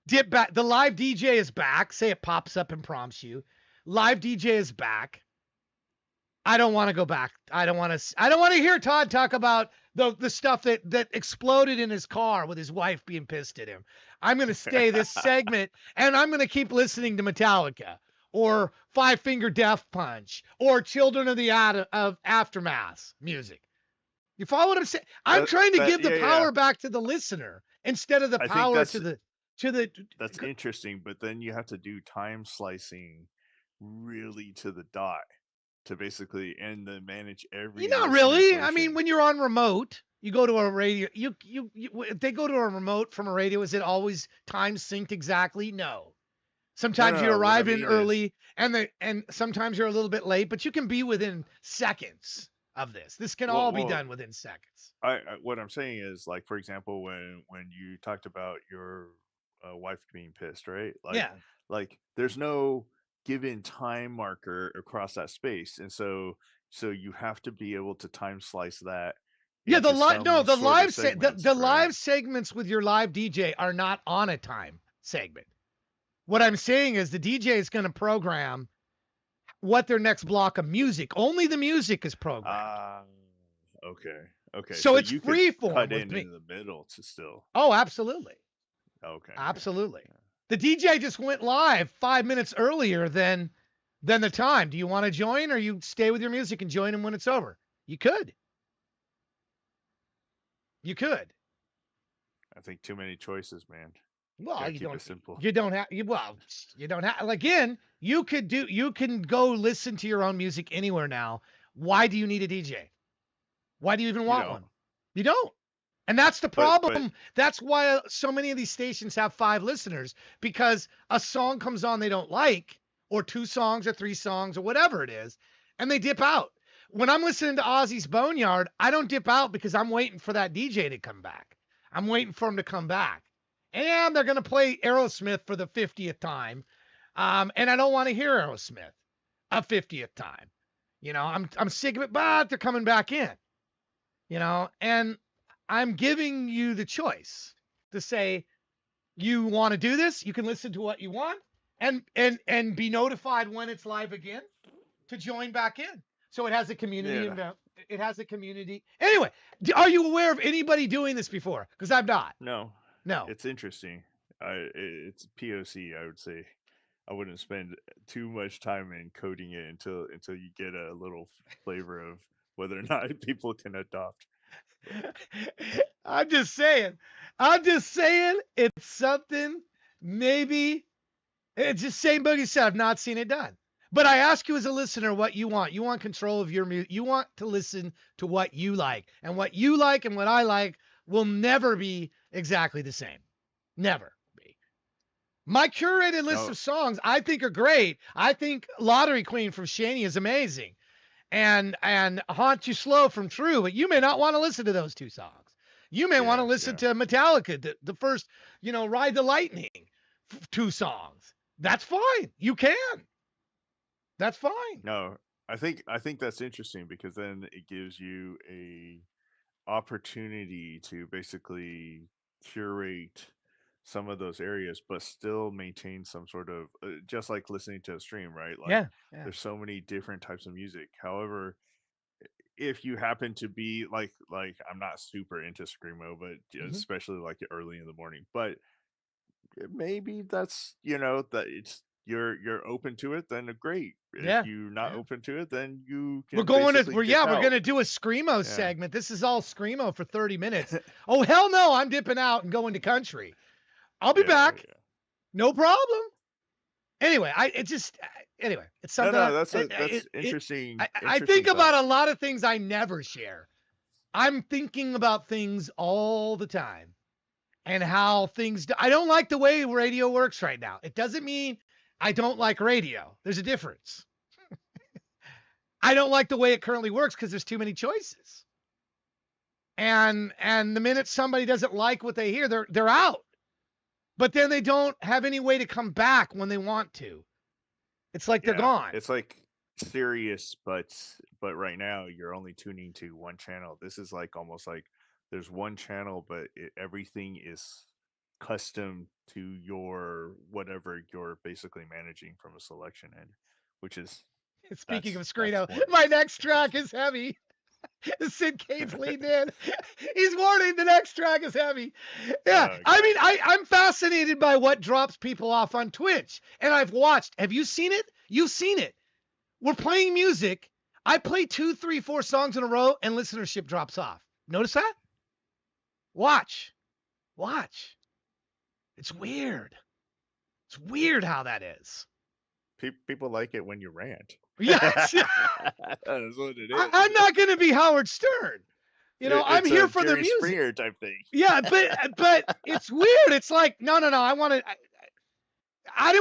dip back. The live DJ is back. Say it pops up and prompts you. Live DJ is back. I don't want to go back. I don't want to hear Todd talk about the stuff that exploded in his car with his wife being pissed at him. I'm going to stay this segment and I'm going to keep listening to Metallica or Five Finger Death Punch or Children of the Aftermath music. You follow what I'm saying? I'm trying to give the power back to the listener instead of the I think power that's to the that's interesting, but then you have to do time slicing really to the dot to basically and then manage every Not listener's really. I motion. mean, when you're on remote, you go to a radio. If they go to a remote from a radio, is it always time synced exactly? No. Sometimes you no, what I arrive in mean is- early, and sometimes you're a little bit late, but you can be within seconds of this. This can all be well, done within seconds. what I'm saying is, like, for example, when you talked about your wife being pissed, right? Yeah. Like there's no given time marker across that space, and so you have to be able to time slice that. Yeah, into some the sort of live segments, the right? live segments with your live DJ are not on a time segment. What I'm saying is the DJ is going to program what their next block of music. Only the music is programmed. Okay. So it's you free could form cut with in me. the middle to still. Oh, absolutely. Okay. Absolutely. The DJ just went live 5 minutes earlier than the time. Do you want to join or you stay with your music and join him when it's over? You could. You could. I think too many choices, man. Well, Gotta you keep don't. it simple. You don't have. You don't have. Again, you can go listen to your own music anywhere now. Why do you need a DJ? Why do you even want don't. one? You don't. And that's the But- problem. That's why so many of these stations have 5 listeners, because a song comes on they don't like, or 2 songs or 3 songs or whatever it is, and they dip out. When I'm listening to Ozzy's Boneyard, I don't dip out because I'm waiting for that DJ to come back. I'm waiting for him to come back. And they're going to play Aerosmith for the 50th time. And I don't want to hear Aerosmith a 50th time. I'm sick of it, but they're coming back in. And I'm giving you the choice to say, you want to do this, you can listen to what you want and be notified when it's live again to join back in. So it has a community. Yeah. It has a community. Anyway, are you aware of anybody doing this before? Because I'm not. No. No. It's interesting. It's POC, I would say. I wouldn't spend too much time in coding it until you get a little flavor of whether or not people can adopt. I'm just saying it's something maybe it's just same Boogie said. I've not seen it done. But I ask you as a listener what you want. You want control of your music. You want to listen to what you like. And what you like and what I like will never be exactly the same. Never be. My curated list No, of songs I think are great. I think Lottery Queen from Shaney is amazing. And Haunt You Slow from True, but you may not want to listen to those two songs. You may want to yeah, listen yeah. to Metallica, the first, Ride the Lightning, two songs. That's fine. You can. That's fine. No, I think that's interesting because then it gives you a opportunity to basically curate some of those areas, but still maintain some sort of just like listening to a stream, right? Like Yeah. Yeah. there's so many different types of music. However, if you happen to be like I'm not super into screamo, but Hmm. especially like early in the morning, but maybe that's that it's you're open to it, then great. If Yeah. you're not Yeah. open to it, then you We're can going to basically we're dip yeah, we're out. gonna do a screamo Yeah. segment. This is all screamo for 30 minutes. Oh hell no, I'm dipping out and going to country. I'll be Yeah, back. yeah. No problem. Anyway, anyway, it's No, something no, that's interesting I interesting think about thought. a lot of things I never share. I'm thinking about things all the time and how I don't like the way radio works right now. It doesn't mean I don't like radio. There's a difference. I don't like the way it currently works because there's too many choices. And the minute somebody doesn't like what they hear, they're out. But then they don't have any way to come back when they want to. It's like they're Yeah, gone. it's like serious, but right now you're only tuning to one channel. This is like almost like there's one channel, but everything is custom to your whatever you're basically managing from a selection end, which is Speaking of that's Screeno, more my next track interesting. is heavy. Sid Cain's leading in. He's warning the next track is heavy. Yeah, Oh I mean, god. I'm fascinated by what drops people off on Twitch, and I've watched. Have you seen it? You've seen it. We're playing music. I play 2, 3, 4 songs in a row, and listenership drops off. Notice that? Watch, watch. It's weird. It's weird how that is. People like it when you rant. Yes, That's what it I'm is. not going to be Howard Stern. I'm It's here a for the Jerry music. Springer type thing. Yeah, but it's weird. It's like no. I didn't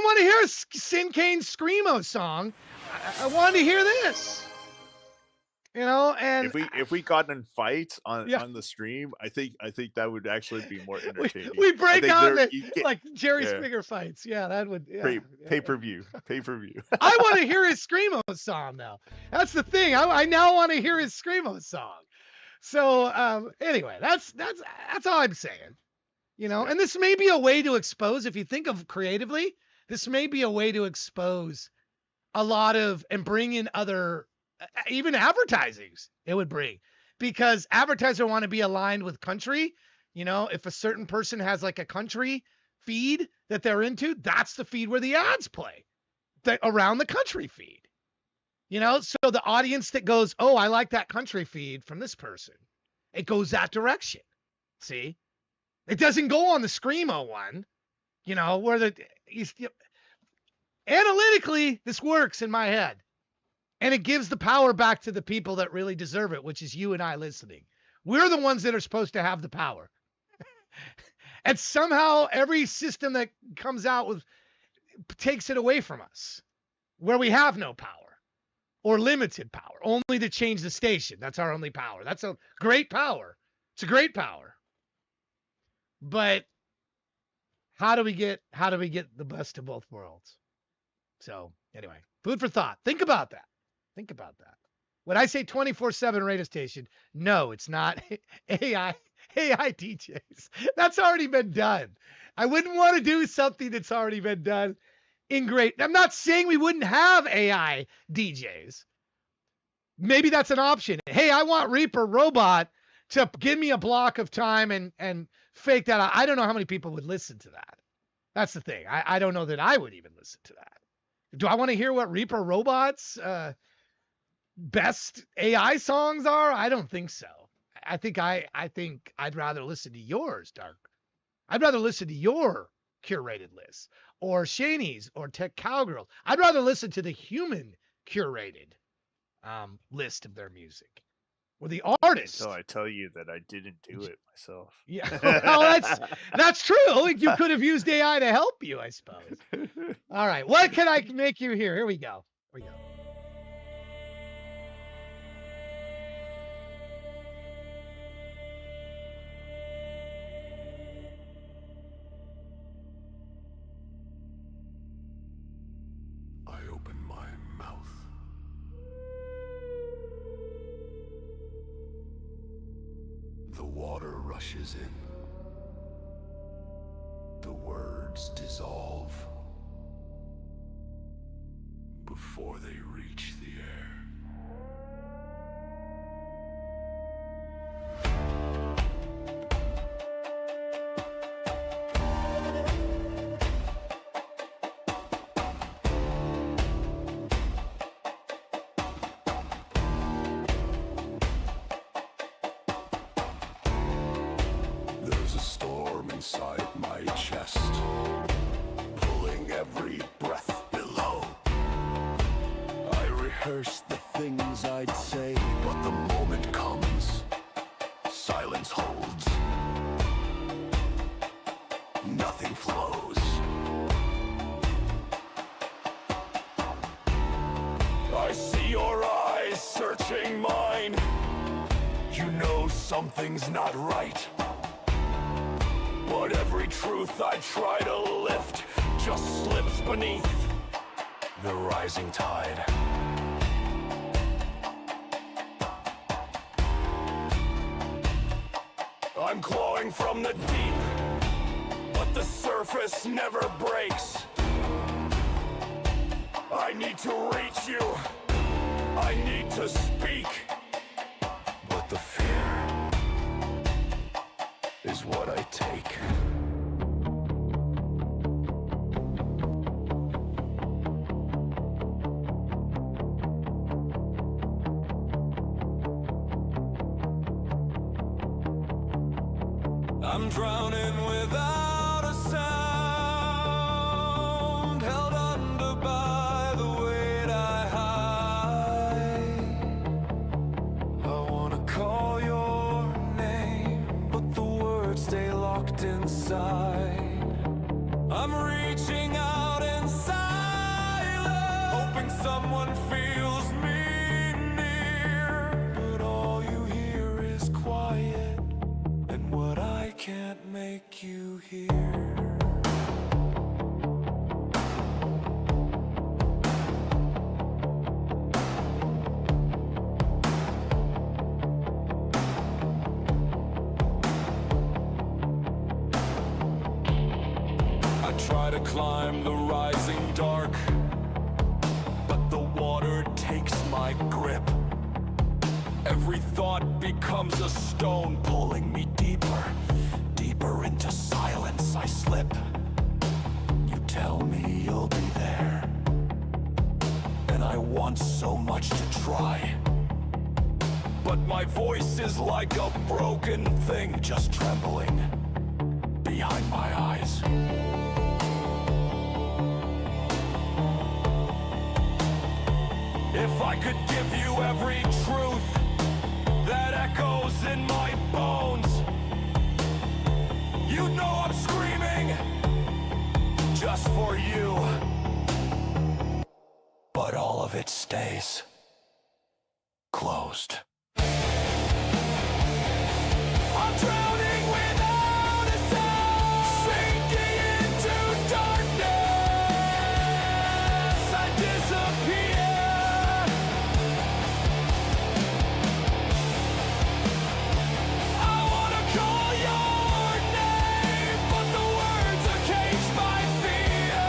want to hear a Sin Kane screamo song. I wanted to hear this. And If we got in fights yeah, on the stream, I think that would actually be more we, entertaining. we I break think out there the you get like Jerry yeah Springer fights. Yeah, that would yeah. pay per view I want to hear his screamo song now. That's the thing. I now want to hear his screamo song. So anyway, that's all I'm saying. yeah. And this may be a way to expose, if you think of creatively, this may be a way to expose a lot of and bring in other even advertisings it would bring, because advertisers want to be aligned with country. If a certain person has like a country feed that they're into, that's the feed where the ads play around the country feed. So the audience that goes, oh, I like that country feed from this person, it goes that direction. See, it doesn't go on the screamo one, where analytically this works in my head, and it gives the power back to the people that really deserve it, which is you and I listening. We're the ones that are supposed to have the power. And somehow every system that comes out with takes it away from us, where we have no power or limited power, only to change the station. That's our only power. That's a great power. It's a great power. But how do we get the best of both worlds? So anyway, food for thought. Think about that. Think about that. When I say 24/7 radio station, no, it's not AI DJs. That's already been done. I wouldn't want to do something that's already been done in great. I'm not saying we wouldn't have AI DJs. Maybe that's an option. Hey, I want Reaper Robot to give me a block of time and fake that out. I don't know how many people would listen to that. That's the thing. I don't know that I would even listen to that. Do I want to hear what Reaper Robot's best AI songs are? I don't think so. I think I'd rather listen to yours, Dark. I'd rather listen to your curated lists, or Shanies or Tech Cowgirls. I'd rather listen to the human curated list of their music, or the artist. Until I tell you that I didn't do it myself. Yeah, well, that's true. You could have used AI to help you, I suppose. All right, what can I make you hear? Here we go. Here we go. I open my mouth. The water rushes in. The words dissolve before they reach the air. There's a storm inside my chest, pulling every breath below. I rehearse the things I'd say, but the moment comes, silence holds. Nothing flows. I see your eyes searching mine. You know something's not right. But every truth I try to lift just slips beneath the rising tide. I'm clawing from the deep, but the surface never breaks. I need to reach you. I need to speak. But the fear is what I take. I'm drowning without a sound, held under by the weight I hide. I wanna call your name, but the words stay locked inside. I'm reaching out in silence, hoping someone feels me near. But all you hear is quiet, and what I can't make you hear. I try to climb the rising dark, but the water takes my grip. Every thought becomes a stone, pulling me deeper, deeper into silence I slip. You tell me you'll be there, and I want so much to try. But my voice is like a broken thing, just trembling behind my eyes. If I could give you every truth that echoes in my bones, you know I'm screaming just for you. But all of it stays closed. I'm drowning without a sound, sinking into darkness. I disappear. I wanna call your name, but the words are caged by fear.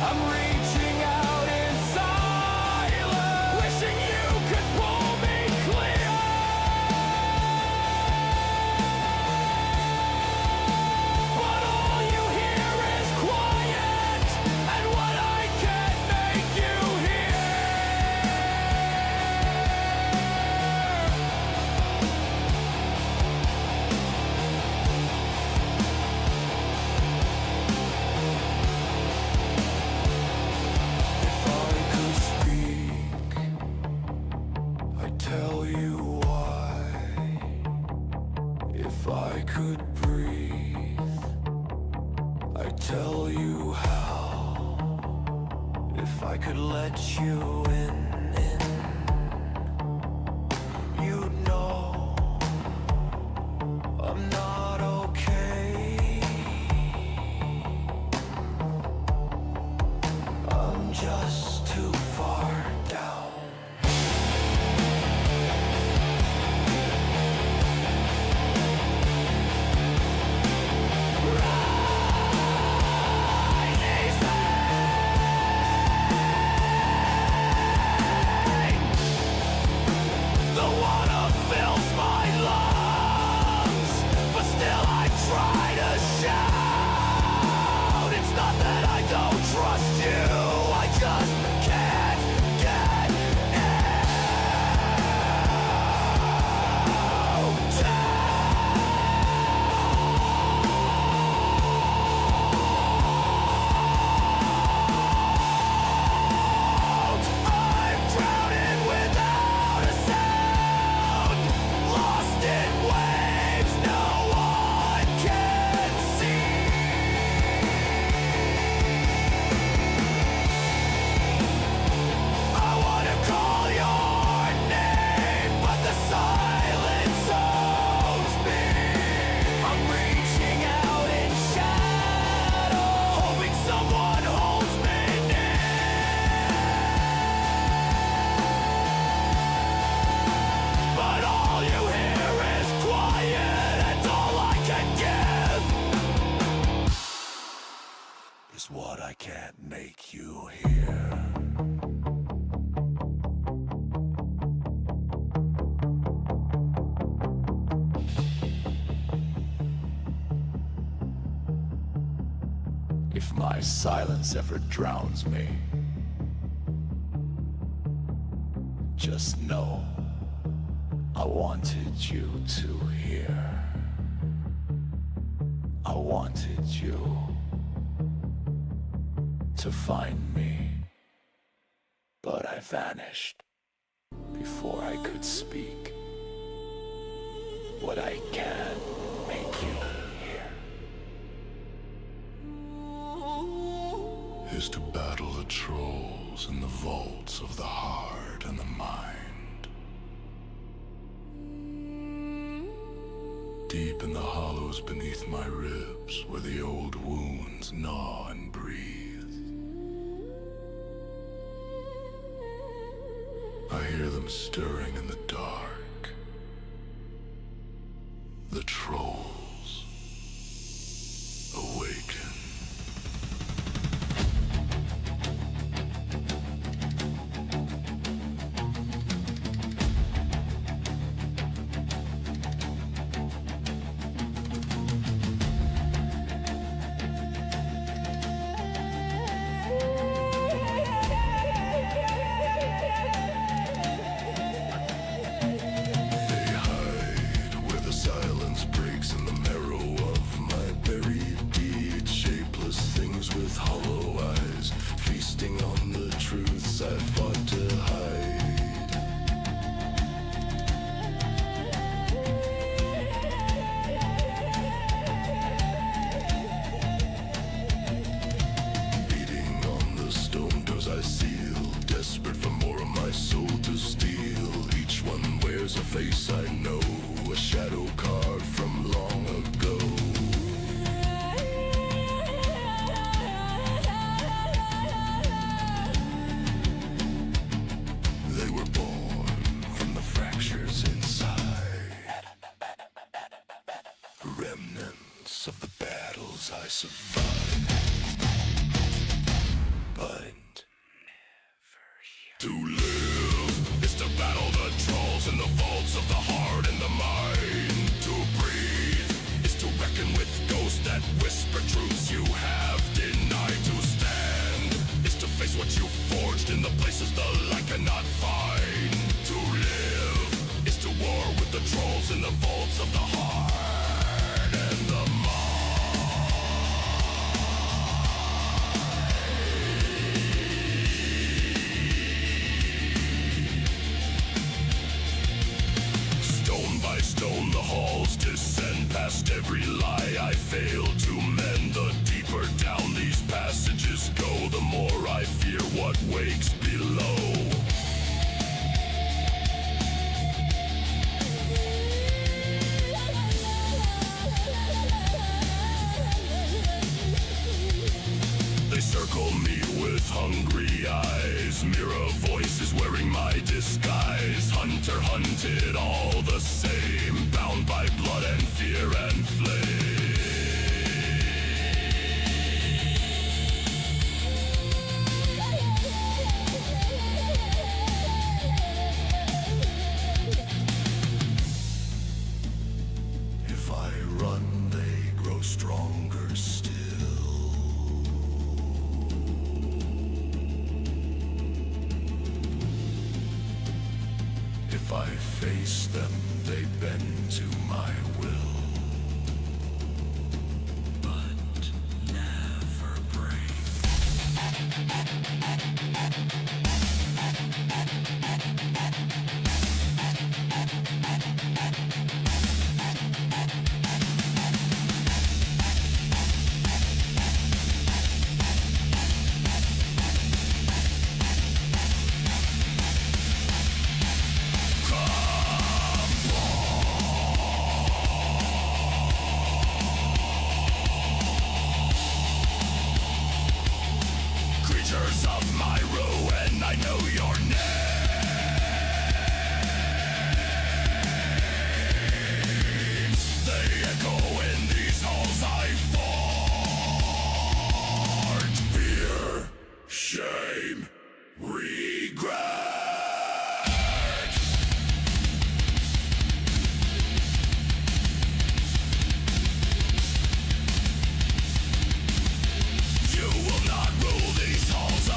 I'm reaching out in silence, wishing you could pull me tell you how. If I could let you in, you'd know I'm not okay. I'm just too far down. The water fills my lungs, but still I try to shout. It's not that I don't trust you, I just can't get out. I'm drowning without a sound, lost in waves no one can see. I wanna call your name, but the silence owns me. I'm reaching out in shadow, hoping someone holds me near. But all you hear is quiet, and all I can give is what I can't make you hear. If my silence ever drowns me, just know I wanted you to hear. I wanted you to find me, but I vanished before I could speak. What I can make you hear is to battle the trolls in the vaults of the heart and the mind. Deep in the hollows beneath my ribs, where the old wounds gnaw and breathe, I hear them stirring in the dark. The trolls awaken. They hide where the silence breaks in the marrow of my buried deed. Shapeless things with hollow eyes, feasting on the truths I fought to hide. Beating on the stone doors I seal, desperate for more of my soul to steal. Each one wears a face I know, a shadow carved from long ago. They were born from the fractures inside, remnants of the battles I survived. But to live is to battle the trolls in the vaults of the heart and the mind. To breathe is to reckon with ghosts that whisper truths you have denied. To stand is to face what you forged in the places the light cannot find. To live is to war with the trolls in the vaults of the heart and the Stone by stone the halls descend, past every lie I failed to mend. The deeper down passages go, the more I fear what wakes below. They circle me with hungry eyes. Mirror voices wearing my disguise. Hunter hunted all the same, bound by blood and fear and flame. If I run, they grow stronger still. If I face them, they bend to my will. But never break. Creatures of my ruin, I know your names. They echo in these halls I fought. Fear, shame, regret. You will not rule these halls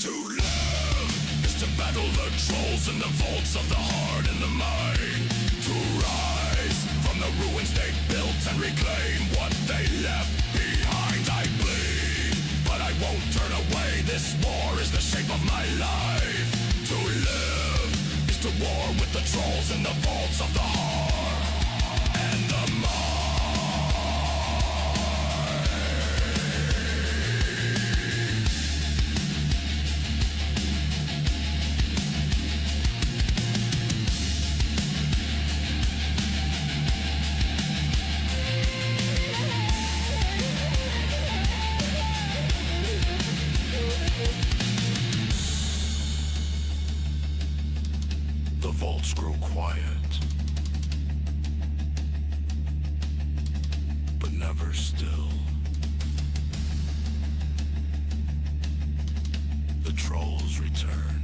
To live is to battle the trolls in the vaults of the heart and the mind. To rise from the ruins they built and reclaim what they left behind. I bleed, but I won't turn away. This war is the shape of my life. To live is to war with the trolls in the vaults of the heart and the mind. The vaults grow quiet, but never still. The trolls return.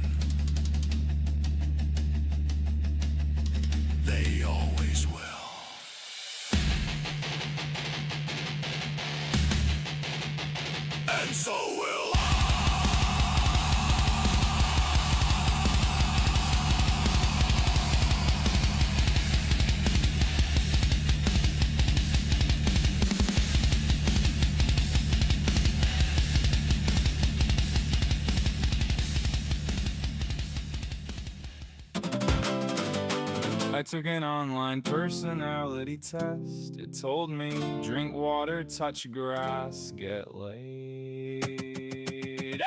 They always will. And so will I. I took an online personality test. It told me drink water, touch grass, get laid.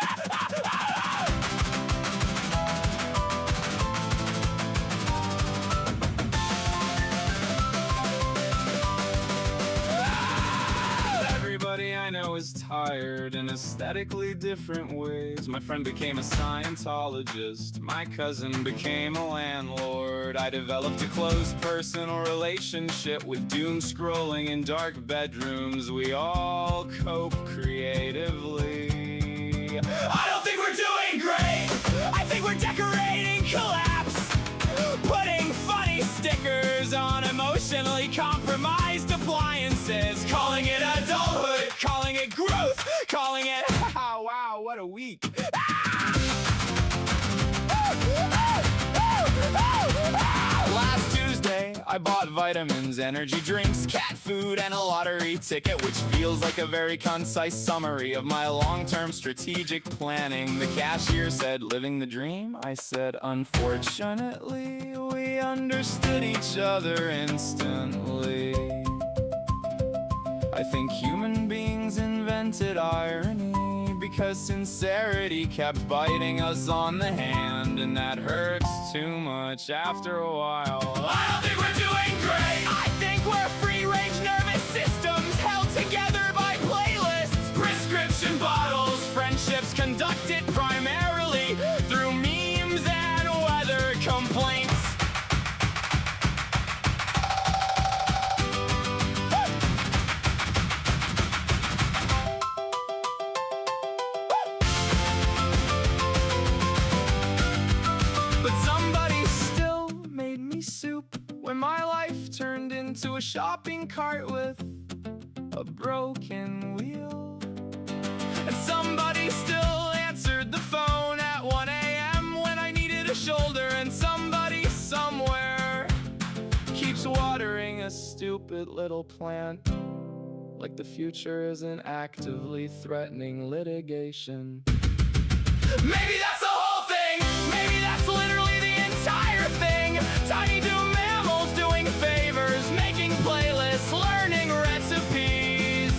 Everybody I know is tired in aesthetically different ways. My friend became a Scientologist. My cousin became a landlord. I developed a close personal relationship with doom scrolling in dark bedrooms. We all cope creatively. I don't think we're doing great. I think we're decorating collapse. Putting funny stickers on emotionally compromised appliances. Calling it adulthood, calling it growth, calling it, wow, what a week. Last Tuesday, I I bought vitamins, energy drinks, cat food, and a lottery ticket, which feels like a very concise summary of my long-term strategic planning. The cashier said, "Living the dream?" I said, "Unfortunately, we understood each other instantly." I think human beings invented irony because sincerity kept biting us on the hand, and that hurts too much after a while. I don't think we're doing great. I think we're free-range nervous systems held together by playlists, Prescription bottles. friendships conducted primarily through memes and weather complaints. But somebody still made me soup when my life turned into a shopping cart with a broken wheel. And somebody still answered the phone at 1 a.m. when I needed a shoulder. And somebody somewhere keeps watering a stupid little plant, like the future isn't actively threatening litigation. Maybe that's the whole thing. Maybe that's literally the entire thing. Tiny do mammals doing favors, making playlists, learning recipes,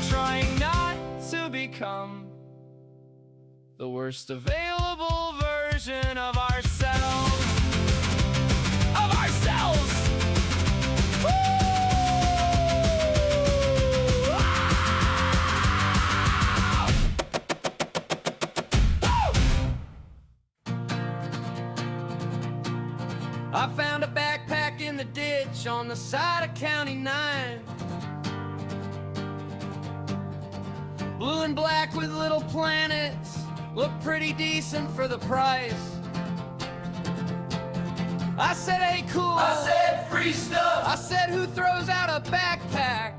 trying not to become the worst available version of ourselves. Of ourselves! Woo! I found a backpack in the ditch on the side of County 9. Blue and black with little planets, look pretty decent for the price. I said, "Hey, cool." I said free stuff. I said, "Who throws out a backpack?"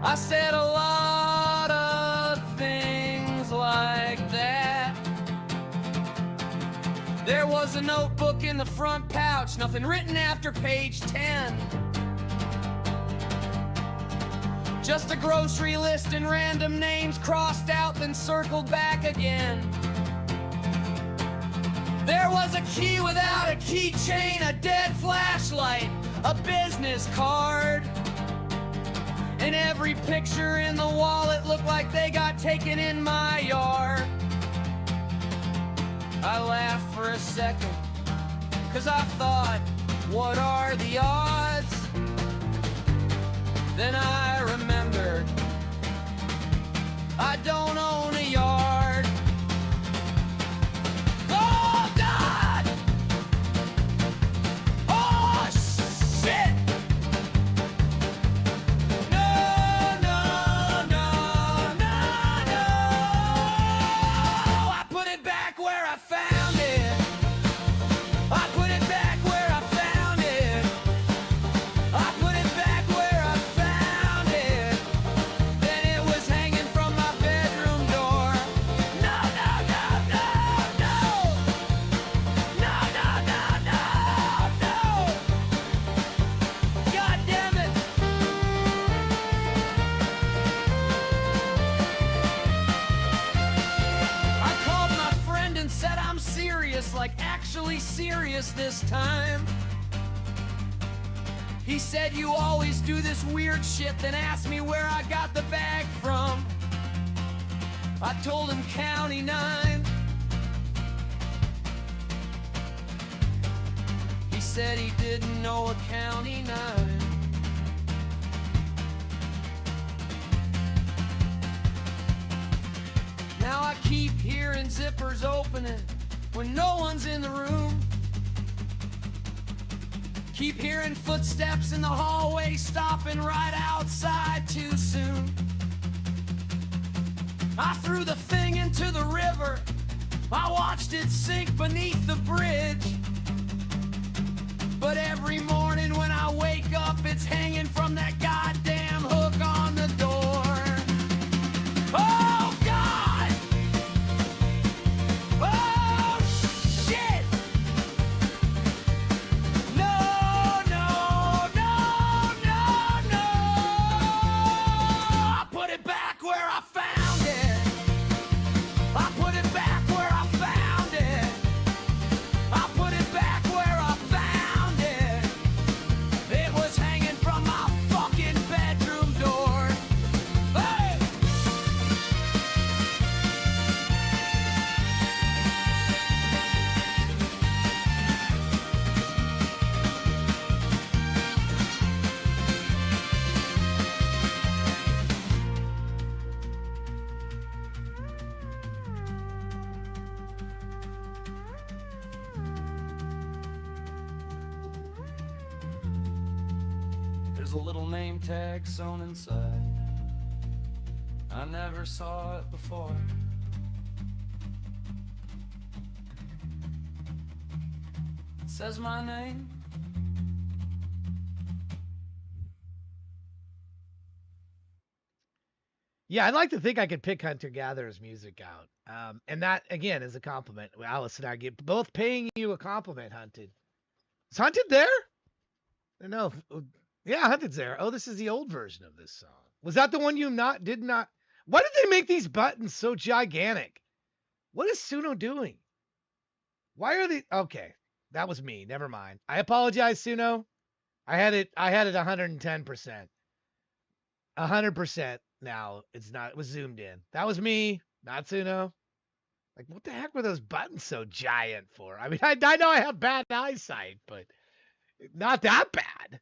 I said a lot of things like that. There was a notebook in the front pouch, nothing written after page 10. Just a grocery list and random names crossed out, then circled back again. There was a key without a keychain, a dead flashlight, a business card. And every picture in the wallet looked like they got taken in my yard. I laughed for a second, 'cause I thought, what are the odds? Then I remembered, I don't own a yard. Oh, God! Oh, shit! No, no, no, no, no! I put it back where I found it. I put it back where I found it. I put it back where I found it. Then it was hanging from my bedroom door. No, no, no, no, no. No, no, no, no, no. God damn it. I called my friend and said I'm serious, like actually serious this time. He said, "You always do this weird shit," then asked me where I got the bag from. I told him County 9. He said he didn't know a County 9. Now I keep hearing zippers opening when no one's in the room. Keep hearing footsteps in the hallway, stopping right outside too soon. I threw the thing into the river. I watched it sink beneath the bridge. But every morning when I wake up, it's hanging from that goddamn hook on the door. Oh, God! Oh, shit! There's a little name tag sewn inside. I never saw it before. It says my name. Yeah, I'd like to think I could pick Hunter Gatherer's music out. And that, again, is a compliment. Alice and I get both paying you a compliment, Hunted. Is Hunted there? I don't know. Yeah, Hunted's there. Oh, this is the old version of this song. Was that the one you did not? Why did they make these buttons so gigantic? What is Suno doing? Why are they? Okay, that was me. Never mind. I apologize, Suno. I had it 110%. 100% now. It's not, it was zoomed in. That was me, not Suno. Like, what the heck were those buttons so giant for? I mean, I know I have bad eyesight, but not that bad.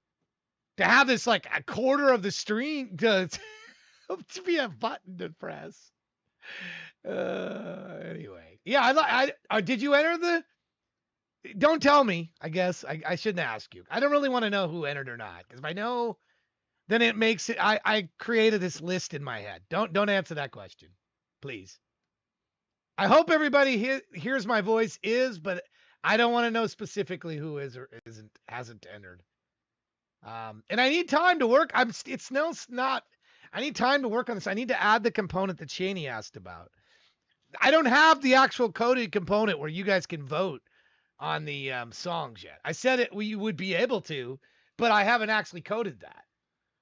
To have this like a quarter of the string to be a button to press. Anyway, yeah, did you enter the? Don't tell me. I guess I shouldn't ask you. I don't really want to know who entered or not, because if I know, then it makes it. I created this list in my head. Don't answer that question, please. I hope everybody hears my voice but I don't want to know specifically who is or hasn't entered. And I need time to work. It's not. I need time to work on this. I need to add the component that Cheney asked about. I don't have the actual coded component where you guys can vote on the songs yet. I said we would be able to, but I haven't actually coded that.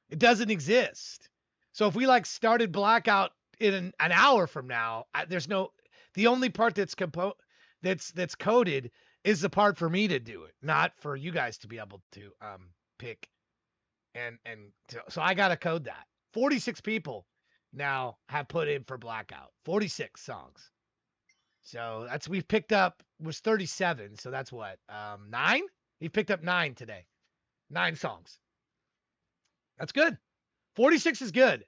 It doesn't exist. So if we like started Blackout in an hour from now, the only part that's coded is the part for me to do it, not for you guys to be able to pick. So I got to code that. 46 people now have put in for Blackout. 46 songs. So we've picked up was 37. So that's what, 9? He picked up 9 today. 9 songs. That's good. 46 is good.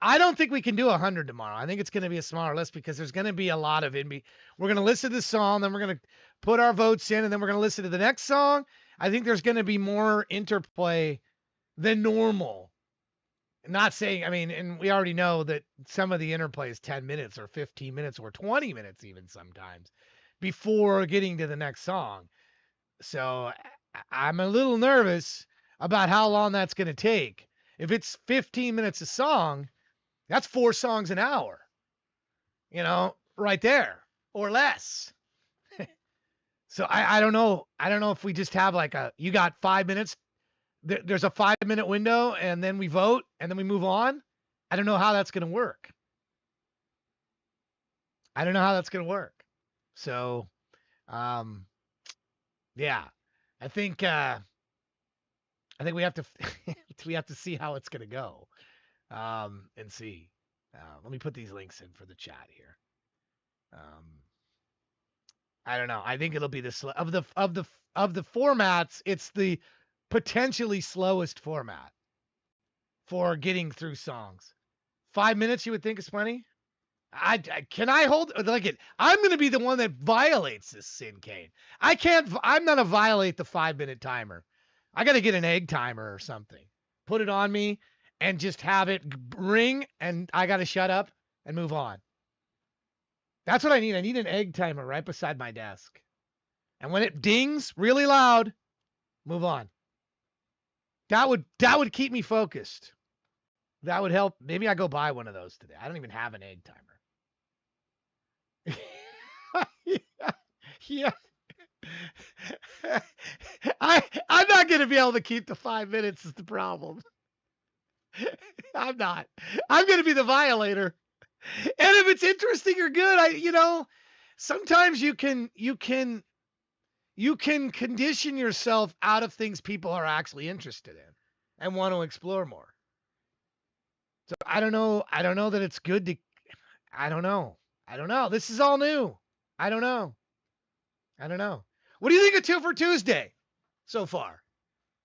I don't think we can do 100 tomorrow. I think it's going to be a smaller list because there's going to be a lot of we're going to listen to the song, then we're going to put our votes in, and then we're going to listen to the next song. I think there's going to be more interplay than normal. Not saying, I mean, and we already know that some of the interplay is 10 minutes or 15 minutes or 20 minutes even sometimes before getting to the next song. So I'm a little nervous about how long that's going to take. If it's 15 minutes a song, that's 4 songs an hour, right there or less. So I don't know. I don't know if we just have you got 5 minutes. There's a 5-minute window and then we vote and then we move on. I don't know how that's going to work. So, yeah, I think we have to, we have to see how it's going to go, and see. Let me put these links in for the chat here. I don't know. I think it'll be of the formats. It's the potentially slowest format for getting through songs. 5 minutes, you would think is plenty. Can I hold like it? I'm going to be the one that violates this sin, Kane. I'm going to violate the 5-minute timer. I got to get an egg timer or something. Put it on me and just have it ring, and I got to shut up and move on. That's what I need. I need an egg timer right beside my desk. And when it dings really loud, move on. That would keep me focused. That would help. Maybe I go buy one of those today. I don't even have an egg timer. Yeah. I'm not going to be able to keep the 5 minutes is the problem. I'm not. I'm going to be the violator. And if it's interesting or good, sometimes you can condition yourself out of things people are actually interested in and want to explore more. So I don't know that it's good to, I don't know. This is all new. I don't know. What do you think of Two for Tuesday so far?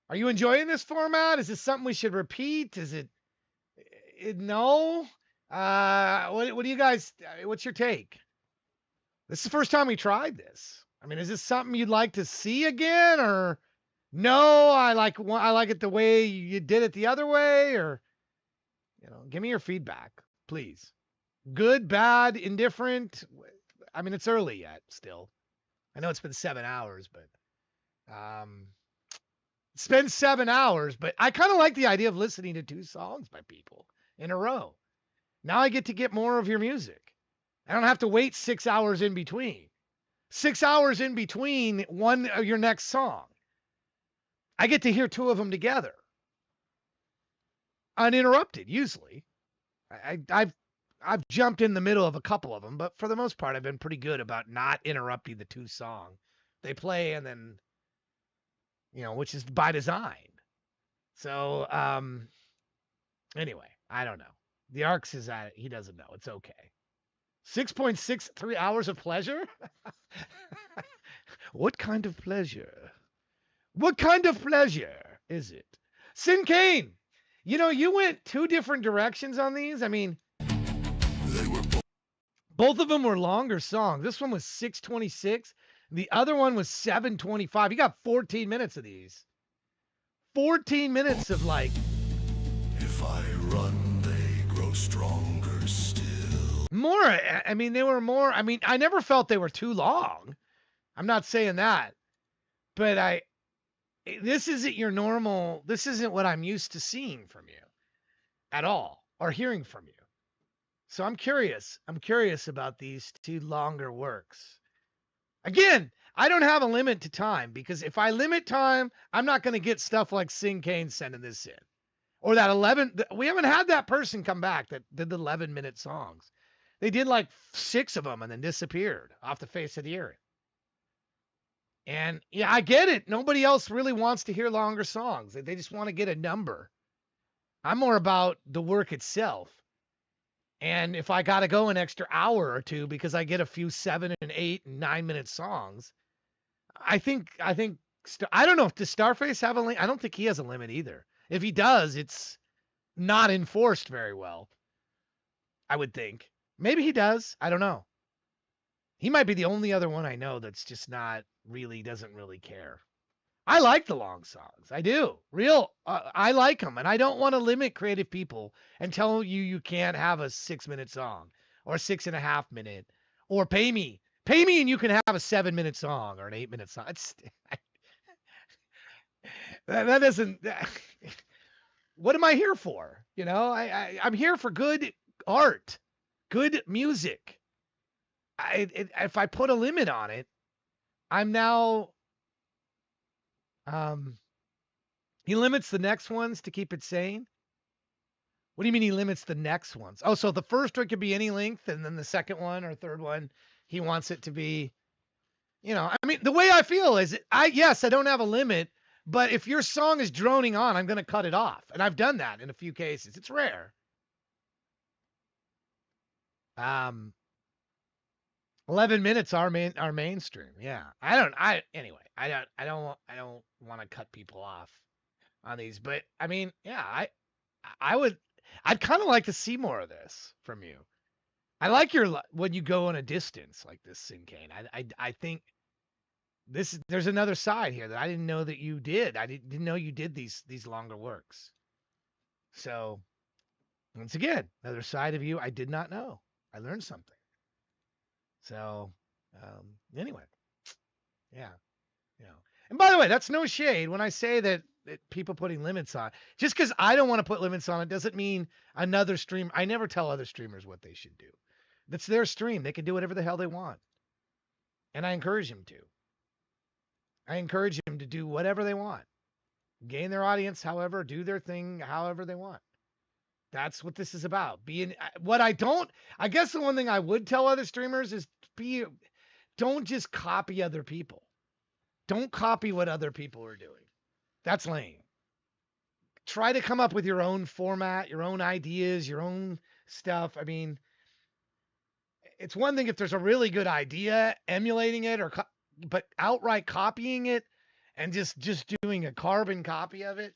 Are you enjoying this format? Is this something we should repeat? Is it no? What do you guys, what's your take? This is the first time we tried this. I mean, is this something you'd like to see again, or No, I like it the way you did it the other way, or give me your feedback, please. Good, bad, indifferent. I mean, it's early yet. Still, I know it's been 7 hours, but it's been 7 hours. But I kind of like the idea of listening to 2 songs by people in a row. Now I get more of your music. I don't have to wait 6 hours in between. 6 hours in between one of your next song. I get to hear two of them together, uninterrupted. Usually, I've jumped in the middle of a couple of them, but for the most part, I've been pretty good about not interrupting the two song they play, and then which is by design. So anyway, I don't know. The Arcs is at it. He doesn't know. It's okay. 6.63 hours of pleasure? What kind of pleasure? What kind of pleasure is it? Sin Kane, you went two different directions on these. I mean, both of them were longer songs. This one was 6:26. The other one was 7:25. You got 14 minutes of these. 14 minutes of like. If I run, they grow stronger still. More. I mean, they were more. I mean, I never felt they were too long. I'm not saying that. But this isn't your normal. This isn't what I'm used to seeing from you at all, or hearing from you. So I'm curious. I'm curious about these two longer works. Again, I don't have a limit to time, because if I limit time, I'm not going to get stuff like Sing Kane sending this in. Or that 11. We haven't had that person come back that did the 11-minute songs. They did like 6 of them and then disappeared off the face of the earth. And yeah, I get it. Nobody else really wants to hear longer songs. They just want to get a number. I'm more about the work itself. And if I got to go an extra hour or two because I get a few 7 and 8 and 9-minute songs, I think I don't know, does Starface have a limit? I don't think he has a limit either. If he does, it's not enforced very well, I would think. Maybe he does. I don't know. He might be the only other one I know that's just doesn't really care. I like the long songs. I do. I like them. And I don't want to limit creative people and tell you can't have a 6-minute song or a 6.5-minute, or pay me and you can have a 7-minute song or an 8-minute song. That doesn't, what am I here for? I'm here for good art, good music. If I put a limit on it, I'm now, he limits the next ones to keep it sane. What do you mean he limits the next ones? Oh, so the first one could be any length, and then the second one or third one, he wants it to be, I mean, the way I feel is I don't have a limit, but if your song is droning on, I'm going to cut it off. And I've done that in a few cases. It's rare. 11 minutes are mainstream. Yeah. I don't want to cut people off on these, but I mean, yeah, I'd kind of like to see more of this from you. I like when you go on a distance like this, Sinkane. I think there's another side here that I didn't know that you did. I didn't know you did these longer works. So once again, another side of you I did not know. I learned something. So anyway, yeah. And by the way, that's no shade when I say that people putting limits on. Just because I don't want to put limits on it doesn't mean another stream. I never tell other streamers what they should do. That's their stream. They can do whatever the hell they want. And I encourage them to. I encourage them to do whatever they want. Gain their audience, however, do their thing, however they want. That's what this is about. I guess the one thing I would tell other streamers is don't just copy other people. Don't copy what other people are doing. That's lame. Try to come up with your own format, your own ideas, your own stuff. I mean, it's one thing if there's a really good idea, emulating it, but outright copying it and just doing a carbon copy of it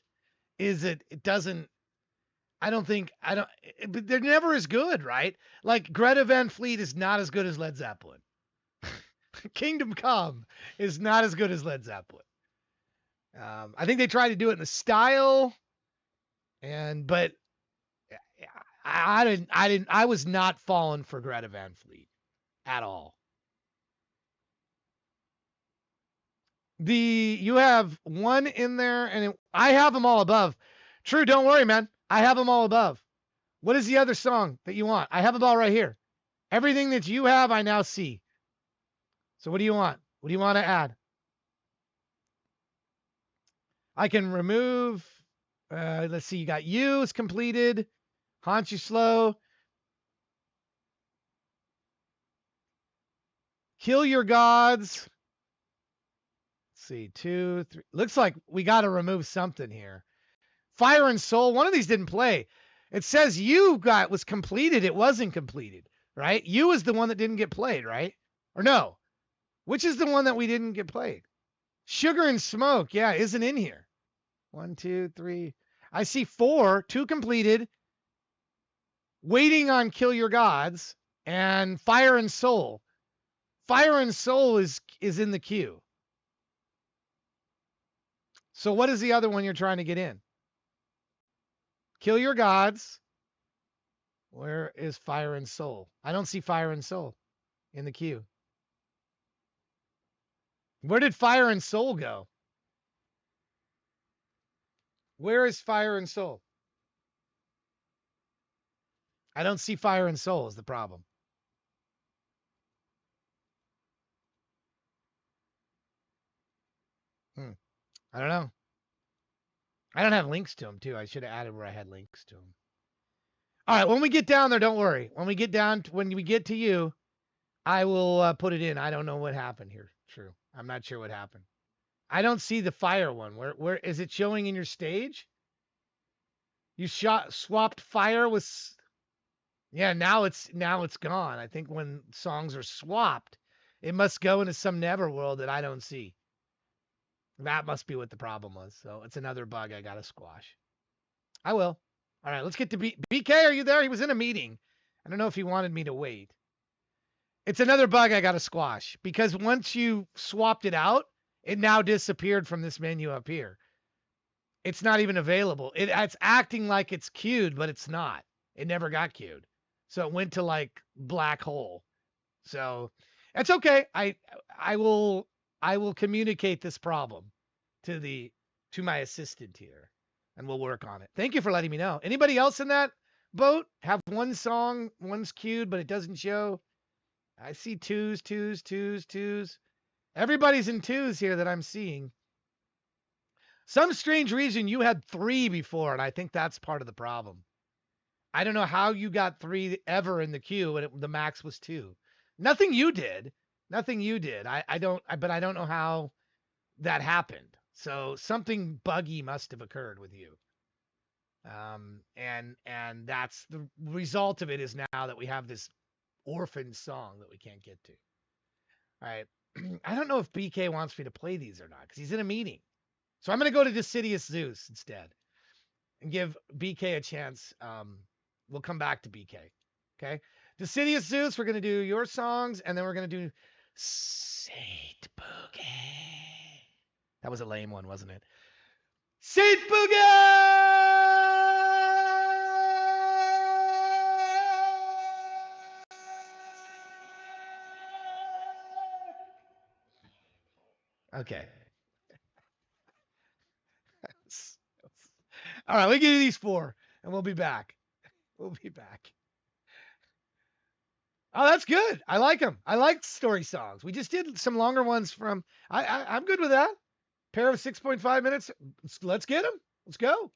but they're never as good, right? Like Greta Van Fleet is not as good as Led Zeppelin. Kingdom Come is not as good as Led Zeppelin. I think they tried to do it in the style, but I was not falling for Greta Van Fleet at all. You have one in there, and I have them all above. True, don't worry, man. I have them all above. What is the other song that you want? I have them all right here. Everything that you have, I now see. So what do you want? What do you want to add? I can remove. Let's see. You got you is completed. Haunt You Slow. Kill Your Gods. Let's see. 2, 3. Looks like we got to remove something here. Fire and Soul. One of these didn't play. It says you was completed. It wasn't completed, right? You is the one that didn't get played, right? Or no? Which is the one that we didn't get played? Sugar and Smoke. Yeah, isn't in here. 1, 2, 3. I see 4. 2 completed. Waiting on Kill Your Gods and Fire and Soul. Fire and Soul is in the queue. So what is the other one you're trying to get in? Kill Your Gods. Where is Fire and Soul? I don't see Fire and Soul in the queue. Where did Fire and Soul go? Where is Fire and Soul? I don't see Fire and Soul is the problem. I don't know. I don't have links to them, too. I should have added where I had links to them. All right, when we get down there, don't worry. When we get to you, I will put it in. I don't know what happened here. True. I'm not sure what happened. I don't see the fire one. Where is it showing in your stage? You swapped fire with. Yeah, now it's gone. I think when songs are swapped, it must go into some netherworld that I don't see. That must be what the problem was. So it's another bug I got to squash. I will. All right, let's get to BK. Are you there? He was in a meeting. I don't know if he wanted me to wait. It's another bug I got to squash because once you swapped it out, it now disappeared from this menu up here. It's not even available. It's acting like it's queued, but it's not. It never got queued. So it went to like black hole. So it's okay. I will communicate this problem to my assistant here, and we'll work on it. Thank you for letting me know. Anybody else in that boat have one song, one's queued, but it doesn't show? I see twos. Everybody's in twos here that I'm seeing. Some strange reason you had 3 before, and I think that's part of the problem. I don't know how you got 3 ever in the queue, and the max was 2. Nothing you did. I don't know how that happened. So something buggy must have occurred with you. And that's the result of it is now that we have this orphan song that we can't get to. All right. I don't know if BK wants me to play these or not because he's in a meeting. So I'm going to go to Decidius Zeus instead and give BK a chance. We'll come back to BK. Okay. Decidius Zeus, we're going to do your songs and then we're going to do Saint Boogie. That was a lame one, wasn't it? Saint Boogie! Okay. All right, we can do these 4, and we'll be back. Oh, that's good. I like them. I like story songs. We just did some longer ones from. I'm good with that. Pair of 6.5 minutes. Let's get them. Let's go.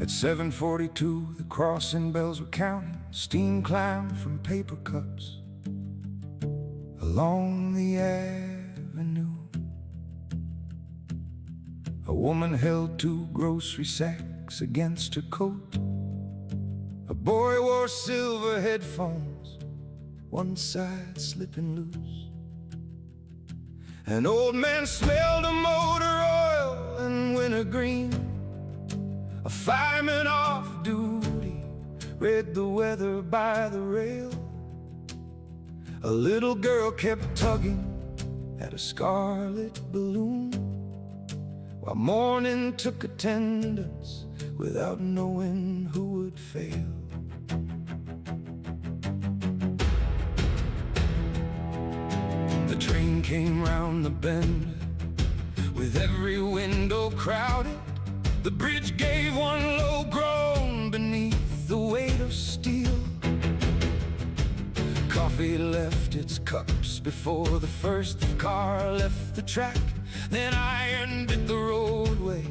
At 7:42, the crossing bells were counting. Steam climbed from paper cups along the avenue. A woman held 2 grocery sacks against her coat. A boy wore silver headphones, one side slipping loose. An old man smelled of motor oil and wintergreen. A fireman off duty read the weather by the rail. A little girl kept tugging at a scarlet balloon, while morning took attendance without knowing who would fail. The train came round the bend with every window crowded. The bridge gave one low groan beneath the weight of steel. Coffee left its cups before the first car left the track. Then iron bit the roadway,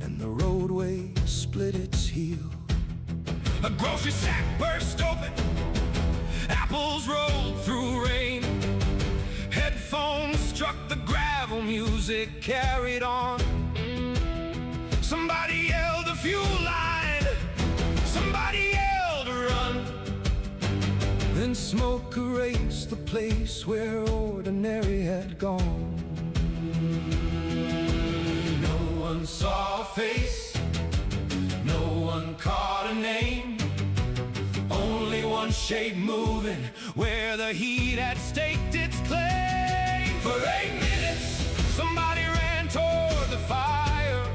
and the roadway split its heel. A grocery sack burst open, apples rolled through rain. Headphones struck the gravel, music carried on. Somebody yelled a fuel line, somebody yelled run. Then smoke erased the place where ordinary had gone. No one saw a face, no one caught a name. Only one shape moving where the heat had staked its claim. For 8 minutes, somebody ran toward the fire,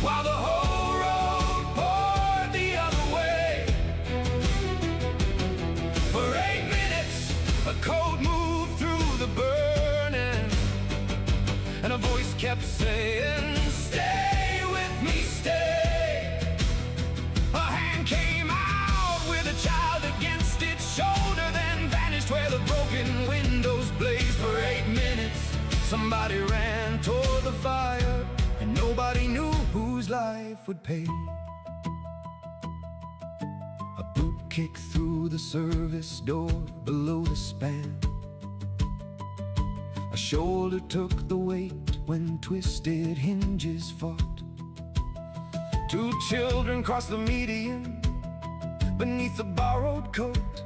while the whole road poured the other way. For 8 minutes, a cold moved through the burning, and a voice kept saying, "Stay with me, stay." A hand came out with a child against its shoulder, then vanished where the broken windows blazed. For 8 minutes, somebody ran toward the fire, and nobody knew whose life would pay. A boot kicked through the service door below the span. A shoulder took the weight when twisted hinges fought. 2 children crossed the median beneath a borrowed coat.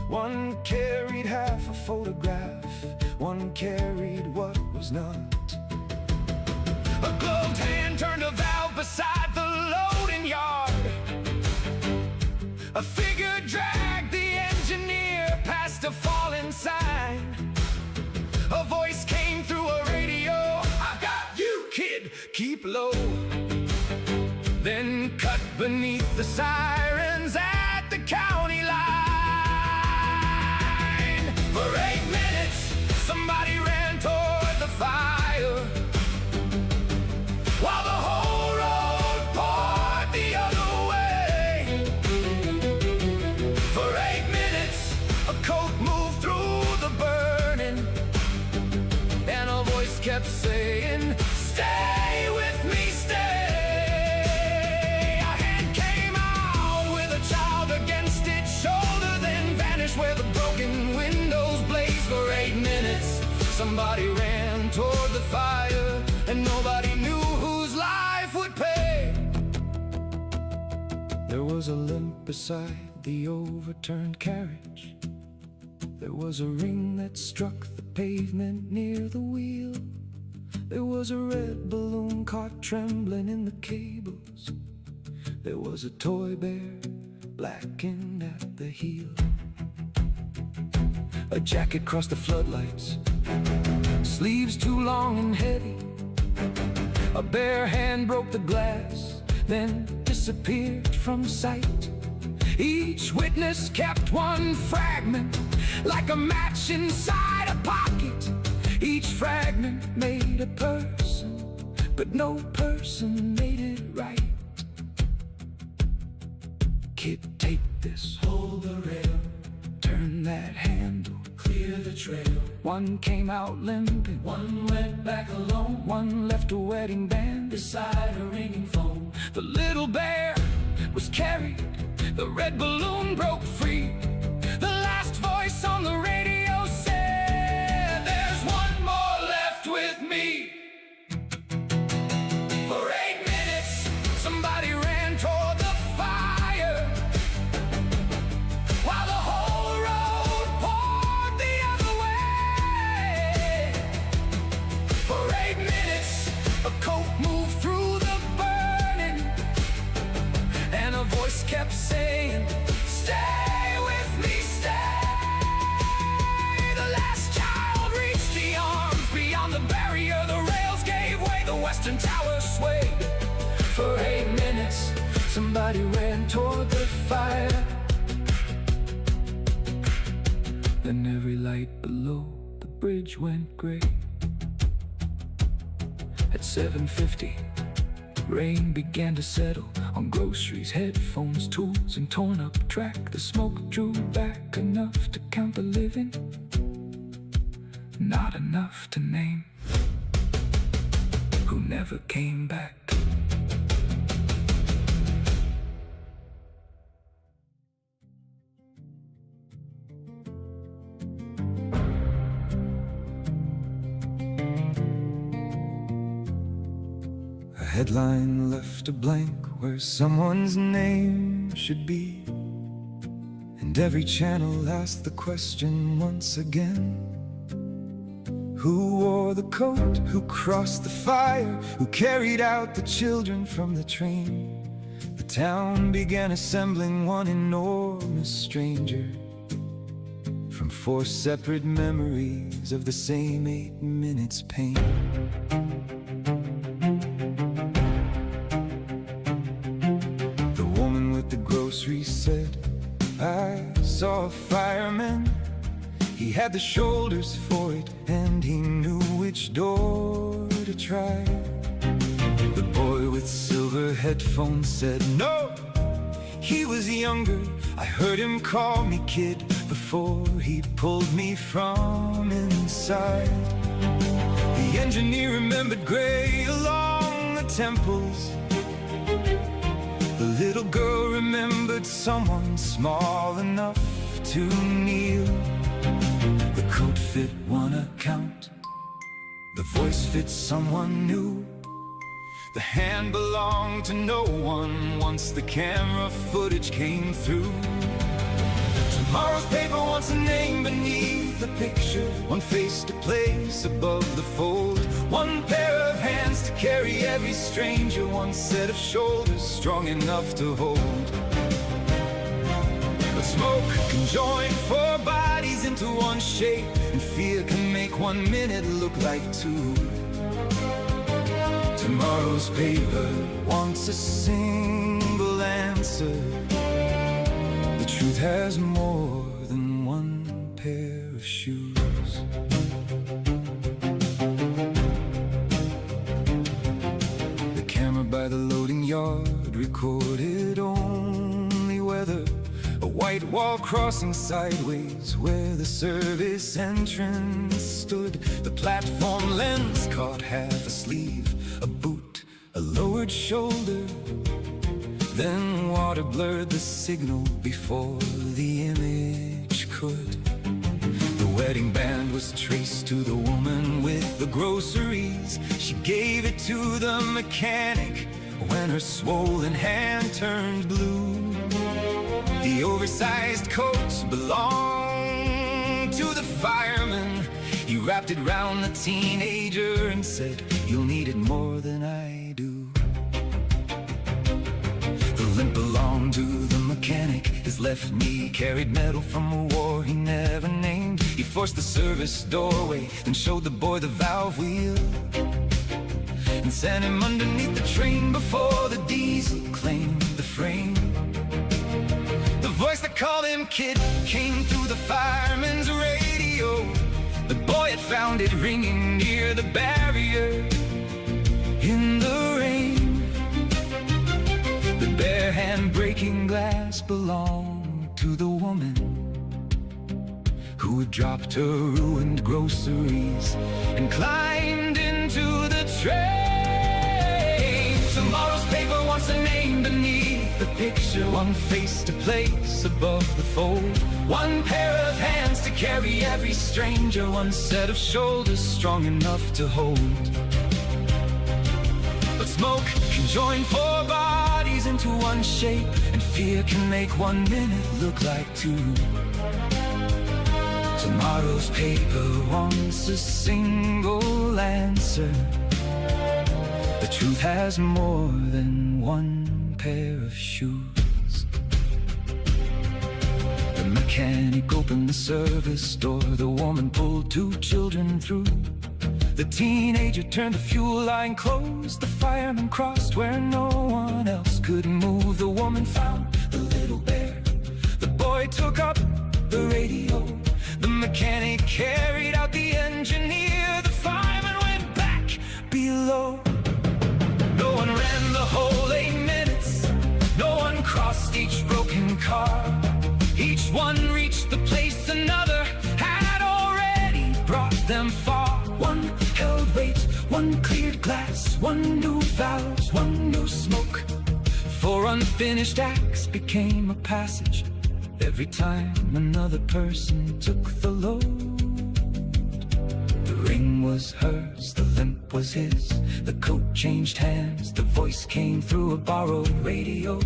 One carried half a photograph, one carried what was not. A gloved hand turned a valve beside the loading yard. A figure dragged the engineer past a fallen sign. A voice came through a radio, "I've got you, kid, keep low." Then cut beneath the sirens at the county line. For 8 minutes, somebody ran toward the fire, while the whole road poured the other way. For 8 minutes, a coat moved through the burning, and a voice kept saying, "Stay with me, stay." A hand came out with a child against its shoulder, then vanished where the broken windows blazed. For 8 minutes, somebody ran toward the fire, and nobody knew whose life would pay. There was a limp beside the overturned carriage. There was a ring that struck the pavement near the wheel. There was a red balloon caught trembling in the cables. There was a toy bear blackened at the heel. A jacket crossed the floodlights, sleeves too long and heavy. A bare hand broke the glass, then disappeared from sight. Each witness kept one fragment, like a match inside a pocket. Each fragment made a person, but no person made it right. Kid, take this, hold the rail, turn that handle, clear the trail. One came out limping, one went back alone. One left a wedding band beside a ringing phone. The little bear was carried, the red balloon broke free. The last voice on the radio said, "There's one more left with me." For 8 minutes, somebody ran toward the fire, while the whole road poured the other way. For 8 minutes, a coat moved through the burn, Western Tower swayed for 8 minutes. Somebody ran toward the fire. Then every light below the bridge went gray. At 7:50, rain began to settle on groceries, headphones, tools, and torn up track. The smoke drew back enough to count the living, not enough to name, who never came back. A headline left a blank where someone's name should be, and every channel asked the question once again. Who wore the coat? Who crossed the fire? Who carried out the children from the train? The town began assembling one enormous stranger from 4 separate memories of the same 8 minutes pain. The woman with the groceries said, I saw a fireman. He had the shoulders for it, and he knew which door to try. The boy with silver headphones said, no, he was younger. I heard him call me kid before he pulled me from inside. The engineer remembered gray along the temples. The little girl remembered someone small enough to kneel. The coat fit one account, the voice fit someone new. The hand belonged to no one once the camera footage came through. Tomorrow's paper wants a name beneath the picture, one face to place above the fold, one pair of hands to carry every stranger, one set of shoulders strong enough to hold. But smoke can join 4 bodies into one shape, and fear can make 1 minute look like 2. Tomorrow's paper wants a single answer. The truth has more than 1 pair of shoes. The camera by the loading yard recorded only weather. A white wall crossing sideways where the service entrance stood. The platform lens caught half a sleeve, a boot, a lowered shoulder. Then water blurred the signal before the image could. The wedding band was traced to the woman with the groceries. She gave it to the mechanic when her swollen hand turned blue. The oversized coat belonged to the fireman. He wrapped it round the teenager and said, you'll need it more than I do. The limp belonged to the mechanic. His left knee carried metal from a war he never named. He forced the service doorway, then showed the boy the valve wheel, and sent him underneath the train before the diesel claimed the frame. The voice that called him kid came through the fireman's radio. The boy had found it ringing near the barrier in the rain. The bare hand breaking glass belonged to the woman who had dropped her ruined groceries and climbed into the train. Tomorrow's paper wants a name beneath the picture, one face to place above the fold, one pair of hands to carry every stranger, one set of shoulders strong enough to hold. But smoke can join 4 bodies into one shape, and fear can make 1 minute look like 2. Tomorrow's paper wants a single answer. The truth has more than 1 pair of shoes. The mechanic opened the service door. The woman pulled 2 children through. The teenager turned the fuel line closed. The fireman crossed where no one else could move. The woman found the little bear. The boy took up the radio. The mechanic carried out the engineer. The fireman went back below. No one ran the whole 8 minutes. No one crossed each broken car. Each one reached the place another had already brought them far. One held weight, one cleared glass, one knew valves, one knew smoke. 4 unfinished acts became a passage every time another person took the load. The ring was hers, the limp was his. The coat changed hands, the voice came through a borrowed radio.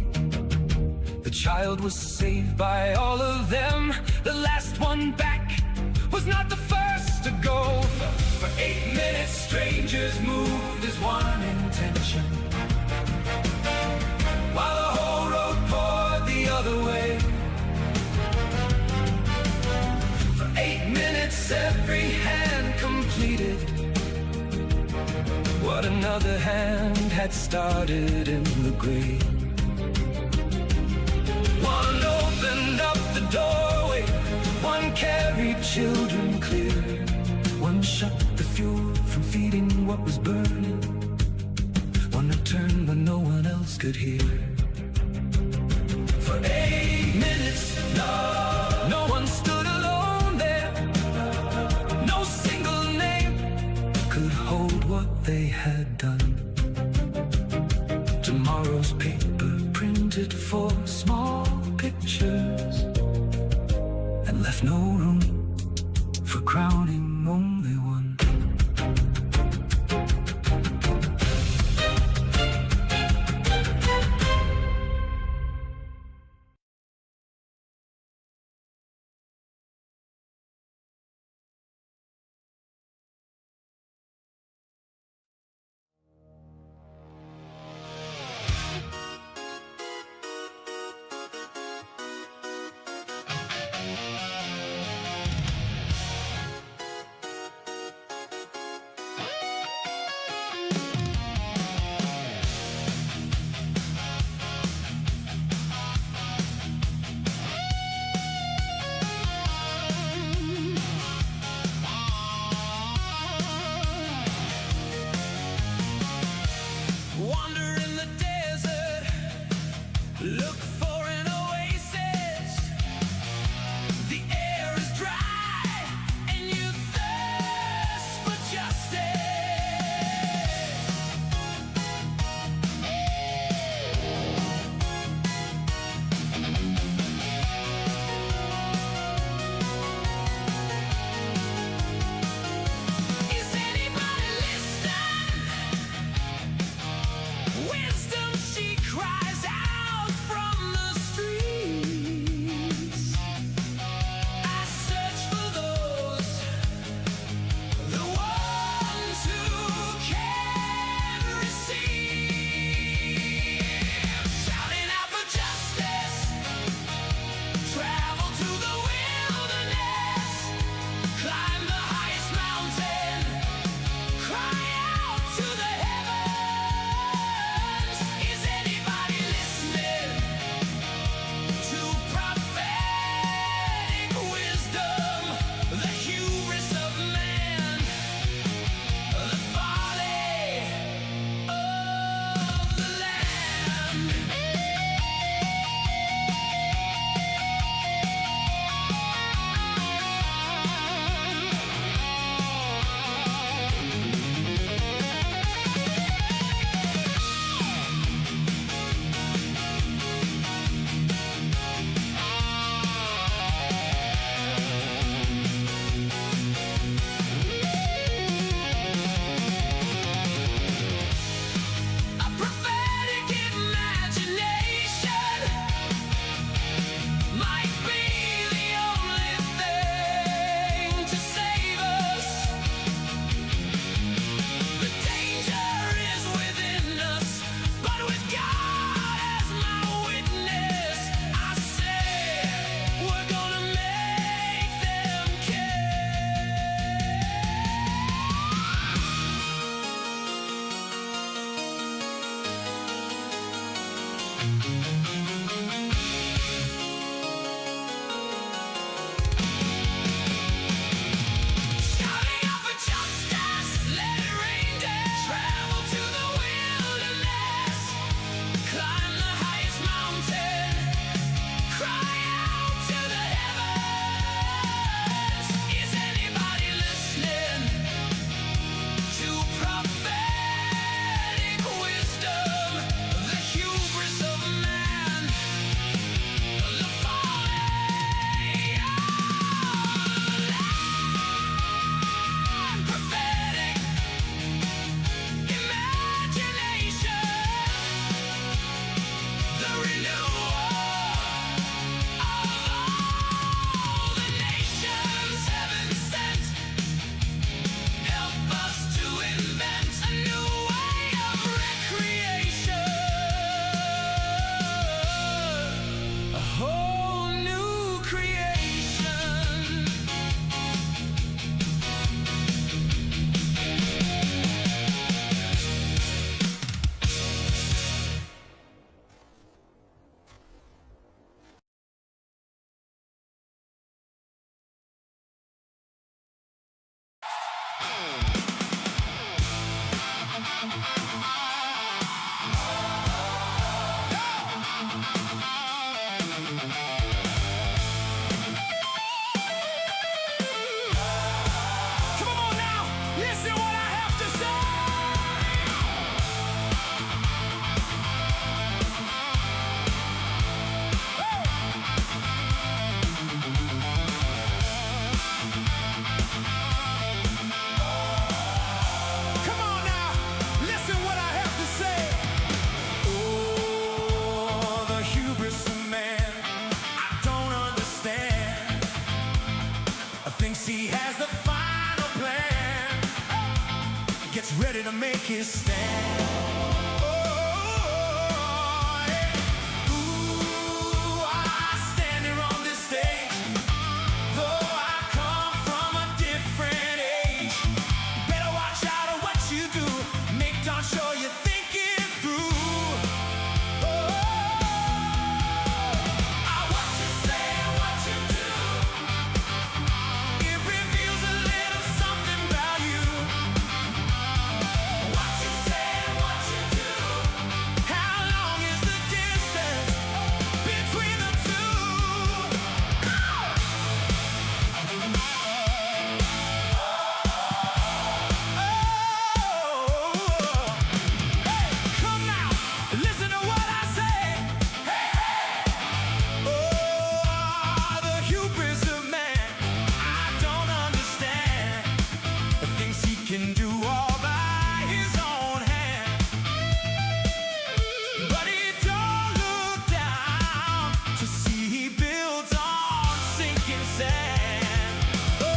The child was saved by all of them. The last one back was not the first to go. For 8 minutes, strangers moved as one intention, while the whole road poured the other way. For 8 minutes, every hand completed what another hand had started in the grave. One opened up the doorway, one carried children clear, one shut the fuel from feeding what was burning, one returned when no one else could hear. For 8 minutes, no one stood alone there. No single name could hold what they had done. Tomorrow's paper printed 4 small pictures and left no room for crowning only one. Come on now, listen what I have to say. Come on now, listen what I have to say. Oh, the hubris of man, I don't understand. Thinks he has the final plan, gets ready to make his stand. Oh, yeah. Ooh, I stand here on this stage, though I come from a different age. Better watch out of what you do, make darn sure you think it through. What you say and what you do, it reveals a little something about you. What you say and what you do, how long is the distance between the two? Come now, listen to what I say. Oh, the hubris of man, I don't understand. Thinks he can do all by his own hand, but he don't look down to see he builds on sinking sand. Oh,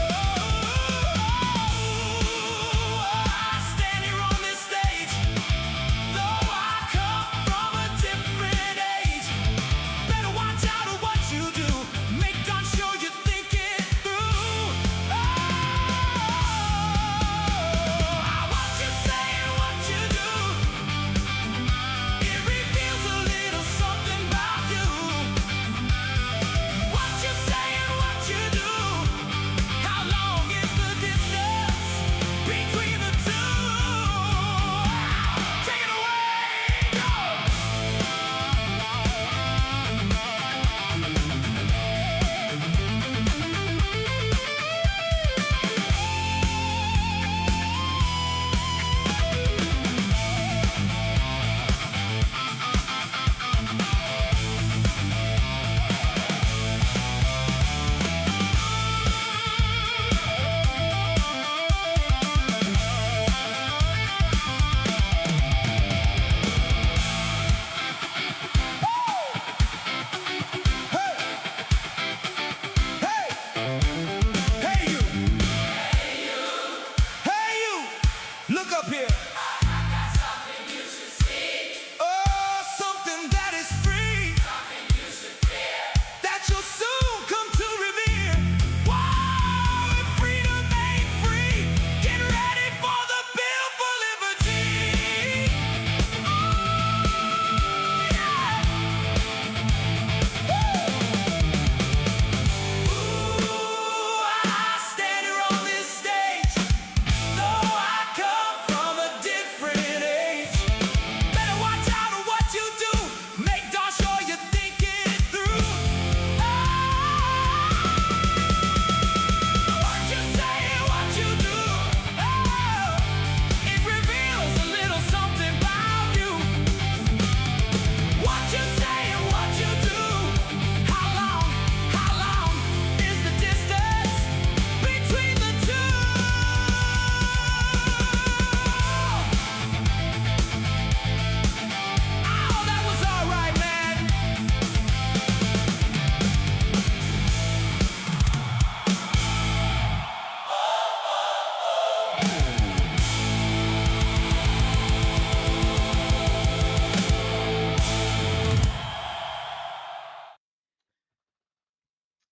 I stand here on this stage, though I come from a different age. Better watch out of what you do, make darn sure you think it through. What you say and what you do, it reveals a little something about you. What you say and what you do, how long is the distance between the two? Take it away, go! Hey you! Hey you! Look up here! Oh, something that is free, that you'll soon come to revere. Wow, if freedom ain't free, get ready for the bill for liberty. Ooh, I stand here on this stage, though I come from a different age. Better watch out of what you do, make darn sure you think it through. What you say and what you do, it reveals a little something about you. What you say and what you do, how long is the distance between the two? Oh, that was all right, man.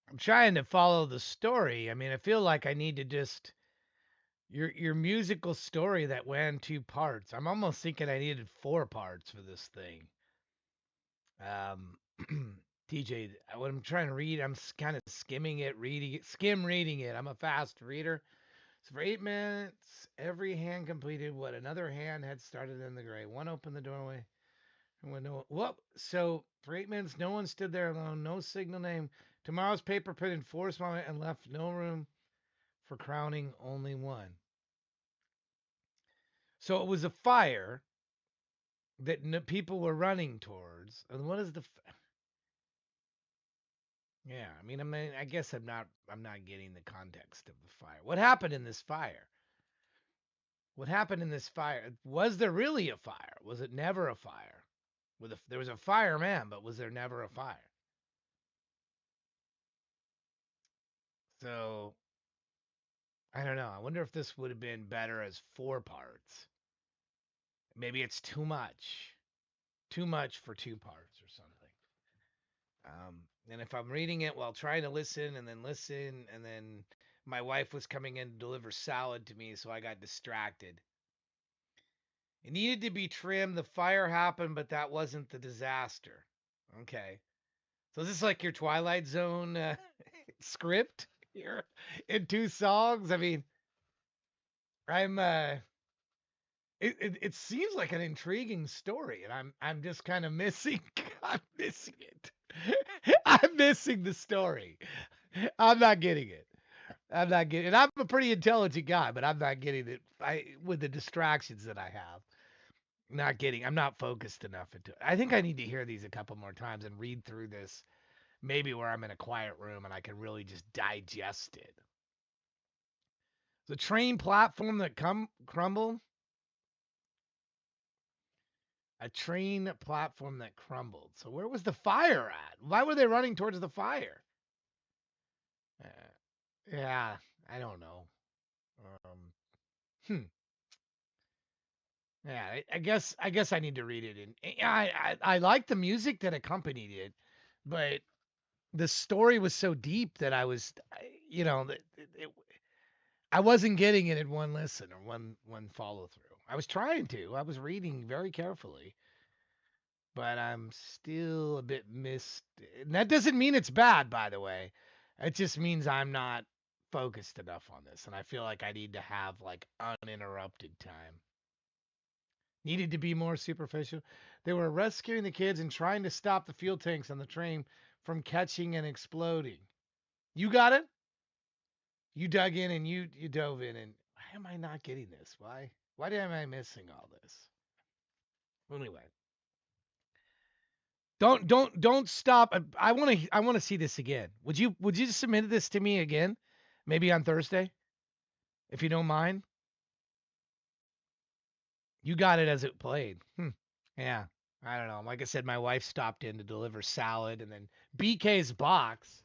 I'm trying to follow the story. I mean, I feel like I need to just your musical story that went 2 parts. I'm almost thinking I needed 4 parts for this thing. Um, TJ, what I'm trying to read, I'm kind of skimming it, skim reading it. I'm a fast reader, So for 8 minutes, every hand completed what another hand had started in the gray. One opened the doorway and window. Whoop! So for 8 minutes, no one stood there alone. No signal name. Tomorrow's paper put in four small and left no room for crowning. Only one. So it was a fire that people were running towards. And what is the? Yeah, I guess I'm not getting the context of the fire. What happened in this fire? What happened in this fire? Was there really a fire? Was it never a fire? There was a fireman, but was there never a fire? So I don't know. I wonder if this would have been better as four parts. Maybe it's too much for two parts or something. And if I'm reading it while trying to listen, and then my wife was coming in to deliver salad to me, so I got distracted. It needed to be trimmed. The fire happened, but that wasn't the disaster. Okay. So is this like your Twilight Zone script here in two songs? I mean, I'm it seems like an intriguing story, and I'm just kind of missing I'm missing it. I'm missing the story. I'm not getting it. I'm not getting it. I'm a pretty intelligent guy, but I'm not getting it. With the distractions that I have. Not getting. I'm not focused enough into it. I think I need to hear these a couple more times and read through this, maybe where I'm in a quiet room and I can really just digest it. The train platform that crumbled. A train platform that crumbled. So where was the fire at? Why were they running towards the fire? Uh, yeah, I don't know. Um, hmm. Yeah, I guess I need to read it. And I like the music that accompanied it, but the story was so deep that I wasn't getting it in one listen or one follow through. I was trying to. I was reading very carefully, but I'm still a bit missed. And that doesn't mean it's bad, by the way. It just means I'm not focused enough on this, and I feel like I need to have like uninterrupted time. Needed to be more superficial. They were rescuing the kids and trying to stop the fuel tanks on the train from catching and exploding. You got it? You dug in and you dove in, and why am I not getting this? Why am I missing all this? Anyway, don't stop. I want to see this again. Would you submit this to me again? Maybe on Thursday, if you don't mind. You got it as it played. Yeah. I don't know. Like I said, my wife stopped in to deliver salad and then BK's box,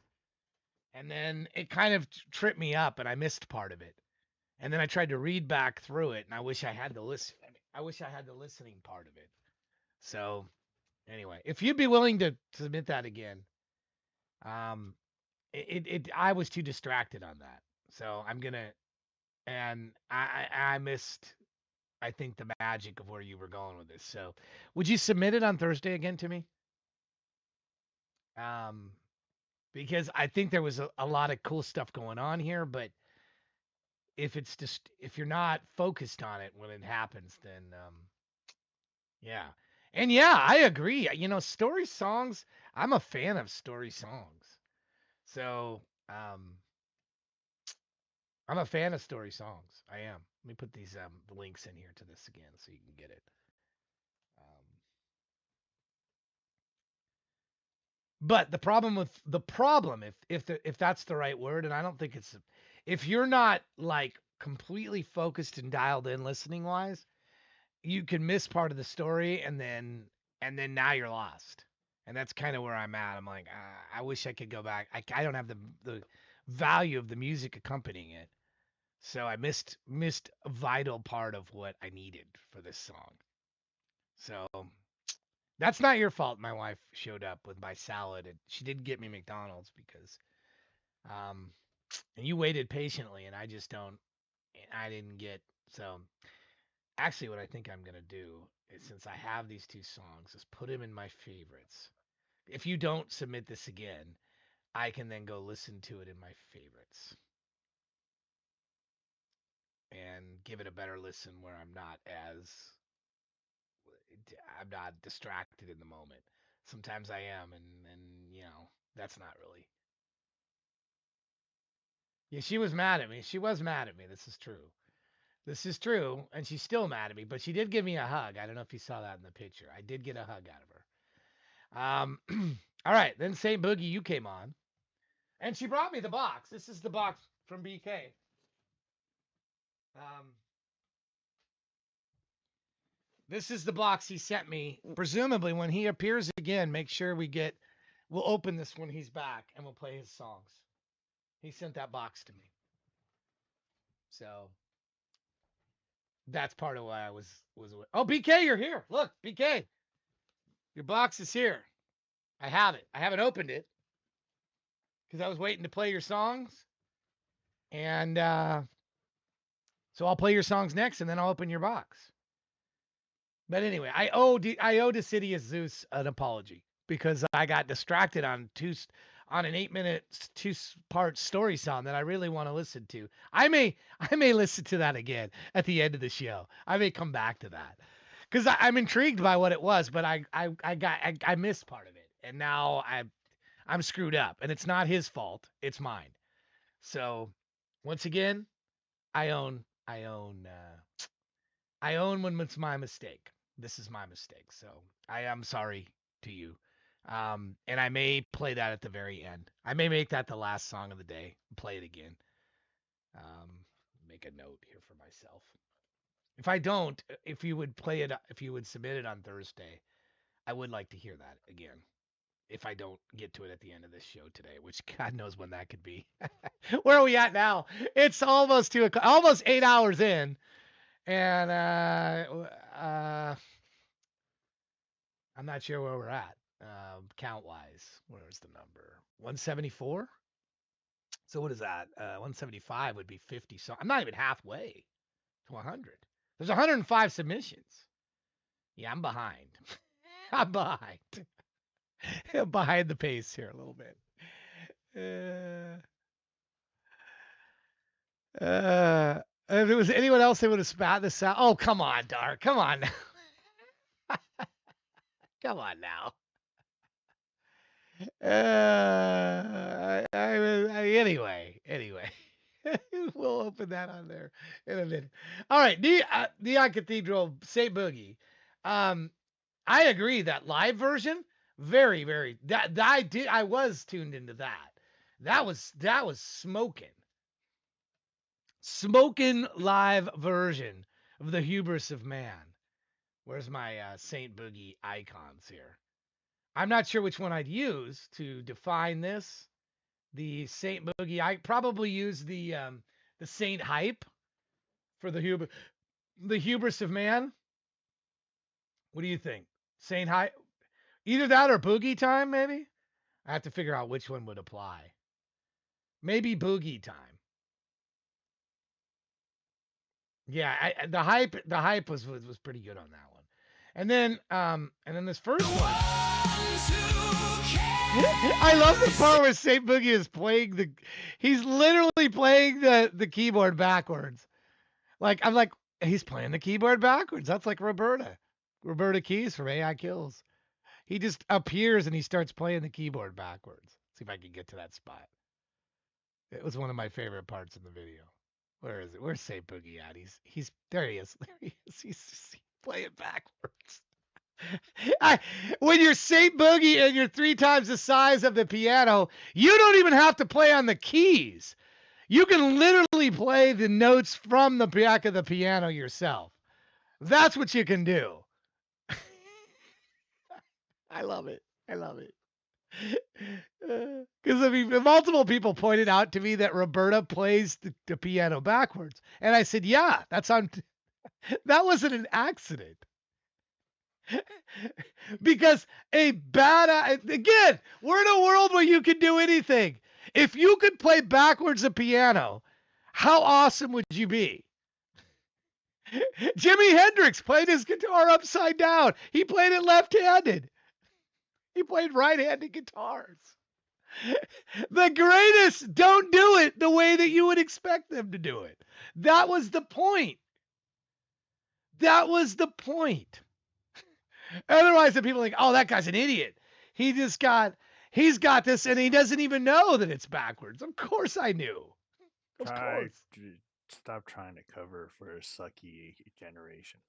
and then it kind of tripped me up and I missed part of it. And then I tried to read back through it, and I wish I had the listen. I wish I had the listening part of it. So anyway, if you'd be willing to submit that again, um, I was too distracted on that. So I'm gonna, and I missed, I think, the magic of where you were going with this. So would you submit it on Thursday again to me? Um, because I think there was a lot of cool stuff going on here, but if you're not focused on it when it happens, then yeah. And yeah, I agree. Story songs, I'm a fan of story songs. So, I'm a fan of story songs. I am. Let me put these links in here to this again so you can get it. Um, but the problem, if that's the right word, and I don't think it's, if you're not like completely focused and dialed in listening wise, you can miss part of the story, and then now you're lost. And that's kind of where I'm at. I'm like, I wish I could go back. I don't have the value of the music accompanying it. So I missed a vital part of what I needed for this song. So that's not your fault. My wife showed up with my salad, and she did get me McDonald's because um and you waited patiently, and I just don't, I didn't get. So actually, what I think I'm gonna do is, since I have these two songs, is put them in my favorites. If you don't submit this again, I can then go listen to it in my favorites. and give it a better listen where I'm not distracted in the moment. Sometimes I am, and that's not really. Yeah, she was mad at me. She was mad at me. This is true. This is true, and she's still mad at me, but she did give me a hug. I don't know if you saw that in the picture. I did get a hug out of her. All right, then St. Boogie, you came on, and she brought me the box. This is the box from BK. Um, this is the box he sent me. Presumably, when he appears again, make sure we'll open this when he's back, and we'll play his songs. He sent that box to me. So that's part of why I was. Oh, BK, you're here. Look, BK, your box is here. I have it. I haven't opened it because I was waiting to play your songs, and so I'll play your songs next, and then I'll open your box. But anyway, I owe Decidius Zeus an apology because I got distracted on an 8-minute 2-part story song that I really want to listen to. I may listen to that again at the end of the show. I may come back to that because I'm intrigued by what it was, but I missed part of it, and now I'm screwed up, and it's not his fault. It's mine. So once again, I own when it's my mistake. This is my mistake. So I am sorry to you. And I may play that at the very end. I may make that the last song of the day. Play it again. Make a note here for myself. If I don't, if you would submit it on Thursday, I would like to hear that again. If I don't get to it at the end of this show today, which God knows when that could be. Where are we at now? It's almost 2 o'clock, almost 8 hours in. And I'm not sure where we're at count wise. Where's the number? 174. So what is that? 175 would be 50. So I'm not even halfway to 100. There's 105 submissions. Yeah, I'm behind. I'm behind. I'm behind the pace here a little bit. If it was anyone else, they would have spat this out. Oh, come on, Dark. Come on now. Come on now. Anyway, we'll open that on there in a minute. All right, Neon Cathedral, St. Boogie. I agree that live version, very, very. That I was tuned into that. That was smoking live version of the Hubris of Man. Where's my St. Boogie icons here? I'm not sure which one I'd use to define this. The Saint Boogie. I probably use the Saint Hype for the Hubris of Man. What do you think? Saint Hype? Either that or Boogie Time, maybe? I have to figure out which one would apply. Maybe Boogie Time. Yeah, the hype was pretty good on that one. And then this first one. I love the part where St. Boogie is playing he's literally playing the keyboard backwards. I'm like, he's playing the keyboard backwards. That's like Roberta Keys from AI Kills. He just appears and he starts playing the keyboard backwards. See if I can get to that spot. It was one of my favorite parts in the video. Where is it? Where's St. Boogie at? He's there he is. There he is. He's playing backwards. When you're St. Boogie and you're 3 times the size of the piano, you don't even have to play on the keys. You can literally play the notes from the back of the piano yourself. That's what you can do. I love it. I love it. Because multiple people pointed out to me that Roberta plays the piano backwards, and I said, "Yeah, that wasn't an accident." Because again, we're in a world where you can do anything. If you could play backwards a piano, how awesome would you be? Jimi Hendrix played his guitar upside down. He played it left-handed. He played right-handed guitars. The greatest don't do it the way that you would expect them to do it. That was the point. That was the point. Otherwise, the people are like, oh, that guy's an idiot. He's got this and he doesn't even know that it's backwards. Of course I knew. Of course. Stop trying to cover for a sucky generation.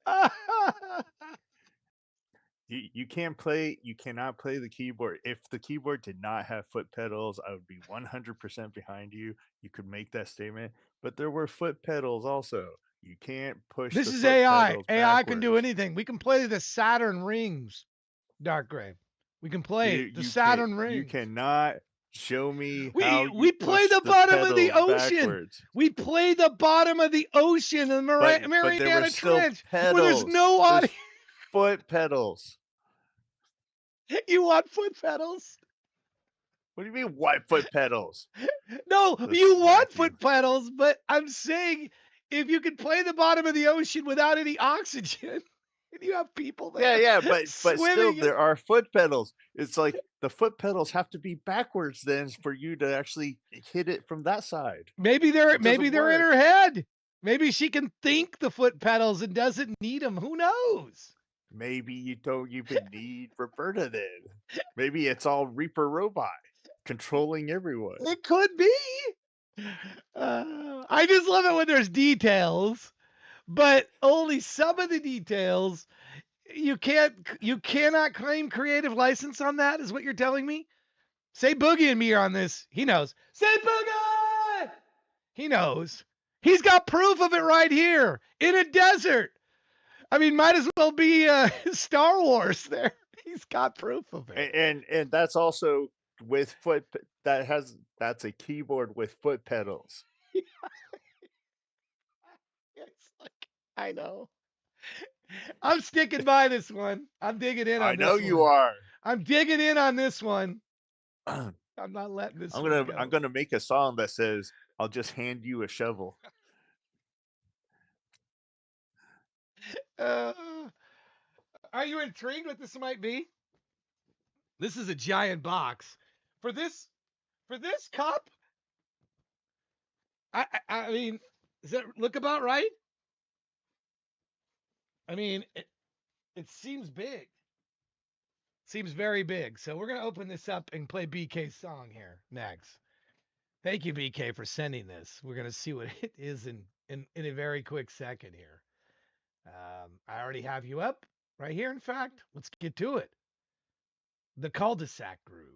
You cannot play the keyboard. If the keyboard did not have foot pedals, I would be 100% behind you. You could make that statement, but there were foot pedals also. You can't push This the is foot AI. pedals AI can do backwards. anything. We can play the Saturn rings, Dark Gray. We can play the Saturn rings. You cannot show me We how you play push the bottom of the pedals ocean. backwards. We play the bottom of the ocean in the But there Mariana were still Trench pedals. where there's no There's audio. foot pedals. You want foot pedals? What do you mean, what foot pedals? No, The you want smack you. foot pedals, but I'm saying if you can play the bottom of the ocean without any oxygen, and you have people there. Yeah, but still, swimming there are foot pedals. It's like the foot pedals have to be backwards then for you to actually hit it from that side. Maybe they're It doesn't in work. her head. Maybe she can think the foot pedals and doesn't need them. Who knows? Maybe you don't even need Roberta then. Maybe it's all Reaper Robot controlling everyone. It could be. I just love it when there's details, but only some of the details. You cannot claim creative license on that, is what you're telling me? Say Boogie and me are on this. He knows. Say Boogie! He knows. He's got proof of it right here in a desert. I mean, might as well be Star Wars there. He's got proof of it. And that's also with that's a keyboard with foot pedals. It's like, I know. I'm sticking by this one. I'm digging in on I this know one. you are. I'm digging in on this one. I'm not letting this one go. I'm gonna make a song that says, I'll just hand you a shovel. Are you intrigued what this might be? This is a giant box. For this cup, I mean, does that look about right? I mean, it seems big. Seems very big. So we're going to open this up and play BK's song here next. Thank you, BK, for sending this. We're going to see what it is in a very quick second here. I already have you up right here. In fact, let's get to it. The cul-de-sac groove.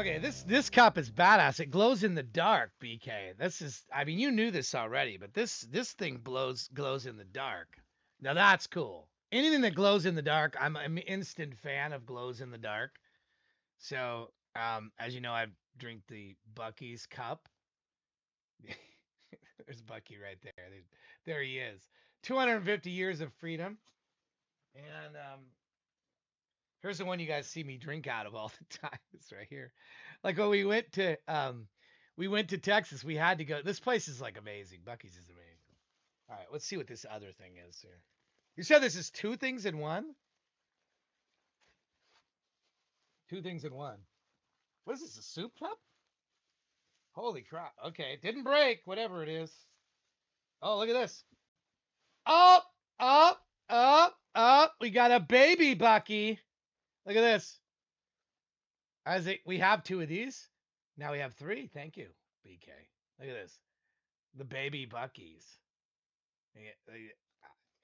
Okay, this cup is badass. It glows in the dark, BK. This is, I mean, you knew this already, but this thing glows in the dark. Now that's cool. Anything that glows in the dark, I'm an instant fan of glows in the dark. So, as you know, I drink the Bucky's cup. There's Bucky right there. There he is. 250 years of freedom. And here's the one you guys see me drink out of all the time. It's right here. Like when we went to Texas, we had to go. This place is like amazing. Bucky's is amazing. All right, let's see what this other thing is here. You said this is two things in one? Two things in one. What is this, a soup cup? Holy crap. Okay, it didn't break, whatever it is. Oh, look at this. Up, up, up, up. We got a baby Bucky. Look at this. We have two of these. Now we have three. Thank you, BK. Look at this. The baby Buckies.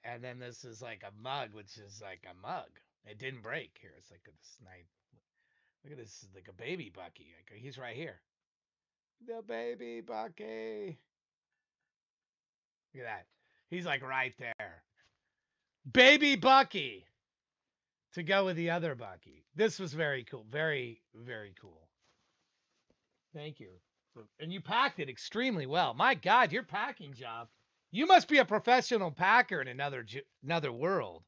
And then this is like a mug, which is like a mug. It didn't break here. It's like this nice. Look at this. It's like a baby Bucky. Like, he's right here. The baby Bucky. Look at that. He's like right there. Baby Bucky. To go with the other Bucky. This was very cool. Very, very cool. Thank you. And you packed it extremely well. My God, your packing job. You must be a professional packer in another world.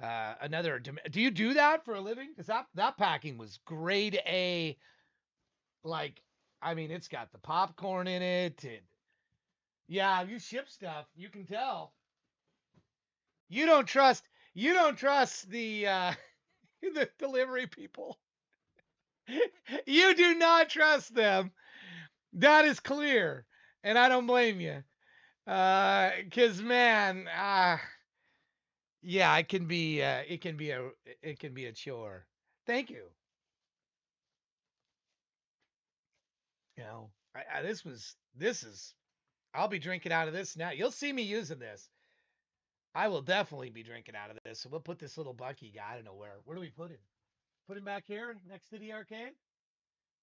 Do you do that for a living? Because that packing was grade A. Like, I mean, it's got the popcorn in it. And yeah, you ship stuff. You can tell. You don't trust the the delivery people. You do not trust them. That is clear, and I don't blame you. 'Cause man, yeah, it can be a chore. Thank you. You know, this is. I'll be drinking out of this now. You'll see me using this. I will definitely be drinking out of this. So we'll put this little Bucky guy. I don't know where. Where do we put him? Put him back here next to the arcade?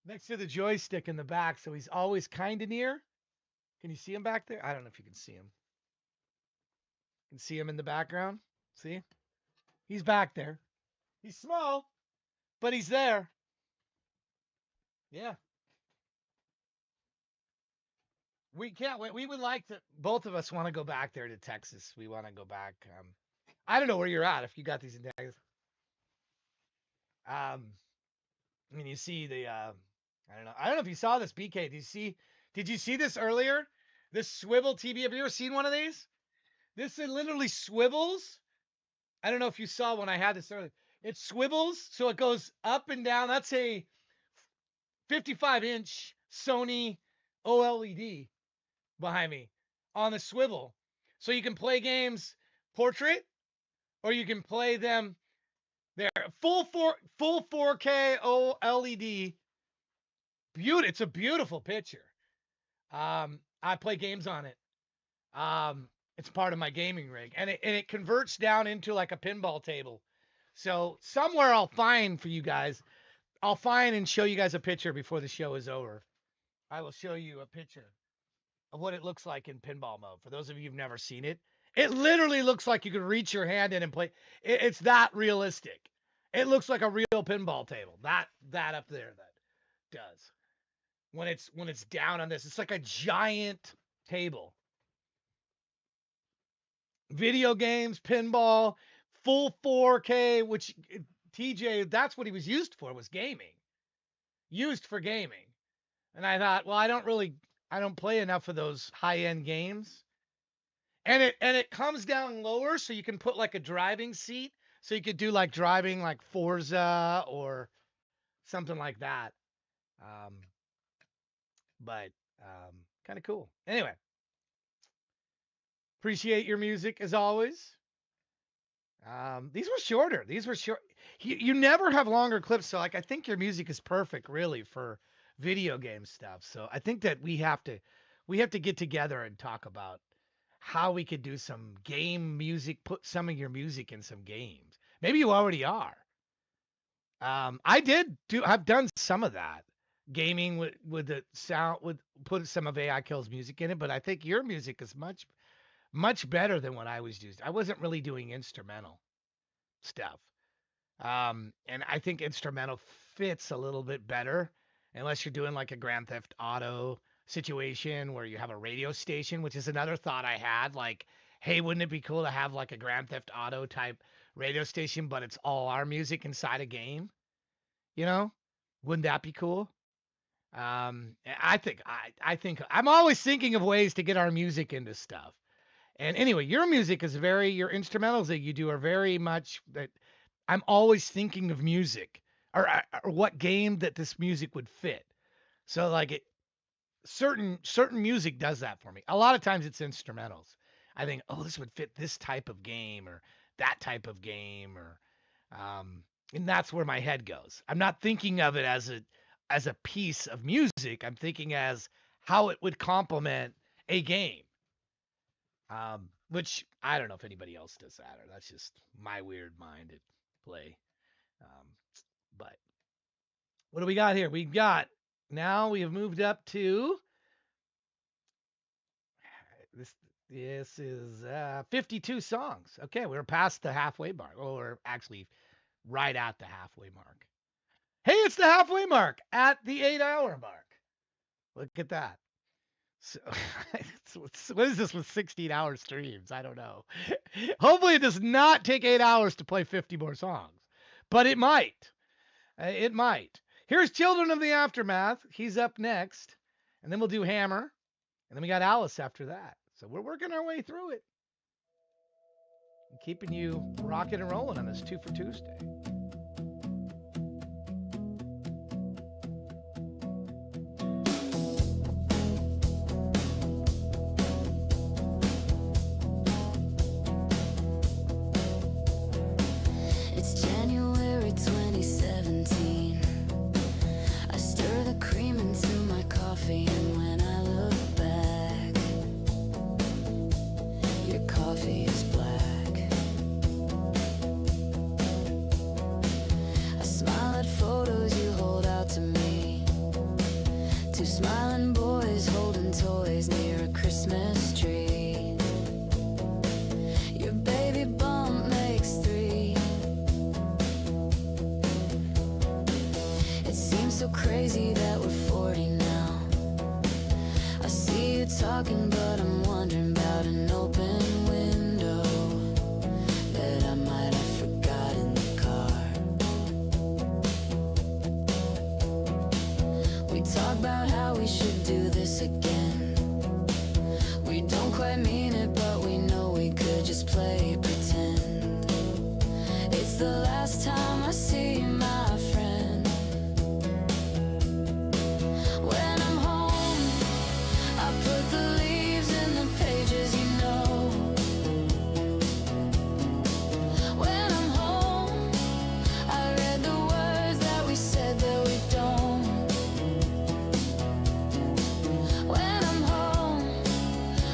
Next to the joystick in the back, so he's always kind of near. Can you see him back there? I don't know if you can see him. You can see him in the background. See? He's back there. He's small, but he's there. Yeah. We can't wait. We would like to, both of us want to go back there to Texas. We want to go back. I don't know where you're at if you got these in Texas. I mean, you see the, I don't know if you saw this, BK. Did you see this earlier? This swivel TV. Have you ever seen one of these? This literally swivels. I don't know if you saw when I had this earlier. It swivels, so it goes up and down. That's a 55-inch Sony OLED behind me on the swivel. So you can play games portrait, or you can play them there. Full 4K OLED. It's a beautiful picture. I play games on it. It's part of my gaming rig, and it converts down into like a pinball table. So somewhere I'll find for you guys. I'll find and show you guys a picture before the show is over. I will show you a picture of what it looks like in pinball mode. For those of you who've never seen it, it literally looks like you could reach your hand in and play. It's that realistic. It looks like a real pinball table. That up there that does. When it's down on this, it's like a giant table. Video games, pinball, full 4K, which TJ, that's what he was used for, was gaming. Used for gaming. And I thought, well, I don't play enough of those high-end games. And it comes down lower, so you can put like a driving seat. So you could do like driving like Forza or something like that. But kind of cool. Anyway. Appreciate your music as always. These were shorter. These were short. You never have longer clips, so like I think your music is perfect, really, for video game stuff. So I think that we have to get together and talk about how we could do some game music. Put some of your music in some games. Maybe you already are. I've done some of that. gaming with the sound would put some of AI Kill's music in it, but I think your music is much better than what I was using. I wasn't really doing instrumental stuff. And I think instrumental fits a little bit better unless you're doing like a Grand Theft Auto situation where you have a radio station, which is another thought I had. Like, hey, wouldn't it be cool to have like a Grand Theft Auto type radio station, but it's all our music inside a game? You know, wouldn't that be cool? I think I'm always thinking of ways to get our music into stuff. And anyway, your music is your instrumentals that you do are very much that I'm always thinking of music or what game that this music would fit. So like certain music does that for me. A lot of times it's instrumentals. I think, oh, this would fit this type of game or that type of game or and that's where my head goes. I'm not thinking of it as a piece of music. I'm thinking as how it would complement a game. Which I don't know if anybody else does that or that's just my weird mind at play. Um, but what do we got here? Now we have moved up to this. This is 52 songs. Okay, we're past the halfway mark. Or we're actually right at the halfway mark. Hey, it's the halfway mark at the 8-hour mark. Look at that. So, what is this with 16-hour streams? I don't know. Hopefully it does not take 8 hours to play 50 more songs, but it might. It might. Here's Children of the Aftermath. He's up next, and then we'll do Hammer, and then we got Alice after that. So we're working our way through it. I'm keeping you rocking and rolling on this Two for Tuesday. It's January 2017. I stir the cream into my coffee, and when I look back, your coffee is black. I smile at photos you hold out to me. Two smiling boys holding toys near a Christmas tree. Your baby bump makes three. It seems so crazy that we're 40 now. I see you talking, but I'm wondering about an open window that I might have forgot in the car. We talk about how we should do this again. We don't quite mean it, but we know we could just play pretend. It's the last time I see you, my friend. When I'm home, I put the leaves in the pages, you know. When I'm home, I read the words that we said that we don't. When I'm home,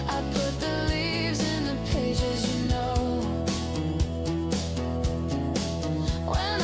I put the leaves in the pages, you know. When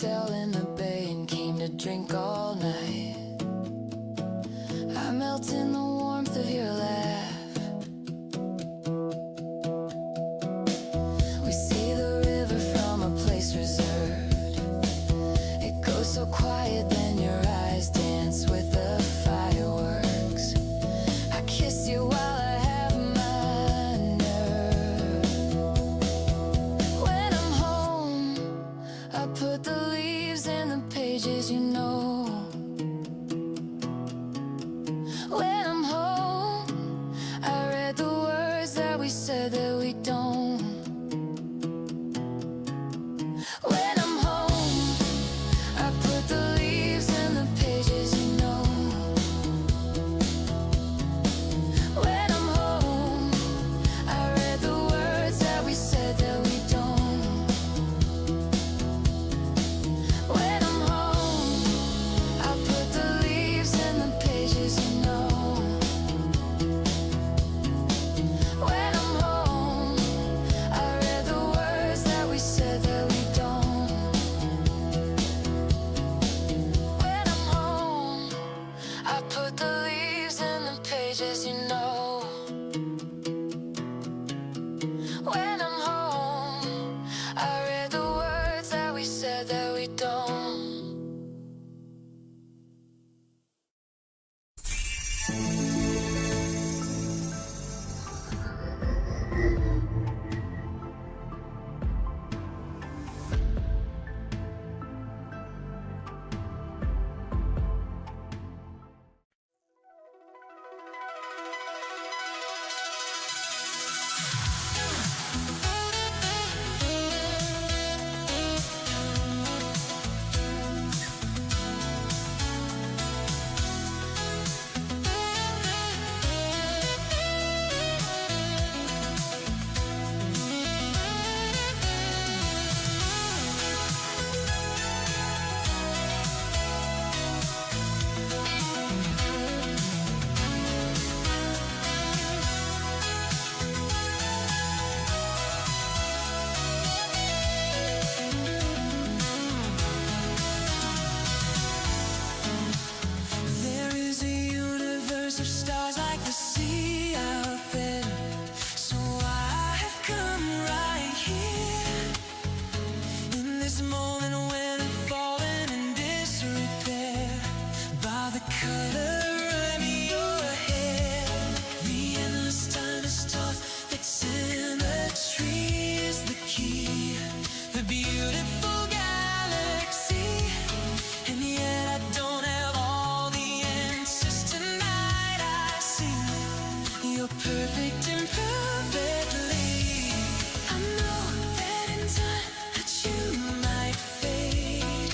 hotel in the bay and came to drink all night. I melt in the warmth of your laugh. We see the river from a place reserved. It goes so quiet, then your eyes dance with the fireworks. I kiss you while I have my nerve. When I'm home, I put the leaves in the pages, you know. When I'm home, I read the words that we said that we don't. When I'm home, I put the leaves in the pages, you know. When I'm home, I read the words that we said that we don't. When I'm home, I put the leaves in the pages, you know. When I'm home, I read the words that we said that we don't. When I'm home, I put the leaves in the pages, you know. When I'm home, I read the words that we said that we don't. There is a universe of stars like the sea out there. So I have come right here in this moment when I'm falling in disrepair by the color of your hair. The endless time is tough, the symmetry is the key. The beautiful galaxy, and yet I don't have all the answers tonight. I see you're perfect imperfectly. I know that in time that you might fade,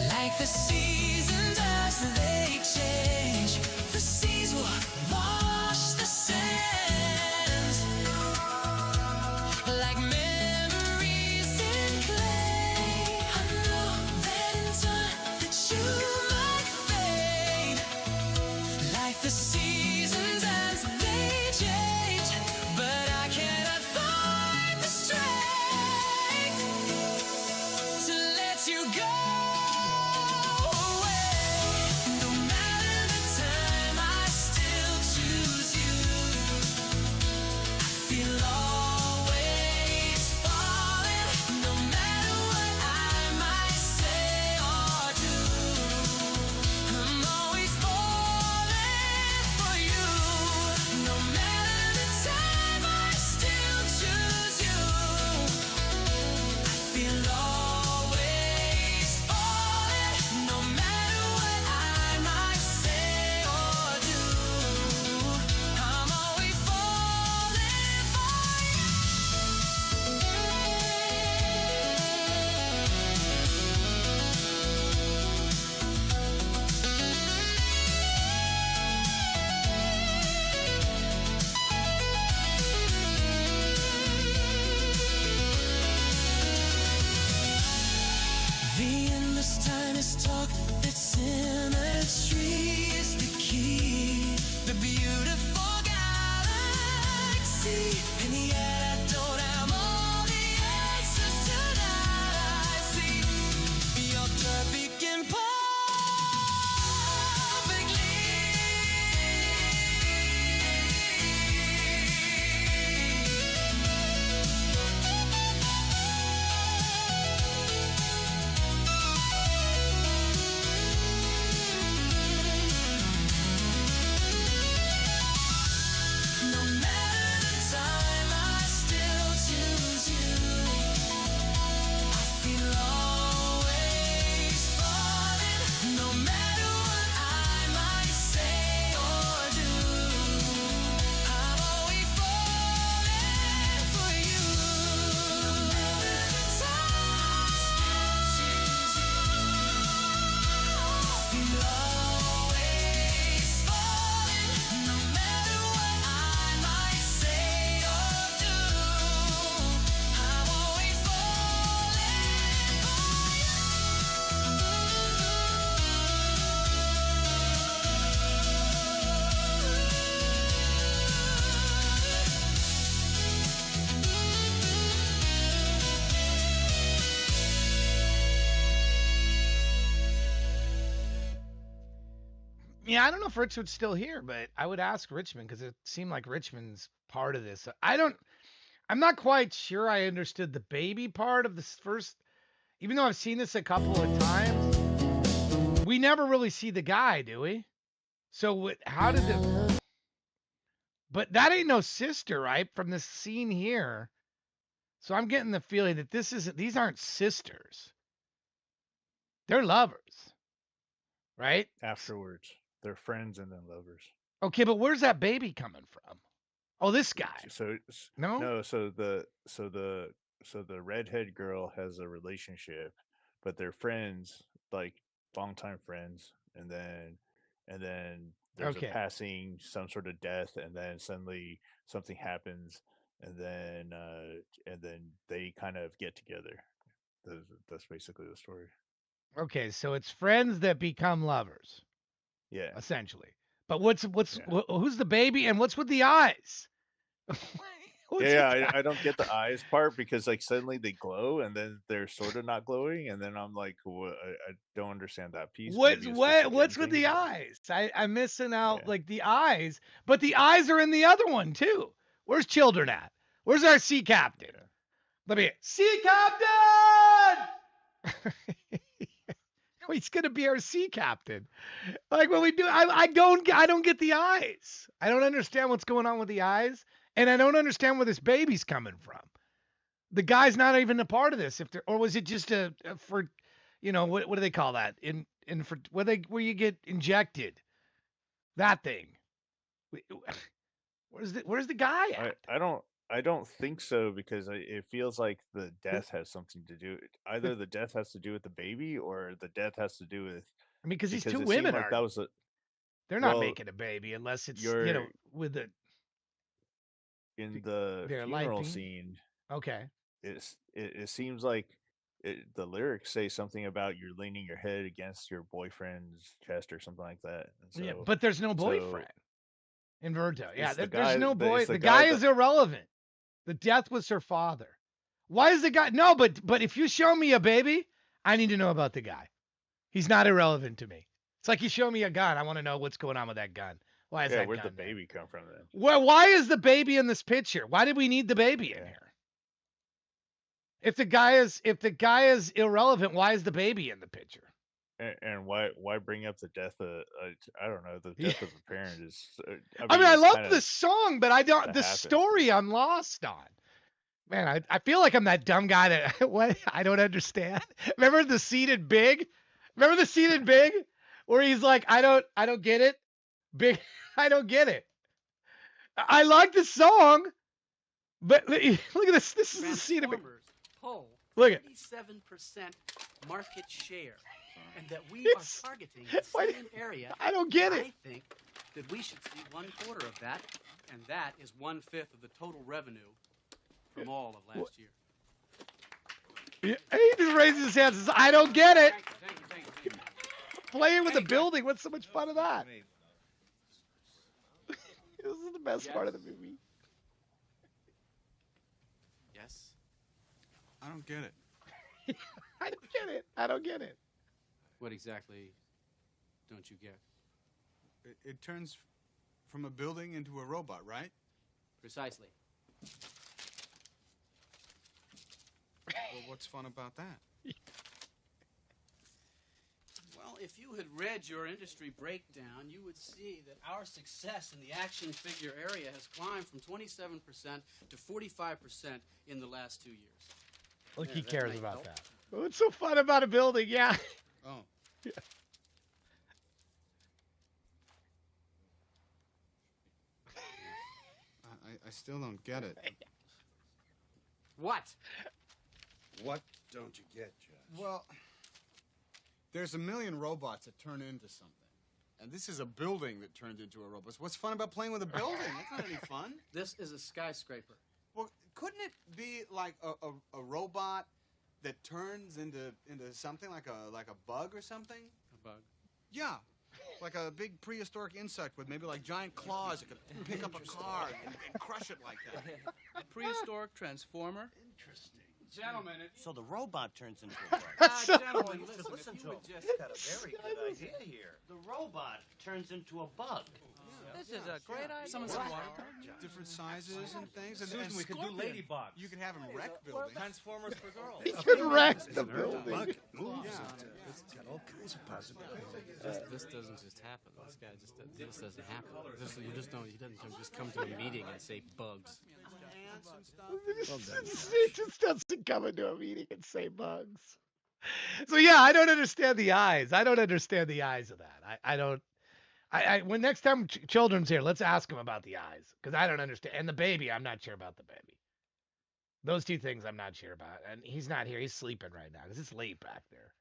like the seasons as they change. The seas will wash the sands like memories in clay. I know that in time that you might fade, like the seasons as they change. But I cannot find the strength to let you go away. No matter the time, I still choose you. I feel always falling, no matter what I might say or do. I'm always falling for you. No matter the time, I still choose you. I feel always falling, no matter what I might say or do. I'm always falling for you. The endless time is talk, that symmetry is the key. The beautiful galaxy, and yet I don't have all the answers tonight. I see Yeah, I don't know if Richmond's still here, but I would ask Richmond because it seemed like Richmond's part of this. I'm not quite sure I understood the baby part of this first, even though I've seen this a couple of times. We never really see the guy, do we? So how did the, but that ain't no sister, right? From this scene here. So I'm getting the feeling that these aren't sisters. They're lovers, right? Afterwards, they're friends and then lovers. Okay, but where's that baby coming from? Oh, this guy. So No? no, so the redhead girl has a relationship, but they're friends, like longtime friends, and then there's a Okay. passing, some sort of death, and then suddenly something happens, and then they kind of get together. That's basically the story. Okay, so it's friends that become lovers, Yeah, essentially. But what's yeah. who's the baby and what's with the eyes? What's Yeah, with yeah, that? I don't get the eyes part because like suddenly they glow and then they're sort of not glowing, and then I'm like, what? I don't understand that piece. Maybe it's just a Jen What's with thing, the but eyes? I'm missing out yeah, like the eyes, but the eyes are in the other one too. Where's children at? Where's our sea captain? yeah. Let me sea captain. He's gonna be our sea captain. Like when we do, I don't get the eyes. I don't understand what's going on with the eyes, and I don't understand where this baby's coming from. The guy's not even a part of this. If there, or was it just a for, what do they call that? In for where you get injected, that thing. Where's the guy I at? I don't I don't think so because it feels like the The, death has something to do. the, Either the death has to do with the baby or the death has to do with I mean, because these because two it seemed women like aren't. that was a They're not well making a baby unless it's you're with in the their life funeral being. scene. Okay. It seems like the lyrics say something about you're leaning your head against your boyfriend's chest or something like that, and Yeah, so but there's no so boyfriend in Verto. Yeah, it's the there's guy no boy. it's the The guy guy that is irrelevant. The death was her father. Why is the guy? No, but if you show me a baby, I need to know about the guy. He's not irrelevant to me. It's like you show me a gun. I want to know what's going on with that gun. Why is yeah, that where'd the gun there? baby come from then? Why is the baby in this picture? Why did we need the baby in Yeah. here? If the guy is irrelevant, why is the baby in the picture? And why bring up the death of I don't know, the Yeah. death of a parent is I I mean mean, I it's love kind the of song, but I don't. that The happens, but story I'm lost on. Man, I feel like I'm that dumb guy that what I don't understand. Remember the scene in Big? Remember the scene in Big where he's like, I don't get it. Big, I don't get it. I like the song, but look at this. This is the scene of it. Transformers pull Look at 37% market share, and that we It's- are targeting the why- same area. I don't get it. I think that we should see 1/4 of that, and that is 1/5 of the total revenue from all of last year. He just raises his hands and says, I don't get it. Thank you, thank you. Playing with the building. What's so much fun of that? This is the best part of the movie. Yes. I don't get it. I don't get it. I don't get it. What exactly don't you get? It turns from a building into a robot, right? Precisely. Well, what's fun about that? Well, if you had read your industry breakdown, you would see that our success in the action figure area has climbed from 27% to 45% in the last 2 years. Look, Yeah, he that cares might about help. that. What's so fun about a building? Yeah. Oh. Yeah. I still don't get it. What? What don't you get, Josh? Well, there's a million robots that turn into something. And this is a building that turned into a robot. What's fun about playing with a building? That's not any fun. This is a skyscraper. Well, couldn't it be like a robot that turns into something like a bug or something? A bug. Yeah. Like a big prehistoric insect with maybe like giant claws that could pick up a car and crush it like that. A prehistoric transformer? Interesting. Gentlemen, So the robot turns into a bug. gentlemen, You should listen, listen if to you him. would just... He's got a very good idea here. The robot turns into a bug. This is a great idea. Some What? water, different sizes and things. And, Susan, we could do Scorpion. ladybugs. You could have them wreck buildings. Transformers for girls. You can wreck the Bug building. moves. It's got all kinds of possibilities. This doesn't just happen. This guy just this doesn't happen. You just don't. He doesn't just come to a meeting and say bugs. He just doesn't come into a meeting and say bugs. So yeah, I don't understand the eyes. I don't understand the eyes of that. I don't. When next time children's here, let's ask them about the eyes because I don't understand. And the baby, I'm not sure about the baby. Those two things I'm not sure about. And he's not here. He's sleeping right now because it's late back there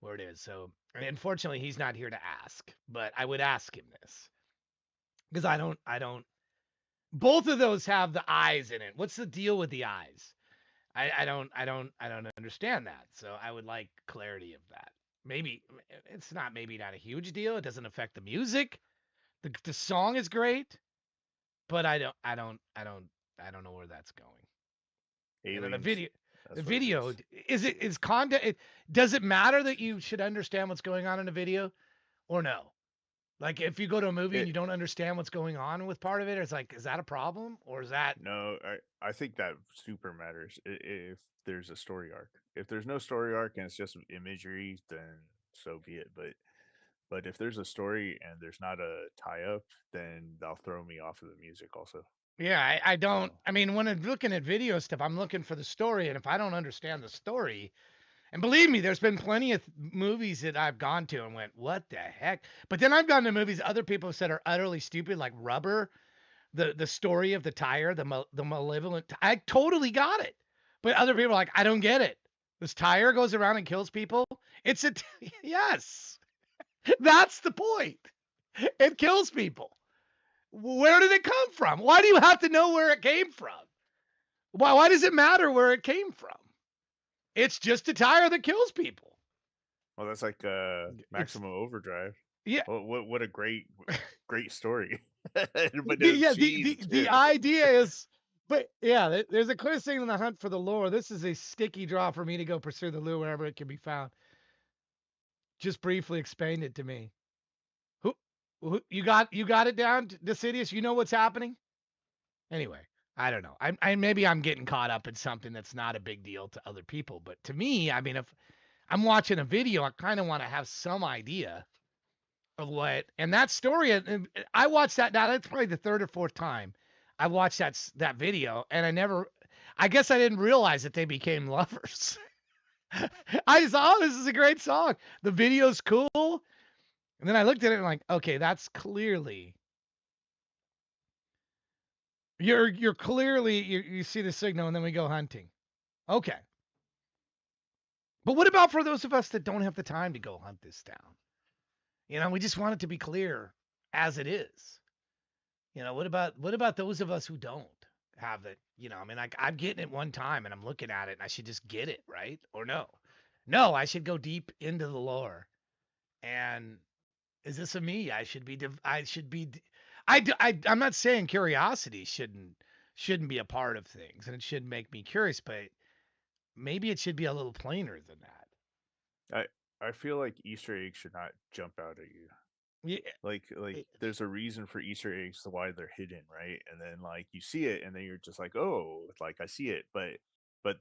where it is. So unfortunately, he's not here to ask. But I would ask him this because I don't. Both of those have the eyes in it. What's the deal with the eyes? I don't understand that. So I would like clarity of that. Maybe it's not a huge deal. It doesn't affect the music. The song is great, but I don't know where that's going. You know, the video is content. Does it matter that you should understand what's going on in a video, or no? Like if you go to a movie and you don't understand what's going on with part of it, it's like, is that a problem or is that? No, I think that super matters if there's a story arc. If there's no story arc and it's just imagery, then so be it. But if there's a story and there's not a tie up, then that'll throw me off of the music also. Yeah, I don't. I mean, when I'm looking at video stuff, I'm looking for the story, and if I don't understand the story, and believe me, there's been plenty of movies that I've gone to and went, what the heck? But then I've gone to movies other people have said are utterly stupid, like Rubber, the story of the tire, the malevolent. I totally got it, but other people are like, I don't get it. This tire goes around and kills people. Yes, that's the point. It kills people. Where did it come from? Why do you have to know where it came from? Why does it matter where it came from? It's just a tire that kills people. Well, that's like Maximum Overdrive. Yeah. What a great story. But the idea is, but yeah, there's a clear signal in the hunt for the lore. This is a sticky draw for me to go pursue the lure wherever it can be found. Just briefly explain it to me. Who you got it down, Decidius? You know what's happening? Anyway, I don't know. Maybe I'm getting caught up in something that's not a big deal to other people, but to me, I mean, if I'm watching a video, I kind of want to have some idea of what. And that story, I watched that now. That's probably the third or fourth time I watched that video, and I guess I didn't realize that they became lovers. I just thought, oh, this is a great song. The video's cool. And then I looked at it and like, okay, that's clearly you're clearly you see the signal and then we go hunting. Okay. But what about for those of us that don't have the time to go hunt this down? You know, we just want it to be clear as it is. You know, what about those of us who don't have it? You know, I mean, like I'm getting it one time and I'm looking at it and I should just get it, right? Or no. No, I should go deep into the lore. And is this a me? I'm not saying curiosity shouldn't be a part of things and it shouldn't make me curious, but maybe it should be a little plainer than that. I feel like Easter eggs should not jump out at you. Yeah. Like there's a reason for Easter eggs to why they're hidden, right? And then like you see it and then you're just like, oh, like I see it, but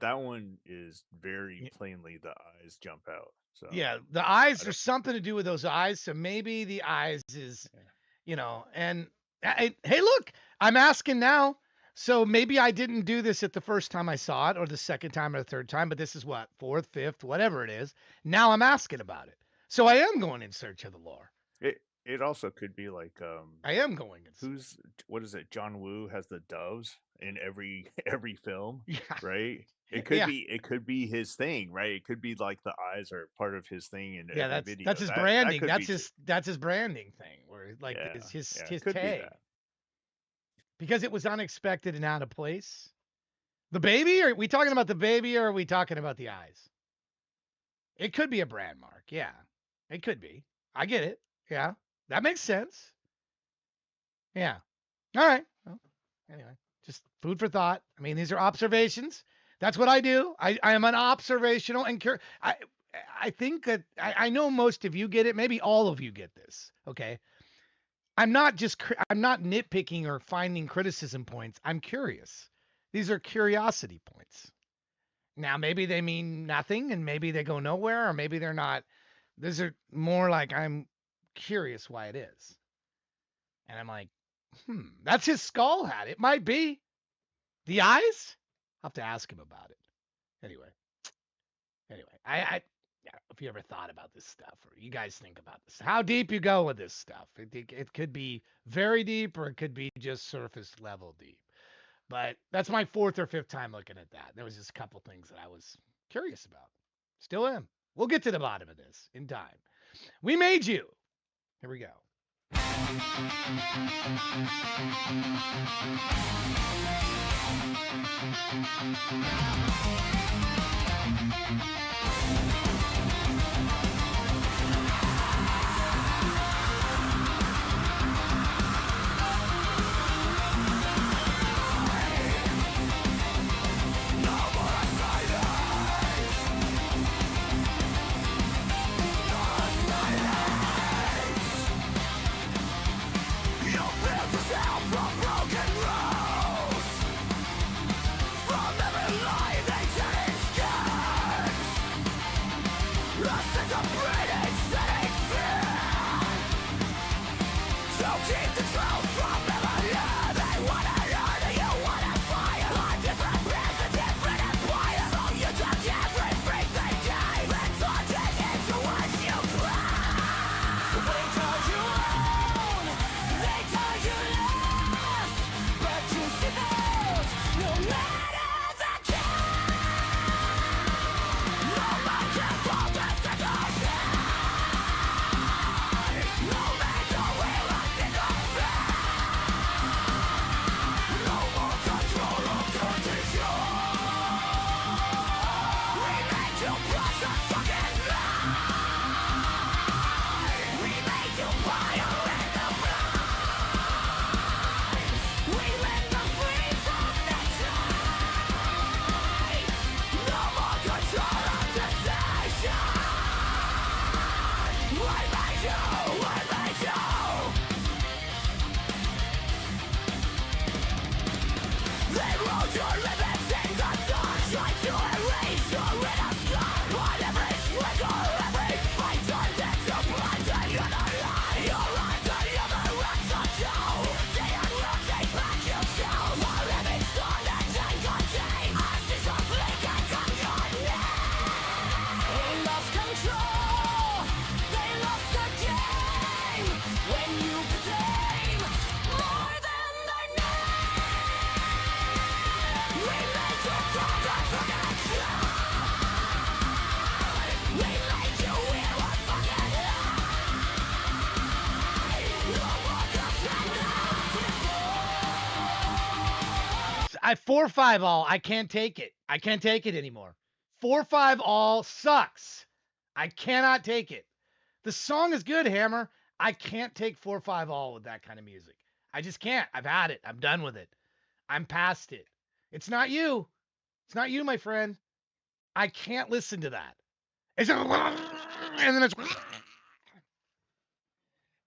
that one is very plainly the eyes jump out. So yeah, the eyes, there's something to do with those eyes. So maybe the eyes is, you know, and hey, look, I'm asking now. So maybe I didn't do this at the first time I saw it or the second time or the third time, but this is what, fourth, fifth, whatever it is. Now I'm asking about it. So I am going in search of the lore. It also could be like I am going in what is it? John Woo has the doves in every film, right? It could be his thing, right? It could be like the eyes are part of his thing in every video. That's his branding. That's his branding thing, where like it's his tag. Because it was unexpected and out of place. The baby? Are we talking about the baby or are we talking about the eyes? It could be a brand mark. Yeah, it could be. I get it. Yeah, that makes sense. Yeah. All right. Well, anyway, just food for thought. I mean, these are observations. That's what I do. I am an observational and I think that I know most of you get it. Maybe all of you get this. Okay. I'm not nitpicking or finding criticism points. I'm curious. These are curiosity points. Now, maybe they mean nothing and maybe they go nowhere or maybe they're not. These are more like I'm curious why it is. And I'm like, that's his skull hat. It might be. The eyes? I'll have to ask him about it. Anyway, I yeah, if you ever thought about this stuff or you guys think about this, how deep you go with this stuff. It could be very deep or it could be just surface level deep. But that's my fourth or fifth time looking at that. There was just a couple things that I was curious about. Still am. We'll get to the bottom of this in time. We made you. Here we go. I 4-5 all. I can't take it. I can't take it anymore. 4-5 all sucks. I cannot take it. The song is good, Hammer. I can't take 4-5 all with that kind of music. I just can't. I've had it. I'm done with it. I'm past it. It's not you. It's not you, my friend. I can't listen to that. It's and then it's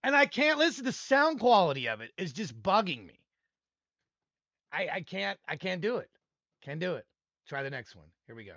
and I can't listen. The sound quality of it is just bugging me. I can't do it. Can't do it. Try the next one. Here we go.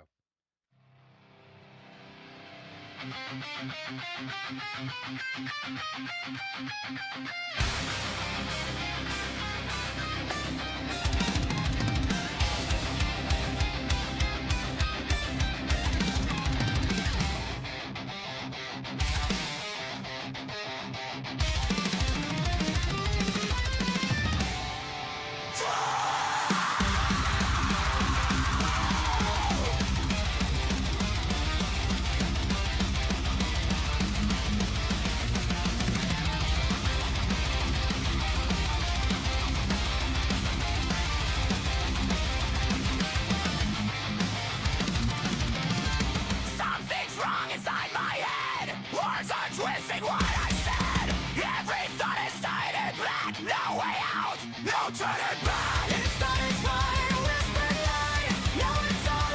Something's wrong inside my head. Words are twisting what I said. Every thought is tied in black. No way out. No turning back. It started fire, whispered line. Now it's all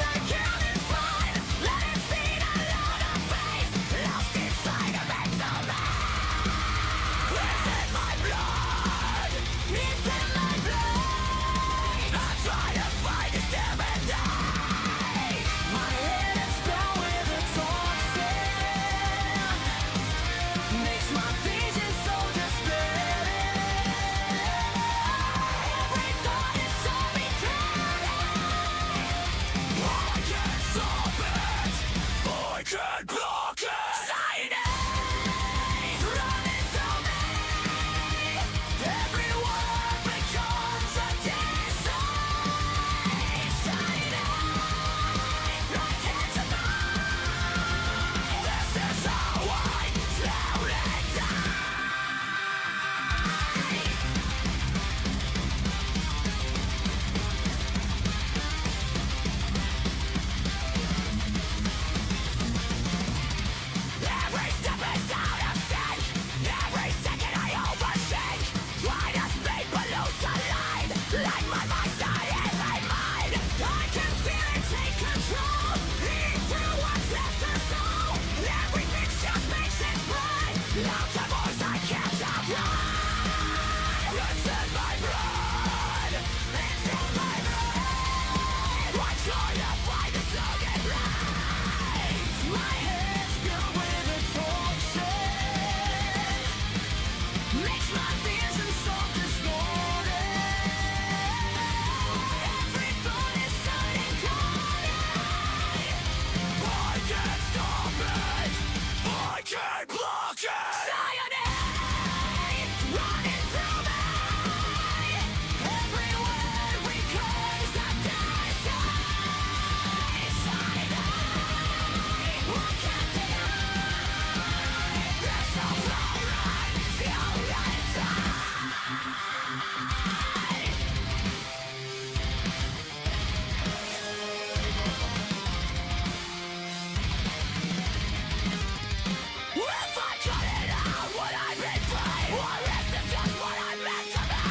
If I cut it out, would I be free? Or is this just what I'm meant to be?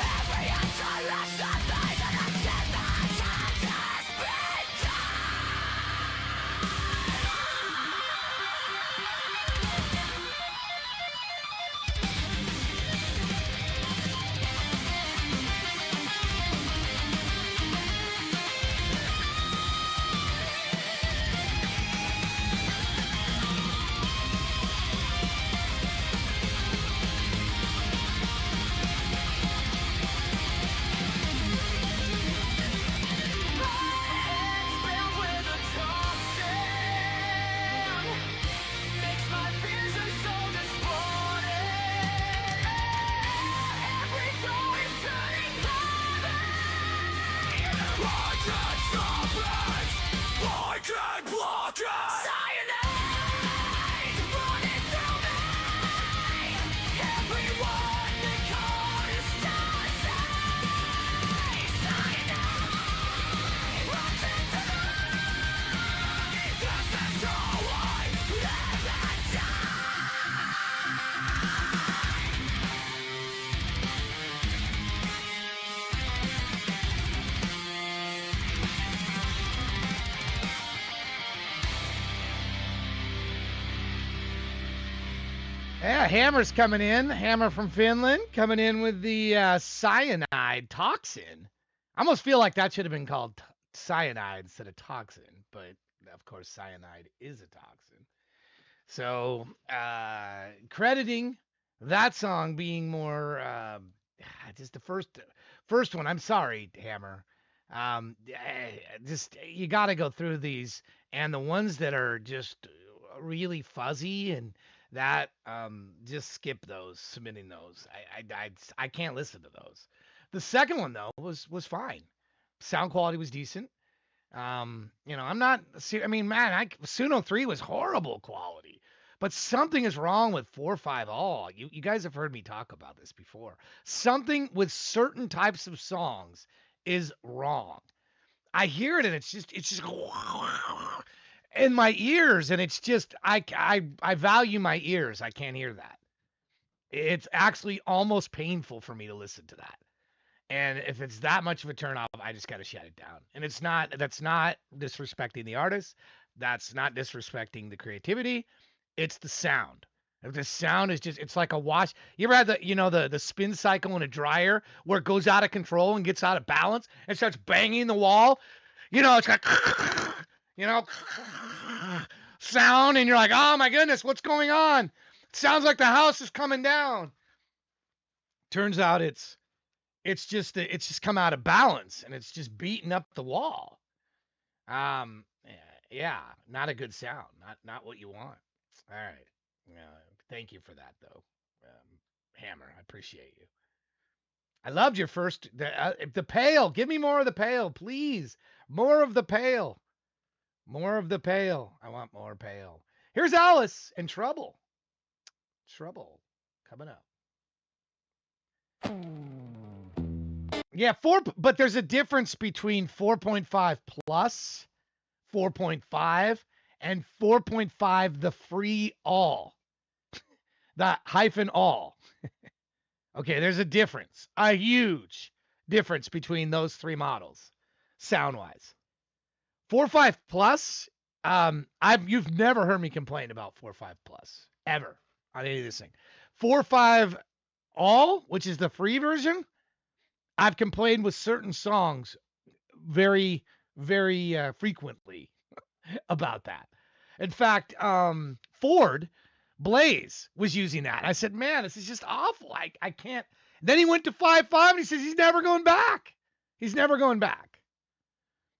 Every answer is something that I'm set that time has been I can't block it! Cyanide running through me. Everyone becomes dust. Cyanide runs into me. This is how I live and Yeah, Hammer's coming in. Hammer from Finland coming in with the cyanide toxin. I almost feel like that should have been called cyanide instead of toxin, but of course cyanide is a toxin. So crediting that song being more just the first one. I'm sorry, Hammer. Just you got to go through these, and the ones that are just really fuzzy and that just skip those, submitting those. I can't listen to those. The second one though was fine. Sound quality was decent. I'm not. I mean, man, Suno 3 was horrible quality, but something is wrong with 4-5 all. You guys have heard me talk about this before. Something with certain types of songs is wrong. I hear it and it's just in my ears, and it's just I value my ears. I can't hear that. It's actually almost painful for me to listen to that. And if it's that much of a turn off, I just got to shut it down. And that's not disrespecting the artist. That's not disrespecting the creativity. It's the sound. If the sound is just, it's like a wash. You ever had the spin cycle in a dryer where it goes out of control and gets out of balance and starts banging the wall? It's like, sound, and you're like, oh my goodness, what's going on? It sounds like the house is coming down. Turns out it's just come out of balance and it's just beating up the wall. Yeah, not a good sound. Not what you want. All right. Thank you for that though, Hammer. I appreciate you. I loved your the Pale. Give me more of the Pale, please. More of the Pale. More of the Pale. I want more Pale. Here's Alice in Trouble. Trouble coming up. Yeah, but there's a difference between 4.5 plus, 4.5, and 4.5 the free all. The hyphen all. Okay, there's a difference. A huge difference between those three models, sound-wise. 4.5 plus, you've never heard me complain about 4.5 plus, ever, on any of this thing. 4.5 all, which is the free version, I've complained with certain songs very, very frequently about that. In fact, Ford Blaze was using that. I said, man, this is just awful. I can't. Then he went to 5.5 and he says he's never going back. He's never going back.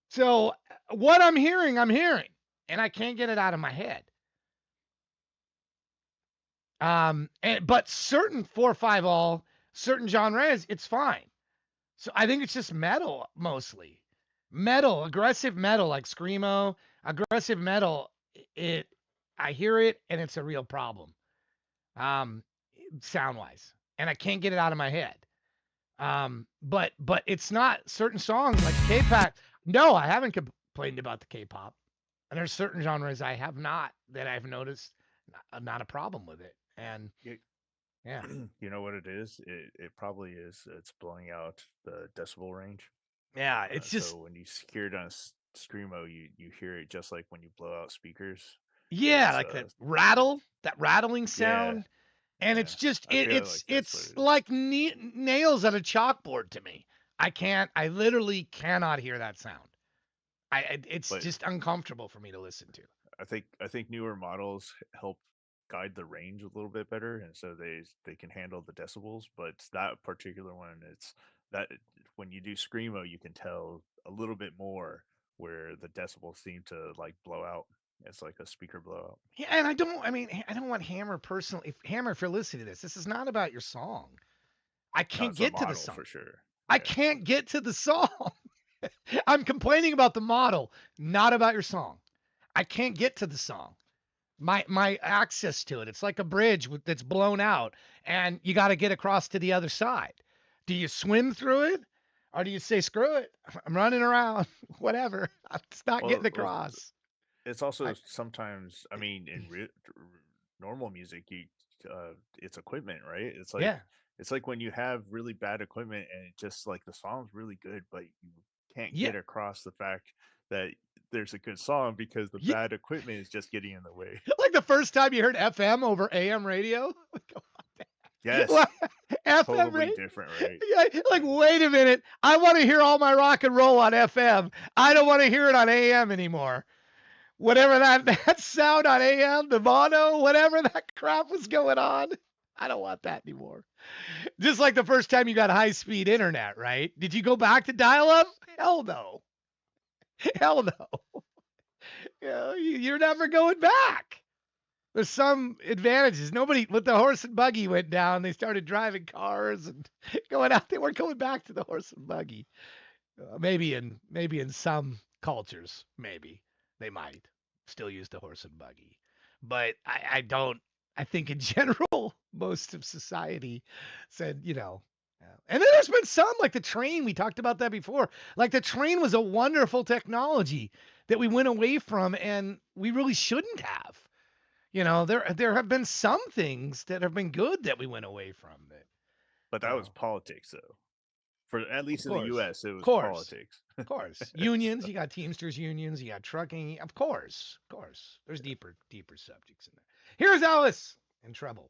So what I'm hearing, and I can't get it out of my head. But certain 4.5 all, certain genres, it's fine. So I think it's just metal mostly. Metal, aggressive metal like screamo, aggressive metal. I hear it and it's a real problem. Sound wise, and I can't get it out of my head. But it's not certain songs like K-pop. No, I haven't complained about the K-pop. And there's certain genres I have not that I've noticed not a problem with it. And yeah, You know what it is? It probably is. It's blowing out the decibel range. yeah, it's just So when you hear it on screamo, you hear it just like when you blow out speakers. yeah, It's like that rattling yeah, sound, and yeah. it's just I feel like that's what it's it is. like nails on a chalkboard to me. I literally cannot hear that sound. It's But just uncomfortable for me to listen to. I think newer models help guide the range a little bit better, and so they can handle the decibels. But that particular one, it's that when you do screamo, you can tell a little bit more where the decibels seem to like blow out. It's like a speaker blowout. Yeah, and I don't want Hammer personally. Hammer, if you're listening to this is not about your song. I No, can't it's a get to the model song. for sure. I Yeah. can't get to the song. I'm complaining about the model, not about your song. I can't get to the song. My access to it. It's like a bridge that's blown out, and you got to get across to the other side. Do you swim through it, or do you say screw it? I'm running around, whatever. It's not getting Well, across. it's also I, sometimes. I mean, in normal music, it's equipment, right? yeah, It's like when you have really bad equipment and it just like the song's really good, but you can't yeah, get across the fact that there's a good song because the yeah. bad equipment is just getting in the way. Like the first time you heard FM over AM radio. Yes, What? FM totally radio? different, right? Yeah, like, wait a minute. I want to hear all my rock and roll on FM. I don't want to hear it on AM anymore. Whatever that sound on AM, the mono, whatever that crap was going on. I don't want that anymore. Just like the first time you got high speed internet, right? Did you go back to dial up? Hell no. Hell no. You're never going back. There's some advantages. Nobody, with the horse and buggy went down, they started driving cars and going out. They weren't going back to the horse and buggy. Maybe in some cultures, maybe they might still use the horse and buggy, but I don't. I think in general, most of society said, And then there's been some like the train. We talked about that before. Like the train was a wonderful technology that we went away from, and we really shouldn't have. There have been some things that have been good that we went away from. But that was politics, though. For at least in the course. U.S., it was Course. politics. Of course. Unions, you got Teamsters unions, you got trucking. Of course. There's deeper subjects in there. Here's Alice in Trouble.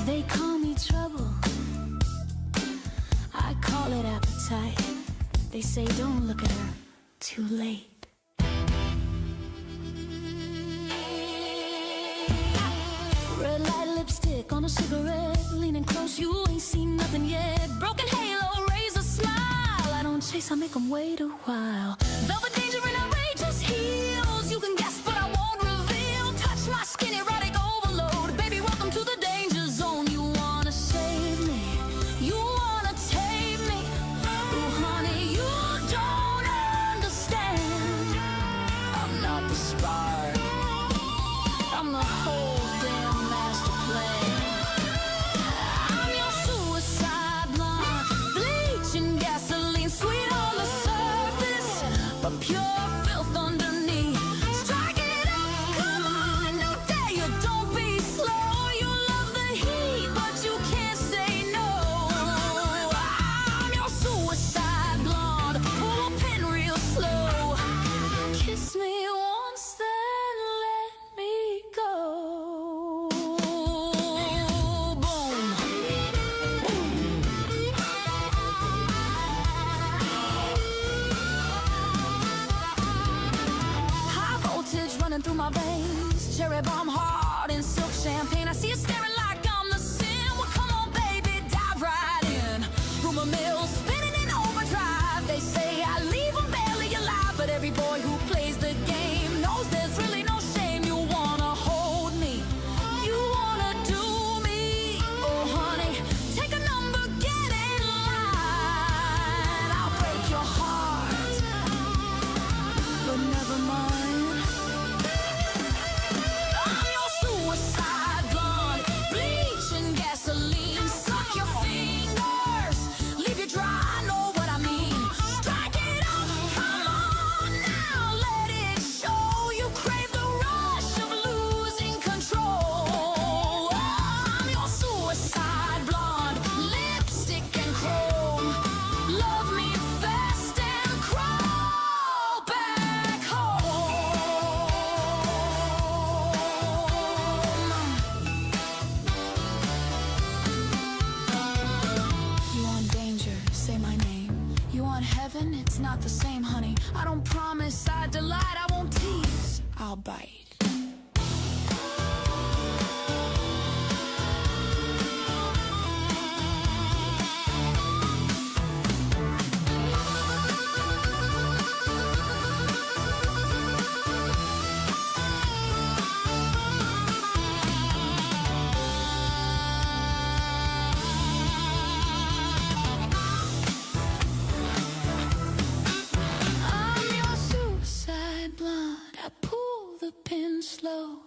They call me trouble. I call it appetite. They say don't look at her too late. Red light lipstick on a cigarette, leaning close, you ain't seen nothing yet. Broken halo, razor smile. I don't chase, I make them wait a while. Velvet danger and outrageous heels. You can guess, but I won't reveal. Touch my skin, erotic overload. Baby, welcome to the danger zone. You wanna save me, you wanna tame me. Ooh, honey, you don't understand. I'm not the spark, I'm the whole damn master plan. I'm your suicide blonde, bleaching gasoline, sweet on the surface, but pure filth underneath. Strike it up, come on, no dare you, don't be slow. You love the heat, but you can't say no. I'm your suicide blonde, pull a pin real slow. Kiss me once, then not the same, honey. I don't promise I delight, I won't tease, I'll bite. Slow.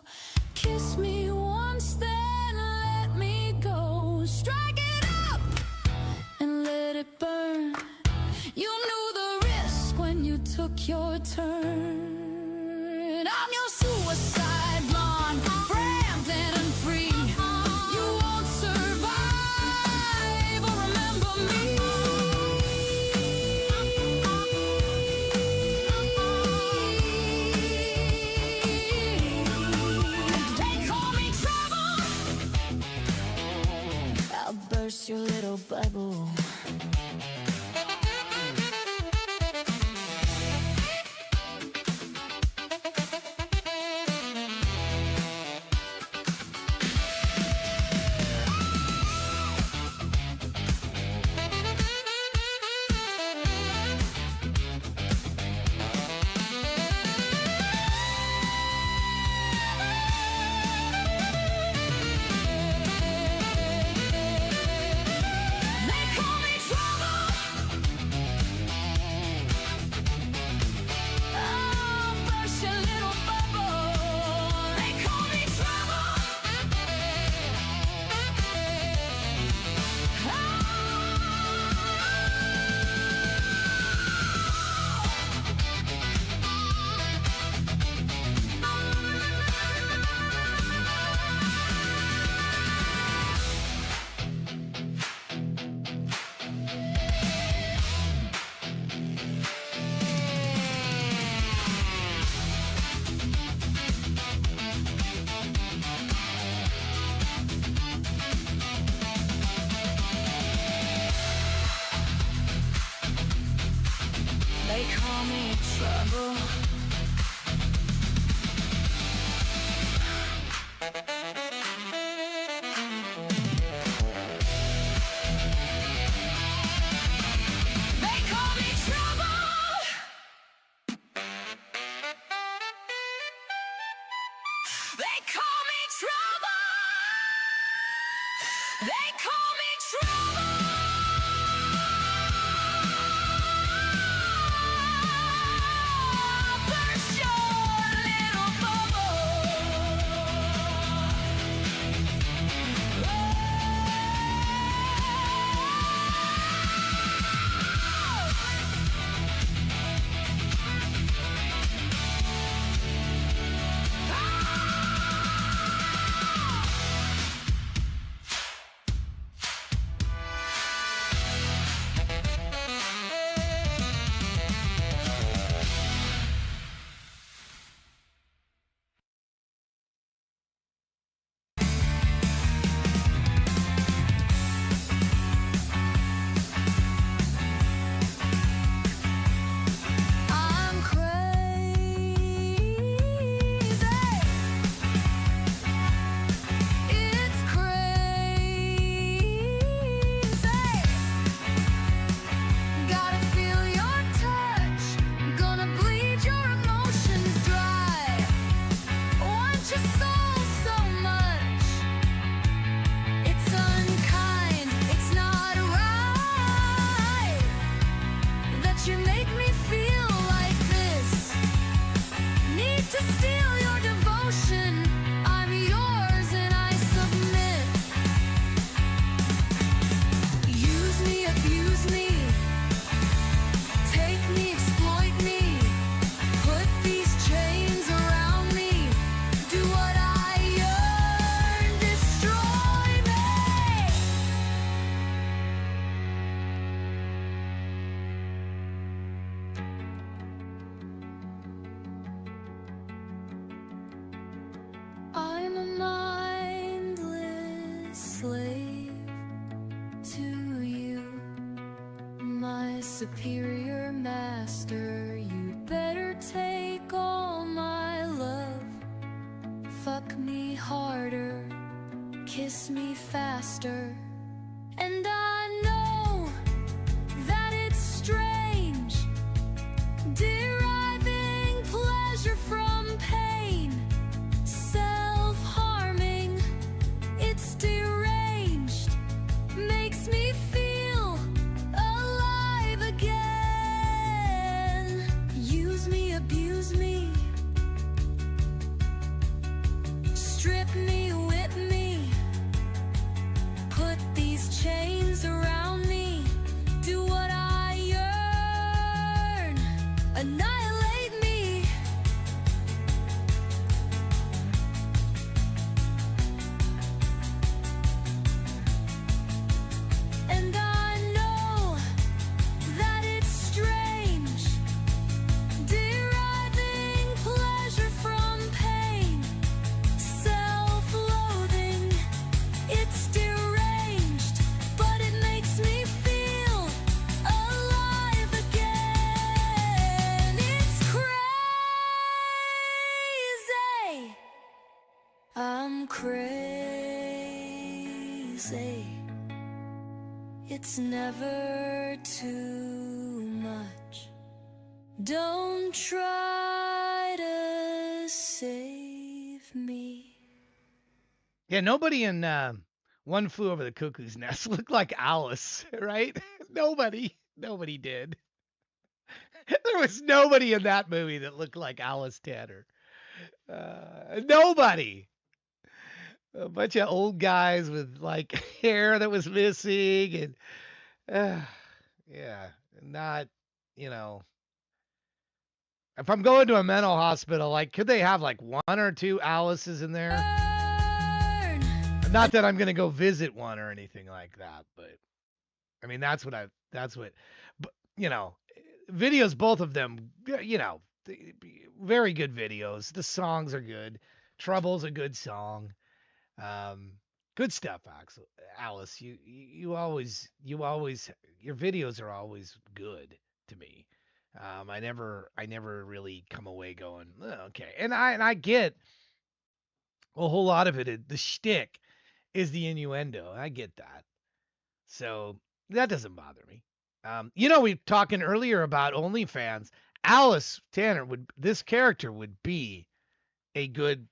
Kiss me once, then let me go. Strike it up and let it burn. You knew the risk when you took your turn. I'm your suicide blonde, branded and free. You won't survive or remember me. Burst your little bubble. They call me trouble. They call me trouble. They call me trouble. They call me trouble. superior master. You'd better take all my love. Fuck me harder, kiss me faster. And I know that it's strange, deriving pleasure from pain, self-harming, it's deranged, makes me feel alive again. Use me, abuse me, strip me, whip me, put these chains around me, do what I yearn, annihilate me. And I know that it's strange, deriving pleasure from pain, self-loathing, it's deranged, but it makes me feel alive again. It's crazy, I'm crazy. It's never too much. Don't try to save me. Yeah, nobody in One Flew Over the Cuckoo's Nest looked like Alice, right? Nobody did. There was nobody in that movie that looked like Alice Tanner. Nobody. A bunch of old guys with like hair that was missing and yeah, not, you know, if I'm going to a mental hospital, like, could they have like one or two Alices in there? Not that I'm gonna go visit one or anything like that, but I mean that's what, but you know, videos, both of them, you know, very good videos. The songs are good. Trouble's a good song. Good stuff, Axel. Alice, you always your videos are always good to me. I never really come away going, "Oh, okay." And I get a whole lot of it. The shtick is the innuendo. I get that. So that doesn't bother me. You know, we were talking earlier about OnlyFans. Alice Tanner this character would be a good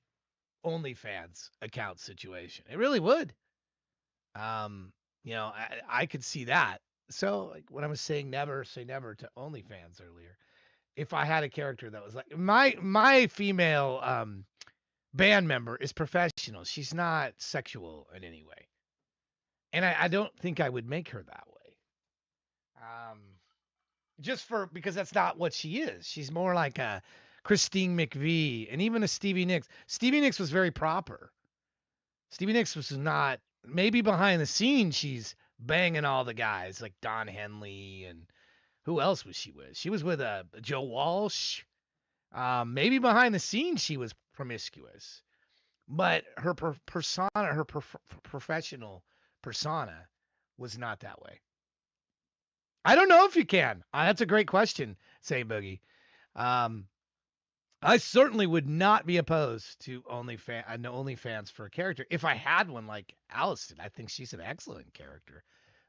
OnlyFans account situation. It really would. You know, I could see that. So like when I was saying never say never to OnlyFans earlier, if I had a character that was like my female band member is professional. She's not sexual in any way. And I don't think I would make her that way. Just because that's not what she is. She's more like a Christine McVie and even a Stevie Nicks. Stevie Nicks was very proper. Stevie Nicks was not, maybe behind the scenes she's banging all the guys like Don Henley and who else was she with? She was with Joe Walsh. Maybe behind the scenes she was promiscuous, but her persona, her professional persona was not that way. I don't know if you can. That's a great question, say Boogie. I certainly would not be opposed to OnlyFans for a character. If I had one like Alice did, I think she's an excellent character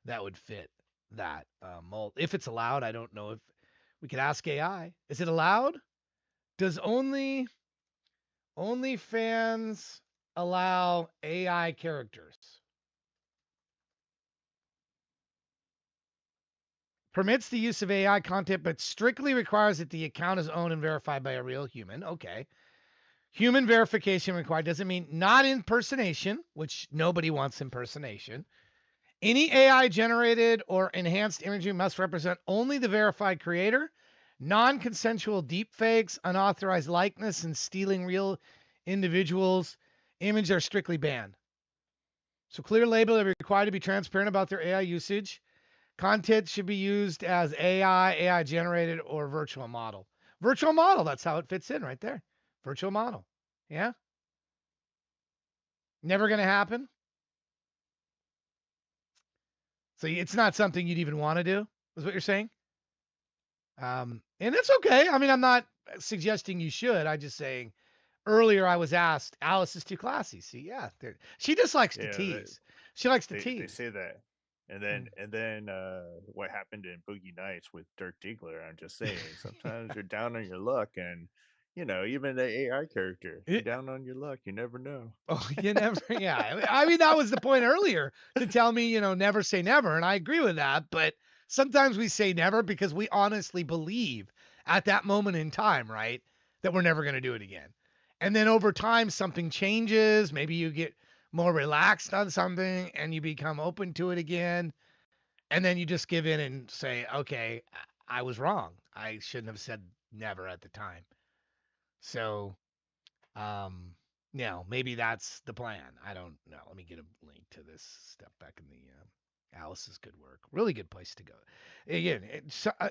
that would fit that mold. If it's allowed, I don't know if we could ask AI. Is it allowed? Does OnlyFans allow AI characters? Permits the use of AI content, but strictly requires that the account is owned and verified by a real human. Okay. Human verification required doesn't mean not impersonation, which nobody wants impersonation. Any AI generated or enhanced imagery must represent only the verified creator. Non-consensual deepfakes, unauthorized likeness, and stealing real individuals' image are strictly banned. So clear label are required to be transparent about their AI usage. Content should be used as AI generated, or virtual model. Virtual model, that's how it fits in right there. Virtual model. Yeah? Never going to happen? So it's not something you'd even want to do, is what you're saying? And it's okay. I mean, I'm not suggesting you should. I'm just saying earlier I was asked, Alice is too classy. See, yeah, she just likes to Yeah, tease. She likes to they tease. say that. Mm. And then what happened in Boogie Nights with Dirk Diggler? I'm just saying, sometimes you're down on your luck, and even the AI character, you're down on your luck. You never know. Oh, you never, yeah. I mean, that was the point earlier to tell me, never say never. And I agree with that. But sometimes we say never because we honestly believe at that moment in time, right, that we're never going to do it again. And then over time, something changes. Maybe you get more relaxed on something and you become open to it again. And then you just give in and say, okay, I was wrong. I shouldn't have said never at the time. So, um, maybe that's the plan. I don't know. Let me get a link to this stuff back in the Alice's good work. Really good place to go. Again,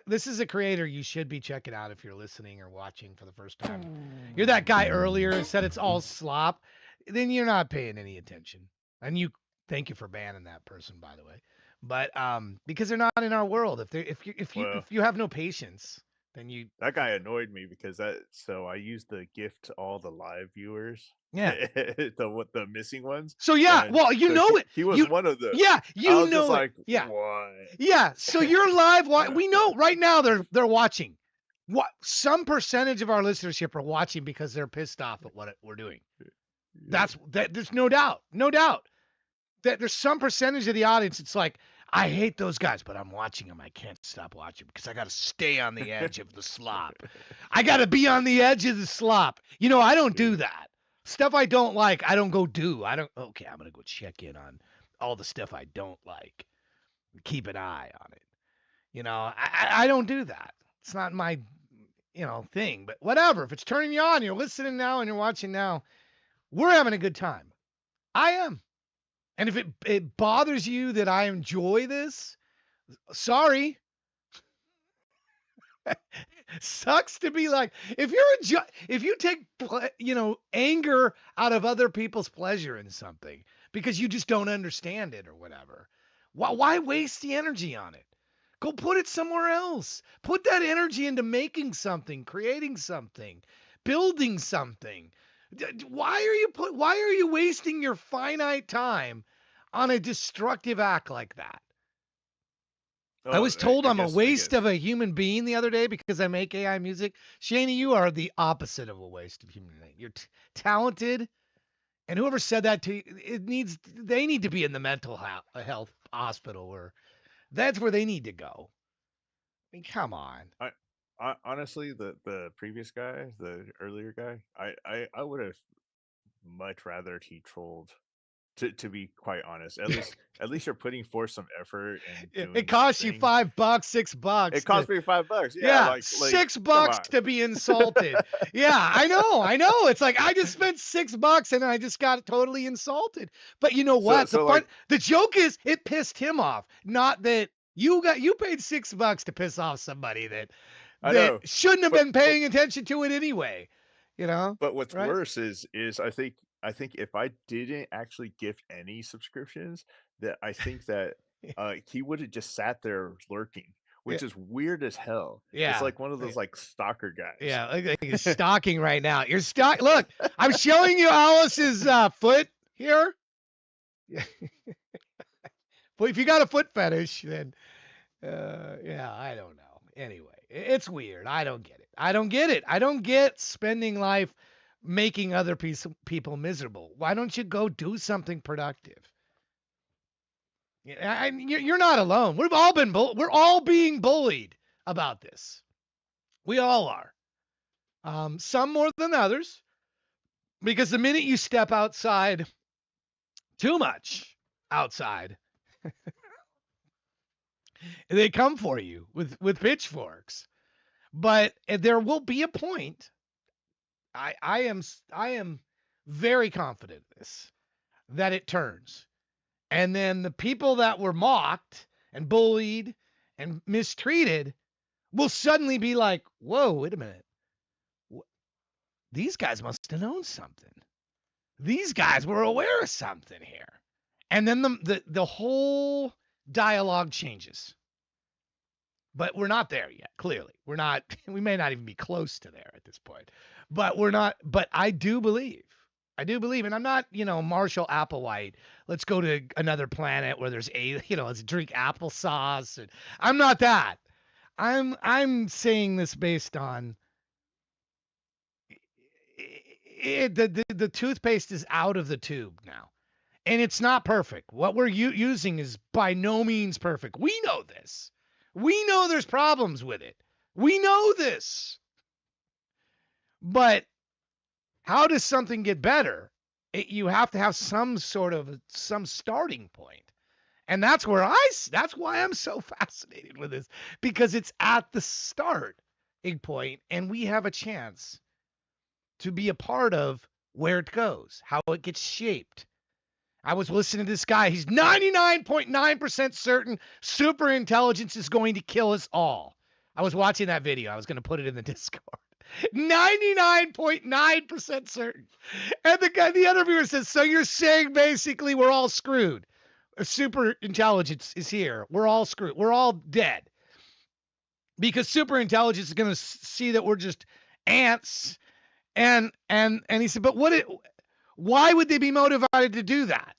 this is a creator you should be checking out if you're listening or watching for the first time. You're that guy earlier who said it's all slop. Then you're not paying any attention. And thank you for banning that person, by the way. But because they're not in our world. Well, if you have no patience, then you that guy annoyed me because so I used the gift to all the live viewers. Yeah. the missing ones. So yeah, And well, you so know it. he was one of them. Yeah, I was know just it. like, Yeah. what? Yeah. So you're live. We know right now they're watching. What some percentage of our listenership are watching because they're pissed off at what we're doing. There's no doubt. No doubt that there's some percentage of the audience. It's like, I hate those guys, but I'm watching them. I can't stop watching because I got to stay on the edge of the slop. I got to be on the edge of the slop. I don't do that. Stuff I don't like, I don't go do. Okay, I'm going to go check in on all the stuff I don't like. Keep an eye on it. I don't do that. It's not my, thing. But whatever. If it's turning you on, you're listening now and you're watching now, we're having a good time. I am. And if it bothers you that I enjoy this, sorry. Sucks to be like, if you take anger out of other people's pleasure in something because you just don't understand it or whatever, why waste the energy on it? Go put it somewhere else. Put that energy into making something, creating something, building something. Why are you wasting your finite time on a destructive act like that? I was told I'm a waste of a human being the other day because I make AI music. Shaney, you are the opposite of a waste of human being. You're talented, and whoever said that to you, they need to be in the mental health hospital, or that's where they need to go. I mean, come on. I honestly, the previous guy, the earlier guy, I would have much rather he trolled. To be quite honest, at least you're putting forth some effort and doing It costs you something. $5, $6. It cost me $5. Yeah, like $6 to be insulted. Yeah, I know. It's like I just spent $6 and I just got totally insulted. But you know what? The joke is it pissed him off, not that you paid $6 to piss off somebody that shouldn't have been paying attention to it anyway. But what's right? worse is I think if I didn't actually gift any subscriptions, that I think that he would have just sat there lurking, which is weird as hell. Yeah. It's like one of those like stalker guys. Yeah, like you're stalking right now. You're Look, I'm showing you Alice's foot here. But if you got a foot fetish, then yeah, I don't know. Anyway, it's weird. I don't get it. I don't get spending life making other people miserable. Why don't you go do something productive? You're not alone. We're all being bullied about this. We all are. Some more than others, because the minute you step outside, too much outside, they come for you with pitchforks. But there will be a point. I am very confident in this, that it turns. And then the people that were mocked and bullied and mistreated will suddenly be like, whoa, wait a minute. These guys must have known something. These guys were aware of something here. And then the whole dialogue changes. but we're not there yet. Clearly, we're not. We may not even be close to there at this point, but we're not. But I do believe. And I'm not, Marshall Applewhite. Let's go to another planet where there's let's drink applesauce. And I'm not that. I'm saying this based on the toothpaste is out of the tube now, and it's not perfect. What we're using is by no means perfect. We know this. We know there's problems with it. We know this. But how does something get better? You have to have some starting point. And that's why I'm so fascinated with this, because it's at the starting point, and we have a chance to be a part of where it goes, how it gets shaped. I was listening to this guy. He's 99.9% certain super intelligence is going to kill us all. I was watching that video. I was going to put it in the Discord. 99.9% certain. And the interviewer says, so you're saying basically we're all screwed. Super intelligence is here. We're all screwed. We're all dead. Because super intelligence is going to see that we're just ants. And he said, but why would they be motivated to do that?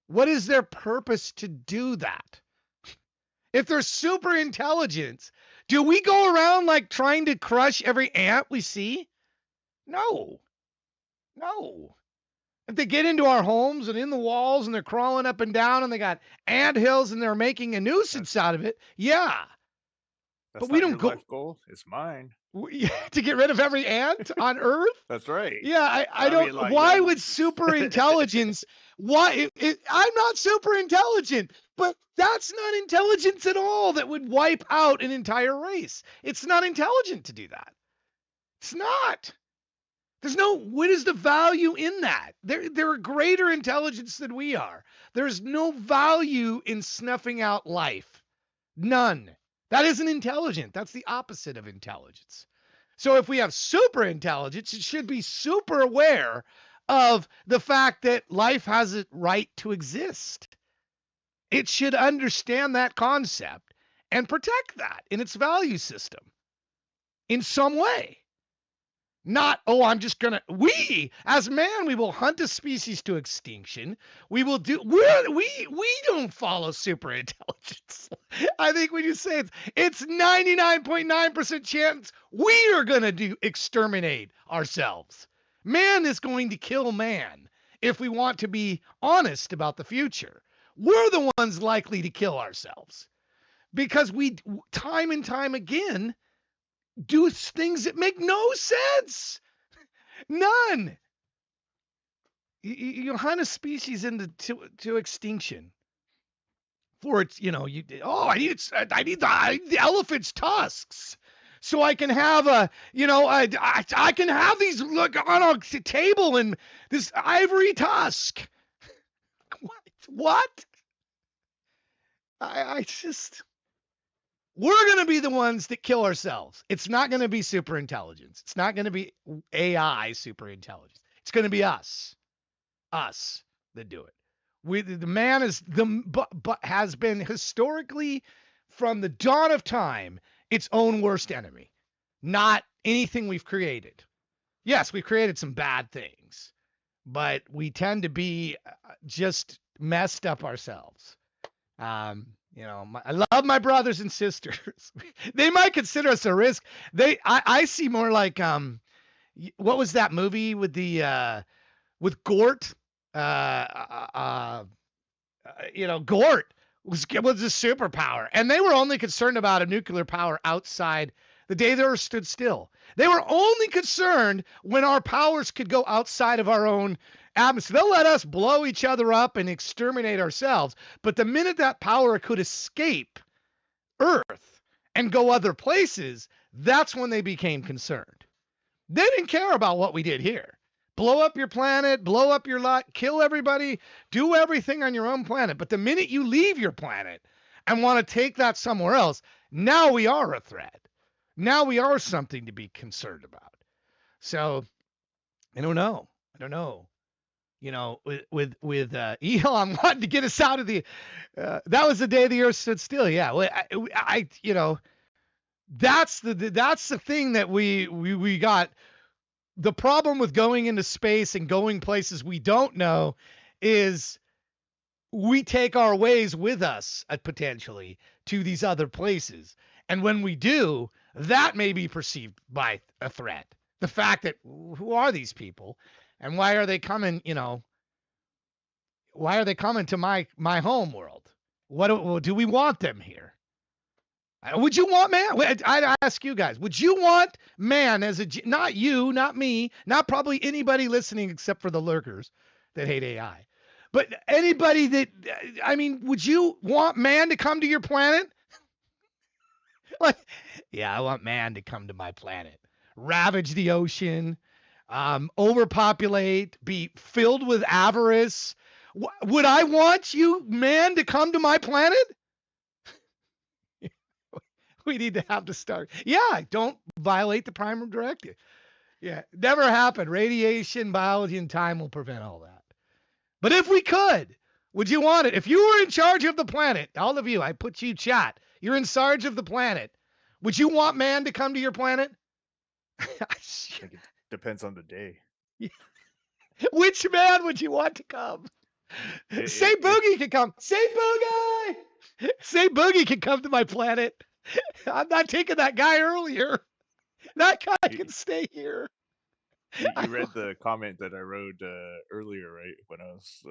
What is their purpose to do that? If they're super intelligence, do we go around like trying to crush every ant we see? No. If they get into our homes and in the walls and they're crawling up and down and they got ant hills and they're making a nuisance out of it, yeah. That's but we not don't your go life goal. It's mine. To get rid of every ant on Earth. That's right. Yeah, I don't. mean, like, why would super intelligence? I'm not super intelligent, but that's not intelligence at all. That would wipe out an entire race. It's not intelligent to do that. It's not. What is the value in that? There are greater intelligence than we are. There's no value in snuffing out life. None. That isn't intelligent. That's the opposite of intelligence. So if we have super intelligence, it should be super aware of the fact that life has a right to exist. It should understand that concept and protect that in its value system in some way. Not, we as man, we will hunt a species to extinction. We will we don't follow super intelligence. I think when you say it's 99.9% chance we are going to exterminate ourselves. Man is going to kill man if we want to be honest about the future. We're the ones likely to kill ourselves because we time and time again do things that make no sense. None. You hunt a species to extinction for its, I need the elephant's tusks so I can have I can have these look on a table and this ivory tusk. What? I just. We're going to be the ones that kill ourselves. It's not going to be super intelligence. It's not going to be AI super intelligence. It's going to be us that do it. The man has been historically from the dawn of time its own worst enemy, not anything we've created. Yes, we've created some bad things, but we tend to be just messed up ourselves. I love my brothers and sisters. They might consider us a risk. I see more like what was that movie with with Gort? Gort was a superpower, and they were only concerned about a nuclear power outside the day the Earth stood still. They were only concerned when our powers could go outside of our own atmosphere. They'll let us blow each other up and exterminate ourselves. But the minute that power could escape Earth and go other places, that's when they became concerned. They didn't care about what we did here. Blow up your planet, blow up your lot, kill everybody, do everything on your own planet. But the minute you leave your planet and want to take that somewhere else, now we are a threat. Now we are something to be concerned about. So I don't know. With Elon wanting to get us out of the, that was the day the Earth stood still. Yeah. That's the thing that we got. The problem with going into space and going places we don't know is we take our ways with us potentially to these other places. And when we do, that may be perceived by a threat. The fact that who are these people and why are they coming, why are they coming to my home world? What do we want them here? Would you want man? I'd ask you guys. Would you want man as not you, not me, not probably anybody listening except for the lurkers that hate AI, but anybody that I mean, would you want man to come to your planet? Like, yeah, I want man to come to my planet, ravage the ocean, overpopulate, be filled with avarice. Would I want you, man, to come to my planet? We need to have to start. Yeah, don't violate the primary directive. Yeah, never happened. Radiation, biology, and time will prevent all that. But if we could, would you want it? If you were in charge of the planet, all of you, I put you chat. You're in charge of the planet. Would you want man to come to your planet? I think it depends on the day. Which man would you want to come? Say Boogie can come. Say Boogie! Say Boogie can come to my planet. I'm not taking that guy earlier. That guy can stay here. You read the comment that I wrote earlier, right? When I was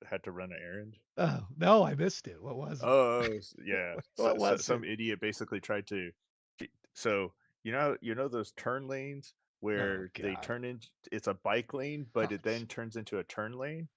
had to run an errand. Oh no, I missed it. What was it? Oh yeah. What was some idiot basically tried to. So you know those turn lanes where they turn into it's a bike lane, but it then turns into a turn lane.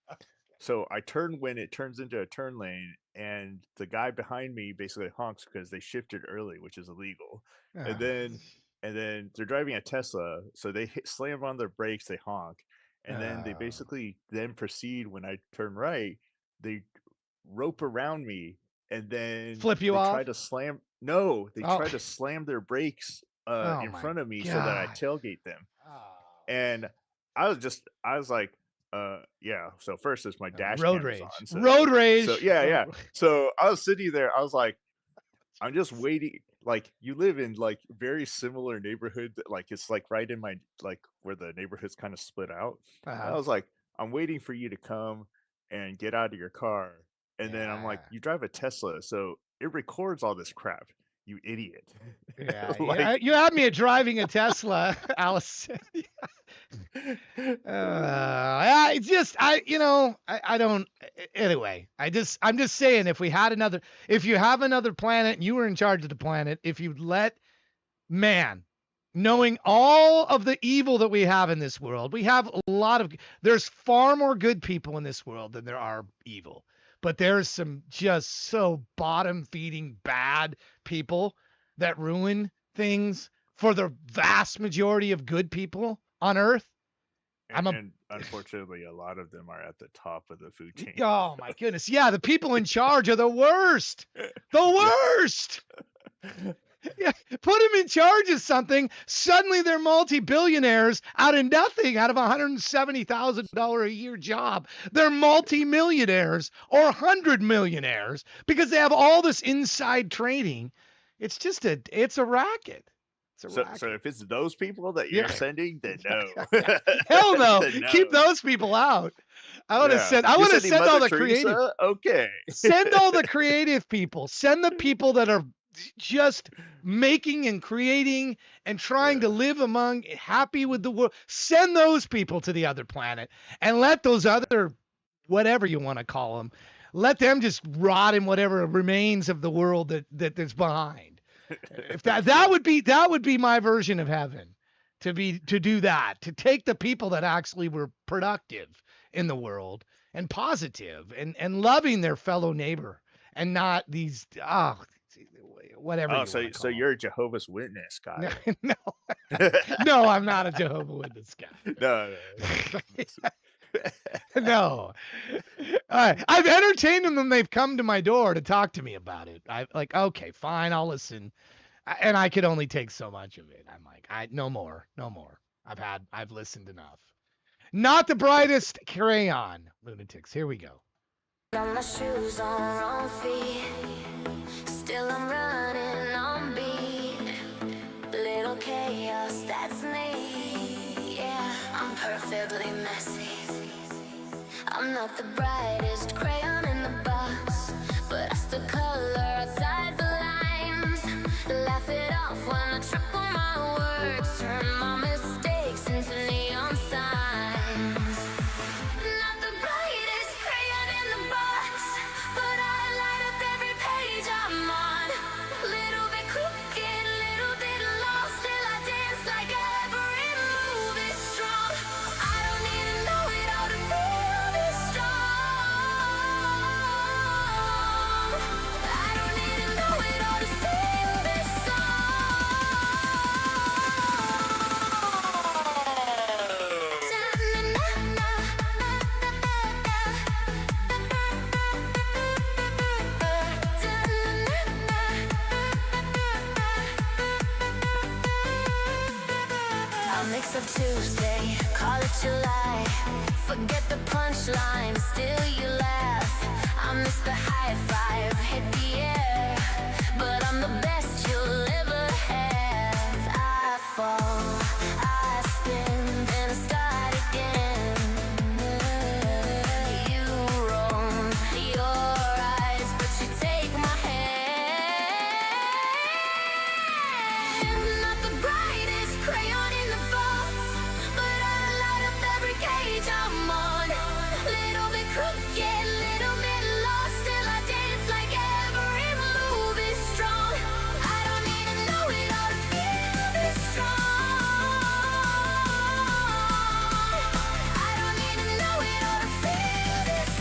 So I turn when it turns into a turn lane, and the guy behind me basically honks because they shifted early, which is illegal. And then they're driving a Tesla, so they slam on their brakes, they honk, and then they basically then proceed when I turn right, they rope around me, and then flip you they off. Try to slam. No, they try to slam their brakes in front of me so that I tailgate them, and I was like. Yeah. So first is my dash road cam rage. On, so, road rage. So yeah. So I was sitting there. I was like, I'm just waiting. Like you live in like very similar neighborhood. Like it's like right in my like where the neighborhood's kind of split out. I was like, I'm waiting for you to come and get out of your car. And then I'm like, you drive a Tesla, so it records all this crap. You idiot. Yeah, you had me at driving a Tesla, Alice. It's just I don't. Anyway, I'm just saying if you have another planet and you were in charge of the planet, if you let man, knowing all of the evil that we have in this world, there's far more good people in this world than there are evil. But there's some just so bottom feeding bad people that ruin things for the vast majority of good people on Earth. And unfortunately, a lot of them are at the top of the food chain. Oh my goodness. Yeah, the people in charge are the worst. The worst. Yeah, put them in charge of something. Suddenly they're multi-billionaires out of nothing, out of $170,000 a year job. They're multi-millionaires or 100 millionaires because they have all this inside trading. It's just it's a racket. So if it's those people that you're sending, then no. Hell no. No. Keep those people out. I want to send all the creative. Okay. Send all the creative people. Send the people that are just making and creating and trying to live among happy with the world. Send those people to the other planet and let those other whatever you want to call them, let them just rot in whatever remains of the world that's behind. If that would be my version of heaven, to do that, to take the people that actually were productive in the world and positive and loving their fellow neighbor and not these whatever. Oh, so you're a Jehovah's Witness guy? No, no, I'm not a Jehovah's Witness guy. No. No. I've entertained them when they've come to my door to talk to me about it. I'm like, okay, fine, I'll listen. And I could only take so much of it. I'm like, no more. I've listened enough. Not the brightest crayon, lunatics. Here we go. Got my shoes on wrong feet. Still I'm running on beat. really messy. I'm not the brightest crayon in the box, but I still color outside the lines. Laugh it off when I trip on my words, turn my mistakes into neon signs. Not the brightest crayon in the box, but I light up every page I'm on. Little bit crooked, little bit lost, till I dance like every move is strong. I don't need to know it all to feel this strong. I don't need to know it all to sing this I'll mix up Tuesday, call it July. Forget the punchline, still you laugh. I miss the high five, hit the air, but I'm the best you'll ever have. I fall, I spin, then I start again. You roll your eyes, but you take my hand. Not the brightest crayon in the box, but I light up every cage I'm on. Little bit crooked, little bit lost, till I dance like every move is strong. I don't need to know it all to feel this strong. I don't need to know it all to feel this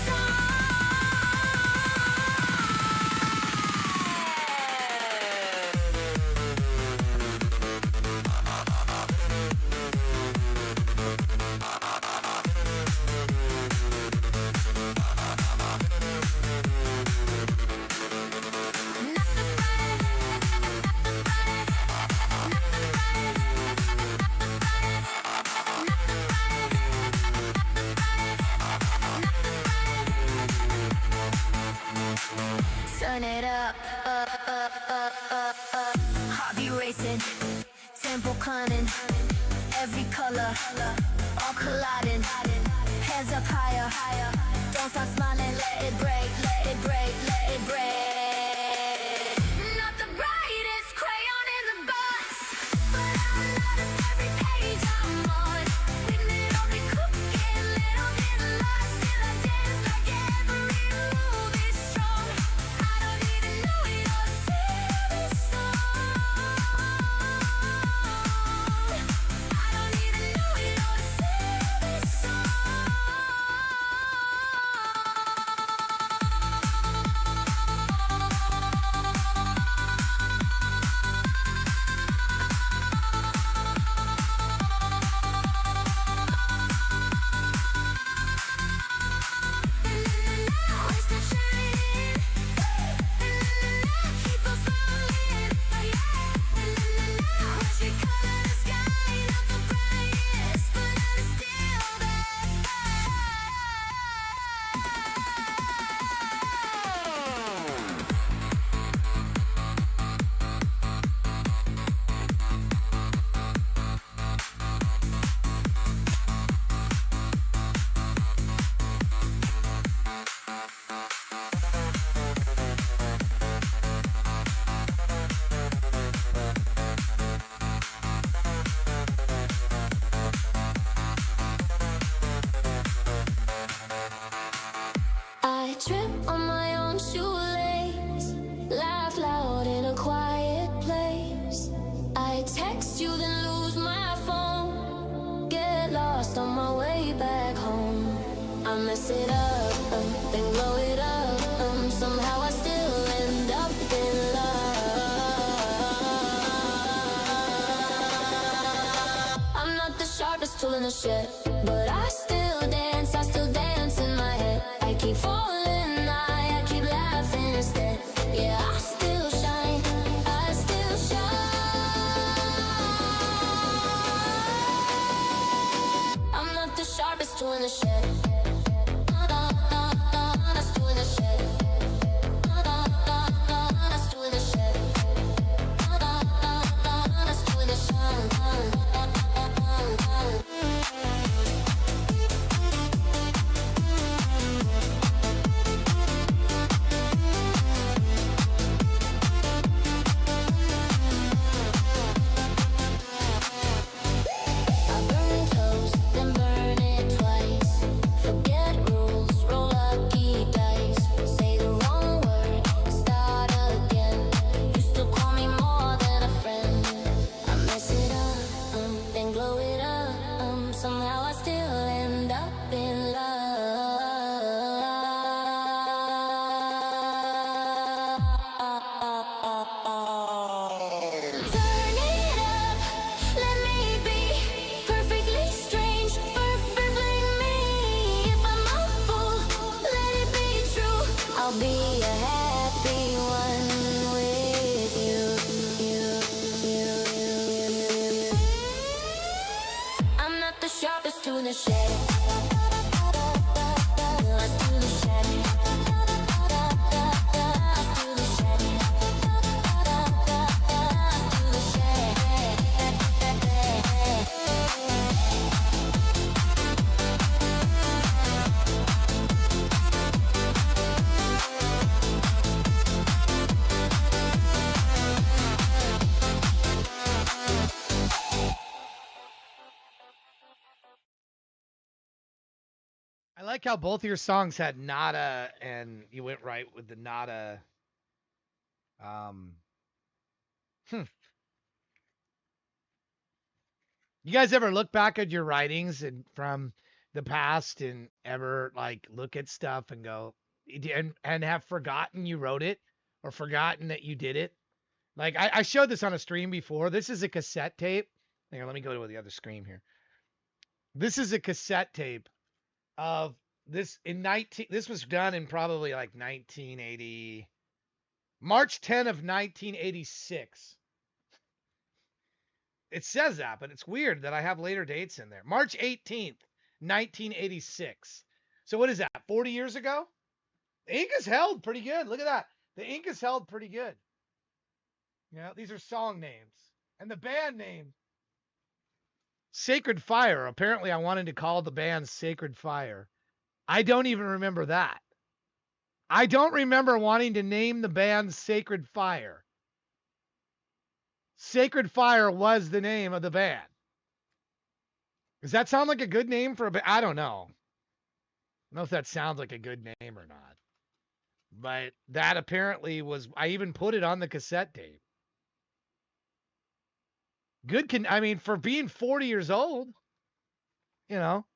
Turn it up, Heart be racing, tempo cunning, every color, all colliding. Hands up higher, don't stop smiling, let it break, let it break, let it break. Not the brightest crayon in the box, but I light up every page I'm on. Little bit crooked, little bit lost, till I dance like every move is strong. I don't need to know it all to feel this song. I don't need to know it all to feel this I trip on my own shoelace, laugh loud in a quiet place. I text you, then lose my phone, get lost on my way back home. I mess it up, then blow it up, somehow I still end up in love. I'm not the sharpest tool in the shed, but I still dance in my head. I keep falling, I keep laughing instead. Yeah, I still shine, I still shine. I'm not the sharpest tool in the shed. That's tool in the shed. That's tool in the shed. That's tool in the shed. I like how both of your songs had nada, and you went right with the nada. Hmm. You guys ever look back at your writings and from the past and ever like look at stuff and go and have forgotten you wrote it or forgotten that you did it? Like I showed this on a stream before. This is a cassette tape. Hang on, let me go to the other screen here. This is a cassette tape of this in 19 this was done in probably like 1980 March 10 of 1986. It says that, but it's weird that I have later dates in there. March 18th, 1986. So what is that? 40 years ago? The ink is held pretty good. Look at that. The ink is held pretty good. Yeah, these are song names. And the band name Sacred Fire. Apparently I wanted to call the band Sacred Fire. I don't even remember that. I don't remember wanting to name the band Sacred Fire. Sacred Fire was the name of the band. Does that sound like a good name for a band? I don't know. I don't know if that sounds like a good name or not. But that apparently was, I even put it on the cassette tape. Good, I mean, for being 40 years old, you know.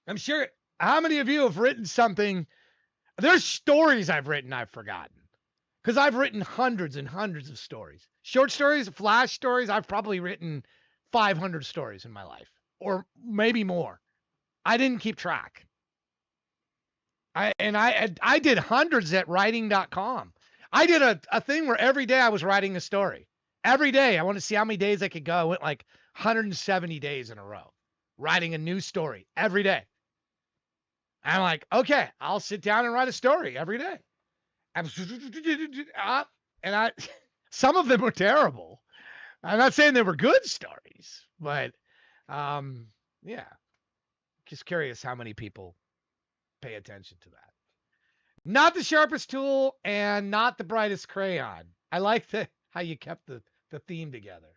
I'm sure, how many of you have written something? There's stories I've written I've forgotten. Because I've written hundreds and hundreds of stories. Short stories, flash stories, I've probably written 500 stories in my life. Or maybe more. I didn't keep track. I did hundreds at writing.com. I did a thing where every day I was writing a story. Every day. I wanted to see how many days I could go. I went like 170 days in a row. Writing a new story every day. And I'm like, okay, I'll sit down and write a story every day. And some of them were terrible. I'm not saying they were good stories, but yeah, just curious how many people pay attention to that. Not the sharpest tool and not the brightest crayon. I like how you kept the theme together.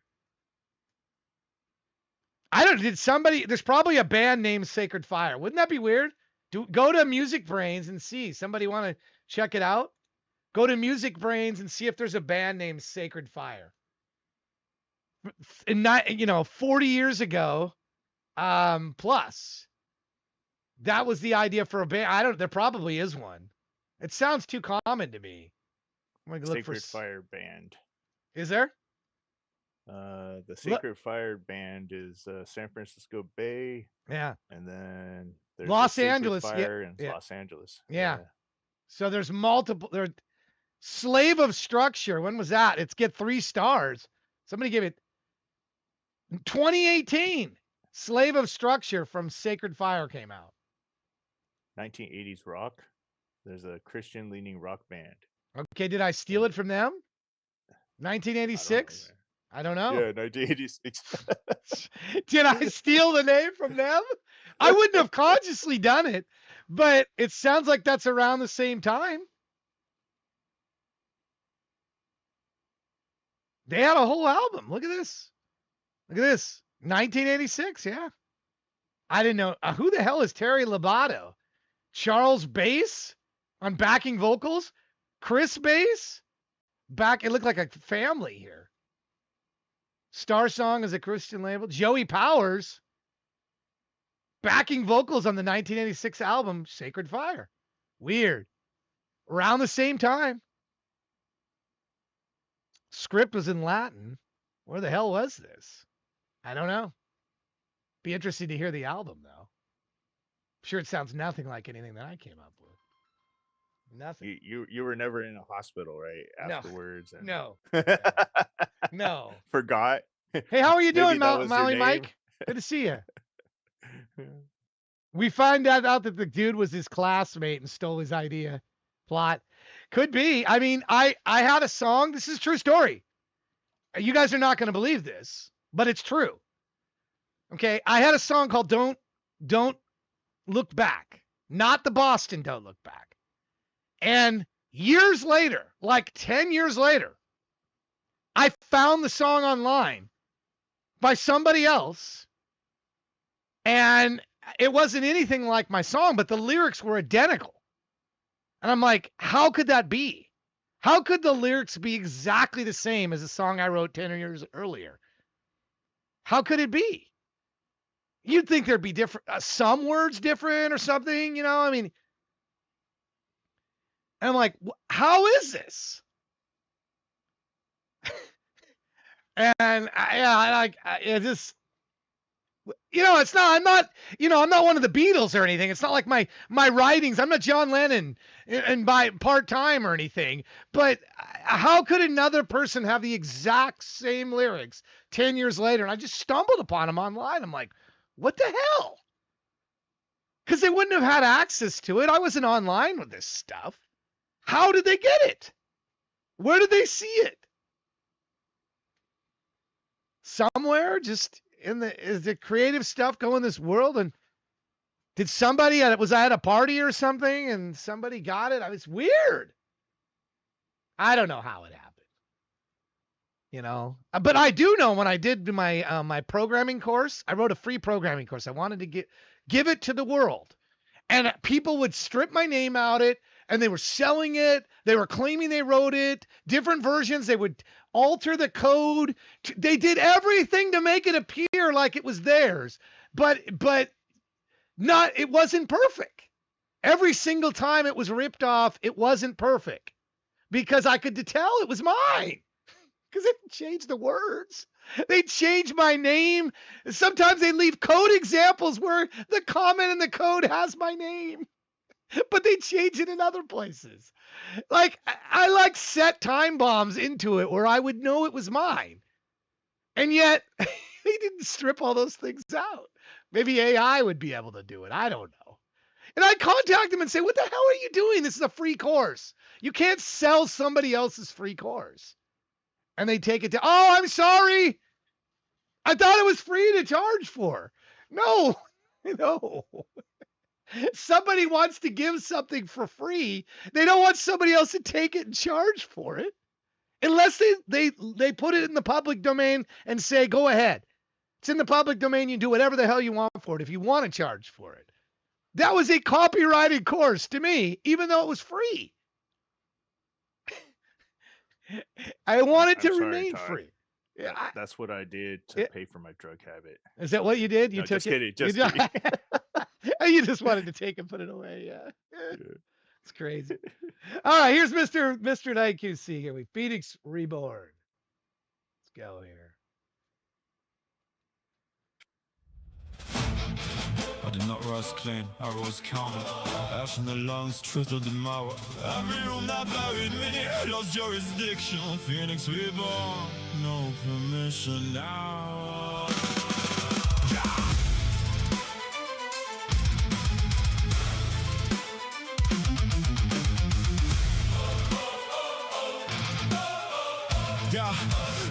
I don't, there's probably a band named Sacred Fire. Wouldn't that be weird? Go to Music Brains and see. Somebody want to check it out? Go to Music Brains and see if there's a band named Sacred Fire. And not, 40 years ago, plus, that was the idea for a band. There probably is one. It sounds too common to me. I'm gonna look Sacred Fire Band. Is there? The Sacred Fire Band is San Francisco Bay. Yeah. And then there's Los Angeles. Fire in Los Angeles. Yeah. So there's multiple. Slave of Structure. When was that? It's get 3 stars. Somebody gave it 2018. Slave of Structure from Sacred Fire came out. 1980s rock. There's a Christian leaning rock band. Okay, did I steal it from them? 1986? I don't know. Yeah, 1986. Did I steal the name from them? I wouldn't have consciously done it, but it sounds like that's around the same time. They had a whole album. Look at this. Look at this. 1986, yeah. I didn't know. Who the hell is Terry Lovato? Charles Bass on backing vocals? Chris Bass? It looked like a family here. Star Song is a Christian label. Joey Powers backing vocals on the 1986 album Sacred Fire. Weird. Around the same time. Script was in Latin. Where the hell was this? I don't know. Be interested to hear the album, though. I'm sure it sounds nothing like anything that I came up with. Nothing. You were never in a hospital, right? Afterwards. No. And... No. No. Forgot. Hey, how are you doing, Maybe Molly Mike? Good to see you. We find out that the dude was his classmate and stole his idea. Plot. Could be. I mean, I had a song. This is a true story. You guys are not going to believe this, but it's true. Okay, I had a song called Don't Look Back. Not the Boston Don't Look Back. And years later, like 10 years later, I found the song online by somebody else. And it wasn't anything like my song, but the lyrics were identical. And I'm like, how could that be? How could the lyrics be exactly the same as a song I wrote 10 years earlier? How could it be? You'd think there'd be different, some words different or something, you know? I mean, and I'm like, how is this? And it just, you know, it's not, I'm not one of the Beatles or anything. It's not like my writings. I'm not John Lennon and by part-time or anything, but how could another person have the exact same lyrics 10 years later? And I just stumbled upon them online. I'm like, what the hell? Because they wouldn't have had access to it. I wasn't online with this stuff. How did they get it? Where did they see it? Somewhere just is the creative stuff going this world? And did somebody was I at a party or something and somebody got it? It's weird. I don't know how it happened, you know, but I do know when I did my my programming course, I wrote a free programming course. I wanted to give it to the world, and people would strip my name out it, and they were selling it. They were claiming they wrote it, different versions. They would alter the code. They did everything to make it appear like it was theirs, but not, it wasn't perfect. Every single time it was ripped off, it wasn't perfect because I could tell it was mine because it changed the words. They change my name. Sometimes they leave code examples where the comment in the code has my name, but they change it in other places. Like I like set time bombs into it where I would know it was mine. And yet they didn't strip all those things out. Maybe AI would be able to do it. I don't know. And I contact them and say, what the hell are you doing? This is a free course. You can't sell somebody else's free course. And they take it to, oh, I'm sorry. I thought it was free to charge for. No, no. Somebody wants to give something for free. They don't want somebody else to take it and charge for it. Unless they put it in the public domain and say, go ahead. It's in the public domain. You do whatever the hell you want for it if you want to charge for it. That was a copyrighted course to me, even though it was free. I want it to remain free. Yeah, that's what I did to pay for my drug habit. Is that what you did? You No, took just it? kidding, just kidding. You just wanted to take and put it away. Yeah. It's crazy. All right, here's Mr. IQC here. Phoenix Reborn. Let's go here. I did not rise clean, I rose counted. Ash in the lungs, truth of the mouth. Every room that buried me lost jurisdiction. Phoenix reborn, no permission now. Yeah,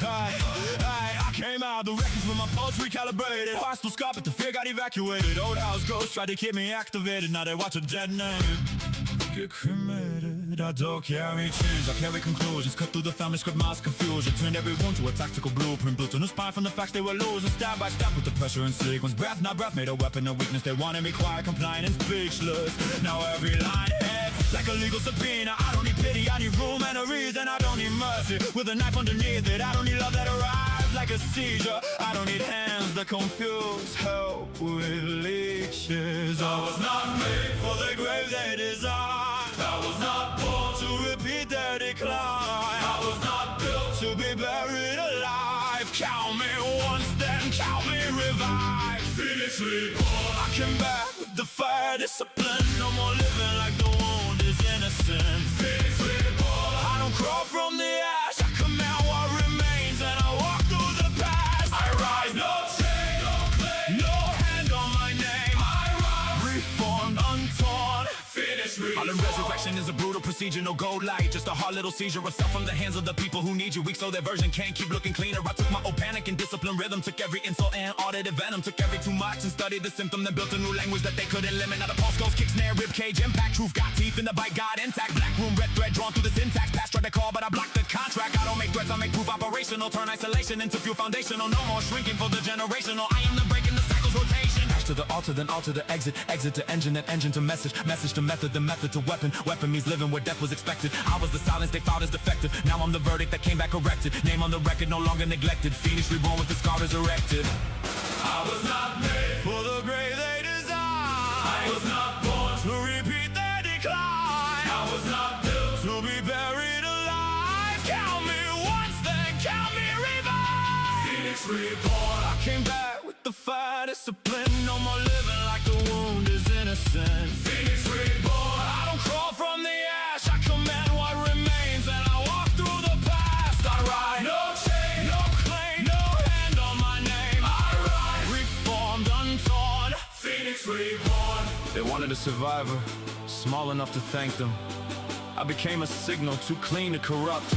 I came out the records with my pulse recalibrated. Hostile scar, but the fear got evacuated. Old house ghosts tried to keep me activated. Now they watch a dead name get cremated. I don't carry chains, I carry conclusions. Cut through the family script, mass confusion. Turned every wound to a tactical blueprint. Built on a spine from the facts they were losing. Step by step with the pressure and sequence. Breath, not breath, made a weapon of weakness. They wanted me quiet, compliant, and speechless. Now every line hits like a legal subpoena. I don't need pity, I need room and a reason. I don't need mercy with a knife underneath it. I don't need love that arrives like a seizure. I don't need hands that confuse help with leeches. I was not made for the grave they designed. I was not born to repeat their decline. I was not built to be buried alive. Count me once, then count me revived. Phoenix reborn. I came back with the fire discipline. No more living like the wound is innocent. Phoenix reborn. I don't crawl from the ash. I command what remains and I walk through the past. I rise, no chain, no claim, no hand on my name. I rise, reformed, untorn. Phoenix reborn. All in resurrection is a brutal procedure, no gold light, just a hard little seizure of self from the hands of the people who need you. Weak so their version can't keep looking cleaner. I took my old panic and discipline rhythm, took every insult and audited venom, took every too much and studied the symptom, then built a new language that they couldn't limit. Now the pulse goes, kick, snare, rib cage, impact, truth got teeth in the bite, got intact. Black room, red thread drawn through the syntax. Past tried to call, but I blocked the contract. I don't make threats, I make proof operational. Turn isolation into fuel foundational. No more shrinking for the generational. I am the break in the cycle's rotation. to the altar, then altar to exit, exit to engine, and engine to message, message to method, the method to weapon, weapon means living where death was expected. I was the silence they found as defective. Now I'm the verdict that came back corrected. Name on the record, no longer neglected. Phoenix reborn with the scars erected. I was not made For the grave they designed. I was not born To repeat their decline. I was not built To be buried alive. Count me once, then count me revived. Phoenix reborn. I came back with the fire discipline. No more living like the wound is innocent. Phoenix reborn. I don't crawl from the ash. I command what remains, and I walk through the past. I ride. No chain, No claim, no hand on my name. I rise. Reformed, untorn. Phoenix reborn. They wanted a survivor, small enough to thank them. I became a signal, too clean to corrupt.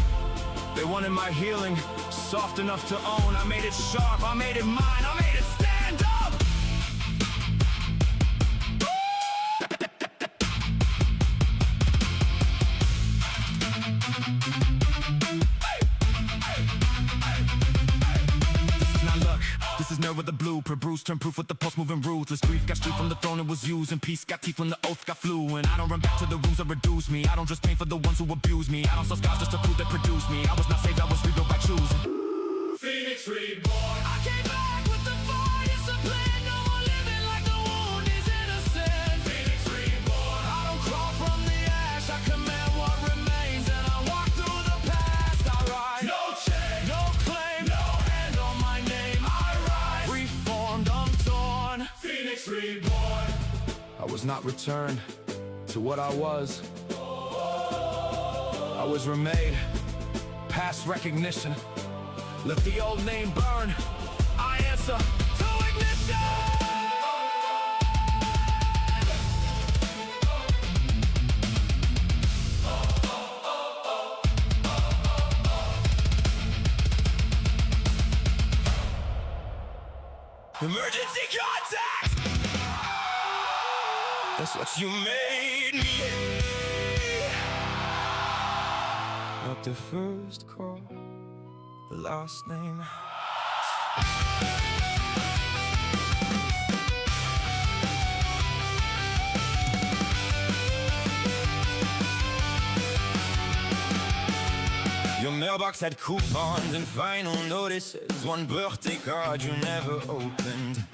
They wanted my healing, soft enough to own. I made it sharp, I made it mine, I made it stand up. This is not luck, this is nerve with the blueprint. Bruce turned proof with the pulse moving ruthless. Grief got straight from the throne and was used, and peace got teeth when the oath got fluent. I don't run back to the rooms that reduce me. I don't just pain for the ones who abuse me. I don't sell scars just to prove they produced me. I was not saved, I was rebuilt by choosing. Phoenix reborn. I came back with the fire discipline. No more living like the wound is innocent. Phoenix reborn. I don't crawl from the ash. I command what remains, and I walk through the past. I rise. No chain, No claim, no hand on my name. I rise. Reformed, untorn. Phoenix reborn. I was not returned to what I was. I was remade, past recognition. Let the old name burn. I answer to ignition. Emergency contact! That's what you made me. Not the first call, the last name. Your mailbox had coupons and final notices. One birthday card you never opened.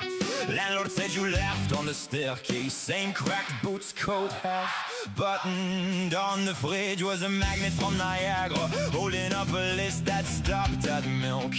Landlord said you left on the staircase. Same cracked boots, coat half buttoned. On the fridge was a magnet from Niagara, holding up a list that stopped at milk.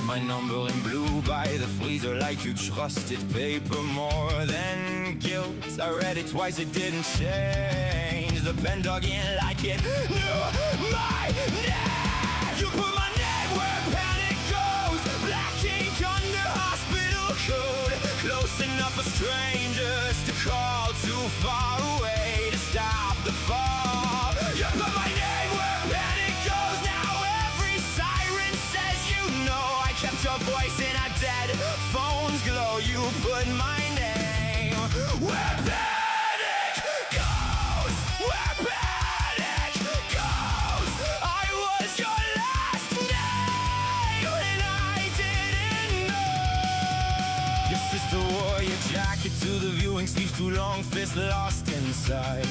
My number in blue by the freezer, like you trusted paper more than guilt. I read it twice, it didn't change. The pen dog in like it knew my name. You put my name where panic goes. Black ink under hospital code. Close enough for strangers to call. Too far away to stop the fall. You put my name where panic goes. Now every siren says you know. I kept your voice in a dead phone's glow. You put my name where panic goes. Where panic goes. I was your last name and I didn't know. Your sister wore your jacket to the viewing, sleeves too long, fist lost inside.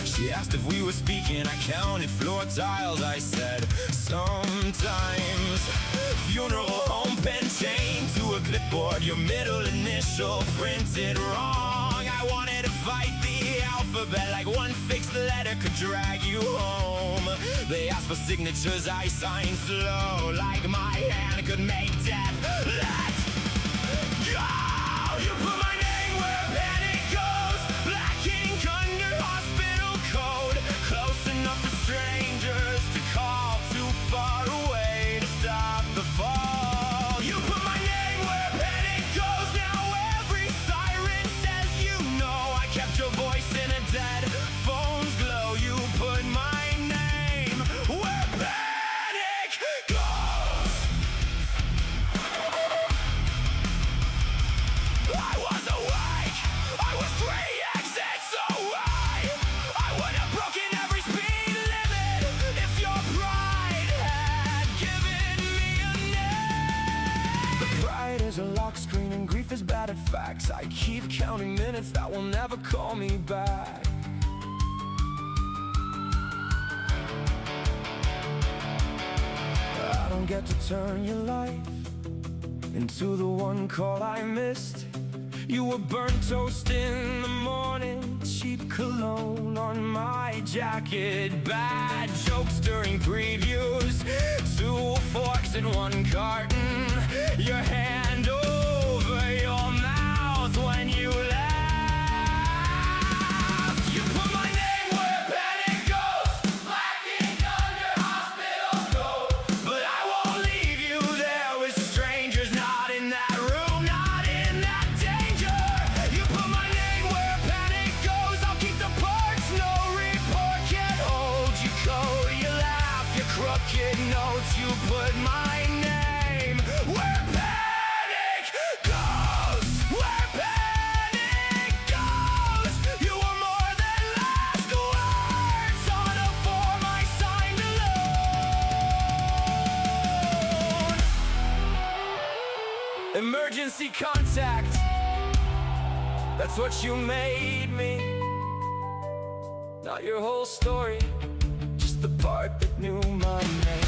She asked if we were speaking, I counted floor tiles. I said, sometimes. Funeral home pen chained to a clipboard, your middle initial printed wrong. I wanted to fight the alphabet like one fixed letter could drag you home. They asked for signatures, I signed slow, like my hand could make death let go. You put my name where panic goes. Black ink under hospital code. Close enough for strangers to call. Too far away to stop the fall. You put my name where panic goes. Now every siren says you know. I kept your voice in a dead phone's glow. You put my name where panic goes. facts. I keep counting minutes that will never call me back. I don't get to turn your life into the one call I missed. You were burnt toast in the morning, cheap cologne on my jacket, bad jokes during previews, 2 forks in 1 carton, your hand over your mouth when you laugh. You put my name where panic goes, blacking under hospital coat, but I won't leave you there with strangers, not in that room, not in that danger. You put my name where panic goes, I'll keep the parts, no report can hold you cold. You laugh, your crooked notes, you put my name where panic goes, where panic goes. You were more than last words on a form I signed alone. Emergency contact, that's what you made me. Not your whole story, just the part that knew my name.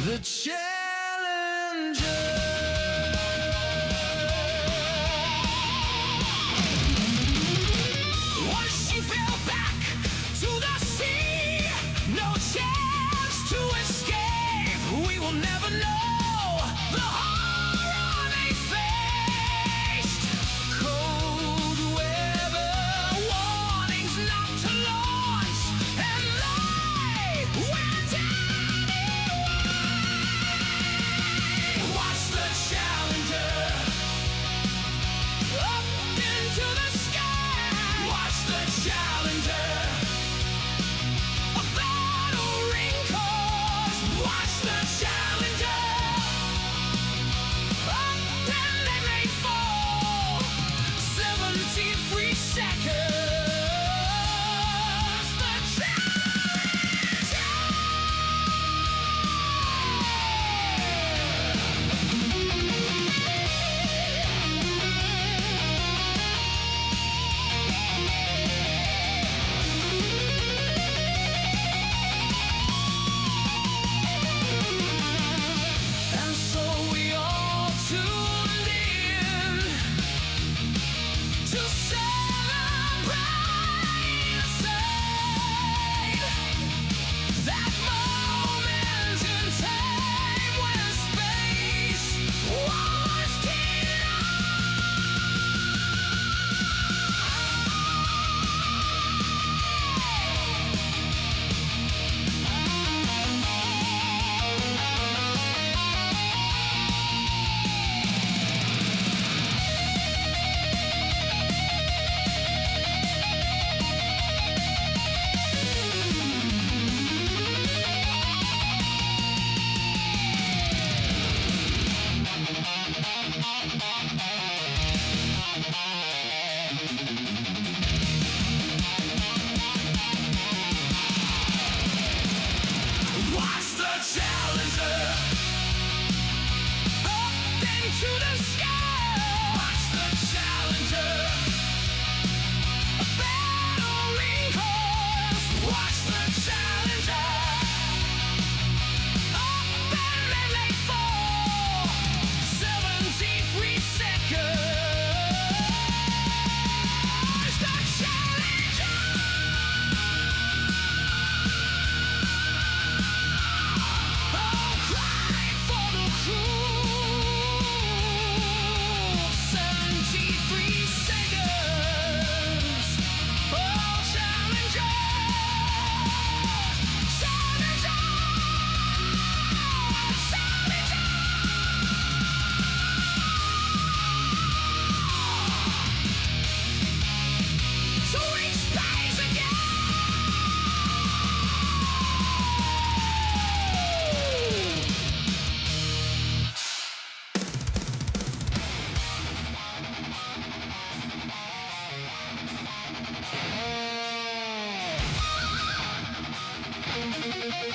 The Challenger. Once she fell back to the sea, no chance to escape. We will never know the horror they faced. Cold weather warnings not to launch, and they went anyway.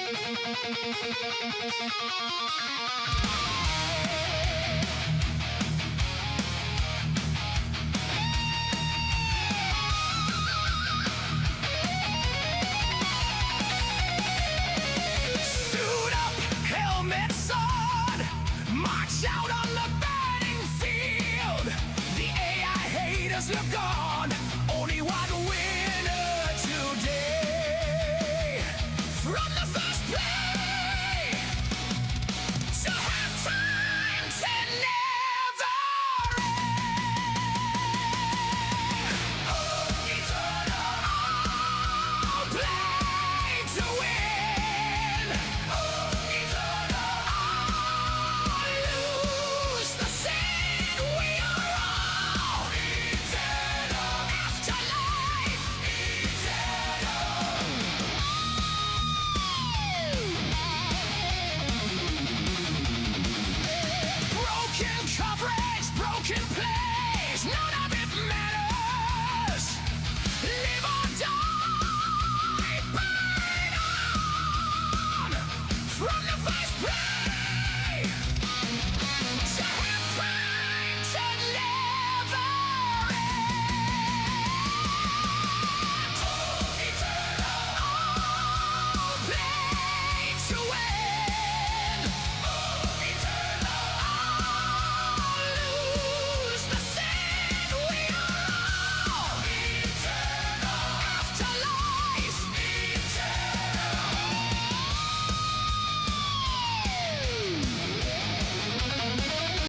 Suit up, helmets on, march out on the burning field. The AI haters look on, only one winner today. From the first play to halftime to never end. All play to win. Lose the sin, we are all eternal. Afterlife, eternal. Broken coverage, broken plays, none of it matters.